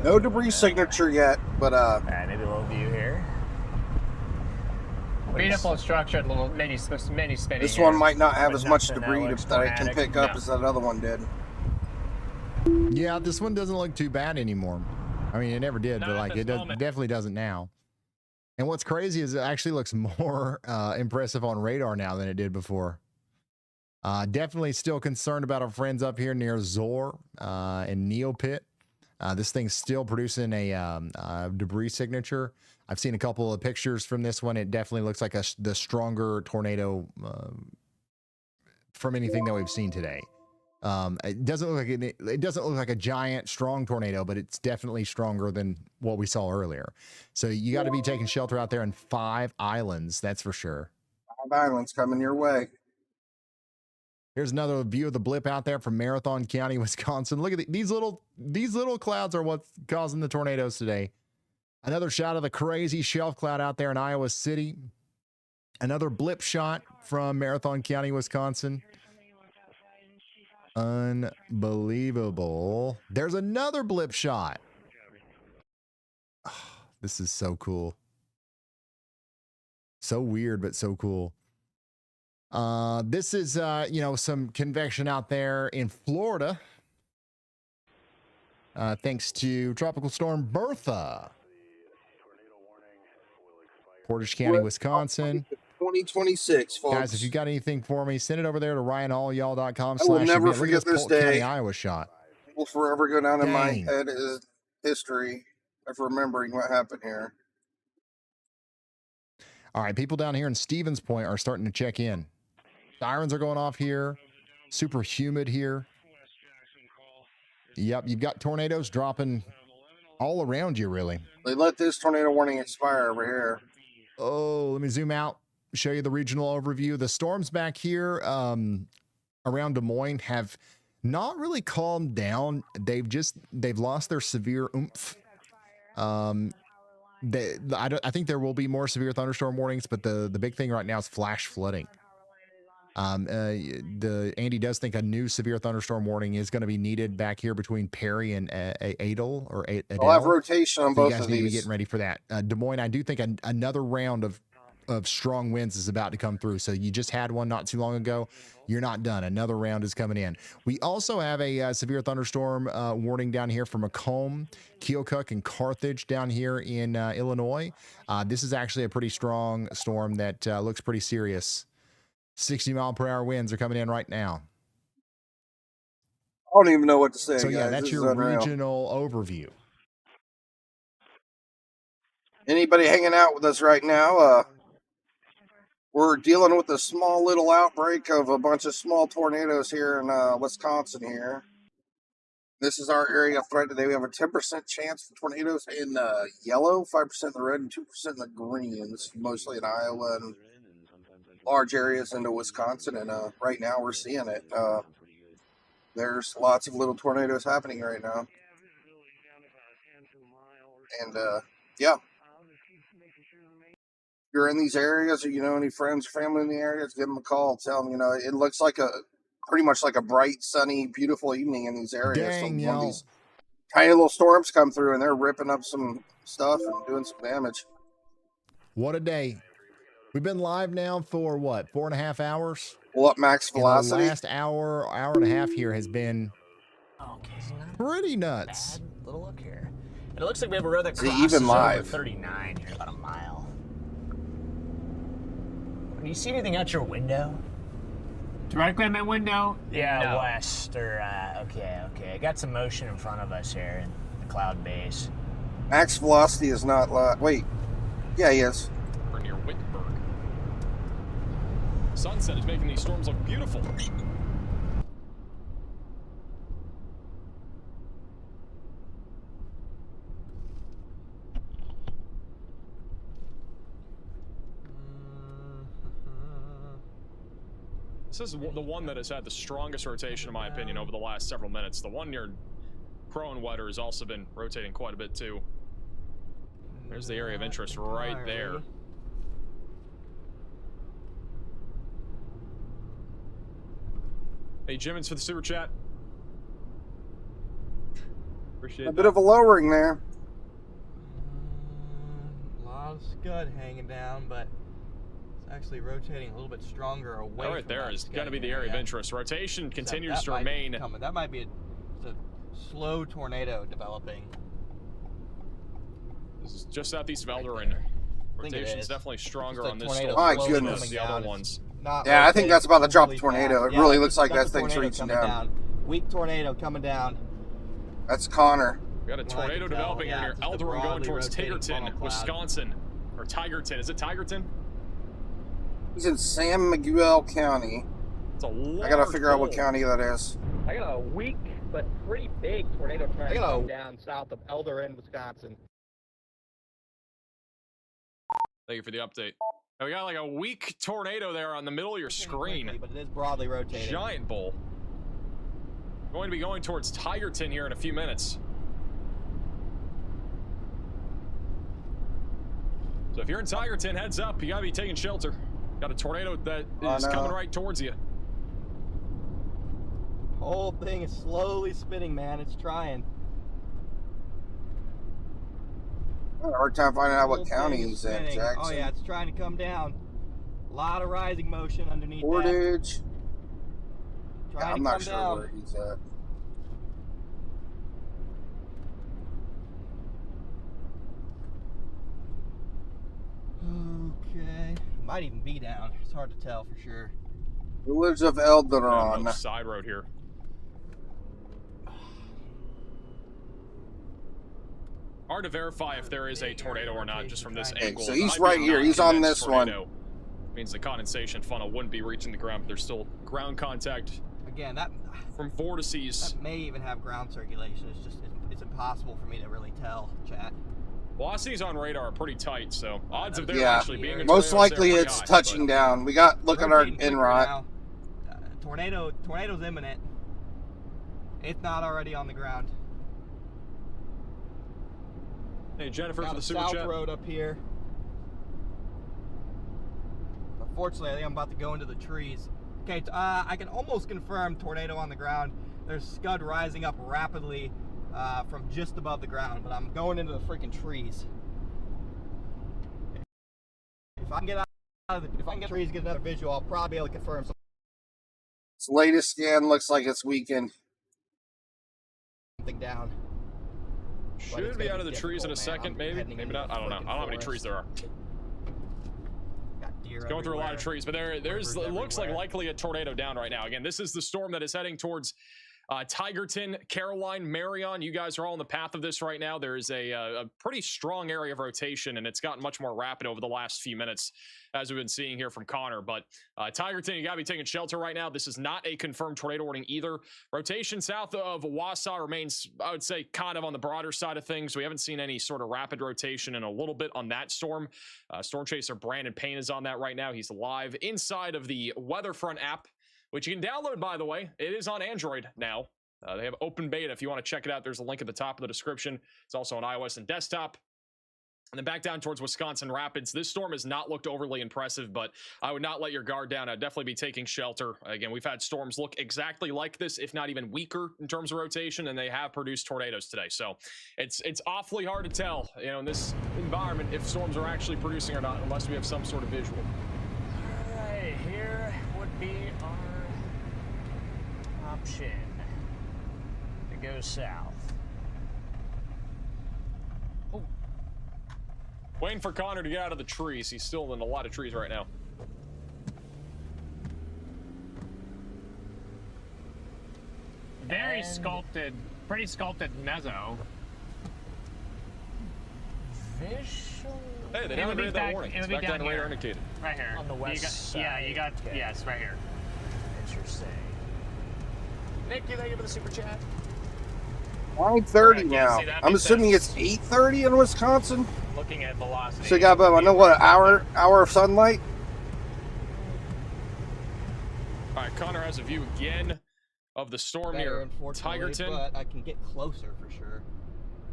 Speaker 1: No debris signature yet, but
Speaker 15: Alright, maybe a little
Speaker 13: Beautiful structured little mini spinning.
Speaker 1: This one might not have
Speaker 13: but
Speaker 1: as much
Speaker 13: nothing
Speaker 1: debris
Speaker 13: looks
Speaker 1: that it can
Speaker 13: tornadic.
Speaker 1: pick up
Speaker 13: No.
Speaker 1: as that other one did.
Speaker 2: Yeah, this one doesn't look too bad anymore. I mean, it never did,
Speaker 13: Not
Speaker 2: but
Speaker 13: at
Speaker 2: like
Speaker 13: this
Speaker 2: it does,
Speaker 13: moment.
Speaker 2: definitely doesn't now. And what's crazy is it actually looks more impressive on radar now than it did before. Definitely still concerned about our friends up here near Zor and Neopit. This thing's still producing a debris signature. I've seen a couple of pictures from this one. It definitely looks like the stronger tornado from anything that we've seen today. It doesn't look like a giant, strong tornado, but it's definitely stronger than what we saw earlier. So you got to be taking shelter out there in 5 islands, that's for sure.
Speaker 1: 5 islands coming your way.
Speaker 2: Here's another view of the blip out there from Marathon County, Wisconsin. Look at these little clouds are what's causing the tornadoes today. Another shot of the crazy shelf cloud out there in Iowa City. Another blip shot from Marathon County, Wisconsin. Unbelievable. There's another blip shot. Oh, this is so cool. So weird, but so cool. This is, some convection out there in Florida. Thanks to Tropical Storm Bertha. Portage County, Wisconsin.
Speaker 1: 2026, folks.
Speaker 2: Guys, if you got anything for me, send it over there to ryanallyall.com.
Speaker 1: I will never
Speaker 2: Look at
Speaker 1: forget this
Speaker 2: Polk County,
Speaker 1: day.
Speaker 2: Iowa shot.
Speaker 1: It will forever go down in my
Speaker 2: Dang.
Speaker 1: head as history of remembering what happened here.
Speaker 2: All right, people down here in Stevens Point are starting to check in. Sirens are going off here. Super humid here. Yep, you've got tornadoes dropping all around you, really.
Speaker 1: They let this tornado warning expire over here.
Speaker 2: Oh, let me zoom out, show you the regional overview. The storms back here around Des Moines have not really calmed down. They've lost their severe oomph. I think there will be more severe thunderstorm warnings, but the big thing right now is flash flooding. Andy does think a new severe thunderstorm warning is going to be needed back here between Perry and Adel or Adel.
Speaker 1: I'll have rotation on
Speaker 2: So you
Speaker 1: both
Speaker 2: guys
Speaker 1: of
Speaker 2: need to be
Speaker 1: these.
Speaker 2: getting ready for that. Des Moines, I do think another round of strong winds is about to come through. So you just had one not too long ago. You're not done. Another round is coming in. We also have a severe thunderstorm warning down here for Macomb, Keokuk, and Carthage down here in Illinois. This is actually a pretty strong storm that looks pretty serious. 60-mile-per-hour winds are coming in right now.
Speaker 1: I don't even know what to say.
Speaker 2: So yeah,
Speaker 1: guys.
Speaker 2: that's
Speaker 1: This
Speaker 2: your
Speaker 1: is unreal.
Speaker 2: regional overview.
Speaker 1: Anybody hanging out with us right now? We're dealing with a small little outbreak of a bunch of small tornadoes here in Wisconsin here. This is our area of threat today. We have a 10% chance for tornadoes in yellow, 5% in the red, and 2% in the greens, mostly in Iowa and large areas into Wisconsin. And right now we're seeing it. There's lots of little tornadoes happening right now. And yeah. If you're in these areas or you know any friends or family in the areas, give them a call. Tell them, it looks like pretty much like a bright, sunny, beautiful evening in these areas.
Speaker 2: Dang,
Speaker 1: So one of
Speaker 2: yo.
Speaker 1: these tiny little storms come through and they're ripping up some stuff and doing some damage.
Speaker 2: What a day. We've been live now for what, 4.5 hours?
Speaker 1: Well, up max velocity.
Speaker 2: And the last hour and a half here has been pretty nuts.
Speaker 15: Little look here. And it looks like we have a road that
Speaker 1: See,
Speaker 15: crosses
Speaker 1: even
Speaker 15: over
Speaker 1: live.
Speaker 15: 39 here, about a mile. Do you see anything out your window?
Speaker 13: Directly at my window?
Speaker 15: Yeah,
Speaker 13: No.
Speaker 15: west or okay. I got some motion in front of us here in the cloud base.
Speaker 1: Max velocity is not wait. Yeah, he is.
Speaker 16: We're near Wittenberg. Sunset is making these storms look beautiful. This is the one that has had the strongest rotation, in my opinion, over the last several minutes. The one near Crow and Wetter has also been rotating quite a bit, too. There's the area of interest right there. Hey, Jimmins for the super chat. Appreciate
Speaker 1: A
Speaker 16: that.
Speaker 1: bit of a lowering there.
Speaker 17: A lot of scud hanging down, but actually rotating a little bit stronger away.
Speaker 16: Right
Speaker 17: from
Speaker 16: there
Speaker 17: that
Speaker 16: is going to be the
Speaker 17: Skye
Speaker 16: area of interest. Rotation continues
Speaker 17: that
Speaker 16: to
Speaker 17: might be
Speaker 16: remain.
Speaker 17: coming. That might be a slow tornado developing.
Speaker 16: This is just southeast of Eldorado. Rotation's definitely stronger on this storm
Speaker 1: My
Speaker 16: than
Speaker 1: goodness.
Speaker 16: the other ones.
Speaker 1: Yeah, I think that's about to drop a
Speaker 17: really
Speaker 1: tornado.
Speaker 17: fast.
Speaker 1: It really
Speaker 17: Yeah,
Speaker 1: looks like that
Speaker 17: that's a
Speaker 1: thing's
Speaker 17: tornado
Speaker 1: reaching
Speaker 17: coming
Speaker 1: down.
Speaker 17: Weak tornado coming down.
Speaker 1: That's Connor.
Speaker 16: We got a tornado developing
Speaker 17: yeah,
Speaker 16: near
Speaker 17: just a
Speaker 16: Eldorado going
Speaker 17: broadly
Speaker 16: towards
Speaker 17: rotating
Speaker 16: Tigerton,
Speaker 17: funnel cloud.
Speaker 16: Wisconsin. Or Tigerton. Is it Tigerton?
Speaker 1: He's in San Miguel County.
Speaker 16: It's a large
Speaker 1: I gotta figure out what
Speaker 16: hole.
Speaker 1: county that is.
Speaker 18: I got a weak but pretty big tornado trying to come down south of Eldorado, Wisconsin.
Speaker 16: Thank you for the update. Oh, we got like a weak tornado there on the middle of your screen.
Speaker 17: Quickly, but it is broadly rotating.
Speaker 16: Giant bowl. Going to be going towards Tigerton here in a few minutes. So if you're in Tigerton, heads up. You gotta be taking shelter. Got a tornado that is coming right towards you.
Speaker 17: Whole thing is slowly spinning, man. It's trying.
Speaker 1: I had a hard time finding out
Speaker 17: Whole
Speaker 1: what county
Speaker 17: thing is
Speaker 1: he's in,
Speaker 17: spinning.
Speaker 1: Jackson.
Speaker 17: Oh yeah, it's trying to come down. A lot of rising motion underneath
Speaker 1: Portage.
Speaker 17: that.
Speaker 1: Yeah,
Speaker 17: Trying
Speaker 1: I'm
Speaker 17: to
Speaker 1: not
Speaker 17: come
Speaker 1: sure
Speaker 17: down.
Speaker 1: where he's at.
Speaker 17: Okay. Might even be down. It's hard to tell for sure.
Speaker 1: Village of Eldorado.
Speaker 16: No side road here. Hard to verify if there is a tornado or not just from this angle.
Speaker 1: So
Speaker 16: It
Speaker 1: he's
Speaker 16: might be
Speaker 1: right
Speaker 16: a
Speaker 1: here. He's on
Speaker 16: non-condensed
Speaker 1: this one.
Speaker 16: tornado. Means the condensation funnel wouldn't be reaching the ground, but there's still ground contact.
Speaker 17: Again, that
Speaker 16: from vortices.
Speaker 17: That may even have ground circulation. It's just it's impossible for me to really tell, chat.
Speaker 16: Velocities on radar are pretty tight, so odds of there
Speaker 1: Yeah,
Speaker 16: actually being a
Speaker 1: most
Speaker 16: tornado
Speaker 1: likely
Speaker 16: there are
Speaker 1: it's
Speaker 16: pretty high,
Speaker 1: touching down. We got look at our
Speaker 17: Rotating quicker
Speaker 1: inrot.
Speaker 17: now. Tornado's imminent. It's not already on the ground.
Speaker 16: Hey, Jennifer,
Speaker 17: Got
Speaker 16: for the
Speaker 17: a
Speaker 16: super
Speaker 17: south
Speaker 16: chat.
Speaker 17: road up here. Unfortunately, I think I'm about to go into the trees. Okay, I can almost confirm tornado on the ground. There's scud rising up rapidly from just above the ground, but I'm going into the freaking trees. If I can get out of the, if I can get the trees, get another visual, I'll probably be able to confirm
Speaker 1: Its latest scan looks like it's weakened.
Speaker 17: something down.
Speaker 16: Should be out of the trees in a second, maybe. Maybe not. I don't know. I don't know how many trees there are. It's going through a lot of trees, but there's it looks like likely a tornado down right now. Again, this is the storm that is heading towards Tigerton, Caroline, Marion. You guys are all in the path of this right now. There is a pretty strong area of rotation, and it's gotten much more rapid over the last few minutes, as we've been seeing here from Connor. But Tigerton, you got to be taking shelter right now. This is not a confirmed tornado warning either. Rotation south of Wausau remains, I would say, kind of on the broader side of things. We haven't seen any sort of rapid rotation in a little bit on that storm. Storm chaser Brandon Payne is on that right now. He's live inside of the Weatherfront app, which you can download, by the way. It is on Android now. They have open beta if you want to check it out. There's a link at the top of the description. It's also on iOS and desktop. And then back down towards Wisconsin Rapids. This storm has not looked overly impressive, but I would not let your guard down. I'd definitely be taking shelter. Again, we've had storms look exactly like this, if not even weaker in terms of rotation, and they have produced tornadoes today. So it's awfully hard to tell, you know, in this environment if storms are actually producing or not, unless we have some sort of visual.
Speaker 15: All right, here would be our option to go south.
Speaker 16: Waiting for Connor to get out of the trees. He's still in a lot of trees right now.
Speaker 13: Very sculpted, pretty sculpted mezzo.
Speaker 15: Visual.
Speaker 16: Hey, they
Speaker 13: It would be
Speaker 16: downgraded that
Speaker 13: back-
Speaker 16: warning.
Speaker 13: it would
Speaker 16: It's
Speaker 13: be
Speaker 16: back down
Speaker 13: down
Speaker 16: to radar
Speaker 13: here.
Speaker 16: indicated.
Speaker 13: Right here.
Speaker 15: On the west side.
Speaker 13: Yeah, you got,
Speaker 15: Okay.
Speaker 13: yes, right here.
Speaker 15: Interesting. Nick, you thank you for the super chat.
Speaker 1: 9:30
Speaker 13: Right, yeah,
Speaker 1: now.
Speaker 13: see, that
Speaker 1: I'm
Speaker 13: makes
Speaker 1: assuming
Speaker 13: sense.
Speaker 1: it's 8:30 in Wisconsin.
Speaker 13: Looking at velocity.
Speaker 1: So you got about, I know what, an hour of sunlight.
Speaker 16: All right, Connor has a view again of the storm near Tigerton.
Speaker 17: But I can get closer for sure.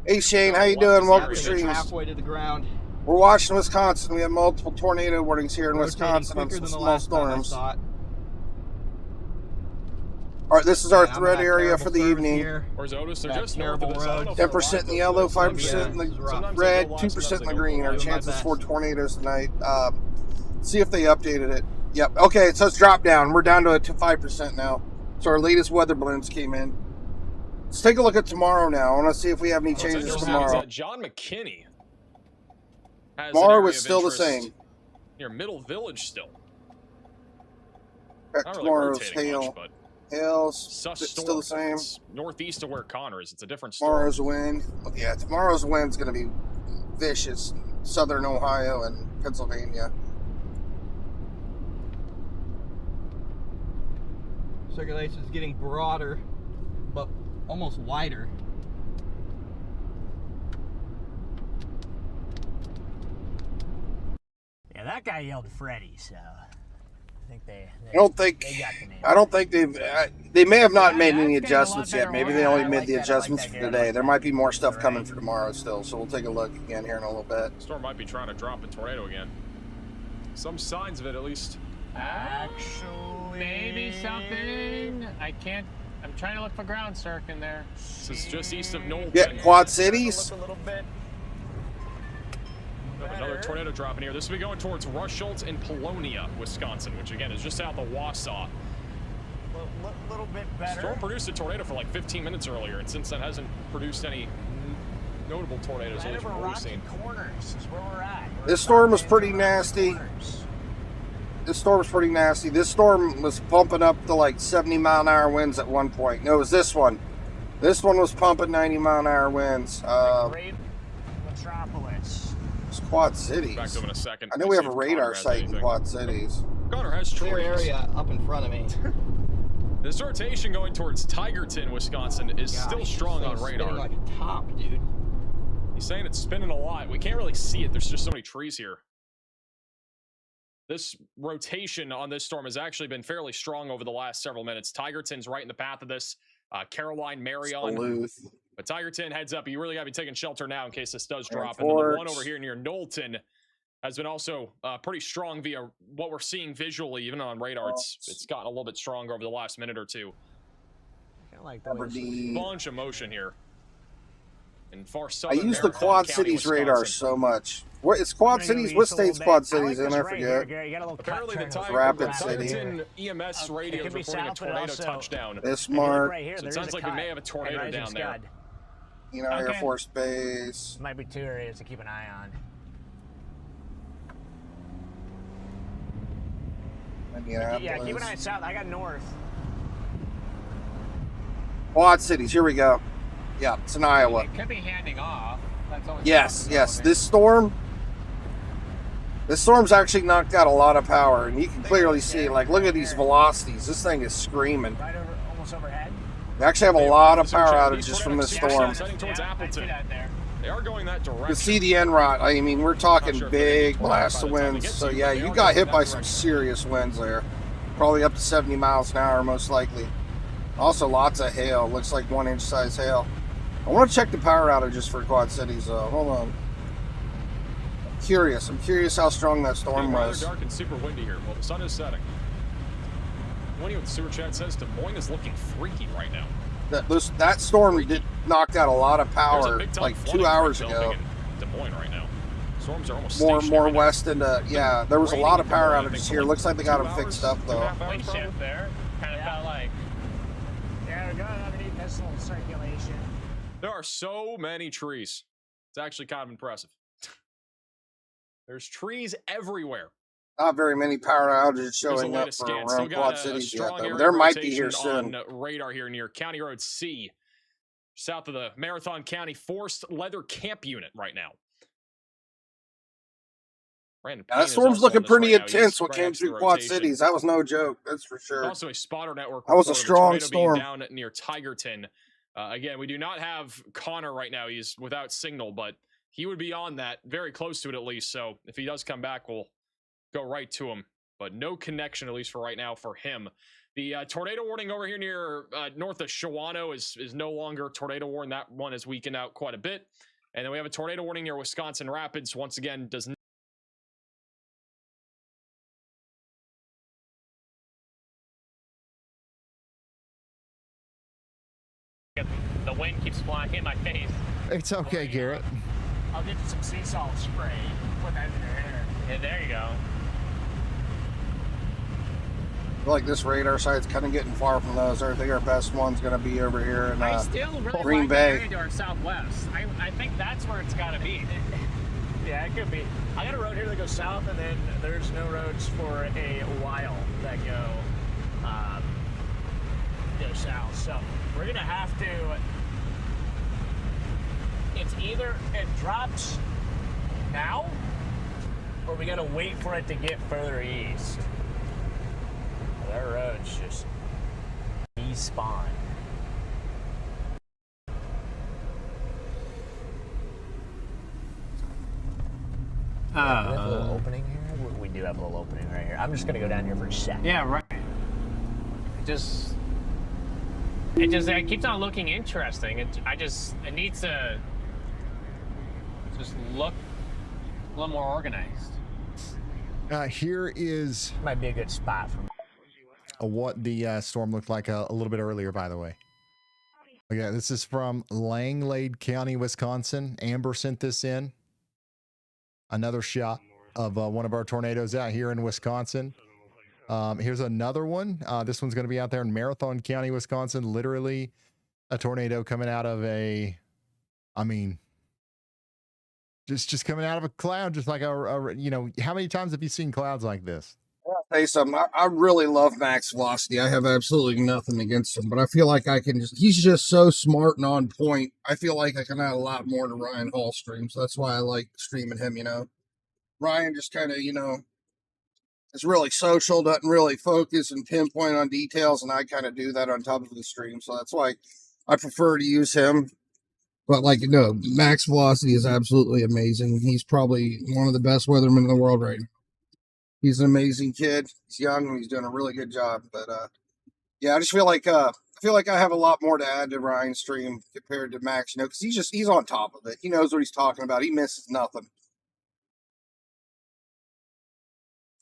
Speaker 1: Hey Shane, how you doing? Welcome to
Speaker 17: It's
Speaker 1: streams.
Speaker 17: halfway to the ground.
Speaker 1: We're watching Wisconsin. We have multiple tornado warnings here in
Speaker 17: Rotating
Speaker 1: Wisconsin on
Speaker 17: quicker
Speaker 1: some
Speaker 17: than the
Speaker 1: small
Speaker 17: last time I
Speaker 1: storms.
Speaker 17: saw it.
Speaker 1: All right, this is our
Speaker 17: Yeah, I'm
Speaker 1: threat
Speaker 17: at
Speaker 1: area
Speaker 17: terrible
Speaker 1: for the
Speaker 17: service
Speaker 1: evening.
Speaker 17: here.
Speaker 16: Where's Otis? They're
Speaker 17: Got
Speaker 16: just north of
Speaker 17: terrible
Speaker 16: this. I don't know
Speaker 17: roads.
Speaker 16: if they're
Speaker 1: 10% in the
Speaker 16: right,
Speaker 1: yellow,
Speaker 16: but
Speaker 1: 5% in
Speaker 16: sometimes
Speaker 1: the
Speaker 16: they
Speaker 1: red,
Speaker 16: go live,
Speaker 1: 2% in the
Speaker 16: sometimes they
Speaker 1: green.
Speaker 16: go
Speaker 1: Our
Speaker 16: live.
Speaker 1: chances
Speaker 17: best.
Speaker 1: for tornadoes tonight. See if they updated it. Yep. Okay, it says drop down. We're down to a 5% now. So our latest weather balloons came in. Let's take a look at tomorrow now. I want to see if we have any changes tomorrow.
Speaker 16: John McKinney has
Speaker 1: Tomorrow is still the same.
Speaker 16: Near Middle Village still.
Speaker 1: Tomorrow's hail.
Speaker 16: But
Speaker 1: Hail's still the same.
Speaker 16: It's northeast of where Connor is. It's a different storm.
Speaker 1: Tomorrow's wind. Yeah, tomorrow's wind's going to be vicious. Southern Ohio and Pennsylvania.
Speaker 17: Circulation is getting broader, but almost wider.
Speaker 15: Yeah, that guy yelled Freddy, so I think they
Speaker 1: I don't think they may have not made any adjustments yet. Maybe they only made the adjustments for today. There might be more stuff coming for tomorrow still, so we'll take a look again here in a little bit.
Speaker 16: Storm might be trying to drop a tornado again. Some signs of it, at least.
Speaker 15: Actually,
Speaker 13: maybe something. I'm trying to look for ground circ in there.
Speaker 16: This is just east of Knowlton.
Speaker 1: Yeah, Quad Cities.
Speaker 16: Another tornado dropping here. This will be going towards Rushholt and Polonia, Wisconsin, which again is just south of Wausau.
Speaker 15: Little bit better.
Speaker 16: Storm produced a tornado for like 15 minutes earlier, and since then hasn't produced any notable tornadoes.
Speaker 15: Right over Rocky Corners is where we're at.
Speaker 1: This storm was pretty nasty. This storm's pretty nasty. This storm was pumping up to like 70-mile-an-hour winds at one point. No, it was this one. This one was pumping 90-mile-an-hour winds.
Speaker 15: Great metropolis.
Speaker 1: It's Quad Cities.
Speaker 16: Back to him in a second.
Speaker 1: I know we have a radar site in Quad Cities.
Speaker 16: Connor has
Speaker 17: clear area up in front of me.
Speaker 16: This rotation going towards Tigerton, Wisconsin is still strong on radar.
Speaker 17: Like a top, dude.
Speaker 16: He's saying it's spinning a lot. We can't really see it. There's just so many trees here. This rotation on this storm has actually been fairly strong over the last several minutes. Tigerton's right in the path of this. Caroline, Marion.
Speaker 1: Duluth.
Speaker 16: But Tigerton, heads up. You really got to be taking shelter now in case this does drop. And then the one over here near Knowlton has been also pretty strong via what we're seeing visually, even on radar. It's gotten a little bit stronger over the last minute or two.
Speaker 15: Kind of like
Speaker 16: bunch of motion here. In far
Speaker 1: I
Speaker 16: southern
Speaker 1: use the
Speaker 16: Marathon
Speaker 1: Quad
Speaker 16: County,
Speaker 1: Cities
Speaker 16: Wisconsin.
Speaker 1: radar so much. What is Quad Cities? What state's Quad Cities in? I forget.
Speaker 16: Apparently the
Speaker 1: Rapid City.
Speaker 16: Tigerton EMS radio is reporting a tornado touchdown.
Speaker 1: Bismarck.
Speaker 16: So it sounds like we may have a tornado down there.
Speaker 1: You know, Air Force Base.
Speaker 15: Might be two areas to keep an eye on.
Speaker 1: Minneapolis.
Speaker 15: Yeah, keep an eye south. I got north.
Speaker 1: Quad Cities. Here we go. Yeah, it's in Iowa.
Speaker 13: It could be handing off. That's always
Speaker 1: Yes. This storm's actually knocked out a lot of power, and you can clearly see. Like, look at these velocities. This thing is screaming.
Speaker 15: Right over, almost overhead.
Speaker 1: We actually have a lot of power outages from this storm.
Speaker 16: Heading towards Appleton. They are going that direction.
Speaker 1: You can see the NROT. I mean, we're talking big blasts of winds. So yeah, you got hit by some serious winds there. Probably up to 70 miles an hour, most likely. Also, lots of hail. Looks like 1-inch size hail. I want to check the power outages for Quad Cities, though. Hold on. I'm curious how strong that storm was.
Speaker 16: Rather dark and super windy here. Well, the sun is setting. Windy with the sewer chat says Des Moines is looking freaky right now.
Speaker 1: That storm knocked out a lot of power like 2 hours ago.
Speaker 16: In Des Moines right now. Storms are almost
Speaker 1: more west into there was a lot of power outages here. Looks like they got them fixed up though.
Speaker 13: Wind shift there. Kind of felt like.
Speaker 15: Yeah, we're going underneath this little circulation.
Speaker 16: There are so many trees. It's actually kind of impressive. There's trees everywhere.
Speaker 1: Not very many power outages showing up for around Quad Cities yet, though. There might be here soon.
Speaker 16: On radar here near County Road C, south of the Marathon County Forced Leather Camp Unit right now.
Speaker 1: That storm's looking pretty intense. What came through Quad Cities, that was no joke. That's for sure.
Speaker 16: Also, a spotter network.
Speaker 1: That was a strong storm.
Speaker 16: Down near Tigerton. Again, we do not have Connor right now. He's without signal, but he would be on that, very close to it at least. So if he does come back, we'll go right to him. But no connection, at least for right now, for him. The tornado warning over here near north of Shawano is no longer tornado warning. That one has weakened out quite a bit. And then we have a tornado warning near Wisconsin Rapids. Once again, does not.
Speaker 13: The wind keeps flying in my face.
Speaker 2: It's okay, Garrett.
Speaker 15: I'll get you some sea salt spray. Put that in your hair.
Speaker 13: Yeah, there you go.
Speaker 1: feel like this radar site's kind of getting far from those. I think our best one's going to be over here in
Speaker 13: I still really
Speaker 1: Green
Speaker 13: like
Speaker 1: Bay.
Speaker 13: the area to our southwest. I think that's where it's got to be.
Speaker 15: Yeah, it could be. I got a road here that goes south, and then there's no roads for a while that go south. So we're gonna have to. It's either it drops now, or we gotta wait for it to get further east. Their roads just despawn. We have a little opening here. We do have a little opening right here. I'm just gonna go down here for a second.
Speaker 13: Yeah, right. It keeps on looking interesting. It needs to just look a little more organized.
Speaker 2: Here is
Speaker 15: might be a good spot for
Speaker 2: what the storm looked like a little bit earlier, by the way. Okay, this is from Langlade County, Wisconsin. Amber sent this in. Another shot of one of our tornadoes out here in Wisconsin. Here's another one. This one's going to be out there in Marathon County, Wisconsin. Literally a tornado coming out of just coming out of a cloud, just like how many times have you seen clouds like this?
Speaker 1: I'll tell you something. I really love Max Velocity. I have absolutely nothing against him, but I feel like he's just so smart and on point. I feel like I can add a lot more to Ryan Hall streams. That's why I like streaming him, Ryan just kind of, is really social, doesn't really focus and pinpoint on details, and I kind of do that on top of the stream. So that's why I prefer to use him. But Max Velocity is absolutely amazing. He's probably one of the best weathermen in the world right now. He's an amazing kid. He's young and he's doing a really good job. But yeah, I just feel like I have a lot more to add to Ryan's stream compared to Max, because he's on top of it. He knows what he's talking about. He misses nothing.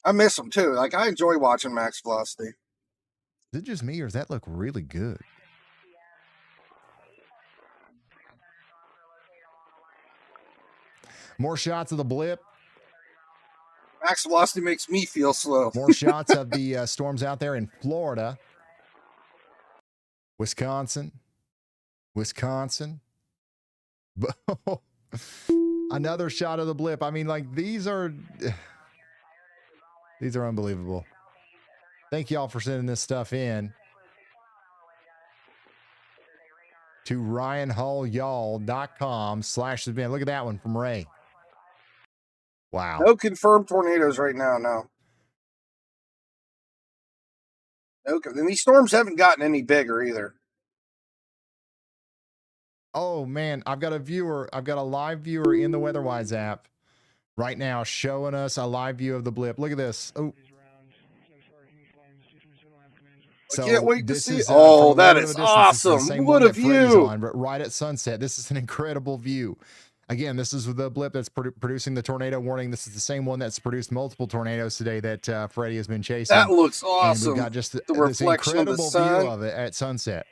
Speaker 1: I miss him too. I enjoy watching Max Velocity.
Speaker 2: Is it just me, or does that look really good? More shots of the blip.
Speaker 1: Max Velocity makes me feel slow.
Speaker 2: More shots of the storms out there in Florida, Wisconsin. Another shot of the blip. I mean, these are unbelievable. Thank y'all for sending this stuff in to ryanhallyall.com/event. Look at that one from Ray. Wow.
Speaker 1: No confirmed tornadoes right now, no. And these storms haven't gotten any bigger either.
Speaker 2: Oh, man. I've got a live viewer in the WeatherWise app right now showing us a live view of the blip. Look at this. Oh.
Speaker 1: I can't wait to see. That is awesome. What a view.
Speaker 2: But right at sunset. This is an incredible view. Again, this is the blip that's producing the tornado warning. This is the same one that's produced multiple tornadoes today that Freddie has been chasing.
Speaker 1: That looks awesome.
Speaker 2: And we've got just
Speaker 1: the
Speaker 2: this
Speaker 1: reflection
Speaker 2: incredible
Speaker 1: of the sun.
Speaker 2: view of it at sunset.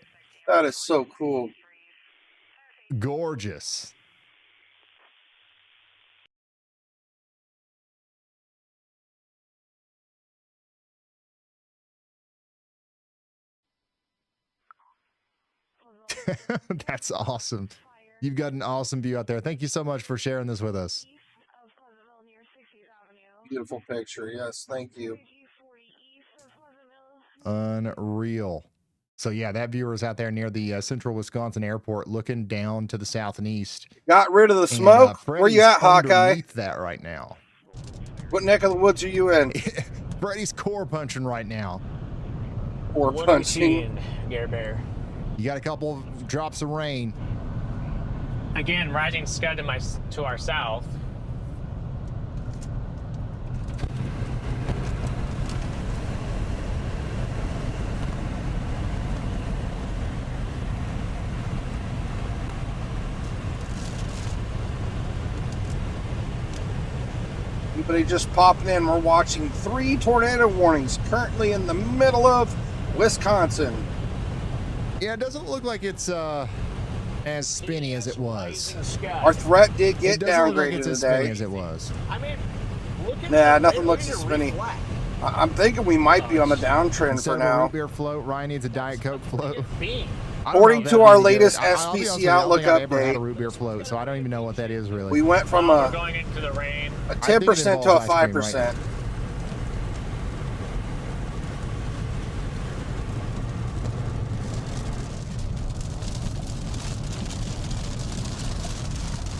Speaker 1: That is so cool.
Speaker 2: Gorgeous. That's awesome. You've got an awesome view out there. Thank you so much for sharing this with us.
Speaker 1: Beautiful picture. Yes, thank you.
Speaker 2: Unreal. So yeah, that viewer is out there near the central Wisconsin airport, looking down to the south and east.
Speaker 1: Got rid of the smoke. Where you at, Hawkeye?
Speaker 2: Underneath that right now.
Speaker 1: What neck of the woods are you in?
Speaker 2: Freddie's core punching right now.
Speaker 1: Core punching.
Speaker 15: Gare Bear.
Speaker 2: You got a couple of drops of rain.
Speaker 13: Again, rising scud to our south.
Speaker 1: Anybody just popping in? We're watching 3 tornado warnings currently in the middle of Wisconsin.
Speaker 2: Yeah, it doesn't look like it's as spinny as it was.
Speaker 1: Our threat did get
Speaker 2: downgraded
Speaker 1: like it's
Speaker 2: today. As spinny as it was.
Speaker 15: I mean,
Speaker 1: nah, nothing looks as spinny. I'm thinking we might be on the downtrend
Speaker 2: Instead
Speaker 1: for
Speaker 2: of a
Speaker 1: now.
Speaker 2: root beer float, Ryan needs a Diet Coke float.
Speaker 1: According to our latest SPC Outlook
Speaker 2: I've ever had a
Speaker 1: update,
Speaker 2: root beer float, so I don't even know what that is really.
Speaker 1: we went from
Speaker 13: We're going into the rain.
Speaker 1: a 10% to a 5%.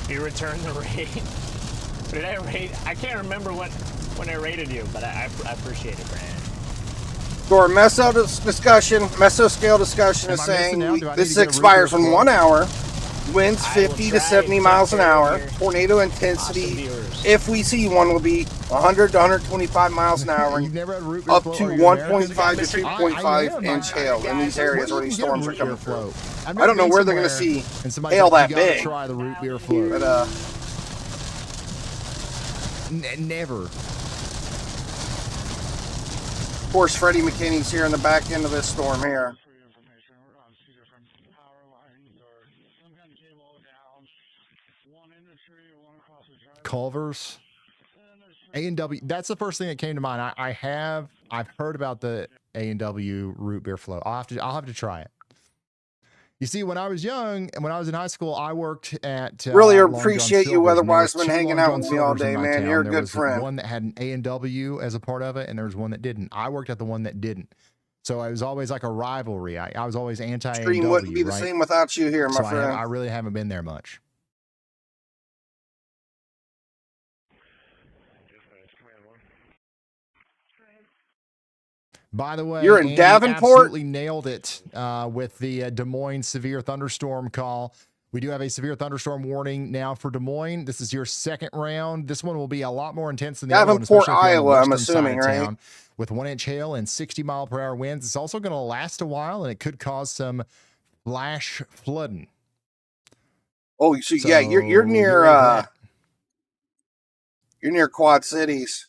Speaker 14: You returned the raid. Did I rate? I can't remember when I rated you, but I appreciate it, Brandon.
Speaker 1: So our mesoscale discussion is saying this expires in 1 hour. Winds 50 to 70 miles an hour. Tornado intensity, if we see one, will be 100 to 125 miles an hour. And up to 1.5 to 2.5 inch hail in these areas where these storms are coming through. I don't know where they're going to see hail that big.
Speaker 2: Try the root beer float.
Speaker 1: But
Speaker 2: never.
Speaker 1: Of course, Freddie McKinney's here in the back end of this storm here.
Speaker 2: Culvers, A&W. That's the first thing that came to mind. I've heard about the A&W root beer float. I'll have to try it. You see, when I was young and when I was in high school, I worked at
Speaker 1: really
Speaker 2: Long John
Speaker 1: appreciate you,
Speaker 2: Silver's,
Speaker 1: Weather
Speaker 2: and there was
Speaker 1: Wiseman,
Speaker 2: two
Speaker 1: hanging
Speaker 2: Long
Speaker 1: out
Speaker 2: John
Speaker 1: with me all
Speaker 2: Silver's in
Speaker 1: day,
Speaker 2: my
Speaker 1: man.
Speaker 2: town.
Speaker 1: You're a
Speaker 2: There
Speaker 1: good
Speaker 2: was
Speaker 1: friend.
Speaker 2: one that had an A&W as a part of it, and there was one that didn't. I worked at the one that didn't. So it was always like a rivalry. I was always anti-A&W.
Speaker 1: Stream wouldn't be the
Speaker 2: right?
Speaker 1: same without you here, my
Speaker 2: So
Speaker 1: friend.
Speaker 2: I really haven't been there much. By the way,
Speaker 1: You're in
Speaker 2: Andy
Speaker 1: Davenport?
Speaker 2: absolutely nailed it with the Des Moines severe thunderstorm call. We do have a severe thunderstorm warning now for Des Moines. This is your second round. This one will be a lot more intense than the other one,
Speaker 1: Davenport,
Speaker 2: especially if you're on the
Speaker 1: Iowa, I'm
Speaker 2: western side
Speaker 1: assuming,
Speaker 2: of
Speaker 1: right?
Speaker 2: town, with 1 inch hail and 60-mile-per-hour winds. It's also going to last a while, and it could cause some flash flooding.
Speaker 1: Oh, so yeah, you're near you're near Quad Cities.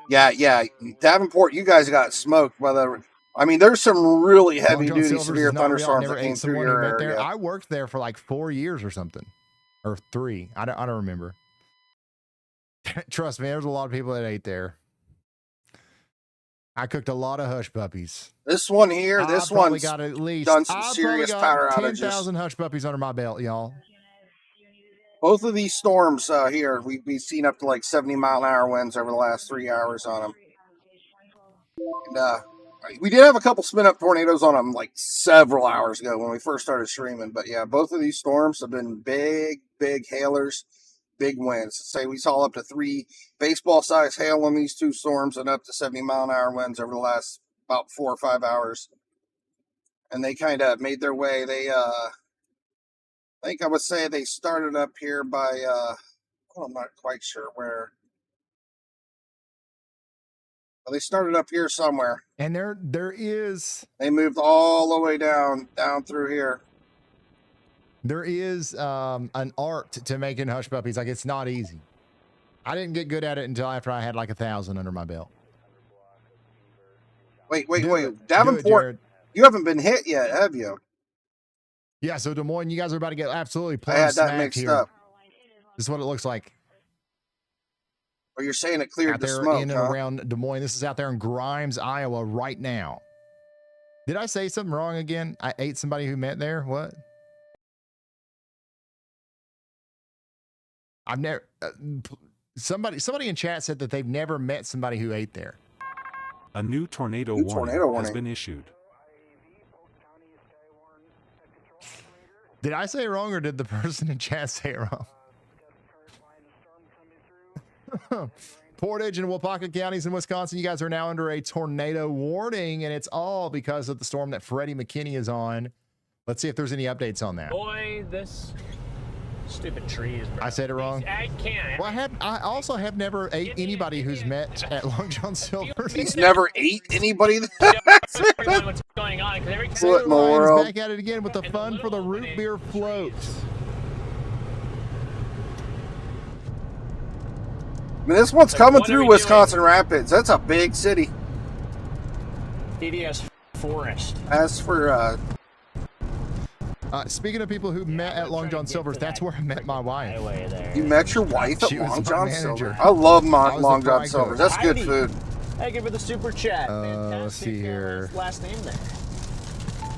Speaker 1: Yeah. Davenport, you guys got smoked by the. I mean, there's some really heavy
Speaker 2: Long John
Speaker 1: duty
Speaker 2: Silver's
Speaker 1: severe
Speaker 2: is not real. I
Speaker 1: thunderstorms
Speaker 2: never
Speaker 1: that
Speaker 2: ate
Speaker 1: came through
Speaker 2: someone who
Speaker 1: your
Speaker 2: met there.
Speaker 1: area.
Speaker 2: I worked there for like 4 years or something, or 3. I don't remember. Trust me, there's a lot of people that ate there. I cooked a lot of hush puppies.
Speaker 1: This one here, this one's
Speaker 2: got at least
Speaker 1: done some serious power outages.
Speaker 2: 10,000 hush puppies under my belt, y'all.
Speaker 1: Both of these storms here, we've seen up to like 70-mile-an-hour winds over the last 3 hours on them. And we did have a couple spin-up tornadoes on them like several hours ago when we first started streaming. But yeah, both of these storms have been big hailers, big winds. Say we saw up to 3 baseball-sized hail on these 2 storms and up to 70-mile-an-hour winds over the last about 4 or 5 hours. And they kind of made their way. They, I think I would say they started up here by, well, I'm not quite sure where. Well, they started up here somewhere.
Speaker 2: And there is.
Speaker 1: They moved all the way down through here.
Speaker 2: There is an art to making hush puppies. Like, it's not easy. I didn't get good at it until after I had like 1,000 under my belt.
Speaker 1: Wait. Davenport, you haven't been hit yet, have you?
Speaker 2: Yeah, so Des Moines, you guys are about to get absolutely
Speaker 1: I had that
Speaker 2: smacked
Speaker 1: mixed
Speaker 2: here.
Speaker 1: up.
Speaker 2: This is what it looks like.
Speaker 1: Well, you're saying it cleared
Speaker 2: Out
Speaker 1: the
Speaker 2: there
Speaker 1: smoke,
Speaker 2: in and
Speaker 1: huh?
Speaker 2: around Des Moines. This is out there in Grimes, Iowa right now. Did I say something wrong again? I ate somebody who met there? What? I've never... somebody in chat said that they've never met somebody who ate there.
Speaker 12: A new tornado warning has been issued.
Speaker 2: Did I say it wrong, or did the person in chat say it wrong? Portage and Waupaca counties in Wisconsin, you guys are now under a tornado warning, and it's all because of the storm that Freddie McKinney is on. Let's see if there's any updates on that.
Speaker 14: Boy, this stupid trees, bro.
Speaker 2: I said it wrong.
Speaker 14: I can't.
Speaker 2: Well, I also have never ate anybody who's met at Long John Silver's.
Speaker 1: He's never ate anybody.
Speaker 14: What's going on? Because every time
Speaker 1: What in the world?
Speaker 2: Back at it again with the fun for the root beer float.
Speaker 1: I mean, this one's coming through Wisconsin Rapids. That's a big city.
Speaker 14: DDS Forest.
Speaker 1: As for
Speaker 2: Speaking of people who met at Long John Silver's, that's where I met my wife.
Speaker 1: You met your wife at
Speaker 2: She was
Speaker 1: Long
Speaker 2: my
Speaker 1: John
Speaker 2: manager.
Speaker 1: Silver. I love
Speaker 2: I was the
Speaker 1: Long John
Speaker 2: fry
Speaker 1: Silver's.
Speaker 2: cook.
Speaker 1: That's good
Speaker 15: Heidi.
Speaker 1: food.
Speaker 15: Thank you for the super chat.
Speaker 2: Let's see here.
Speaker 15: Last name there.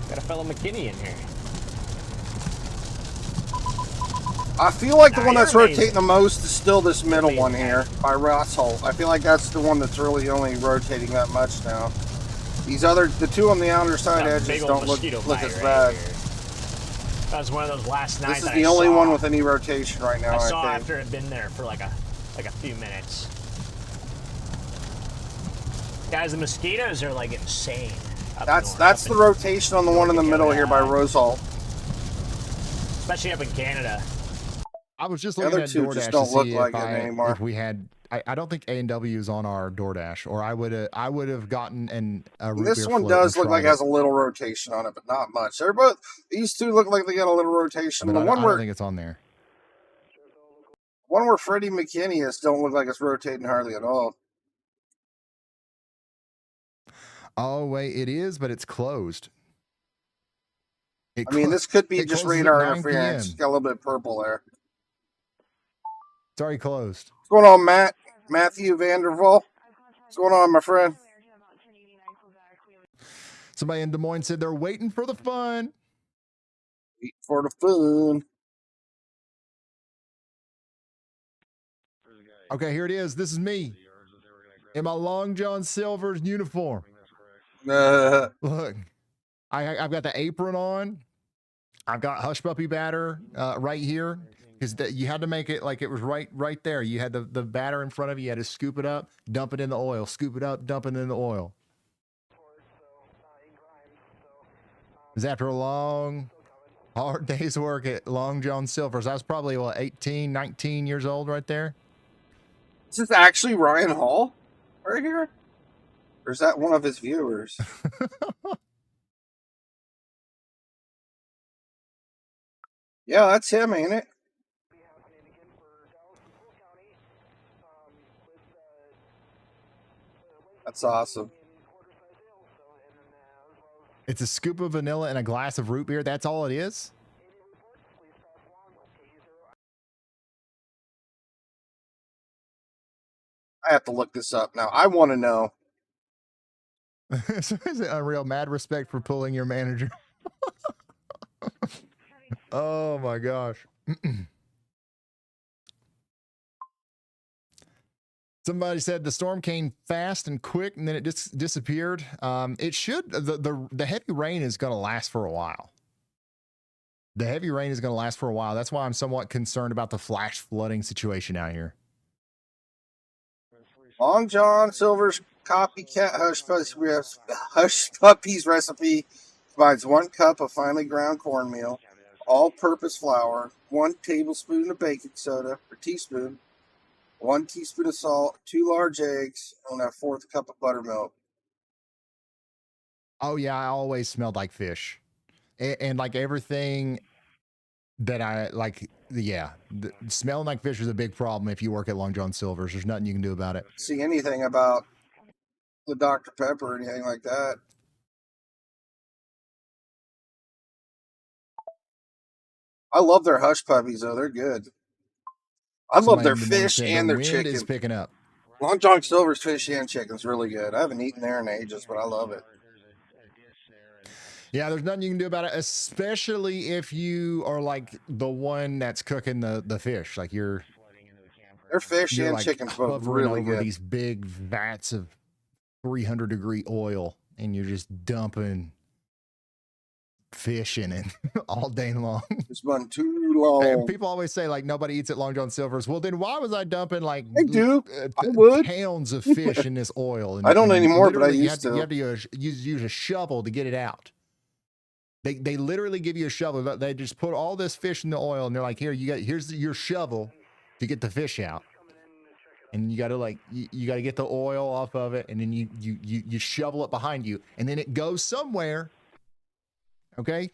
Speaker 15: Got a fellow McKinney in here.
Speaker 1: I feel like the one
Speaker 15: you're
Speaker 1: that's
Speaker 15: amazing.
Speaker 1: rotating the most is still this middle one here by Ross Holt. I feel like that's the one that's really only rotating that much now. The two on the outer side
Speaker 15: Got a
Speaker 1: edges
Speaker 15: big old
Speaker 1: don't look
Speaker 15: mosquito
Speaker 1: as
Speaker 15: bite right
Speaker 1: bad.
Speaker 15: here. That was one of those last nights.
Speaker 1: This is
Speaker 15: that
Speaker 1: the
Speaker 15: I
Speaker 1: only
Speaker 15: saw.
Speaker 1: one with any rotation right now,
Speaker 15: I
Speaker 1: I
Speaker 15: saw
Speaker 1: think.
Speaker 15: after it had been there for like a few minutes. Guys, the mosquitoes are like insane.
Speaker 1: That's the rotation on the one in the middle here by Rose Hall.
Speaker 15: Especially up in Canada.
Speaker 2: I was just
Speaker 1: The
Speaker 2: looking
Speaker 1: other
Speaker 2: at
Speaker 1: two
Speaker 2: DoorDash
Speaker 1: just
Speaker 2: to
Speaker 1: don't look
Speaker 2: see
Speaker 1: like
Speaker 2: if
Speaker 1: it anymore.
Speaker 2: if we had. I don't think A&W is on our DoorDash, or I would have gotten a root
Speaker 1: This
Speaker 2: beer
Speaker 1: one
Speaker 2: float
Speaker 1: does
Speaker 2: and
Speaker 1: look like it
Speaker 2: tried
Speaker 1: has a little rotation on it, but not much. They're both, these two look like they got a little rotation.
Speaker 2: But
Speaker 1: The
Speaker 2: I
Speaker 1: one
Speaker 2: don't
Speaker 1: where
Speaker 2: think it's on there.
Speaker 1: Freddie McKinney is don't look like it's rotating hardly at all.
Speaker 2: Oh wait, it is, but it's closed.
Speaker 1: I mean, this could be
Speaker 2: it
Speaker 1: just
Speaker 2: closes at
Speaker 1: radar
Speaker 2: 9
Speaker 1: interference.
Speaker 2: PM.
Speaker 1: It's got a little bit of purple there.
Speaker 2: It's already closed.
Speaker 1: What's going on, Matthew Vanderval? What's going on, my friend?
Speaker 2: Somebody in Des Moines said they're waiting for the fun.
Speaker 1: Waiting for the fun.
Speaker 2: Okay, here it is. This is me in my Long John Silver's uniform. Look, I've got the apron on. I've got hush puppy batter right here because you had to make it like it was right there. You had the batter in front of you. You had to scoop it up, dump it in the oil, scoop it up, dump it in the oil. It was after a long, hard day's work at Long John Silver's. I was probably, 18, 19 years old right there.
Speaker 1: Is this actually Ryan Hall right here? Or is that one of his viewers? Yeah, that's him, ain't it? That's awesome.
Speaker 2: It's a scoop of vanilla and a glass of root beer. That's all it is?
Speaker 1: I have to look this up now. I want to know.
Speaker 2: Is it unreal? Mad respect for pulling your manager. Oh my gosh. Somebody said the storm came fast and quick and then it just disappeared. It should. The heavy rain is going to last for a while. The heavy rain is going to last for a while. That's why I'm somewhat concerned about the flash flooding situation out here.
Speaker 1: Long John Silver's copycat hush puppies recipe provides 1 cup of finely ground cornmeal, all-purpose flour, 1 tablespoon of baking soda, or teaspoon, 1 teaspoon of salt, 2 large eggs, and a 1/4 cup of buttermilk.
Speaker 2: Oh yeah, I always smelled like fish, and like everything that I like. Yeah, smelling like fish is a big problem if you work at Long John Silver's. There's nothing you can do about it.
Speaker 1: See anything about the Dr. Pepper or anything like that. I love their hush puppies though; they're good. I love their fish and their chicken.
Speaker 2: Is picking up.
Speaker 1: Long John Silver's fish and chicken's really good. I haven't eaten there in ages, but I love it.
Speaker 2: Yeah, there's nothing you can do about it, especially if you are like the one that's cooking the fish. Like
Speaker 1: their fish and
Speaker 2: like
Speaker 1: chicken's both
Speaker 2: hovering
Speaker 1: really
Speaker 2: over
Speaker 1: good.
Speaker 2: these big vats of 300-degree oil, and you're just dumping fish in it all day long.
Speaker 1: It's been too long.
Speaker 2: And people always say like nobody eats at Long John Silver's. Well, then why was I dumping like
Speaker 1: I do. I would.
Speaker 2: pounds of fish in this oil? And,
Speaker 1: I don't
Speaker 2: and
Speaker 1: anymore, but I
Speaker 2: literally
Speaker 1: used to.
Speaker 2: You have to use a shovel to get it out. They literally give you a shovel. They just put all this fish in the oil, and they're like, here's your shovel to get the fish out. And you got to you got to get the oil off of it, and then you shovel it behind you, and then it goes somewhere. Okay.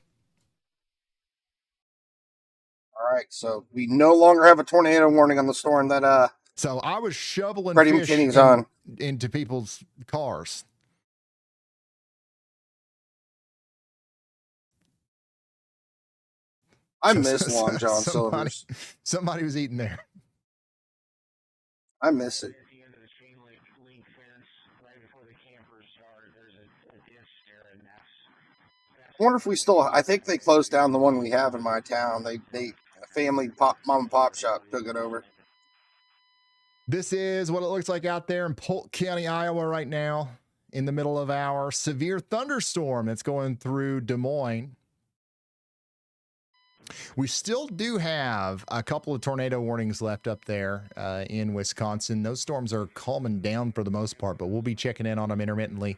Speaker 1: All right, so we no longer have a tornado warning on the storm that
Speaker 2: So I was shoveling
Speaker 1: Freddie
Speaker 2: fish
Speaker 1: McKinney's on.
Speaker 2: into people's cars.
Speaker 1: I miss Long John Silver's.
Speaker 2: Somebody was eating there.
Speaker 1: I miss it. I wonder if we still. I think they closed down the one we have in my town. They family mom and pop shop took it over.
Speaker 2: This is what it looks like out there in Polk County, Iowa right now, in the middle of our severe thunderstorm that's going through Des Moines. We still do have a couple of tornado warnings left up there in Wisconsin. Those storms are calming down for the most part, but we'll be checking in on them intermittently.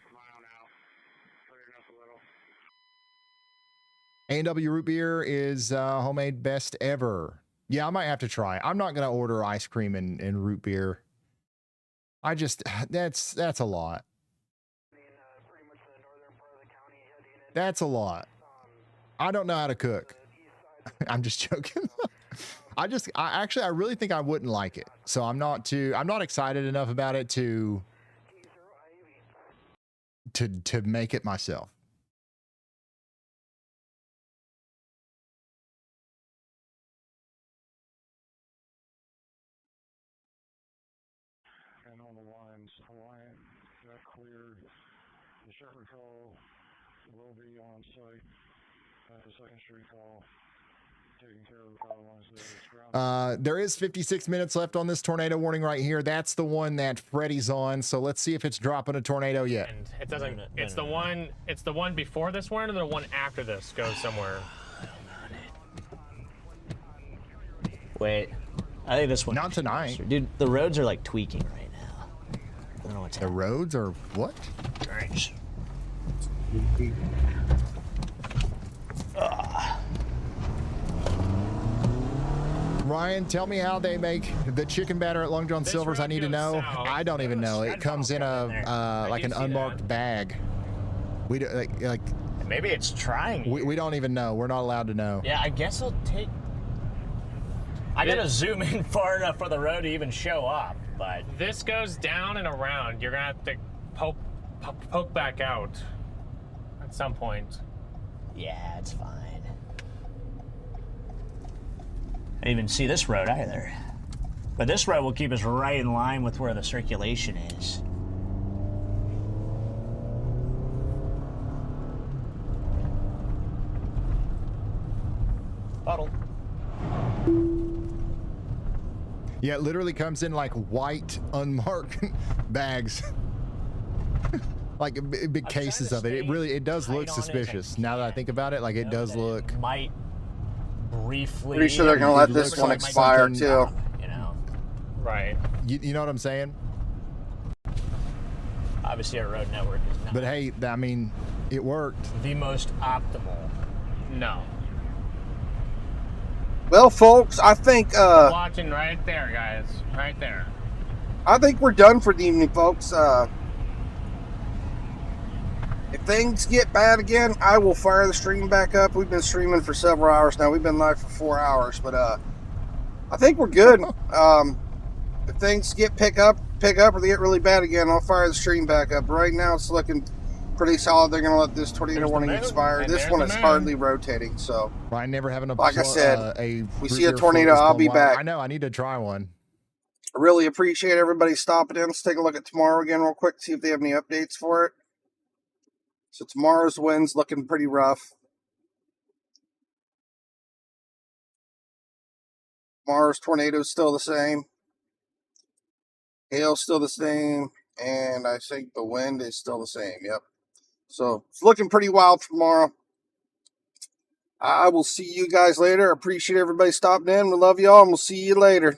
Speaker 2: A&W root beer is homemade best ever. Yeah, I might have to try. I'm not going to order ice cream and root beer. I just, that's a lot. That's a lot. I don't know how to cook. I'm just joking. I really think I wouldn't like it. So I'm not excited enough about it to make it myself.
Speaker 10: And on the lines, Hawaiian got cleared. The shepherd call will be on site at the 2nd Street call. Taking care of the power lines there. It's ground.
Speaker 2: There is 56 minutes left on this tornado warning right here. That's the one that Freddie's on. So let's see if it's dropping a tornado yet.
Speaker 13: And it doesn't. It's the one. It's the one before this one, or the one after this goes somewhere.
Speaker 15: Wait, I think this one.
Speaker 2: Not tonight,
Speaker 15: dude. The roads are like tweaking right now. I don't know what's happening.
Speaker 2: The roads are what?
Speaker 15: All right.
Speaker 2: Ryan, tell me how they make the chicken batter at Long John Silver's. I need to know.
Speaker 13: south.
Speaker 2: I don't even know. It comes in a like an unmarked bag. We do, like
Speaker 15: maybe it's trying.
Speaker 2: We don't even know. We're not allowed to know.
Speaker 15: Yeah, I guess it'll take. I gotta zoom in far enough for the road to even show up, but
Speaker 13: This goes down and around. You're gonna have to poke back out at some point.
Speaker 15: yeah, it's fine. I didn't even see this road either. But this road will keep us right in line with where the circulation is. Puddle.
Speaker 2: Yeah, it literally comes in like white unmarked bags. Like big cases of it. It does look suspicious. Now that I think about it, like it does look.
Speaker 15: Might briefly.
Speaker 1: Pretty sure they're gonna let this one expire too.
Speaker 15: You know.
Speaker 13: Right.
Speaker 2: You know what I'm saying?
Speaker 15: Obviously, our road network is not
Speaker 2: But hey, I mean, it worked.
Speaker 15: the most optimal.
Speaker 13: No.
Speaker 1: Well, folks, I think
Speaker 13: Watching right there, guys. Right there.
Speaker 1: I think we're done for the evening, folks. If things get bad again, I will fire the stream back up. We've been streaming for several hours now. We've been live for 4 hours, but I think we're good. If things pick up, or they get really bad again, I'll fire the stream back up. Right now, it's looking pretty solid. They're going to let this tornado warning expire. This one is hardly rotating, so.
Speaker 2: Ryan never having a
Speaker 1: like I said, we see a
Speaker 2: root beer
Speaker 1: tornado,
Speaker 2: float is
Speaker 1: I'll be
Speaker 2: going wild.
Speaker 1: back.
Speaker 2: I know. I need to try one.
Speaker 1: I really appreciate everybody stopping in. Let's take a look at tomorrow again real quick, see if they have any updates for it. So tomorrow's wind's looking pretty rough. Tomorrow's tornado's still the same. Hail's still the same. And I think the wind is still the same. Yep. So it's looking pretty wild for tomorrow. I will see you guys later. I appreciate everybody stopping in. We love y'all, and we'll see you later.